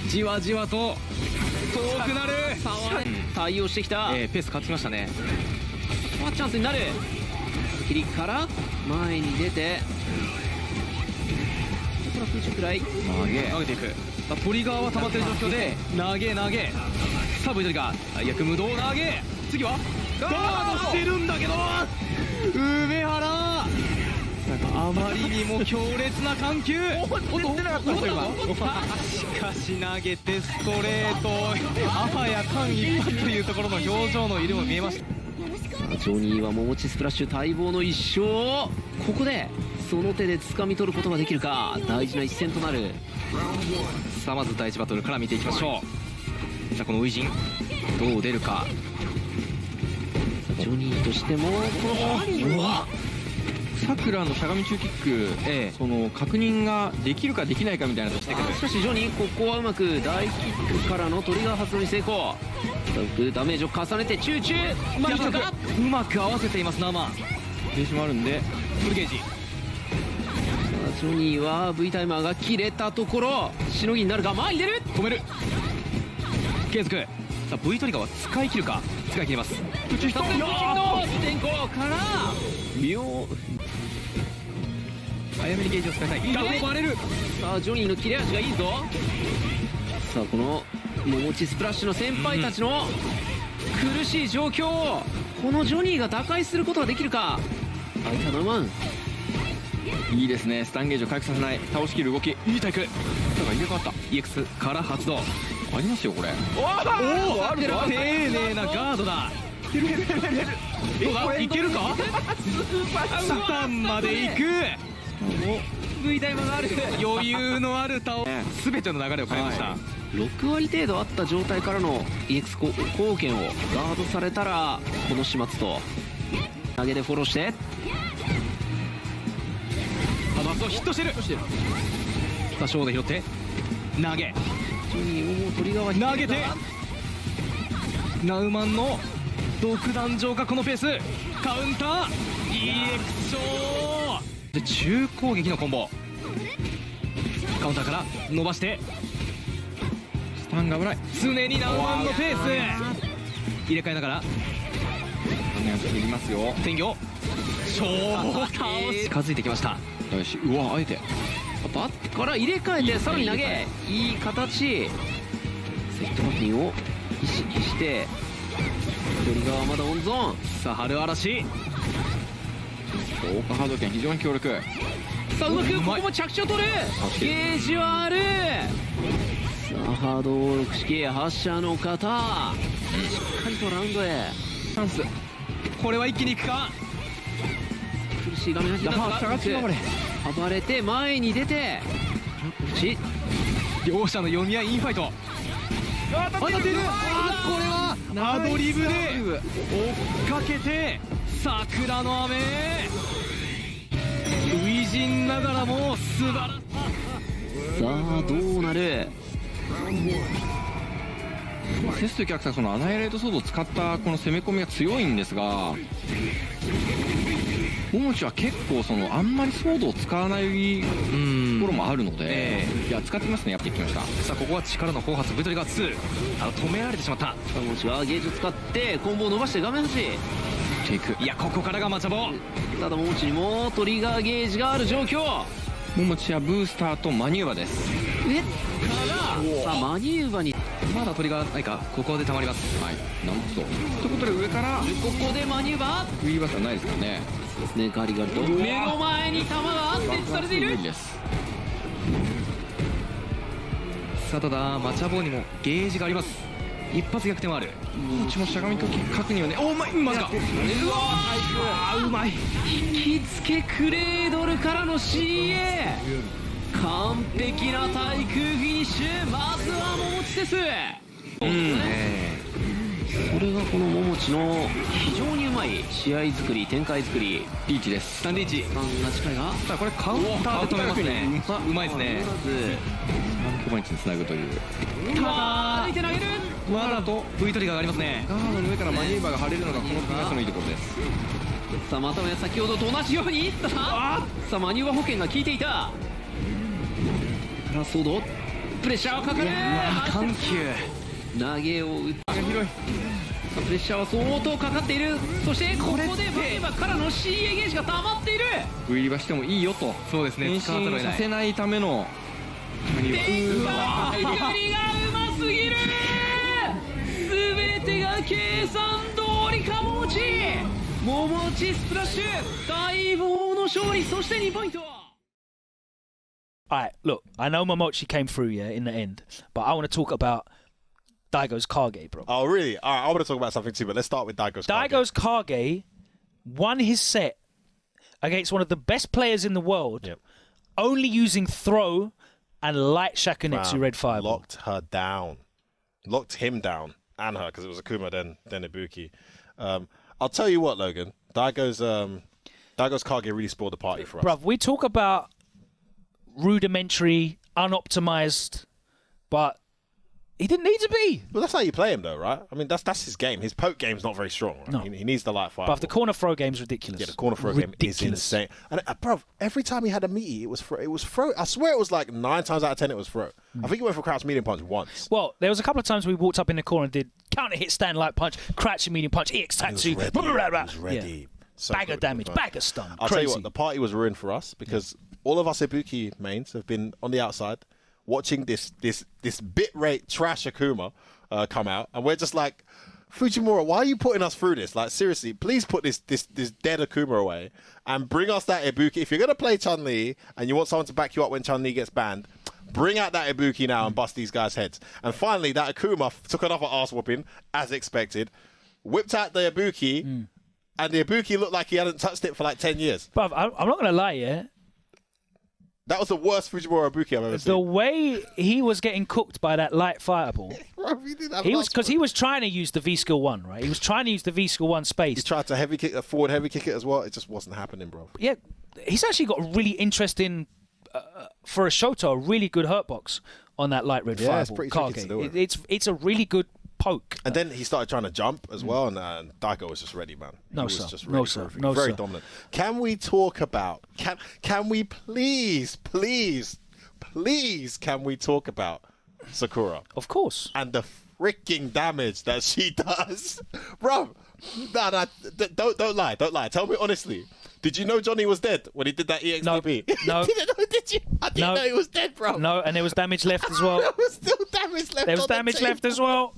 じわじわと遠くなる。対応してきた。ペース変わってきましたね。チャンスになる。切りから前に出て空中くらい投げていく。トリガーは溜まってる状況で投げさあ V トリガー最悪無動投げ。次はガードしてるんだけど梅原あまりにも強烈な緩急。しかし投げてストレートあわや間一髪というところの表情の色も見えました。ジョニーは桃地スプラッシュ待望の一勝。ここでその手で掴み取ることができるか。大事な一戦となる。さあまず第1バトルから見ていきましょう。さあこの初陣どう出るか。ジョニーとしてもこのさくらのしゃがみ中キック、その確認ができるかできないかみたいなとしてくる。しかしジョニーここはうまく大キックからのトリガー発動に成功。ダメージを重ねてチューチューうまく合わせています。生ゲージもあるんでフルゲージ。ジョニーは V タイマーが切れたところしのぎになるが前に出る。止める継続。さあ V トリガーは使い切るか。使い切ります。宇宙人の天候から秒早めにゲージを使いたい。バレる。さあジョニーの切れ味がいいぞ。さあこの桃地スプラッシュの先輩たちの苦しい状況をこのジョニーが打開することができるか。相手のマンいいですね。スタンゲージを回復させない。倒しきる動き。いいタイク。だから入れ替わった。EX から発動。ありますよこれ。おお、ある丁寧なガードだ。どうだ、いけるか。スタンまで行く。V タイムがある。余裕のある倒。全ての流れを変えました。6割程度あった状態からの EX 貢献をガードされたらこの始末と。投げでフォローして。ヒットしてる。多少で拾って投げ。トリガーは投げて。ナウマンの独壇場かこのペース。カウンター EX 勝で中攻撃のコンボ。カウンターから伸ばしてスタンが危ない。常にナウマンのペース入れ替えながらいますよ。天魚超倒し近づいてきました。よし、うわ、あえてバットから入れ替えてさらに投げ。いい形。セットバッティンを意識してトリガーはまだ温存。さあ春嵐強化波動拳非常に強力。さあうまくここも着地を取る。ゲージはある。さあ波動6式発射の方、しっかりとラウンドへチャンス。これは一気にいくか。苦しい画面走りますが暴れて前に出て両者の読み合いインファイト。当たっている。これはアドリブで追っかけて桜の雨。初陣ながらも素晴らしい。さあどうなる。セスというキャラクター、そのアナイレートソードを使ったこの攻め込みが強いんですが、モモチは結構あんまりソードを使わないところもあるので、いや使ってますね。やってきました。さあここは力の後発ブトリガー2。止められてしまった。モモチがゲージを使ってコンボを伸ばして画面端ていく。いやここからがマチャボ。ただモモチにもトリガーゲージがある状況。モモチはブースターとマニューバです。上からさあマニューバにまだトリガーないか。ここで溜まります。はい、なんとということで上からここでマニューバー。ウィーバーはないですからね。ですね。ガリガリと目の前に弾が設置されている。さあただマチャボにもゲージがあります。一発逆転はある。うちもしゃがみ確認はね。おうまい。まずか。うわうまい。引き付けクレードルからの CA。完璧な対空フィニッシュ。まずはモモチです。それがこのモモチの非常にうまい試合作り、展開作り。リーチです。スタンリーチ。スタンが近いが、さあこれカウンターで止めますね。うまいですね。3ポイントにつなぐという。ただ歩いて投げる。わざと V トリガーがありますね。ガードの上からマニューバーが張れるのがこの組み合わせのいいところです。さあまた先ほどと同じようにいったさあマニューバー保険が効いていた。プラスソードプレッシャーをかかる。緩急投げを打って広い。プレッシャーは相当かかっている。そしてここでマニューバーからの CA ゲージが溜まっている。ウィーバーしてもいいよと。そうですね。変身させないためのうわ光がうますぎる。全てが計算通りか。モモチスプラッシュ待望の勝利。そして2ポイント。Alright, look, I know Momochi came through, yeah, in the end, but I want to talk about Daigo's Kage, bro. Oh, really? All right, I want to talk about something too, but let's start with Daigo's Kage. Daigo's Kage won his set against one of the best players in the world, only using throw and light Shakunetsu Red Fireball. Locked her down. Locked him down and her, because it was Akuma, then Ibuki. I'll tell you what, Logan. Daigo's Kage really spoiled the party for us. Bruv, we talk about rudimentary, unoptimized, but he didn't need to be. Well, that's how you play him, though, right? I mean, that's his game. His poke game's not very strong. Right? No. He needs the light fire. But the corner throw game's ridiculous. Yeah, the corner throw game is insane. And bro, every time he had a meaty, it was throw. I swear it was like 9 times out of 10 it was throw. I think he went for crouch medium punch once. Well, there was a couple of times we walked up in the corner and did counter hit stand light punch, crouch medium punch, EX Tatsu. He was ready. Yeah. So bag of damage, bag of stun. I'll tell you what, the party was ruined for us because all of us Ibuki mains have been on the outside watching this bit rate trash Akuma come out, and we're just like, Fujimura, why are you putting us through this? Like, seriously, please put this dead Akuma away and bring us that Ibuki. If you're going to play Chun-Li and you want someone to back you up when Chun-Li gets banned, bring out that Ibuki now and bust these guys' heads. And finally, that Akuma took another arse whooping, as expected, whipped out the Ibuki, and the Ibuki looked like he hadn't touched it for like 10 years. But I'm not going to lie, yeah. That was the worst Fujimura Ibuki I've ever seen. The way he was getting cooked by that light fireball, he was trying to use the V-Skill 1, right? He was trying to use the V-Skill 1 space. He tried to forward heavy kick it as well. It just wasn't happening, bro. Yeah, he's actually got a really interesting, for a Shoto, a really good hurt box on that light red fireball. It's pretty tricky to do it. It's a really good poke. And then he started trying to jump as well, and Daigo was just ready, man. No, he was sir. just No, ready sir. for No, very sir. dominant. Can we talk about? Can we please, can we talk about Sakura? Of course. And the freaking damage that she does, bro. No, don't lie. Tell me honestly. Did you know Johnny was dead when he did that EXTP? No. Did you? I didn't know he was dead, bro. No, and there was damage left as well. There was still damage left. There was on the damage left table. as well.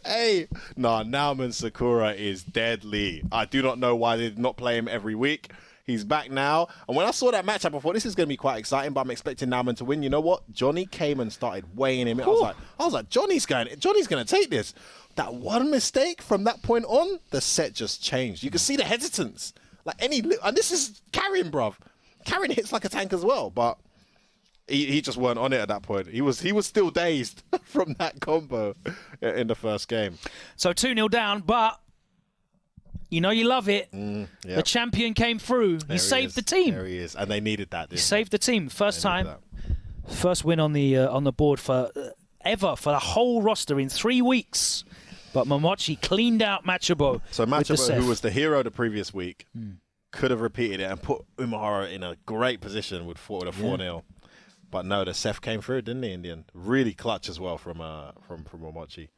Hey, Naoman Sakura is deadly. I do not know why they did not play him every week. He's back now. And when I saw that matchup, I thought this is going to be quite exciting, but I'm expecting Naoman to win. You know what? Johnny came and started weighing him in. I was like, Johnny's going to take this. That one mistake from that point on, the set just changed. You can see the hesitance. And this is Karen, bruv. Karen hits like a tank as well, but he just weren't on it at that point. He was still dazed from that combo in the first game. So 2-0 down, but you know you love it. Yep. The champion came through. He saved the team. There he is, and they needed that. He saved the team. First win on the board for the whole roster in 3 weeks. But Momochi cleaned out Machabo. So Machabo, who was the hero the previous week, could have repeated it and put Umahara in a great position with a 4-0. But no, the Seth came through, didn't he, in the end? Really clutch as well from Momochi.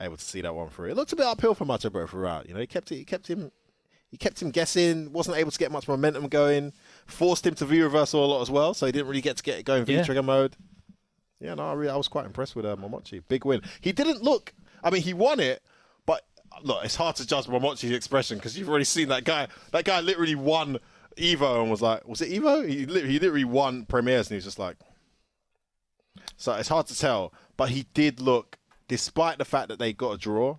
Able to see that one through. It looked a bit uphill for Machabo throughout. You know, he kept him guessing, wasn't able to get much momentum going, forced him to V-reversal a lot as well, so he didn't really get to get it going V-trigger mode. Yeah, no, I was quite impressed with Momochi. Big win. He didn't look... I mean, he won it, but look, it's hard to judge Momochi's expression because you've already seen that guy. That guy literally won Evo and was like, was it Evo? He literally won Premiers and he was just like... So it's hard to tell, but he did look, despite the fact that they got a draw,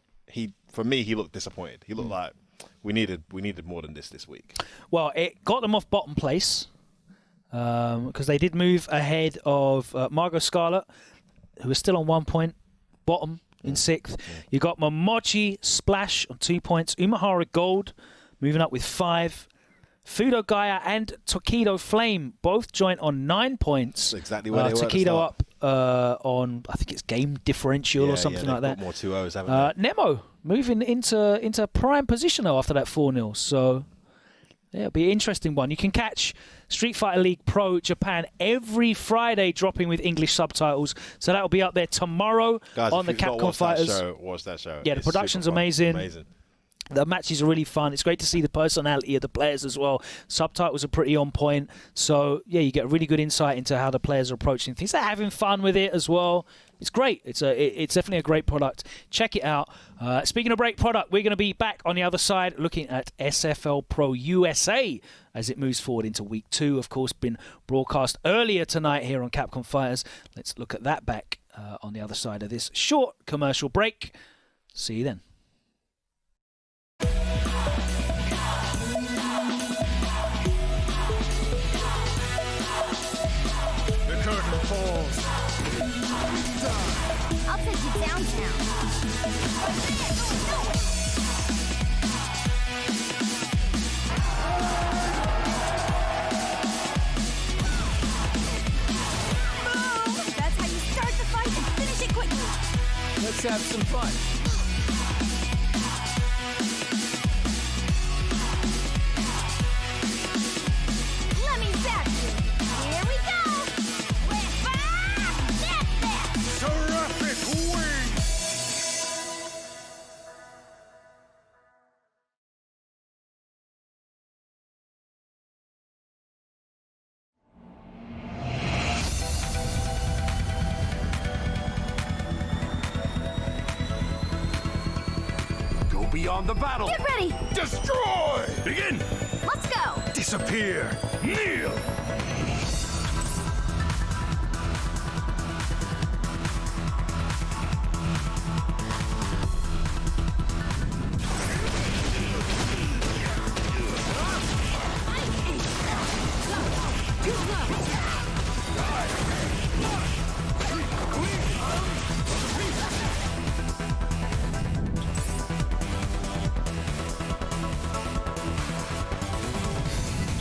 for me, he looked disappointed. He looked like we needed more than this week. Well, it got them off bottom place because they did move ahead of Margot Scarlet, who was still on 1 point, bottom in 6th. You got Momochi Splash on 2 points, Umahara Gold moving up with 5. Fudo Gaia and Tokido Flame both joint on 9 points. That's exactly where they were. Tokido up on, I think it's game differential or something like that. More 2-0s, haven't they? Nemo moving into prime position though after that 4-0. So yeah, it'll be an interesting one. You can catch Street Fighter League Pro-Japan every Friday, dropping with English subtitles. So that'll be up there tomorrow. Guys, on the Capcom Fighters. Watch that show. Yeah, the production's amazing. The matches are really fun. It's great to see the personality of the players as well. Subtitles are pretty on point. So, yeah, you get a really good insight into how the players are approaching things. They're having fun with it as well. It's great. It's definitely a great product. Check it out. Speaking of great product, we're going to be back on the other side looking at SFL Pro-USA as it moves forward into Week 2. Of course, been broadcast earlier tonight here on Capcom Fighters. Let's look at that back on the other side of this short commercial break. See you then. I'll take you downtown. That's how you start the fight and finish it quickly. Let's have some fun. Let me zap you. Here we go. Terrific win! be on the battle. Get ready. Destroy. Begin. Let's go. Disappear. Kneel.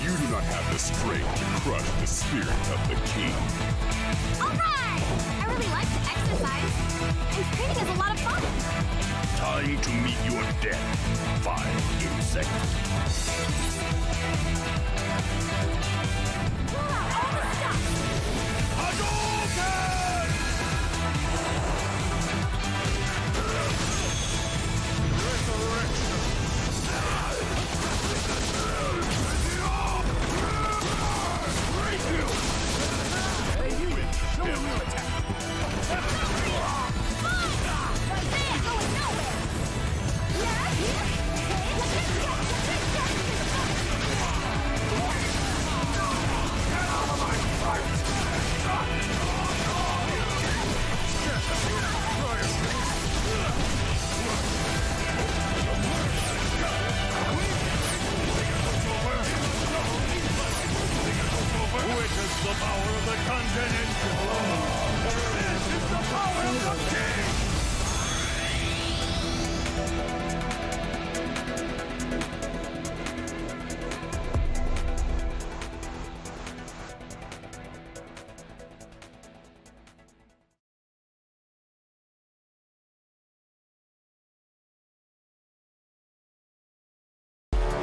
You do not have the strength to crush the spirit of the king. Alright! I really like to exercise. And training is a lot of fun. Time to meet your death. Fire insect. Witness the power of the continental. This is the power of the king.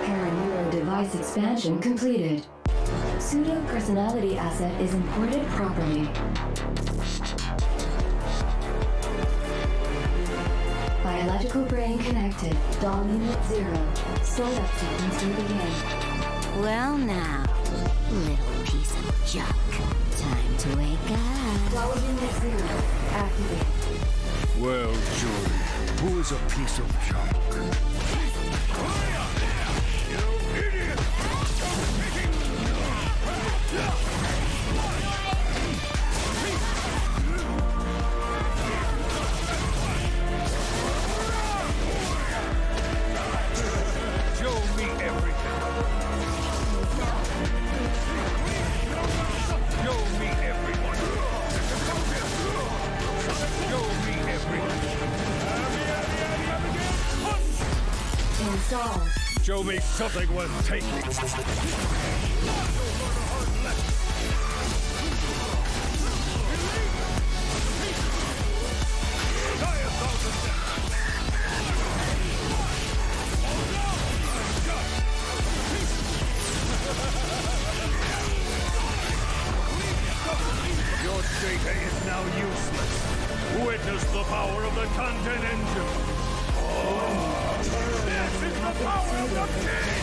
Paraneuro device expansion completed. Pseudo personality asset is imported properly. Biological brain connected. DOM unit 0. Startup sequence will begin. Well now, little piece of junk. Time to wake up. DOM unit 0. Activate. Well, Jordan, who is a piece of junk? Installed. Show me something worth taking. Your data is now useless. Witness the power of the continental. This is the power of the king!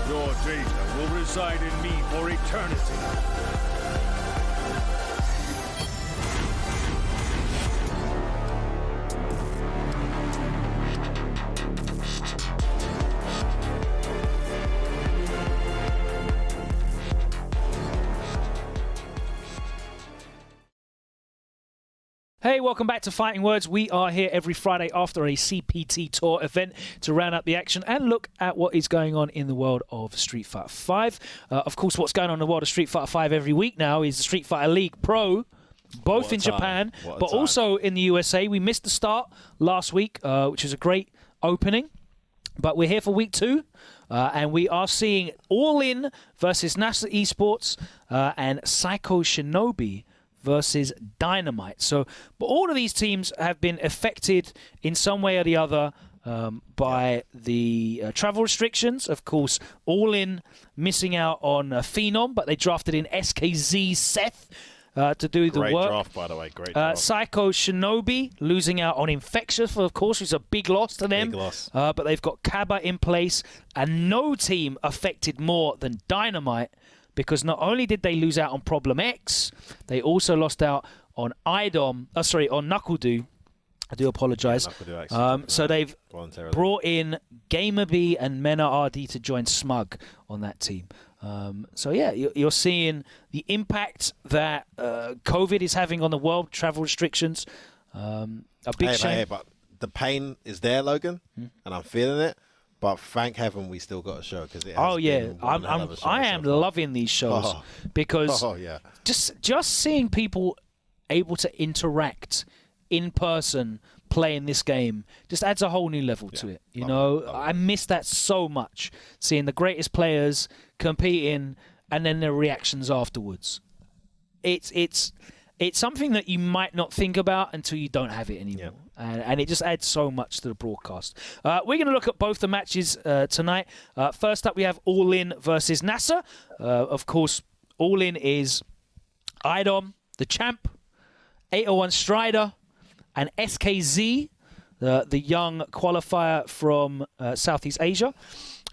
Your data will reside in me for eternity. Hey, welcome back to Fighting Words. We are here every Friday after a CPT Tour event to round up the action and look at what is going on in the world of Street Fighter 5. Of course, what's going on in the world of Street Fighter 5 every week now is the Street Fighter League Pro, both in Japan, but also in the USA. We missed the start last week, which was a great opening, but we're here for week 2. And we are seeing AllIn versus Nasser Esports and Psycho Shinobi versus Dynamite. So, but all of these teams have been affected in some way or the other by the travel restrictions. Of course, AllIn missing out on Phenom, but they drafted in SKZ Seth to do the work. Great draft, by the way. Great draft. Psycho Shinobi losing out on Infectious, of course, which is a big loss to them. Big loss. But they've got Cabba in place, and no team affected more than Dynamite, because not only did they lose out on Problem X, they also lost out on on Nakudu I do apologize. So they've brought in GamerBee and Mena RD to join Smug on that team. So yeah, you're seeing the impact that COVID is having on the world, travel restrictions. A big shame. Hey, but the pain is there, Logan, and I'm feeling it. But thank heaven we still got a show because it has been one hell of a show I am loving these shows because just seeing people able to interact in person playing this game just adds a whole new level to it. You know, I miss that so much, seeing the greatest players competing and then their reactions afterwards. It's something that you might not think about until you don't have it anymore. And it just adds so much to the broadcast. We're going to look at both the matches tonight. First up, we have AllIn versus Nasser. Of course, AllIn is Idom, the champ, 801 Strider, and SKZ, the young qualifier from Southeast Asia,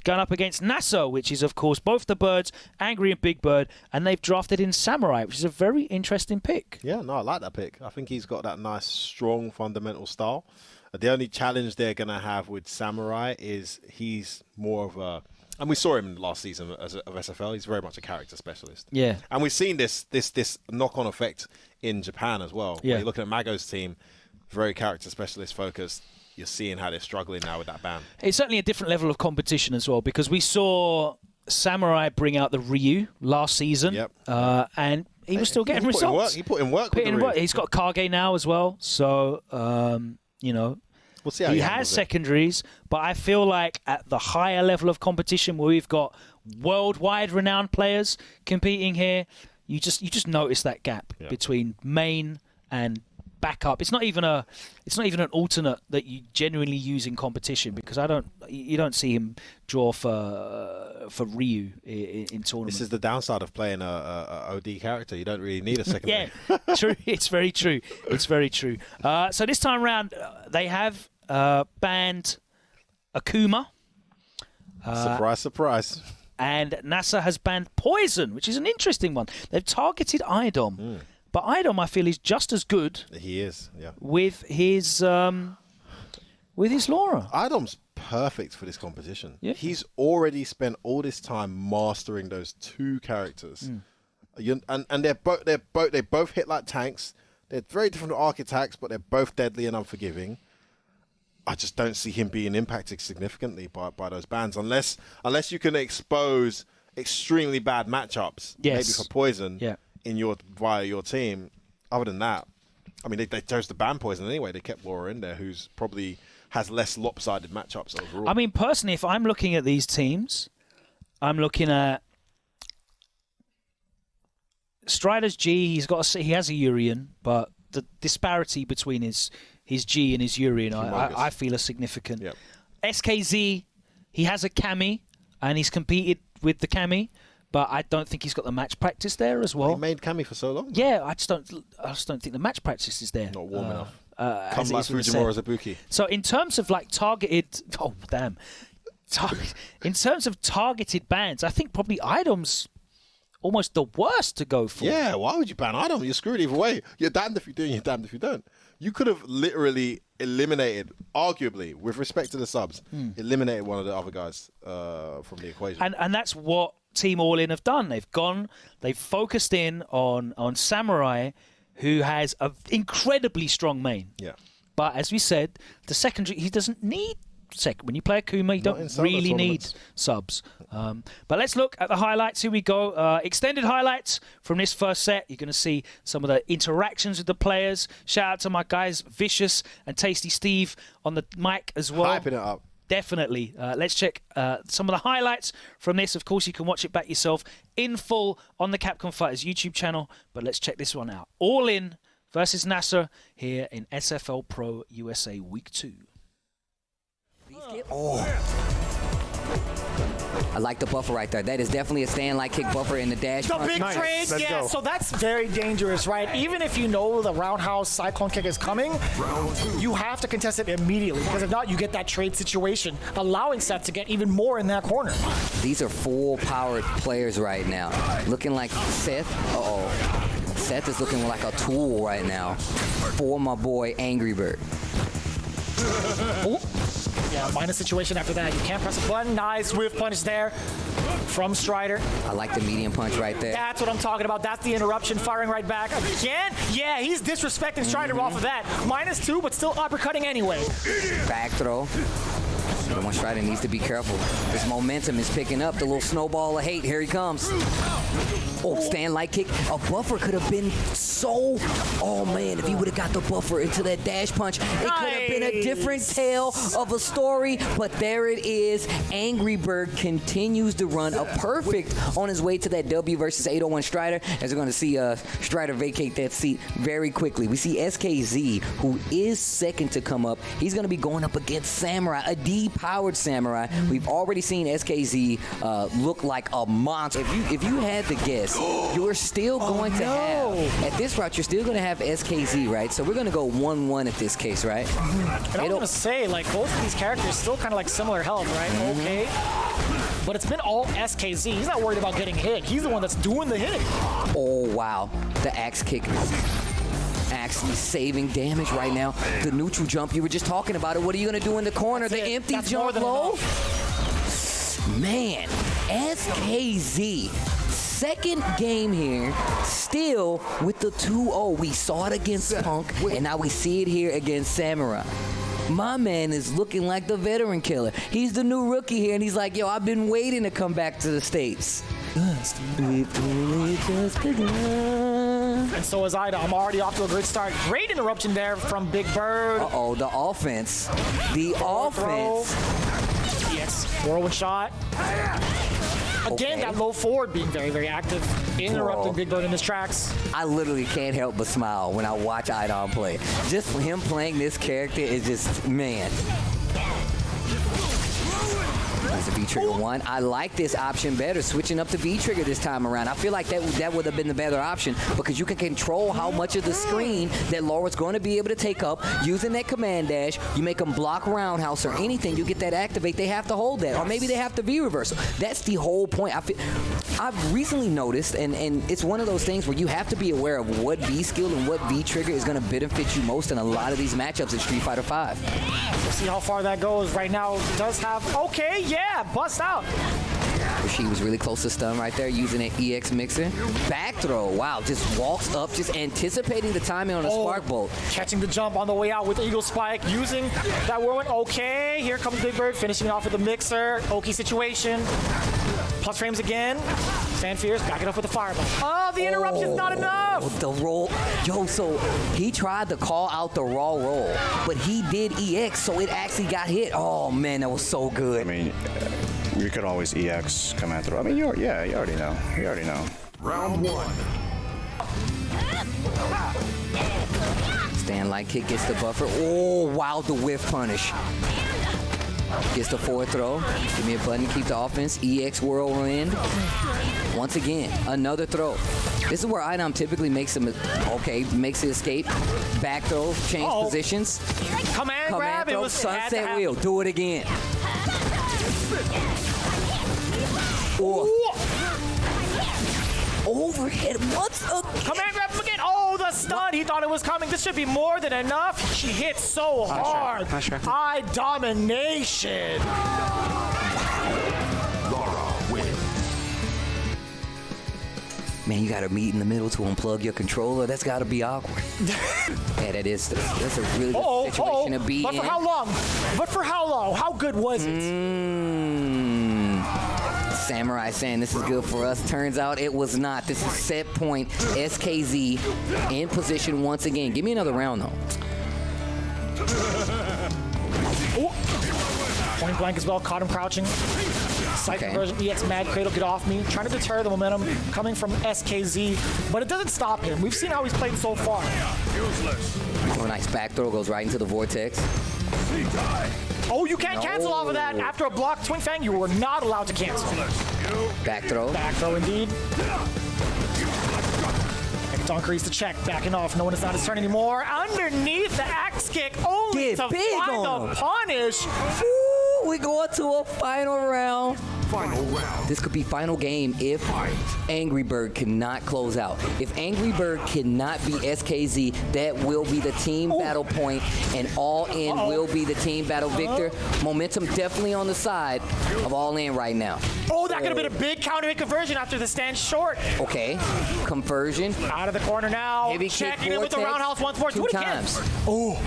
going up against Nasser, which is, of course, both the birds, Angry and Bigbird, and they've drafted in Samurai, which is a very interesting pick. Yeah, no, I like that pick. I think he's got that nice, strong, fundamental style. The only challenge they're going to have with Samurai is he's more of a... And we saw him last season of SFL. He's very much a character specialist. Yeah. And we've seen this knock-on effect in Japan as well. Yeah. When you're looking at Mago's team, very character specialist focused. You're seeing how they're struggling now with that ban. It's certainly a different level of competition as well, because we saw Samurai bring out the Ryu last season, and he was still getting results. He put in work. With the Ryu. He's got Kage now as well, so you know, we'll see how he has secondaries. But I feel like at the higher level of competition, where we've got worldwide renowned players competing here, you just notice that gap between main and backup. It's not even an alternate that you genuinely use in competition, because you don't see him draw for Ryu in tournaments. This is the downside of playing a OD character. You don't really need a second. Yeah, true. It's very true. It's very true. So this time around, they have banned Akuma. Surprise, surprise. And Nasser has banned Poison, which is an interesting one. They've targeted Idom. But Idom, I feel, is just as good. He is, yeah. With his Laura. Idom's perfect for this competition. Yeah. He's already spent all this time mastering those two characters, and they both hit like tanks. They're very different archetypes, but they're both deadly and unforgiving. I just don't see him being impacted significantly by those bans, unless you can expose extremely bad matchups, maybe for Poison. Yeah. Via your team. Other than that, I mean, they chose to ban Poison anyway. They kept Laura in there, who's probably has less lopsided matchups overall. I mean, personally, if I'm looking at these teams, I'm looking at Strider's G. He has a Urian, but the disparity between his G and his Urian, I feel, is significant. Yep. SKZ, he has a Kami, and he's competed with the Kami. But I don't think he's got the match practice there as well. He made Kami for so long. Yeah, I just don't think the match practice is there. Not warm enough. Come like Fujimura Zabuki. So in terms of like targeted, in terms of targeted bans, I think probably Idom's almost the worst to go for. Yeah, why would you ban Idom? You're screwed either way. You're damned if you do, and you're damned if you don't. You could have literally eliminated, arguably, with respect to the subs, eliminated one of the other guys from the equation. And that's what Team AllIn have done. They've focused in on Samurai, who has an incredibly strong main. Yeah. But as we said, the secondary, he doesn't need when you play Akuma, you don't really need subs. But let's look at the highlights. Here we go. Extended highlights from this first set. You're going to see some of the interactions with the players. Shout out to my guys, Vicious and Tasty Steve on the mic as well. Hyping it up. Definitely. Let's check some of the highlights from this. Of course, you can watch it back yourself in full on the Capcom Fighters YouTube channel. But let's check this one out. AllIn versus Nasser here in SFL Pro USA Week 2. I like the buffer right there. That is definitely a stand-like kick buffer in the dash. The big trade, yeah. So that's very dangerous, right? Even if you know the roundhouse cyclone kick is coming, you have to contest it immediately, because if not, you get that trade situation, allowing Seth to get even more in that corner. These are full-powered players right now. Looking like Seth. Seth is looking like a tool right now for my boy Angrybird. Oh. Yeah, minus situation after that. You can't press a button. Nice whiff punish there from Strider. I like the medium punch right there. That's what I'm talking about. That's the interruption, firing right back. Again? Yeah, he's disrespecting Strider off of that. -2, but still uppercutting anyway. Back throw. The one Strider needs to be careful. This momentum is picking up. The little snowball of hate. Here he comes. Oh, stand light kick. A buffer could have been so... Oh, man, if he would have got the buffer into that dash punch, it could have been a different tale of a story. But there it is. Angrybird continues to run a perfect on his way to that W versus 801 Strider. As we're going to see Strider vacate that seat very quickly. We see SKZ, who is second to come up. He's going to be going up against Samurai, a D-powered Samurai. We've already seen SKZ look like a monster. If you had to guess, you're still going to have, at this route, you're still going to have SKZ, right? So we're going to go 1-1 at this case, right? And I'm going to say, like, both of these characters still kind of like similar health, right? Okay. But it's been all SKZ. He's not worried about getting hit. He's the one that's doing the hitting. Oh, wow. The axe kick actually saving damage right now. The neutral jump, you were just talking about it. What are you going to do in the corner? The empty jump low? Man, SKZ, second game here, still with the 2-0. We saw it against Punk, and now we see it here against Samurai. My man is looking like the veteran killer. He's the new rookie here, and he's like, yo, I've been waiting to come back to the States. And so is Idom. I'm already off to a good start. Great interruption there from Bigbird. Uh-oh, the offense. The offense. Yes, whirlwind shot. Again, that low forward being very, very active. Interrupting Bigbird in his tracks. I literally can't help but smile when I watch Idom play. Just him playing this character is just, man. There's a V-trigger one. I like this option better, switching up to V-trigger this time around. I feel like that would have been the better option because you can control how much of the screen that Laura's going to be able to take up using that command dash. You make them block roundhouse or anything, you get that activate, they have to hold that. Or maybe they have to V-reversal. That's the whole point. I've recently noticed, and it's one of those things where you have to be aware of what V-skill and what V-trigger is going to benefit you most in a lot of these matchups in Street Fighter V. We'll see how far that goes. Right now, does have, okay, yeah, bust out. She was really close to stun right there using an EX mixer. Back throw, wow, just walks up, just anticipating the timing on a spark bolt. Catching the jump on the way out with Eagle Spike, using that whirlwind. Okay, here comes Bigbird, finishing it off with the mixer. Oki situation. Plus frames again. Stand fierce, back it up with the fireball. Oh, the interruption's not enough! The roll. Yo, so he tried to call out the raw roll, but he did EX, so it actually got hit. Oh, man, that was so good. I mean, you could always EX command throw. I mean, you already know. You already know. Round 1. Stand light kick gets the buffer. Oh, wow, the whiff punish. Gets the forward throw. Give me a button, keep the offense. EX whirlwind. Once again, another throw. This is where Idom typically makes him, makes it escape. Back throw, change positions. Command grab, throw, sunset wheel. Do it again. Oh. Overhead once again. Command grab him again. Oh, the stun. He thought it was coming. This should be more than enough. She hit so hard. Eye domination. Laura wins. Man, you gotta meet in the middle to unplug your controller. That's gotta be awkward. Yeah, that's a really good situation to be in. But for how long? How good was it? Samurai saying this is good for us. Turns out it was not. This is set point. SKZ in position once again. Give me another round, though. Point blank as well. Caught him crouching. Sight conversion, EX Mad Cradle, get off me. Trying to deter the momentum coming from SKZ, but it doesn't stop him. We've seen how he's played so far. Oh, nice back throw. Goes right into the vortex. Oh, you can't cancel off of that. After a block Twin Fang, you were not allowed to cancel. Back throw. Back throw indeed. Donkery's the check, backing off, knowing it's not his turn anymore. Underneath the axe kick, only to find the punish. Ooh, we go to a final round. This could be final game if Angrybird cannot close out. If Angrybird cannot beat SKZ, that will be the team battle point, and AllIn will be the team battle victor. Momentum definitely on the side of AllIn right now. Oh, that could have been a big counter hit conversion after the stand short. Okay, conversion. Out of the corner now. Heavy kick Checking it with the vortex. roundhouse once more. Do Two it again. times. Oh.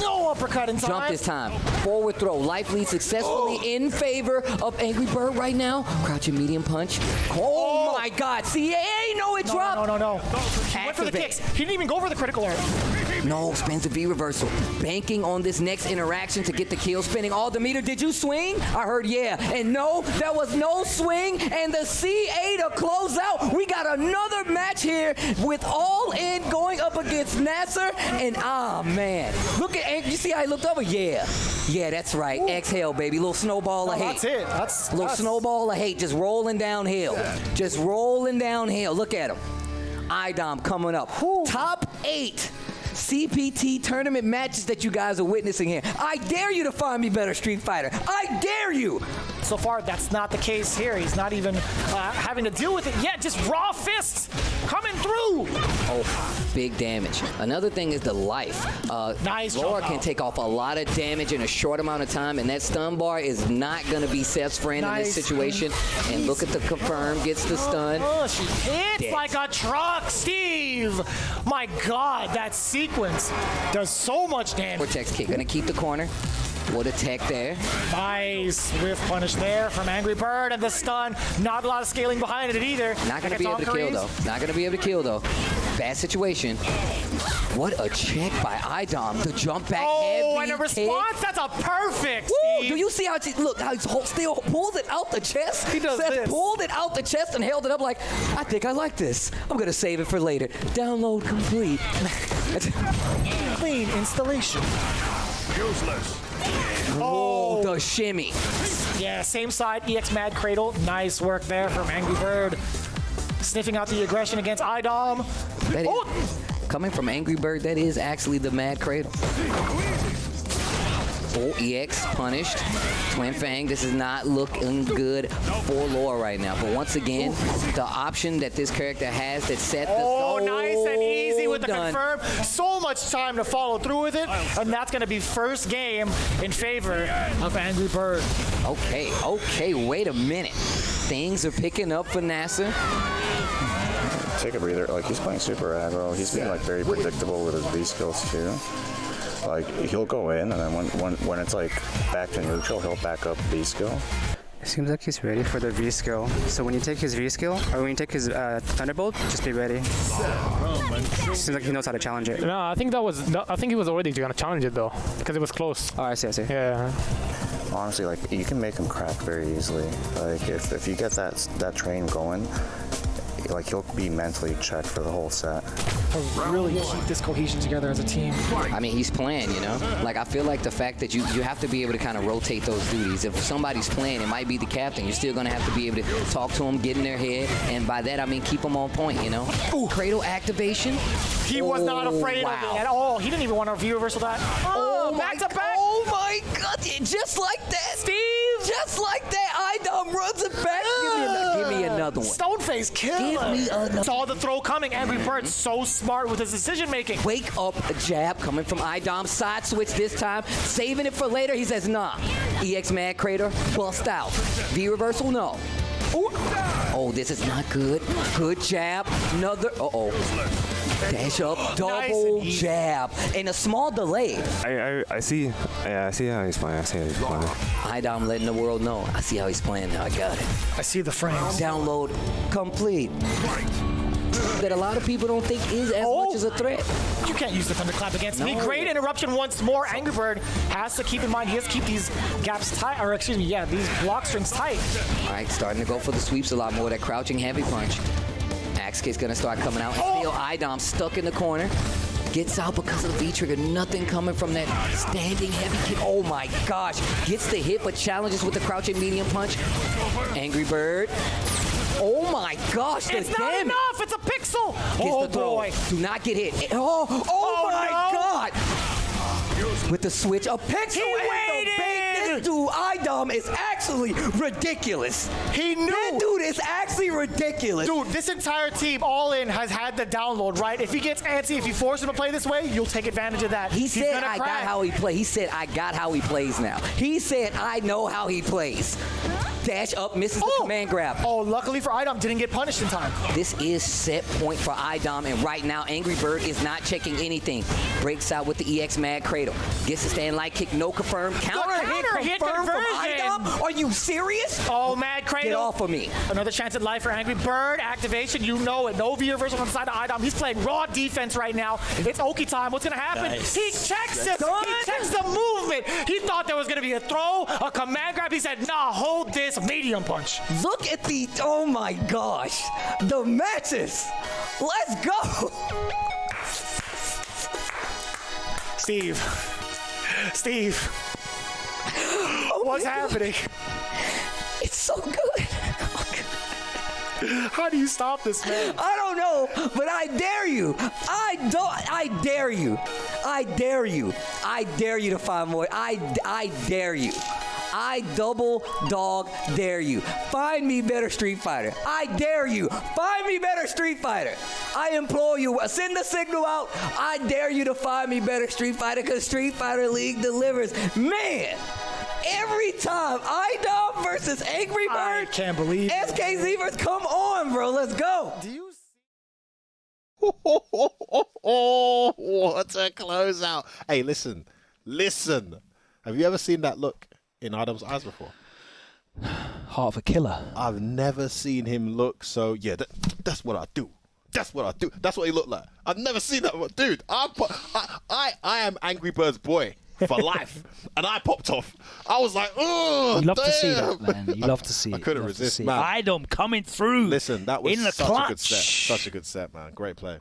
No uppercut in time. Jump this time. Forward throw. Life lead successfully in favor of Angrybird right now. Crouching medium punch. Oh my God. See, no, it dropped. No. He went for the kicks. He didn't even go for the critical area. No, spins the V reversal. Banking on this next interaction to get the kill. Spinning all the meter. Did you swing? I heard yeah. And no, there was no swing. And the CA to close out. We got another match here with AllIn going up against Nasser. And man. Look at, you see how he looked over? Yeah, that's right. Exhale, baby. Little snowball of hate. That's it. That's little snowball of hate just rolling downhill. Just rolling downhill. Look at him. Idom coming up. Top 8 CPT tournament matches that you guys are witnessing here. I dare you to find me better Street Fighter. I dare you. So far, that's not the case here. He's not even having to deal with it yet. Just raw fists coming through. Oh, big damage. Another thing is the life. Nice. Laura can take off a lot of damage in a short amount of time, and that stun bar is not going to be Seth's friend in this situation. And look at the confirm, gets the stun. Oh, she hits like a truck, Steve. My God, that sequence does so much damage. Vortex kick, gonna keep the corner. What a tech there. Nice whiff punish there from Angrybird, and the stun. Not a lot of scaling behind it either. Not gonna be able to kill though. Not gonna be able to kill though. Bad situation. What a check by Idom. The jump back heavy and a response. kick. That's a perfect. Woo! Do you see how she look? How he still pulls it out the chest. He does Seth this. pulled it out the chest and held it up like, I think I like this. I'm gonna save it for later. Download complete. Clean installation. Useless. Oh, the shimmy. Yeah, same side, EX Mad Cradle. Nice work there from Angrybird. Sniffing out the aggression against Idom. That is, coming from Angrybird, that is actually the Mad Cradle. Oh, EX punished. Twin Fang, this is not looking good for Laura right now. But once again, the option that this character has that set the... Nice and easy with the confirm. So much time to follow through with it. And that's going to be first game in favor of Angrybird. Okay, wait a minute. Things are picking up for Nasser. Take a breather. Like, he's playing super aggro. He's been, like, very predictable with his B skills, too. Like, he'll go in, and then when it's, like, back to neutral, he'll back up B skill. It seems like he's ready for the V skill. So when you take his V skill, or when you take his Thunderbolt, just be ready. Seems like he knows how to challenge it. No, I think he was already gonna challenge it though, because it was close. Oh, I see. Yeah. Honestly, like, you can make him crack very easily. Like, if you get that train going, like, he'll be mentally checked for the whole set. To really keep this cohesion together as a team. I mean, he's playing, you know? Like, I feel like the fact that you have to be able to kind of rotate those duties. If somebody's playing, it might be the captain. You're still going to have to be able to talk to them, get in their head, and by that, I mean, keep them on point, you know? Ooh, cradle activation. He was not afraid of it at all. He didn't even want to V reversal that. Back to back. Oh, my God. Just like that. Steve. Just like that. Idom runs it back. Give me another one. Stoneface kill. Give me another. Saw the throw coming. Angrybird so smart with his decision making. Wake up a jab coming from Idom. Side switch this time. Saving it for later. He says, nah. EX Mad Crater. Bust out. V reversal, no. Ooh. Oh, this is not good. Good jab. Another. Dash up. Double jab. And a small delay. I see how he's playing. Idom letting the world know. I see how he's playing now. I got it. I see the frames. Download complete. That a lot of people don't think is as much as a threat. You can't use the thunderclap against me. Great interruption once more. Angrybird has to keep in mind he has to keep these gaps tight, or excuse me, yeah, these block strings tight. All right, starting to go for the sweeps a lot more. That crouching heavy punch. Axe kick's gonna start coming out. And still Idom stuck in the corner. Gets out because of the V-trigger. Nothing coming from that standing heavy kick. Oh my gosh. Gets the hit, but challenges with the crouching medium punch. Angrybird. Oh my gosh, the damage. It's not enough. It's a pixel. Oh boy. Do not get hit. Oh my God. With the switch, a pixel. He waited. This dude, Idom, is actually actually ridiculous. He knew. That dude is actually ridiculous. Dude, this entire team, AllIn, has had the download, right? If he gets antsy, if you force him to play this way, you'll take advantage of that. He He's said, gonna I got crack. how he plays. He said, I got how he plays now. He said, I know how he plays. Dash up, misses the command grab. Oh, luckily for Idom, didn't get punished in time. This is set point for Idom, and right now, Angrybird is not checking anything. Breaks out with the EX Mad Cradle. Gets a stand light kick, no confirm. Counter hit confirmed from Idom? Are you serious? Oh, Mad Cradle. Get off of me. Another chance at life for Angrybird. Activation, you know it. No V reversal on the side of Idom. He's playing raw defense right now. It's Oki time. What's going to happen? Nice. He checks it. He checks the movement. He thought there was going to be a throw, a command grab. He said, nah, hold this medium punch. Look at the, oh my gosh, the matches. Let's go. Steve, what's happening? It's so good. How do you stop this, man? I don't know, but I dare you. I dare you. I dare you. I dare you to find more. I dare you. I double dog dare you. Find me better Street Fighter. I dare you. Find me better Street Fighter. I implore you. Send the signal out. I dare you to find me better Street Fighter, because Street Fighter League delivers. Man, every time Idom versus Angrybird. I can't believe it. SKZ versus, come on, bro. Let's go. Do you Oh, what a closeout. Hey, listen. Have you ever seen that look in Idom's eyes before? Heart of a killer. I've never seen him look so, yeah, that's what I do. That's what I do. That's what he looked like. I've never seen that. Dude, I am Angrybird's boy for life. And I popped off. I was like, oh, you love to see that, man. You love to see it. I couldn't resist, man. Idom coming through. Listen, that was in the such clutch. a good set. Such a good set, man. Great play.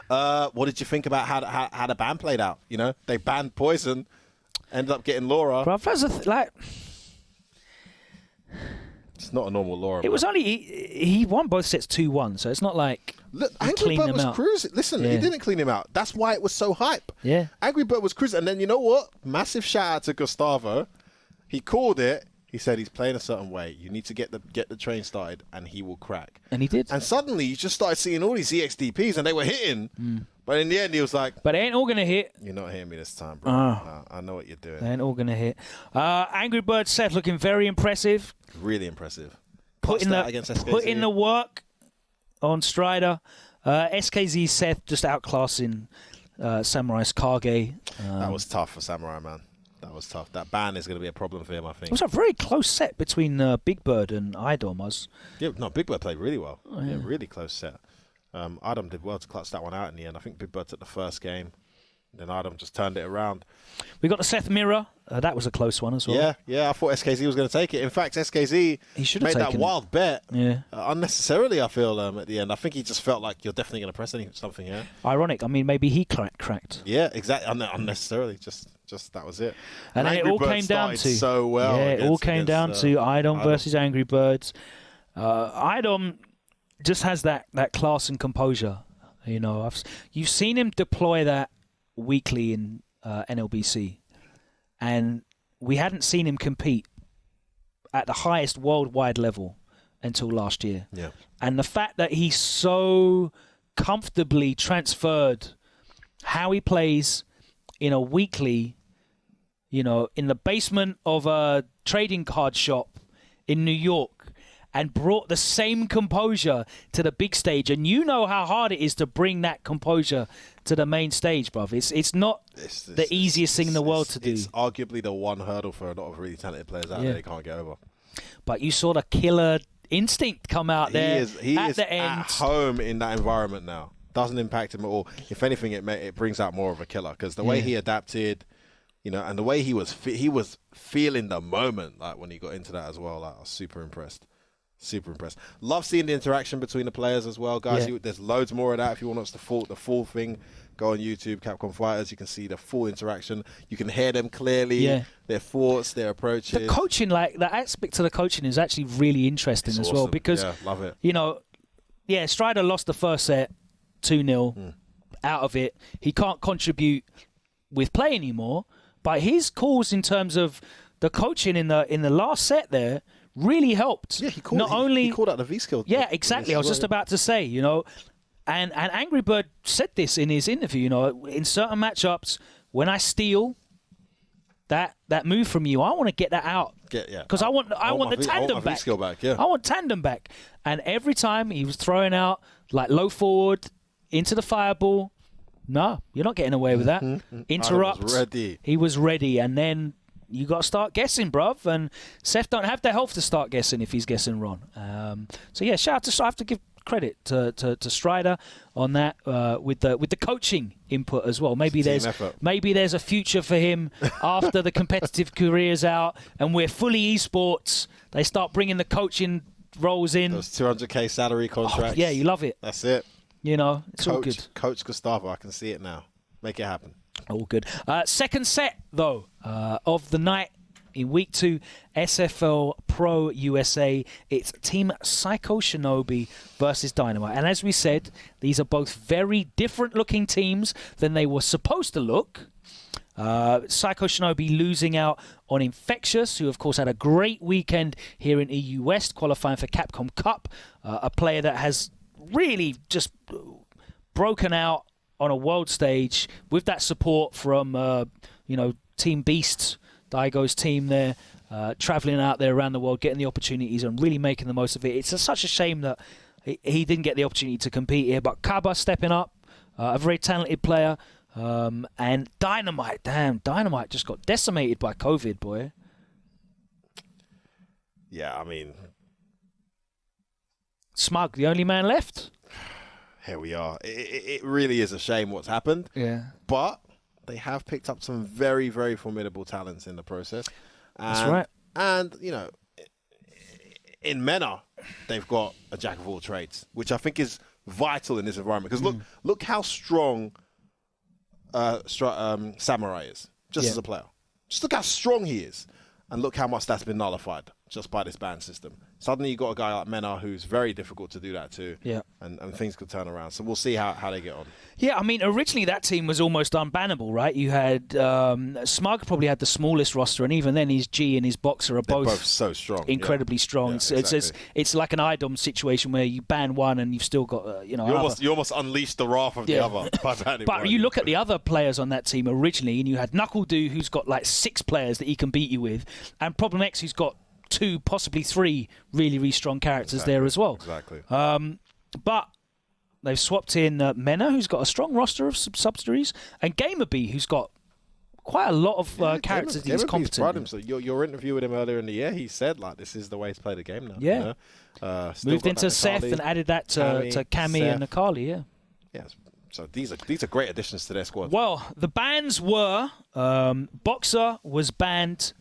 What did you think about how the ban played out? You know, they banned Poison, ended up getting Laura. Bro, that's it's not a normal Laura. It was only he won both sets 2-1, so it's not like Look, he cleaned Angrybird them was out. cruising. Listen, Yeah. he didn't clean him out. That's why it was so hype. Yeah. Angrybird was cruising, and then you know what? Massive shout out to Gustavo. He called it. He said he's playing a certain way. You need to get the train started, and he will crack. And he did. And suddenly, you just started seeing all these EXDPs, and they were hitting. But in the end, he was like, But they ain't all going to hit. "You're not hitting me this time, bro. I know what you're doing." They ain't all going to hit. Angrybird Seth looking very impressive. Really impressive. Putting against SKZ. put in the work on Strider. SKZ Seth just outclassing Samurai's Kage. That was tough for Samurai, man. That was tough. That ban is going to be a problem for him, I think. It was a very close set between Bigbird and Idom. Yeah, no, Bigbird played really well. Oh, yeah, yeah. really close set. Idom did well to clutch that one out in the end. I think Bigbird took the first game. Then Idom just turned it around. We got the Seth Mirror. That was a close one as well. Yeah. I thought SKZ was going to take it. In fact, SKZ made that wild bet. Yeah. Unnecessarily, I feel, at the end. I think he just felt like you're definitely going to press something here. Ironic. I mean, maybe he cracked. Yeah, exactly. Unnecessarily. Just that was it. And then it all came down to so well. Yeah, it all came down to Idom versus Angrybirds. Idom just has that class and composure. You know, you've seen him deploy that weekly in NLBC, and we hadn't seen him compete at the highest worldwide level until last year. Yeah. And the fact that he so comfortably transferred how he plays in a weekly, you know, in the basement of a trading card shop in New York, and brought the same composure to the big stage. And you know how hard it is to bring that composure to the main stage, bruv. It's not the easiest thing in the world to do. It's arguably the one hurdle for a lot of really talented players out there they can't get over. But you saw the killer instinct come out there He at is the end. at home in that environment now. Doesn't impact him at all. If anything, it brings out more of a killer, because the way he adapted, you know, and the way he was feeling the moment, like when he got into that as well. Like, I was super impressed. Super impressed. Love seeing the interaction between the players as well, guys. Yeah. There's loads more of that. If you want us the full thing, go on YouTube, Capcom Fighters. You can see the full interaction. You can hear them clearly. Their thoughts, their approaches. The coaching, like the aspect of the coaching, is actually really interesting as well, because love it. You know, Strider lost the first set 2-0 out of it. He can't contribute with play anymore, but his calls in terms of the coaching in the last set there really helped. Yeah, he called out the V skill. Yeah, exactly. I was just about to say, you know, and Angrybird said this in his interview. You know, in certain matchups, when I steal that move from you, I want to get that out. Because I want the tandem back. I want tandem back. And every time he was throwing out like low forward into the fireball, no, you're not getting away with that. Interrupt. He was ready, and then you got to start guessing, bruv. And Seth don't have the health to start guessing if he's guessing wrong. So yeah, shout out to, I have to give credit to Strider on that with the coaching input as well. Maybe there's a future for him after the competitive career's out and we're fully esports. They start bringing the coaching roles in. Those 200k salary contracts. Yeah, you love it. That's it. You know, it's all good. Coach Gustavo, I can see it now. Make it happen. All good. Second set, though, of the night in Week 2, SFL Pro-USA. It's Team Psycho Shinobi versus Dynamite. And as we said, these are both very different-looking teams than they were supposed to look. Psycho Shinobi losing out on Infectious, who, of course, had a great weekend here in EU West, qualifying for Capcom Cup. A player that has really just broken out on a world stage with that support from, Team Beast, Daigo's team there, traveling out there around the world, getting the opportunities and really making the most of it. It's such a shame that he didn't get the opportunity to compete here, but Cabba stepping up, a very talented player, and Dynamite, Dynamite just got decimated by COVID, boy. Yeah, I mean... Smug, the only man left? Here we are. It really is a shame what's happened. Yeah. But they have picked up some very, very formidable talents in the process. That's right. And, you know, in Mena, they've got a jack of all trades, which I think is vital in this environment. Because look how strong Samurai is, just as a player. Just look how strong he is. And look how much that's been nullified just by this ban system. Suddenly you got a guy like Mena who's very difficult to do that to. Yeah. And things could turn around. So we'll see how they get on. Yeah, I mean, originally that team was almost unbannable, right? You had Smug probably had the smallest roster, and even then his G and his Boxer are both so strong, incredibly strong. Yeah, exactly. It's like an Idom situation where you ban one and you've still got you almost unleash the wrath of the other by banning one. But you look at the other players on that team originally, and you had Knuckle Doo, who's got like 6 players that he can beat you with, and Problem X, who's got 2, possibly 3 really, really strong characters there as well. Exactly. But they've swapped in Mena, who's got a strong roster of subsidiaries, and GamerBee, who's got quite a lot of characters that he's competent in. Your interview with him earlier in the year, he said, like, this is the way to play the game now. Yeah. You know? Moved into Seth and added that to Cami and Nakali, yeah. Yeah. So these are great additions to their squad. Well, the bans were Boxer was banned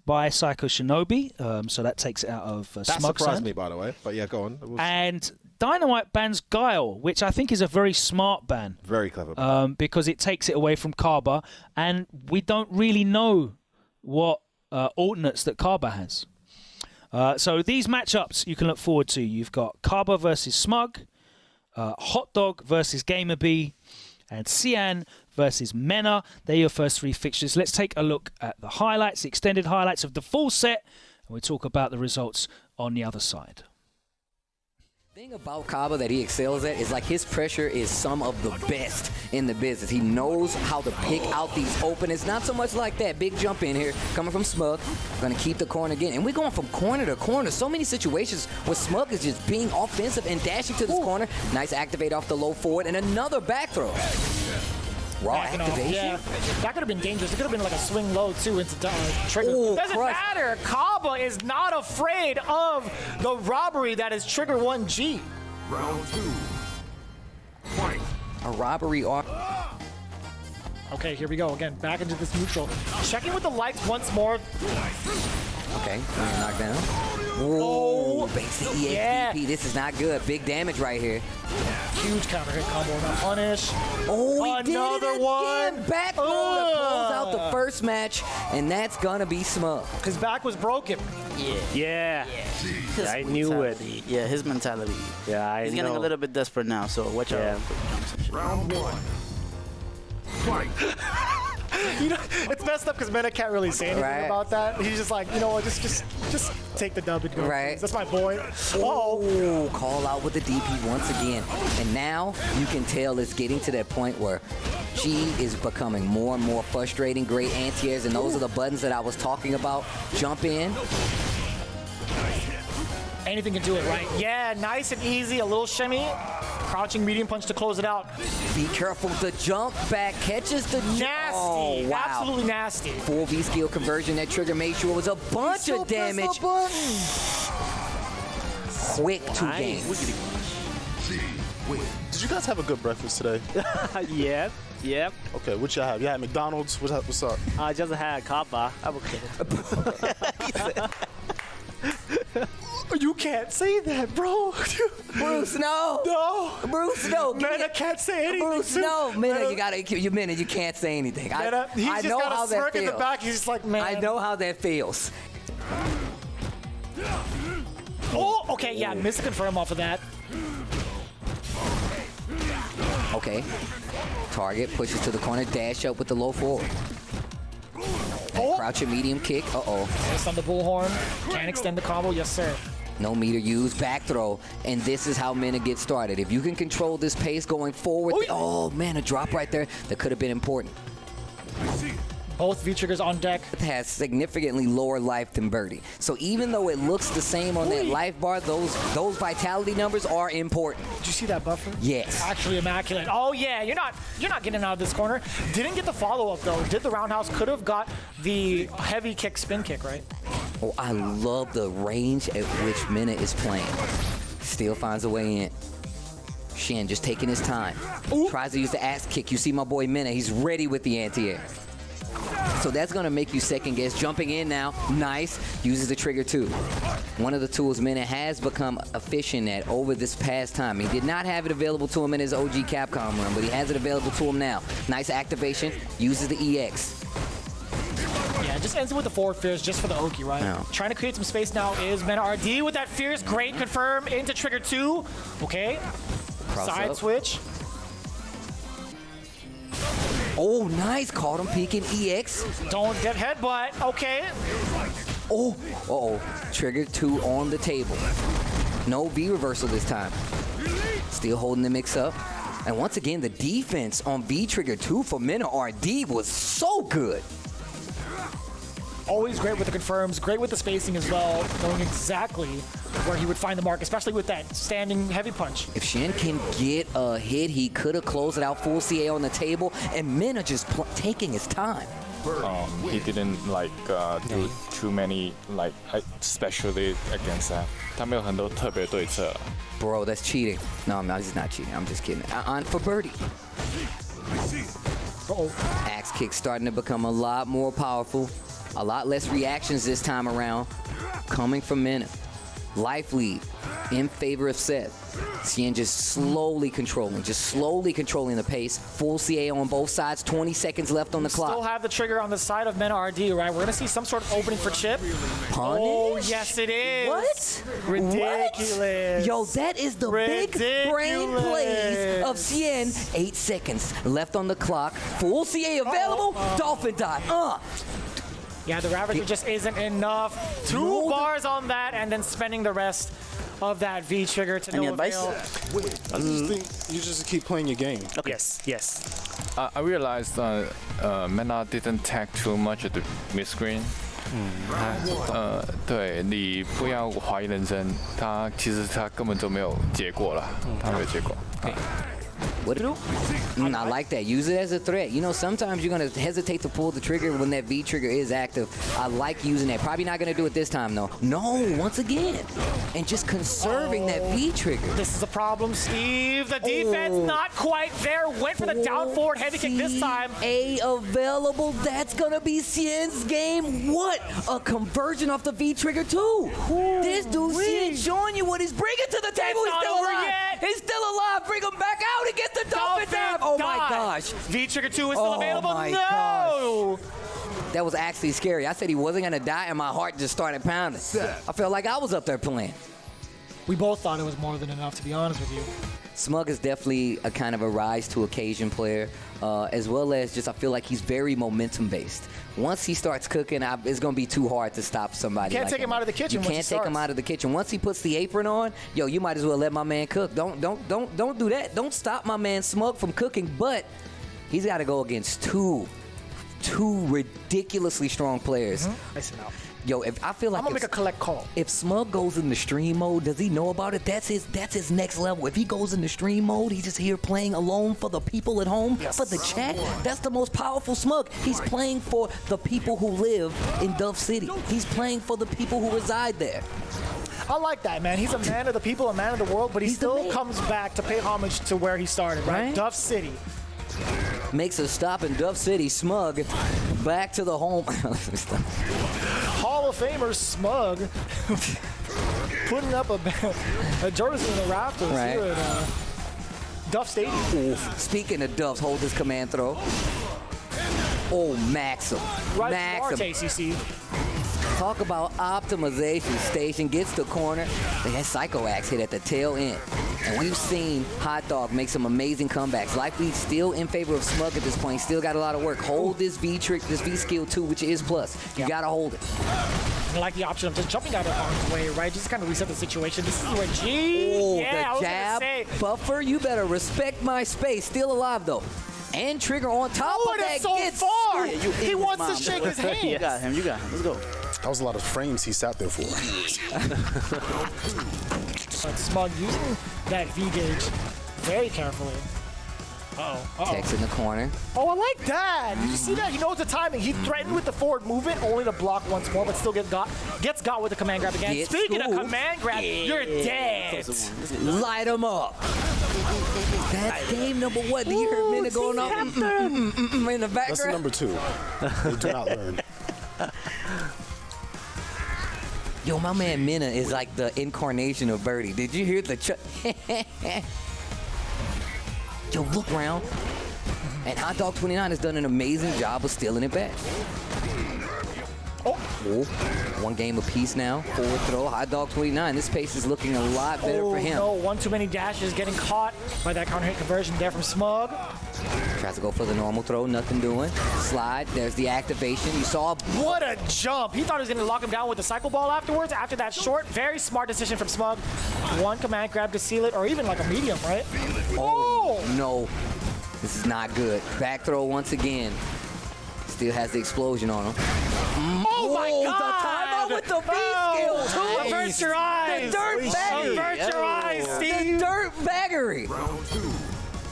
by Psycho Shinobi, so that takes it out of Smug. That surprised me, by the way. But yeah, go on. And Dynamite bans Guile, which I think is a very smart ban. Very clever ban. Because it takes it away from Caba, and we don't really know what alternates that Caba has. So these matchups you can look forward to. You've got Caba versus Smug, Hot Dog versus GamerBee, and Xian versus Mena. They're your first 3 fixtures. Let's take a look at the highlights, the extended highlights of the full set, and we'll talk about the results on the other side. The thing about Cabba that he excels at is like his pressure is some of the best in the business. He knows how to pick out these openings. Not so much like that big jump in here coming from Smug. Going to keep the corner again. And we're going from corner to corner. So many situations where Smug is just being offensive and dashing to this corner. Nice activate off the low forward and another back throw. Raw activation? Yeah, that could have been dangerous. It could have been like a swing low, too, into trigger. Ooh, doesn't matter. Cabba is not afraid of the robbery that is trigger 1G. Round 2. Fight. A robbery off. Okay, here we go. Again, back into this neutral. Checking with the lights once more. Okay, knockdown. Oh, basic EXP. This is not good. Big damage right here. Huge counter hit combo on that punish. Oh, another one. Back throw to close out the first match, and that's gonna be Smug. His back was broken. Yeah. I knew it. Yeah, his mentality. Yeah, He's getting a little bit desperate now, so watch out. Round 1. Fight. You know, it's messed up because Mena can't really say anything about that. He's just like, you know what, just take the dub and go. Right. Please. That's my boy. Oh, call out with the DP once again. And now you can tell it's getting to that point where G is becoming more and more frustrating. Great anti-airs, and those are the buttons that I was talking about. Jump in. Anything can do it, right? Yeah, nice and easy. A little shimmy. Crouching medium punch to close it out. Be careful. The jump back catches the nasty. Oh, wow. Absolutely nasty. Full V skill conversion. That trigger made sure it was a bunch of damage. Quick to game. Did you guys have a good breakfast today? Yep. Okay, what you have? You had McDonald's? What's up? I just had Cabba. I'm okay. You can't say that, bro. Bruce, no. No. Bruce, no. Mena can't say anything. Bruce, no. Mena, you can't say anything. Mena, he's I just know got how a smirk that in the feels. back. He's just like, man. I know how that feels. Oh, okay, yeah, misconfirm off of that. Okay. Target pushes to the corner, dash up with the low forward. Crouch a medium kick. Uh-oh. Just on the bullhorn. Can't extend the combo. Yes, sir. No meter used. Back throw. And this is how Mena gets started. If you can control this pace going forward. Oh, man, a drop right there. That could have been important. Both V-triggers on deck. It has significantly lower life than Birdie. So even though it looks the same on that life bar, those vitality numbers are important. Did you see that buffer? Yes. Actually immaculate. Oh yeah, you're not getting out of this corner. Didn't get the follow-up though. Did the roundhouse, could have got the heavy kick, spin kick, right? Oh, I love the range at which Mena is playing. Still finds a way in. Xian just taking his time. Tries to use the axe kick. You see my boy Mena, he's ready with the anti-air. So that's going to make you second guess. Jumping in now, nice. Uses the trigger too. One of the tools Mena has become efficient at over this past time. He did not have it available to him in his OG Capcom run, but he has it available to him now. Nice activation, uses the EX. Yeah, just ends it with the forward fierce just for the Oki, right? No. Trying to create some space now is MenaRD with that fierce. Great confirm into trigger 2. Okay. Cross Side up. switch. Oh, nice. Caught him peeking EX. Don't get headbutt. Okay. Oh, uh-oh. Trigger 2 on the table. No V reversal this time. Still holding the mix up. And once again, the defense on V trigger 2 for MenaRD was so good. Always great with the confirms, great with the spacing as well, knowing exactly where he would find the mark, especially with that standing heavy punch. If Xian can get a hit, he could have closed it out full CA on the table, and Mena just taking his time. He didn't do too many especially against that. 他没有很多特别对策。 Bro, that's cheating. No, I'm not. This is not cheating. I'm just kidding. On for Birdie. Axe kick starting to become a lot more powerful. A lot less reactions this time around. Coming from Mena. Life lead in favor of Seth. Cien just slowly controlling the pace. Full CA on both sides. 20 seconds left on the clock. Still have the trigger on the side of MenaRD, right? We're going to see some sort of opening for Chip. Punish? Oh, yes, it is. What? Ridiculous. What? Yo, that is the big brain plays of Cien. 8 seconds left on the clock. Full CA available. Dolphin dive. Yeah, the Ravager just isn't enough. 2 bars on that, and then spending the rest of that V trigger to no avail. I just think you just keep playing your game. Okay. Yes. I realized Mena didn't tag too much at the mid screen. 对，你不要怀疑人生，其实他根本就没有结果了，他没有结果。 What do? I like that. Use it as a threat. You know, sometimes you're going to hesitate to pull the trigger when that V trigger is active. I like using that. Probably not going to do it this time, though. No, once again. And just conserving that V trigger. This is a problem, Steve. The defense not quite there. Went for the down forward heavy kick this time. A available. That's going to be Cien's game. What? A conversion off the V trigger, too. This dude, Cien, showing you what he's bringing to the table. He's still alive. He's still alive. Bring him back out and get the dolphin dive. Oh my gosh. V trigger 2 is still available. My gosh. That was actually scary. I said he wasn't going to die, and my heart just started pounding. I felt like I was up there playing. We both thought it was more than enough, to be honest with you. Smug is definitely a kind of a rise to occasion player, as well as just I feel like he's very momentum based. Once he starts cooking, it's going to be too hard to stop somebody. Can't like take him out of the kitchen. You can't take him out of the kitchen. Once he puts the apron on, yo, you might as well let my man cook. Don't do that. Don't stop my man Smug from cooking. But he's got to go against two ridiculously strong players. Listen out. Yo, I feel like I'm gonna make a collect call. If Smug goes into stream mode, does he know about it? That's his next level. If he goes into stream mode, he's just here playing alone for the people at home, for the chat. That's the most powerful Smug. He's playing for the people who live in Dove City. He's playing for the people who reside there. I like that, man. He's a man of the people, a man of the world, but he still comes back to pay homage to where he started, right? Dove City. Makes a stop in Dove City. Smug back to the home. Hall of Famer Smug putting up a jersey in the rafters here at Duff Stadium. Speaking of Duffs, hold this command throw. Oh, Maxim. Right Maxim. ACC. Talk about optimization. Station gets the corner. They had Psycho Axe hit at the tail end. And we've seen Hot Dog make some amazing comebacks. Likely still in favor of Smug at this point. Still got a lot of work. Hold this V trick, this V skill too, which is plus. You gotta hold it. I like the option of just jumping out of harm's way, right? Just kind of reset the situation. This is where G. Oh, yeah, the jab. Buffer, you better respect my space. Still alive though. And Trigger on top of that. So gets far. Yeah, he wants to shake his hand. You got him. Let's go. That was a lot of frames he sat there for. Smug using that V gauge very carefully. Tex in the corner. Oh, I like that. Did you see that? He knows the timing. He threatened with the forward movement, only to block once more, but still gets got with the command grab again. Speaking of command grab, you're dead. Light him up. That's game number one. Do you hear Mena going off in the background? That's number 2. They do not learn. Yo, my man Mena is like the incarnation of Birdie. Did you hear the Yo, look around. And Hot Dog 29 has done an amazing job of stealing it back. Oh, one game apiece now. Forward throw. Hot Dog 29. This pace is looking a lot better for him. No, one too many dashes, getting caught by that counter hit conversion there from Smug. Tries to go for the normal throw, nothing doing. Slide, there's the activation. You saw. What a jump. He thought he was going to lock him down with the cycle ball afterwards. After that short, very smart decision from Smug. One command grab to seal it, or even like a medium, right? Oh, no. This is not good. Back throw once again. Still has the explosion on him. Oh my God! The timeout with the V skill, too. Avert your eyes! The dirt baggery! Avert your eyes, Steve! The dirt baggery!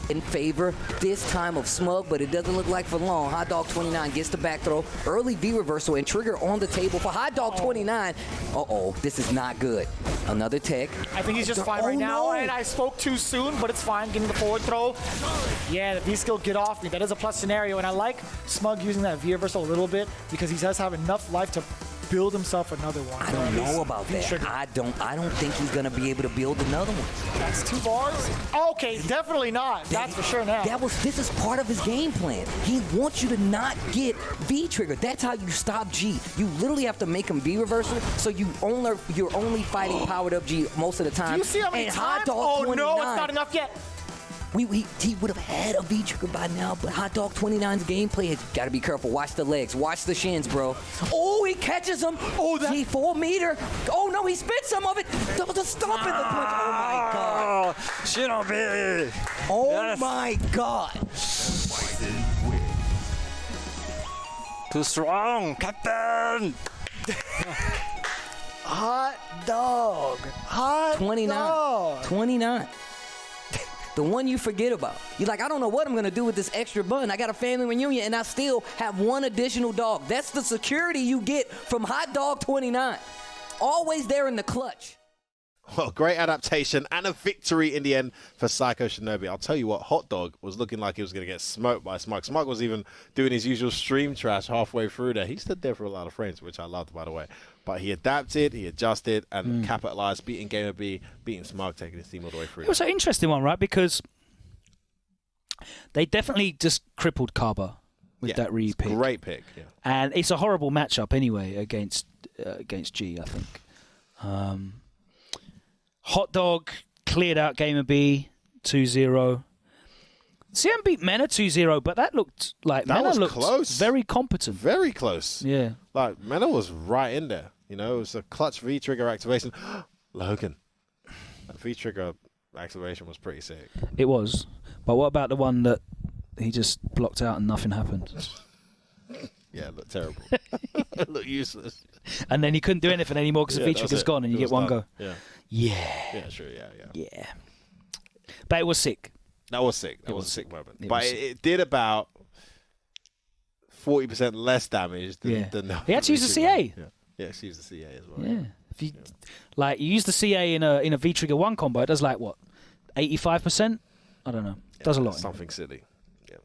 In favor this time of Smug, but it doesn't look like for long. Hot Dog 29 gets the back throw. Early V reversal and Trigger on the table for Hot Dog 29. Uh-oh, this is not good. Another tech. I think he's just fine right now, and I spoke too soon, but it's fine. Getting the forward throw. Yeah, the V skill, get off me. That is a plus scenario, and I like Smug using that V reversal a little bit because he does have enough life to build himself another one. I don't know about that. I don't think he's gonna be able to build another one. That's 2 bars? Okay, definitely not. That's for sure now. This is part of his game plan. He wants you to not get V trigger. That's how you stop G. You literally have to make him V reversal, so you're only fighting powered up G most of the time. Do you see how many times? Oh no, it's not enough yet. He would have had a V trigger by now, but Hot Dog 29's gameplay has got to be careful. Watch the legs, watch the shins, bro. Oh, he catches him. Oh, that G4 meter. Oh no, he spit some of it. That was a stomp in the punch. Oh my God. Shinobi. Oh my God. Too strong, Captain. Hot Dog. Hot 29. Dog. 29. The one you forget about. You're like, I don't know what I'm going to do with this extra bun. I got a family reunion, and I still have one additional dog. That's the security you get from Hot Dog 29. Always there in the clutch. Well, great adaptation and a victory in the end for Psycho Shinobi. I'll tell you what, Hot Dog was looking like he was going to get smoked by Smug. Smug was even doing his usual stream trash halfway through there. He stood there for a lot of frames, which I loved, by the way. But he adapted, he adjusted, and capitalized, beating GamerBee, beating Smug, taking his team all the way through. It was an interesting one, right? Because they definitely just crippled Cabba with that re-pick. Great pick, yeah. And it's a horrible matchup anyway against G, I think. Hot Dog cleared out GamerBee, 2-0. Cien beat Mena 2-0, but that looked like Mena looked close. very competent. Very close. Yeah. Like, Mena was right in there. You know, it was a clutch V-trigger activation. Logan. That V-trigger activation was pretty sick. It was. But what about the one that he just blocked out and nothing happened? Yeah, it looked terrible. It looked useless. And then he couldn't do anything anymore because the V-trigger's gone and you get one done. go. Yeah. Yeah. Yeah, sure, yeah. But it was sick. That was sick. That was a sick moment. It But was it did about 40% less damage than the He had to use the CA. Yeah, she used the CA as well. Yeah. If you, like, you use the CA in a V-trigger 1 combo, it does like, what, 85%? I don't know. It does a lot. Something silly. Yeah.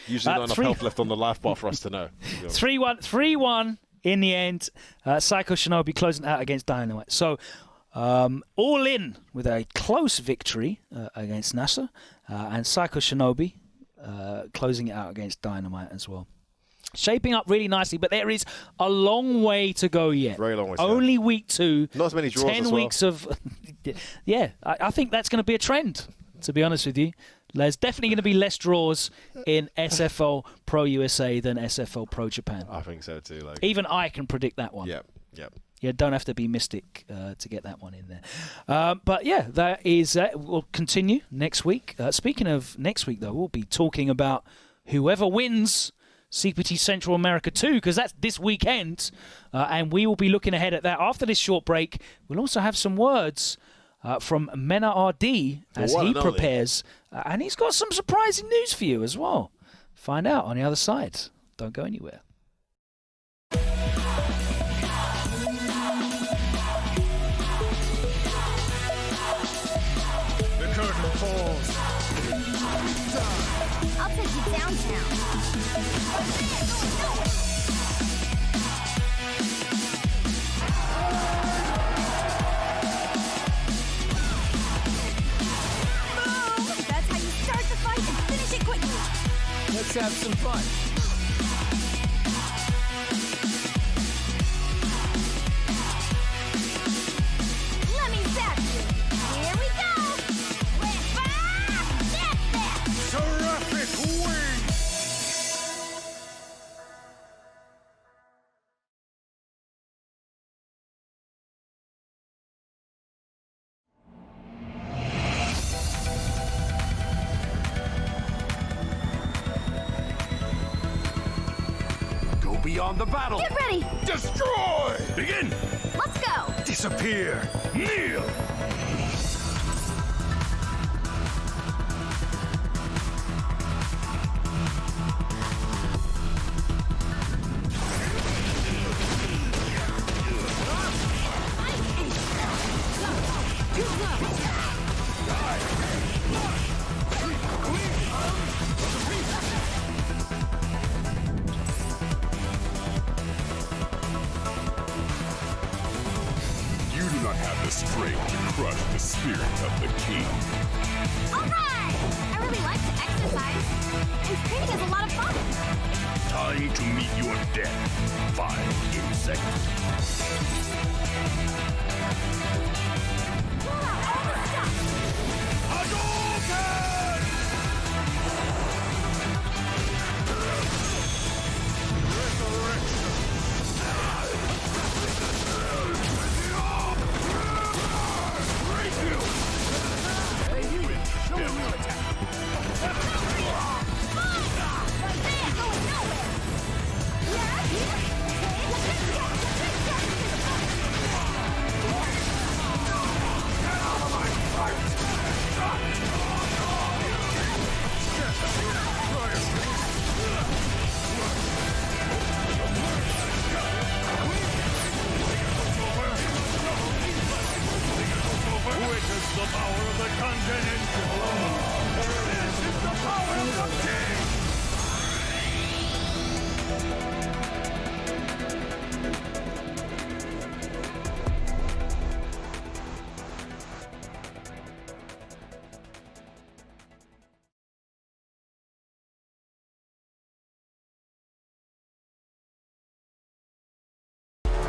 Usually not enough health left on the life bar for us to know. 3-1 in the end. Psycho Shinobi closing out against Dynamite. So, AllIn with a close victory against Nasser. And Psycho Shinobi closing it out against Dynamite as well. Shaping up really nicely, but there is a long way to go yet. Very long way to Only go. week 2. Not as many draws 10 as well. weeks of... Yeah, I think that's going to be a trend, to be honest with you. There's definitely going to be less draws in SFL Pro-USA than SFL Pro-Japan. I think so too. Like, even I can predict that one. Yep. Yeah, don't have to be mystic to get that one in there. But yeah, that is. We'll continue next week. Speaking of next week, though, we'll be talking about whoever wins CPT Central America 2, because that's this weekend, and we will be looking ahead at that after this short break. We'll also have some words from Mena RD as he prepares, and he's got some surprising news for you as well. Find out on the other side. Don't go anywhere. Curtain falls. I'll take you downtown. Boom! That's how you start the fight and finish it quickly. Let's have some fun. Let me zap you. Here we go. Terrific wing! Go beyond the battle. Get ready. Destroy! Begin! Let's go. Disappear! Kneel! You do not have the strength to crush the spirit of the king. All right. I really like to exercise, and training is a lot of fun. Time to meet your death. 5 insects. Witness the power of the continental. This is the power of the king.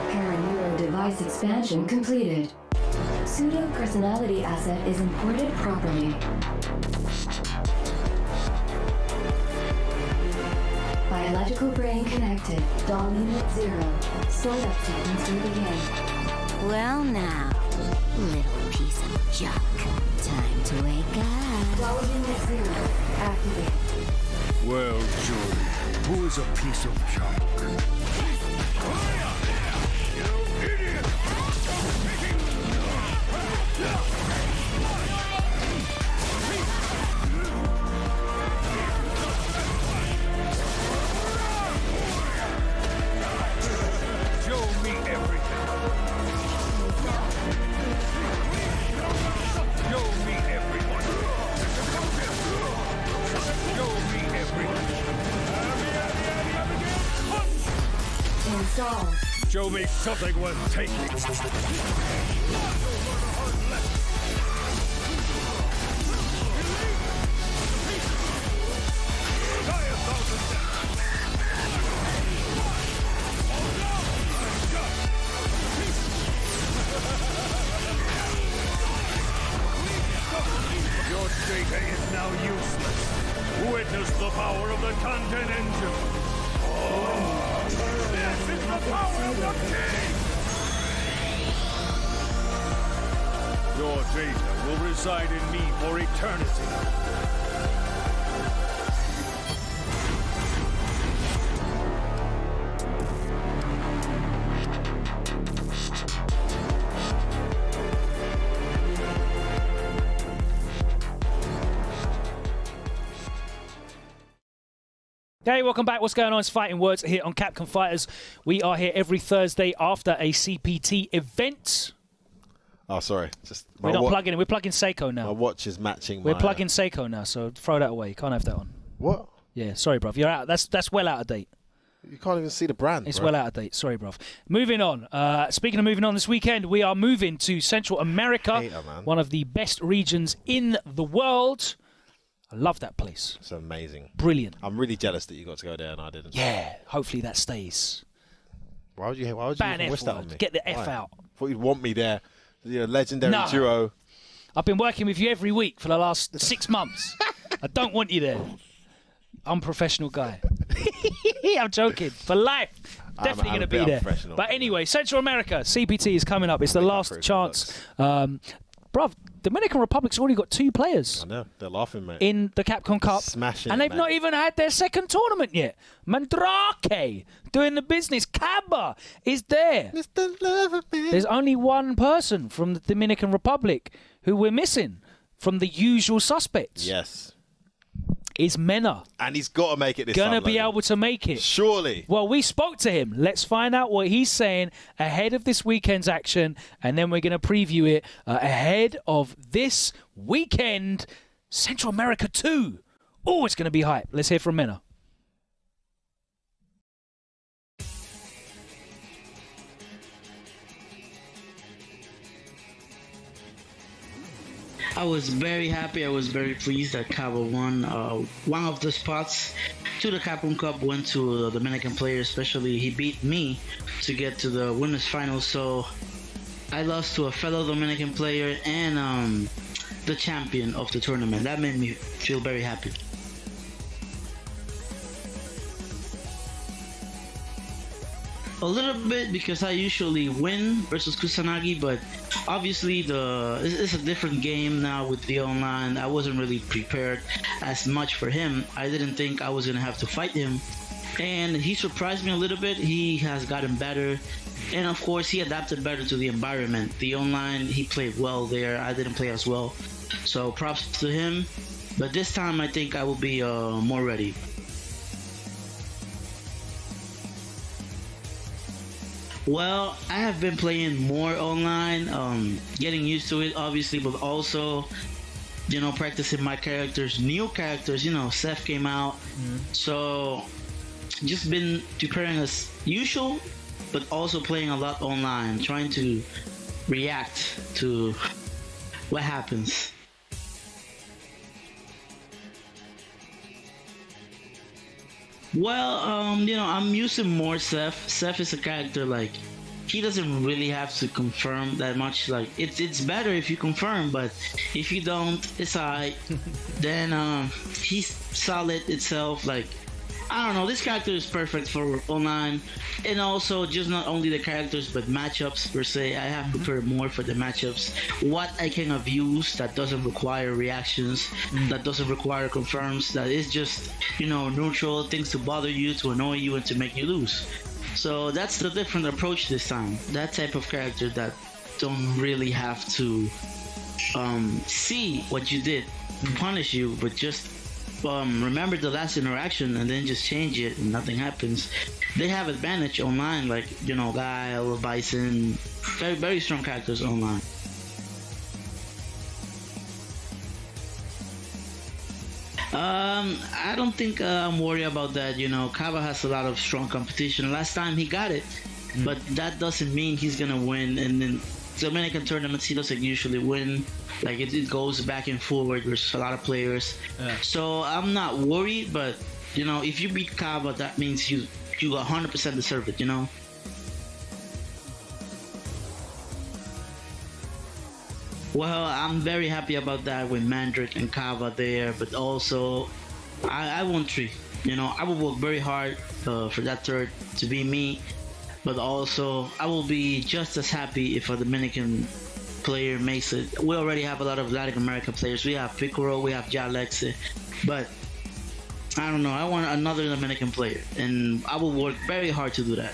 Paraneuro device expansion completed. Pseudo personality asset is imported properly. Biological brain connected. Dawn unit 0. Startup sequence will begin. Well now, little piece of junk. Time to wake up. Dawn unit 0. Activate. Well, Jordan, who is a piece of junk? Show me everything. Show me everyone. Show me everything. Installed. Show me something worth taking. Your data is now useless. Witness the power of the content engine. This is the power of the king! Your data will reside in me for eternity. Hey, welcome back. What's going on? It's Fighting Words here on Capcom Fighters. We are here every Thursday after a CPT event. Oh, sorry. Just We're not plugging in. We're plugging Seiko now. My watch is matching. We're plugging Seiko now, so throw that away. You can't have that on. What? Yeah, sorry, bruv. You're out. That's well out of date. You can't even see the brand. It's bro. well out of date. Sorry, bruv. Moving on. Speaking of moving on, this weekend we are moving to Central America, one of the best regions in the world. I love that place. It's amazing. Brilliant. I'm really jealous that you got to go there and I didn't. Yeah, hopefully that stays. Why would you Ban even wish F that on word. me? Get the F Why? out. Thought you'd want me there. The legendary No. duo. I've been working with you every week for the last 6 months. I don't want you there. Unprofessional guy. I'm joking. For life. Definitely going to be there. But anyway, Central America, CPT is coming up. It's the last chance. Bruv, Dominican Republic's already got 2 players. I know. They're laughing, mate. In the Capcom Cup. Smashing and it, they've mate. not even had their second tournament yet. Mandrake doing the business. Cabba is there. Mr. Loverman. There's only one person from the Dominican Republic who we're missing from the usual suspects. Yes. Is Mena. And he's got to make it this Gonna time. be Logan. able to make it. Surely. Well, we spoke to him. Let's find out what he's saying ahead of this weekend's action, and then we're going to preview it ahead of this weekend, Central America 2. Oh, it's going to be hype. Let's hear from Mena. I was very happy. I was very pleased that Caba won one of the spots to the Capcom Cup. Went to the Dominican player, especially he beat me to get to the winners final. So I lost to a fellow Dominican player and the champion of the tournament. That made me feel very happy. A little bit because I usually win versus Kusanagi, but obviously it's a different game now with the online. I wasn't really prepared as much for him. I didn't think I was gonna have to fight him, and he surprised me a little bit. He has gotten better, and of course he adapted better to the environment. The online, he played well there. I didn't play as well, so props to him. But this time I think I will be more ready. Well, I have been playing more online, getting used to it, obviously, but also, you know, practicing my characters, new characters. You know, Seth came out, so just been preparing as usual, but also playing a lot online, trying to react to what happens. Well, you know, I'm using more Seth. Seth is a character like he doesn't really have to confirm that much. Like it's better if you confirm, but if you don't, it's alright. Then he's solid itself. Like I don't know, this character is perfect for online, and also just not only the characters but matchups per se. I have prepared more for the matchups. What I can have used that doesn't require reactions, that doesn't require confirms, that is just neutral things to bother you, to annoy you, and to make you lose. So that's the different approach this time. That type of character that don't really have to see what you did, punish you, but just remember the last interaction and then just change it and nothing happens. They have advantage online, like Guile, Bison, very very strong characters online. I don't think I'm worried about that. Caba has a lot of strong competition. Last time he got it, but that doesn't mean he's gonna win. And then Dominican tournaments, he doesn't usually win. Like it goes back and forward versus a lot of players. So I'm not worried, but if you beat Caba, that means you 100% deserve it. Well, I'm very happy about that with Mandrick and Caba there, but also I won 3. I will work very hard for that third to be me, but also I will be just as happy if a Dominican player makes it. We already have a lot of Latin American players. We have Piccolo, we have Jalex, but I don't know. I want another Dominican player, and I will work very hard to do that.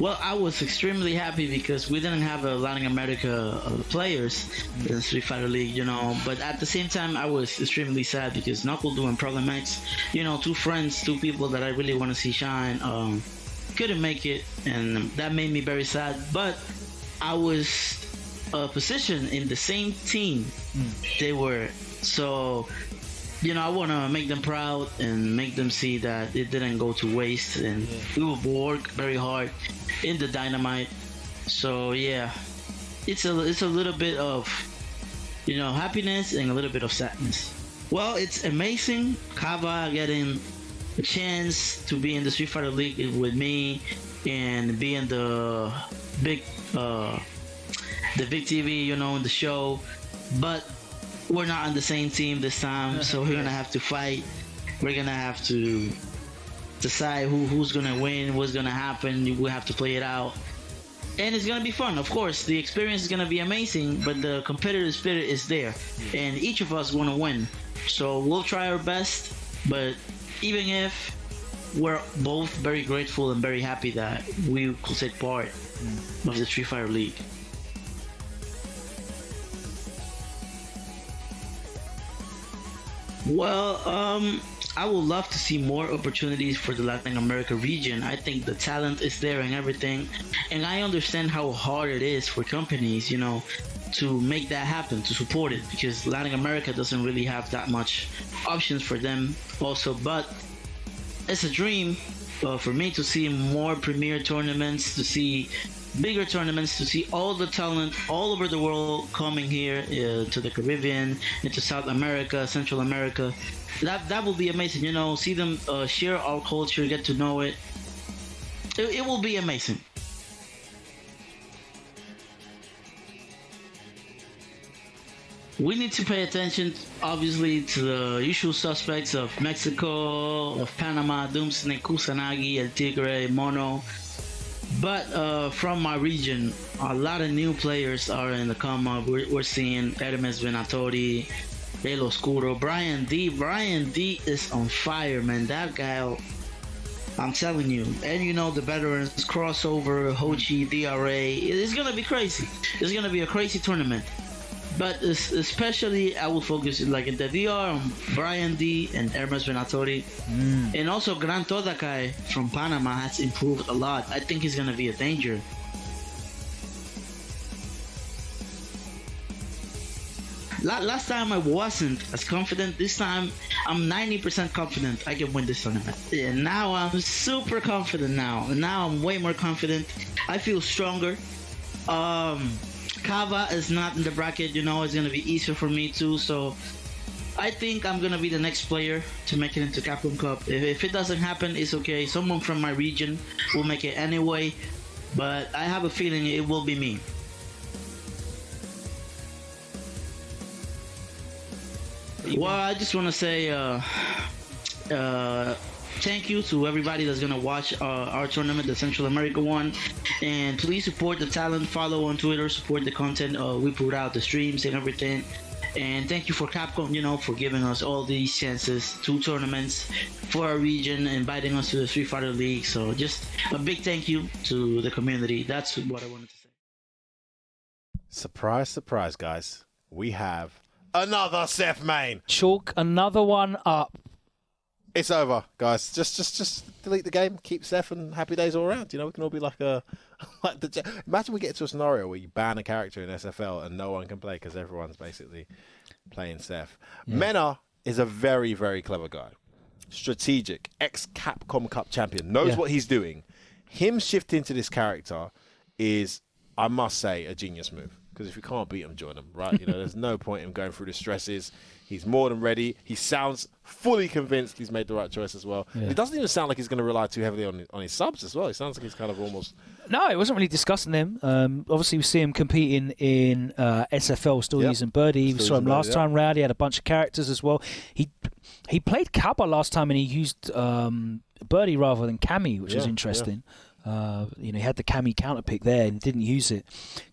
Well, I was extremely happy because we didn't have a Latin America players in the Street Fighter League, but at the same time I was extremely sad because Knuckle and Problem X, 2 friends, 2 people that I really want to see shine, couldn't make it, and that made me very sad. But I was positioned in the same team they were, so I want to make them proud and make them see that it didn't go to waste, and we will work very hard in the Dynamite. So yeah, it's a little bit of happiness and a little bit of sadness. Well, it's amazing Caba getting a chance to be in the Street Fighter League with me and be in the big TV, in the show, but we're not on the same team this time, so we're gonna have to fight. We're gonna have to decide who's gonna win, what's gonna happen. We have to play it out, and it's gonna be fun. Of course, the experience is gonna be amazing, but the competitive spirit is there, and each of us want to win. So we'll try our best. But even if we're both very grateful and very happy that we could take part of the Street Fighter League. Well, I would love to see more opportunities for the Latin America region. I think the talent is there and everything, and I understand how hard it is for companies, to make that happen, to support it, because Latin America doesn't really have that much options for them also. But it's a dream for me to see more premier tournaments, to see bigger tournaments, to see all the talent all over the world coming here to the Caribbean, into South America, Central America. That will be amazing, see them share our culture, get to know it. It will be amazing. We need to pay attention, obviously, to the usual suspects of Mexico, of Panama, Doomsday, Kusanagi, El Tigre, Mono. But from my region, a lot of new players are in the come up. We're seeing Hermes Venatori, El Oscuro, Brian D. Brian D is on fire, man. That guy, I'm telling you. And the veterans, crossover, Hochi, DRA. It's going to be crazy. It's going to be a crazy tournament. But especially, I will focus in the DR on Brian D and Hermes Venatori. And also, Gran Todakai from Panama has improved a lot. I think he's going to be a danger. Last time I wasn't as confident. This time, I'm 90% confident I can win this tournament. And now I'm super confident now. Now I'm way more confident. I feel stronger. Caba is not in the bracket, it's gonna be easier for me too. So I think I'm gonna be the next player to make it into Capcom Cup. If it doesn't happen, it's okay. Someone from my region will make it anyway, but I have a feeling it will be me. Well, I just want to say thank you to everybody that's gonna watch our tournament, the Central America one, and please support the talent. Follow on Twitter, support the content we put out, the streams and everything. And thank you for Capcom, for giving us all these chances, 2 tournaments for our region, inviting us to the Street Fighter League. So just a big thank you to the community. That's what I wanted to say. Surprise, surprise, guys. We have another Seth main. Chalk another one up. It's over, guys. Just delete the game. Keep Seth and happy days all around. We can all be like imagine we get to a scenario where you ban a character in SFL and no one can play because everyone's basically playing Seth. Yeah. Mena is a very, very clever guy. Strategic, ex-Capcom Cup champion. Knows what he's doing. Him shifting to this character is, I must say, a genius move. Because if you can't beat him, join him, right? There's no point in going through the stresses. He's more than ready. He sounds fully convinced he's made the right choice as well. Yeah. It doesn't even sound like he's going to rely too heavily on his subs as well. It sounds like he's kind of almost... No, it wasn't really discussing them. Obviously, we see him competing in SFL, still using Birdie. We saw him last time round. He had a bunch of characters as well. He played Cabba last time and he used Birdie rather than Cammy, which was interesting. Yeah. He had the Cammy counter pick there and didn't use it.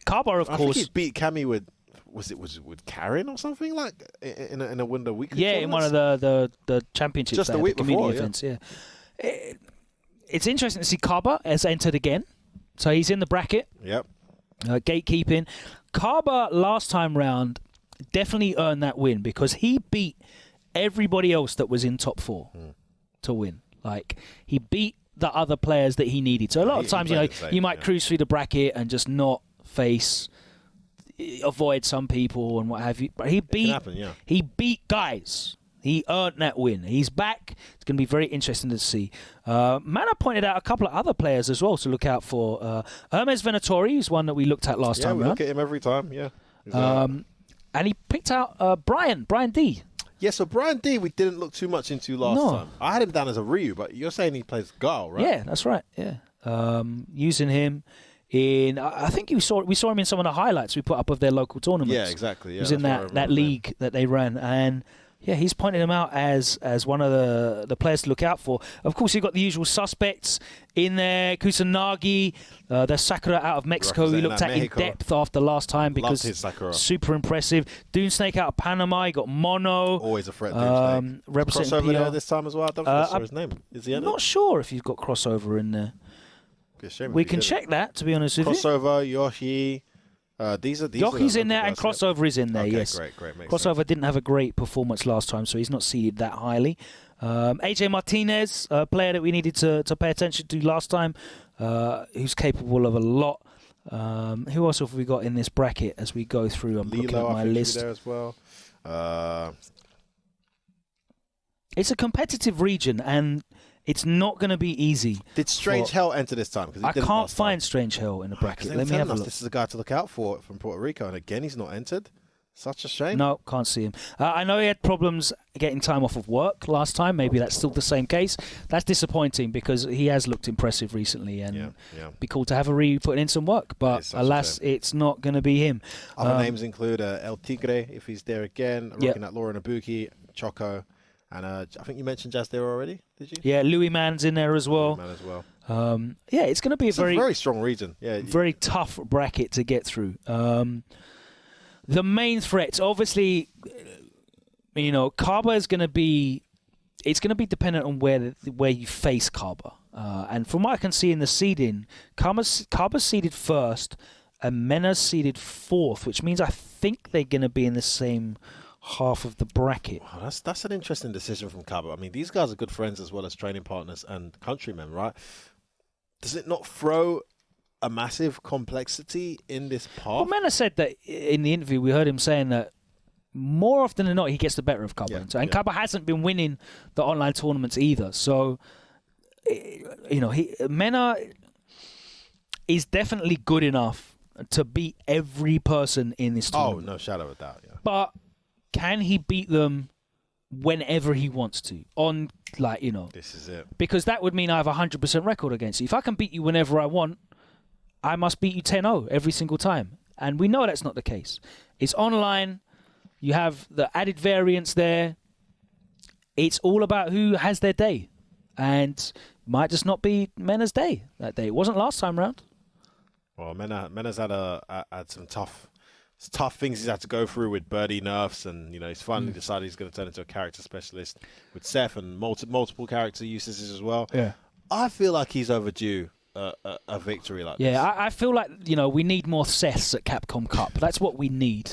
Cabba, of course, think he beat Cammy with with Karen or something like in a window week. Yeah, in one of the championships, just the week community before, events. Yeah, it's interesting to see Cabba has entered again, so he's in the bracket. Yep. Gatekeeping. Cabba last time round definitely earned that win because he beat everybody else that was in top 4 to win. Like he beat the other players that he needed. So a lot of times, you might cruise through the bracket and just not avoid some people and what have you. But he beat guys. He earned that win. He's back. It's going to be very interesting to see. Mana pointed out a couple of other players as well to look out for. Hermes Venatori is one that we looked at last time. Yeah, we look at him every time. Yeah. And he picked out Brian D. Yeah, so Brian D we didn't look too much into last time. I had him down as a Ryu, but you're saying he plays Gal, right? Yeah, that's right. Yeah, using him in, I think we saw him in some of the highlights we put up of their local tournaments. Yeah, exactly. Yeah, he was in that league that they ran, and yeah, he's pointing him out as one of the players to look out for. Of course, you've got the usual suspects in there. Kusanagi, there's Sakura out of Mexico. We looked at Mexico in depth after last time because super impressive. Dune Snake out of Panama. You got Mono. Always a threat. Dune Snake. Representing crossover there this time as well. I don't think I saw his name. Is he in it? I'm not sure if he's got crossover in there. We can check that, to be honest with you. Crossover, Yoshi. These are Yoki's in there and Crossover is in there, okay, yes. Great. Crossover didn't have a great performance last time, so he's not seeded that highly. AJ Martinez, a player that we needed to pay attention to last time, who's capable of a lot. Who else have we got in this bracket as we go through? I'm looking at my list. There as well. It's a competitive region, and it's not going to be easy. Did Strange Hell enter this time? I can't find Strange Hell in the bracket. Let me have a look. This is a guy to look out for from Puerto Rico, and again, he's not entered. Such a shame. No, can't see him. I know he had problems getting time off of work last time. Maybe that's still the same case. That's disappointing because he has looked impressive recently, and be cool to have a putting in some work. But alas, it's not going to be him. Other names include El Tigre, if he's there again. Looking at Laura Nabuki, Choco. And I think you mentioned Jazz there already, did you? Yeah, Louis Mann's in there as well. Yeah, it's going to be a very strong region. Yeah, very tough bracket to get through. The main threats, obviously, Cabba is going to be. It's going to be dependent on where you face Cabba. And from what I can see in the seeding, Cabba's seeded first, and Mena's seeded fourth, which means I think they're going to be in the same half of the bracket. Wow, that's an interesting decision from Cabba. I mean, these guys are good friends as well as training partners and countrymen, right? Does it not throw a massive complexity in this path? Well, Mena said that in the interview, we heard him saying that more often than not, he gets the better of Cabba. And Cabba hasn't been winning the online tournaments either. So, Mena is definitely good enough to beat every person in this tournament. Oh, no shadow of doubt, yeah. But can he beat them whenever he wants to on, like, you know. This is it. Because that would mean I have a 100% record against you. If I can beat you whenever I want, I must beat you 10-0 every single time. And we know that's not the case. It's online. You have the added variance there. It's all about who has their day. And might just not be Mena's day that day. It wasn't last time round. Well, Mena's had some tough things he's had to go through with birdie nerfs, and he's finally decided he's going to turn into a character specialist with Seth and multiple character usages as well. Yeah, I feel like he's overdue a victory like this. Yeah, I feel like we need more Seths at Capcom Cup. That's what we need.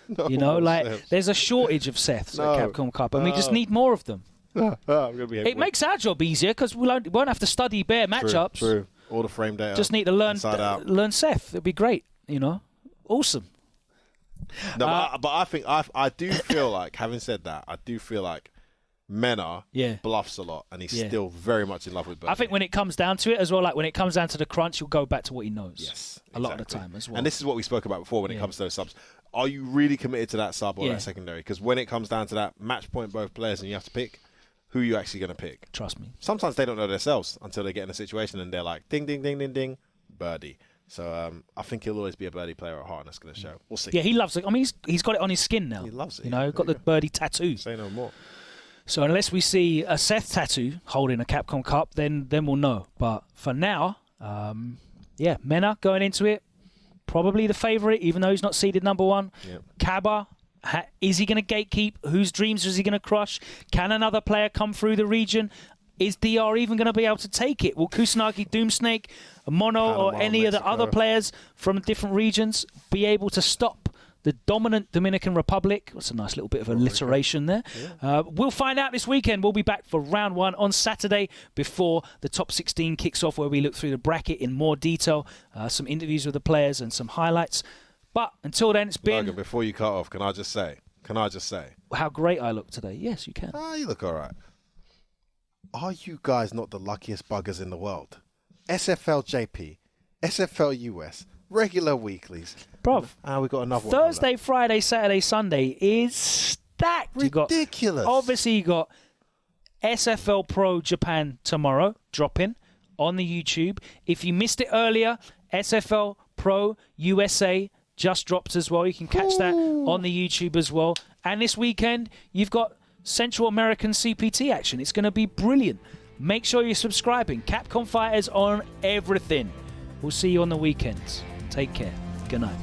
There's a shortage of Seths at Capcom Cup, and we just need more of them. It makes our job easier because we won't have to study bare matchups. True. All the frame data. Just need to learn Seth. It'd be great. Awesome. No, but I do feel like, having said that, I do feel like Mena bluffs a lot, and he's still very much in love with Birdie. I think when it comes down to it as well, like when it comes down to the crunch, he'll go back to what he knows. Yes, a lot of the time as well. And this is what we spoke about before when it comes to those subs. Are you really committed to that sub or that secondary? Because when it comes down to that match point both players and you have to pick, who are you actually going to pick? Trust me. Sometimes they don't know themselves until they get in a situation and they're like, ding, ding, ding, ding, ding, Birdie. So I think he'll always be a Birdie player at heart, and that's going to show. We'll see. Yeah, he loves it. I mean, he's got it on his skin now. He loves it. Got the Birdie tattoo. Say no more. So unless we see a Seth tattoo holding a Capcom Cup, then we'll know. But for now, Mena going into it, probably the favourite, even though he's not seeded number 1. Yep. Cabba, is he going to gatekeep? Whose dreams is he going to crush? Can another player come through the region? Is DR even going to be able to take it? Will Kusanagi, Doomsnake, Mono, or any of the other players from different regions be able to stop the dominant Dominican Republic? That's a nice little bit of alliteration there. Yeah. We'll find out this weekend. We'll be back for round 1 on Saturday before the top 16 kicks off, where we look through the bracket in more detail, some interviews with the players and some highlights. But until then, it's been... Logan, before you cut off, can I just say how great I look today? Yes, you can. You look all right. Are you guys not the luckiest buggers in the world? SFL JP, SFL US, regular weeklies. Bruv, we got another one. Thursday, Friday, Saturday, Sunday is stacked. Ridiculous. Obviously, you got SFL Pro-Japan tomorrow, dropping on the YouTube. If you missed it earlier, SFL Pro-USA just dropped as well. You can catch that on the YouTube as well. And this weekend, you've got Central American CPT action. It's going to be brilliant. Make sure you're subscribing. Capcom Fighters on everything. We'll see you on the weekends. Take care. Good night.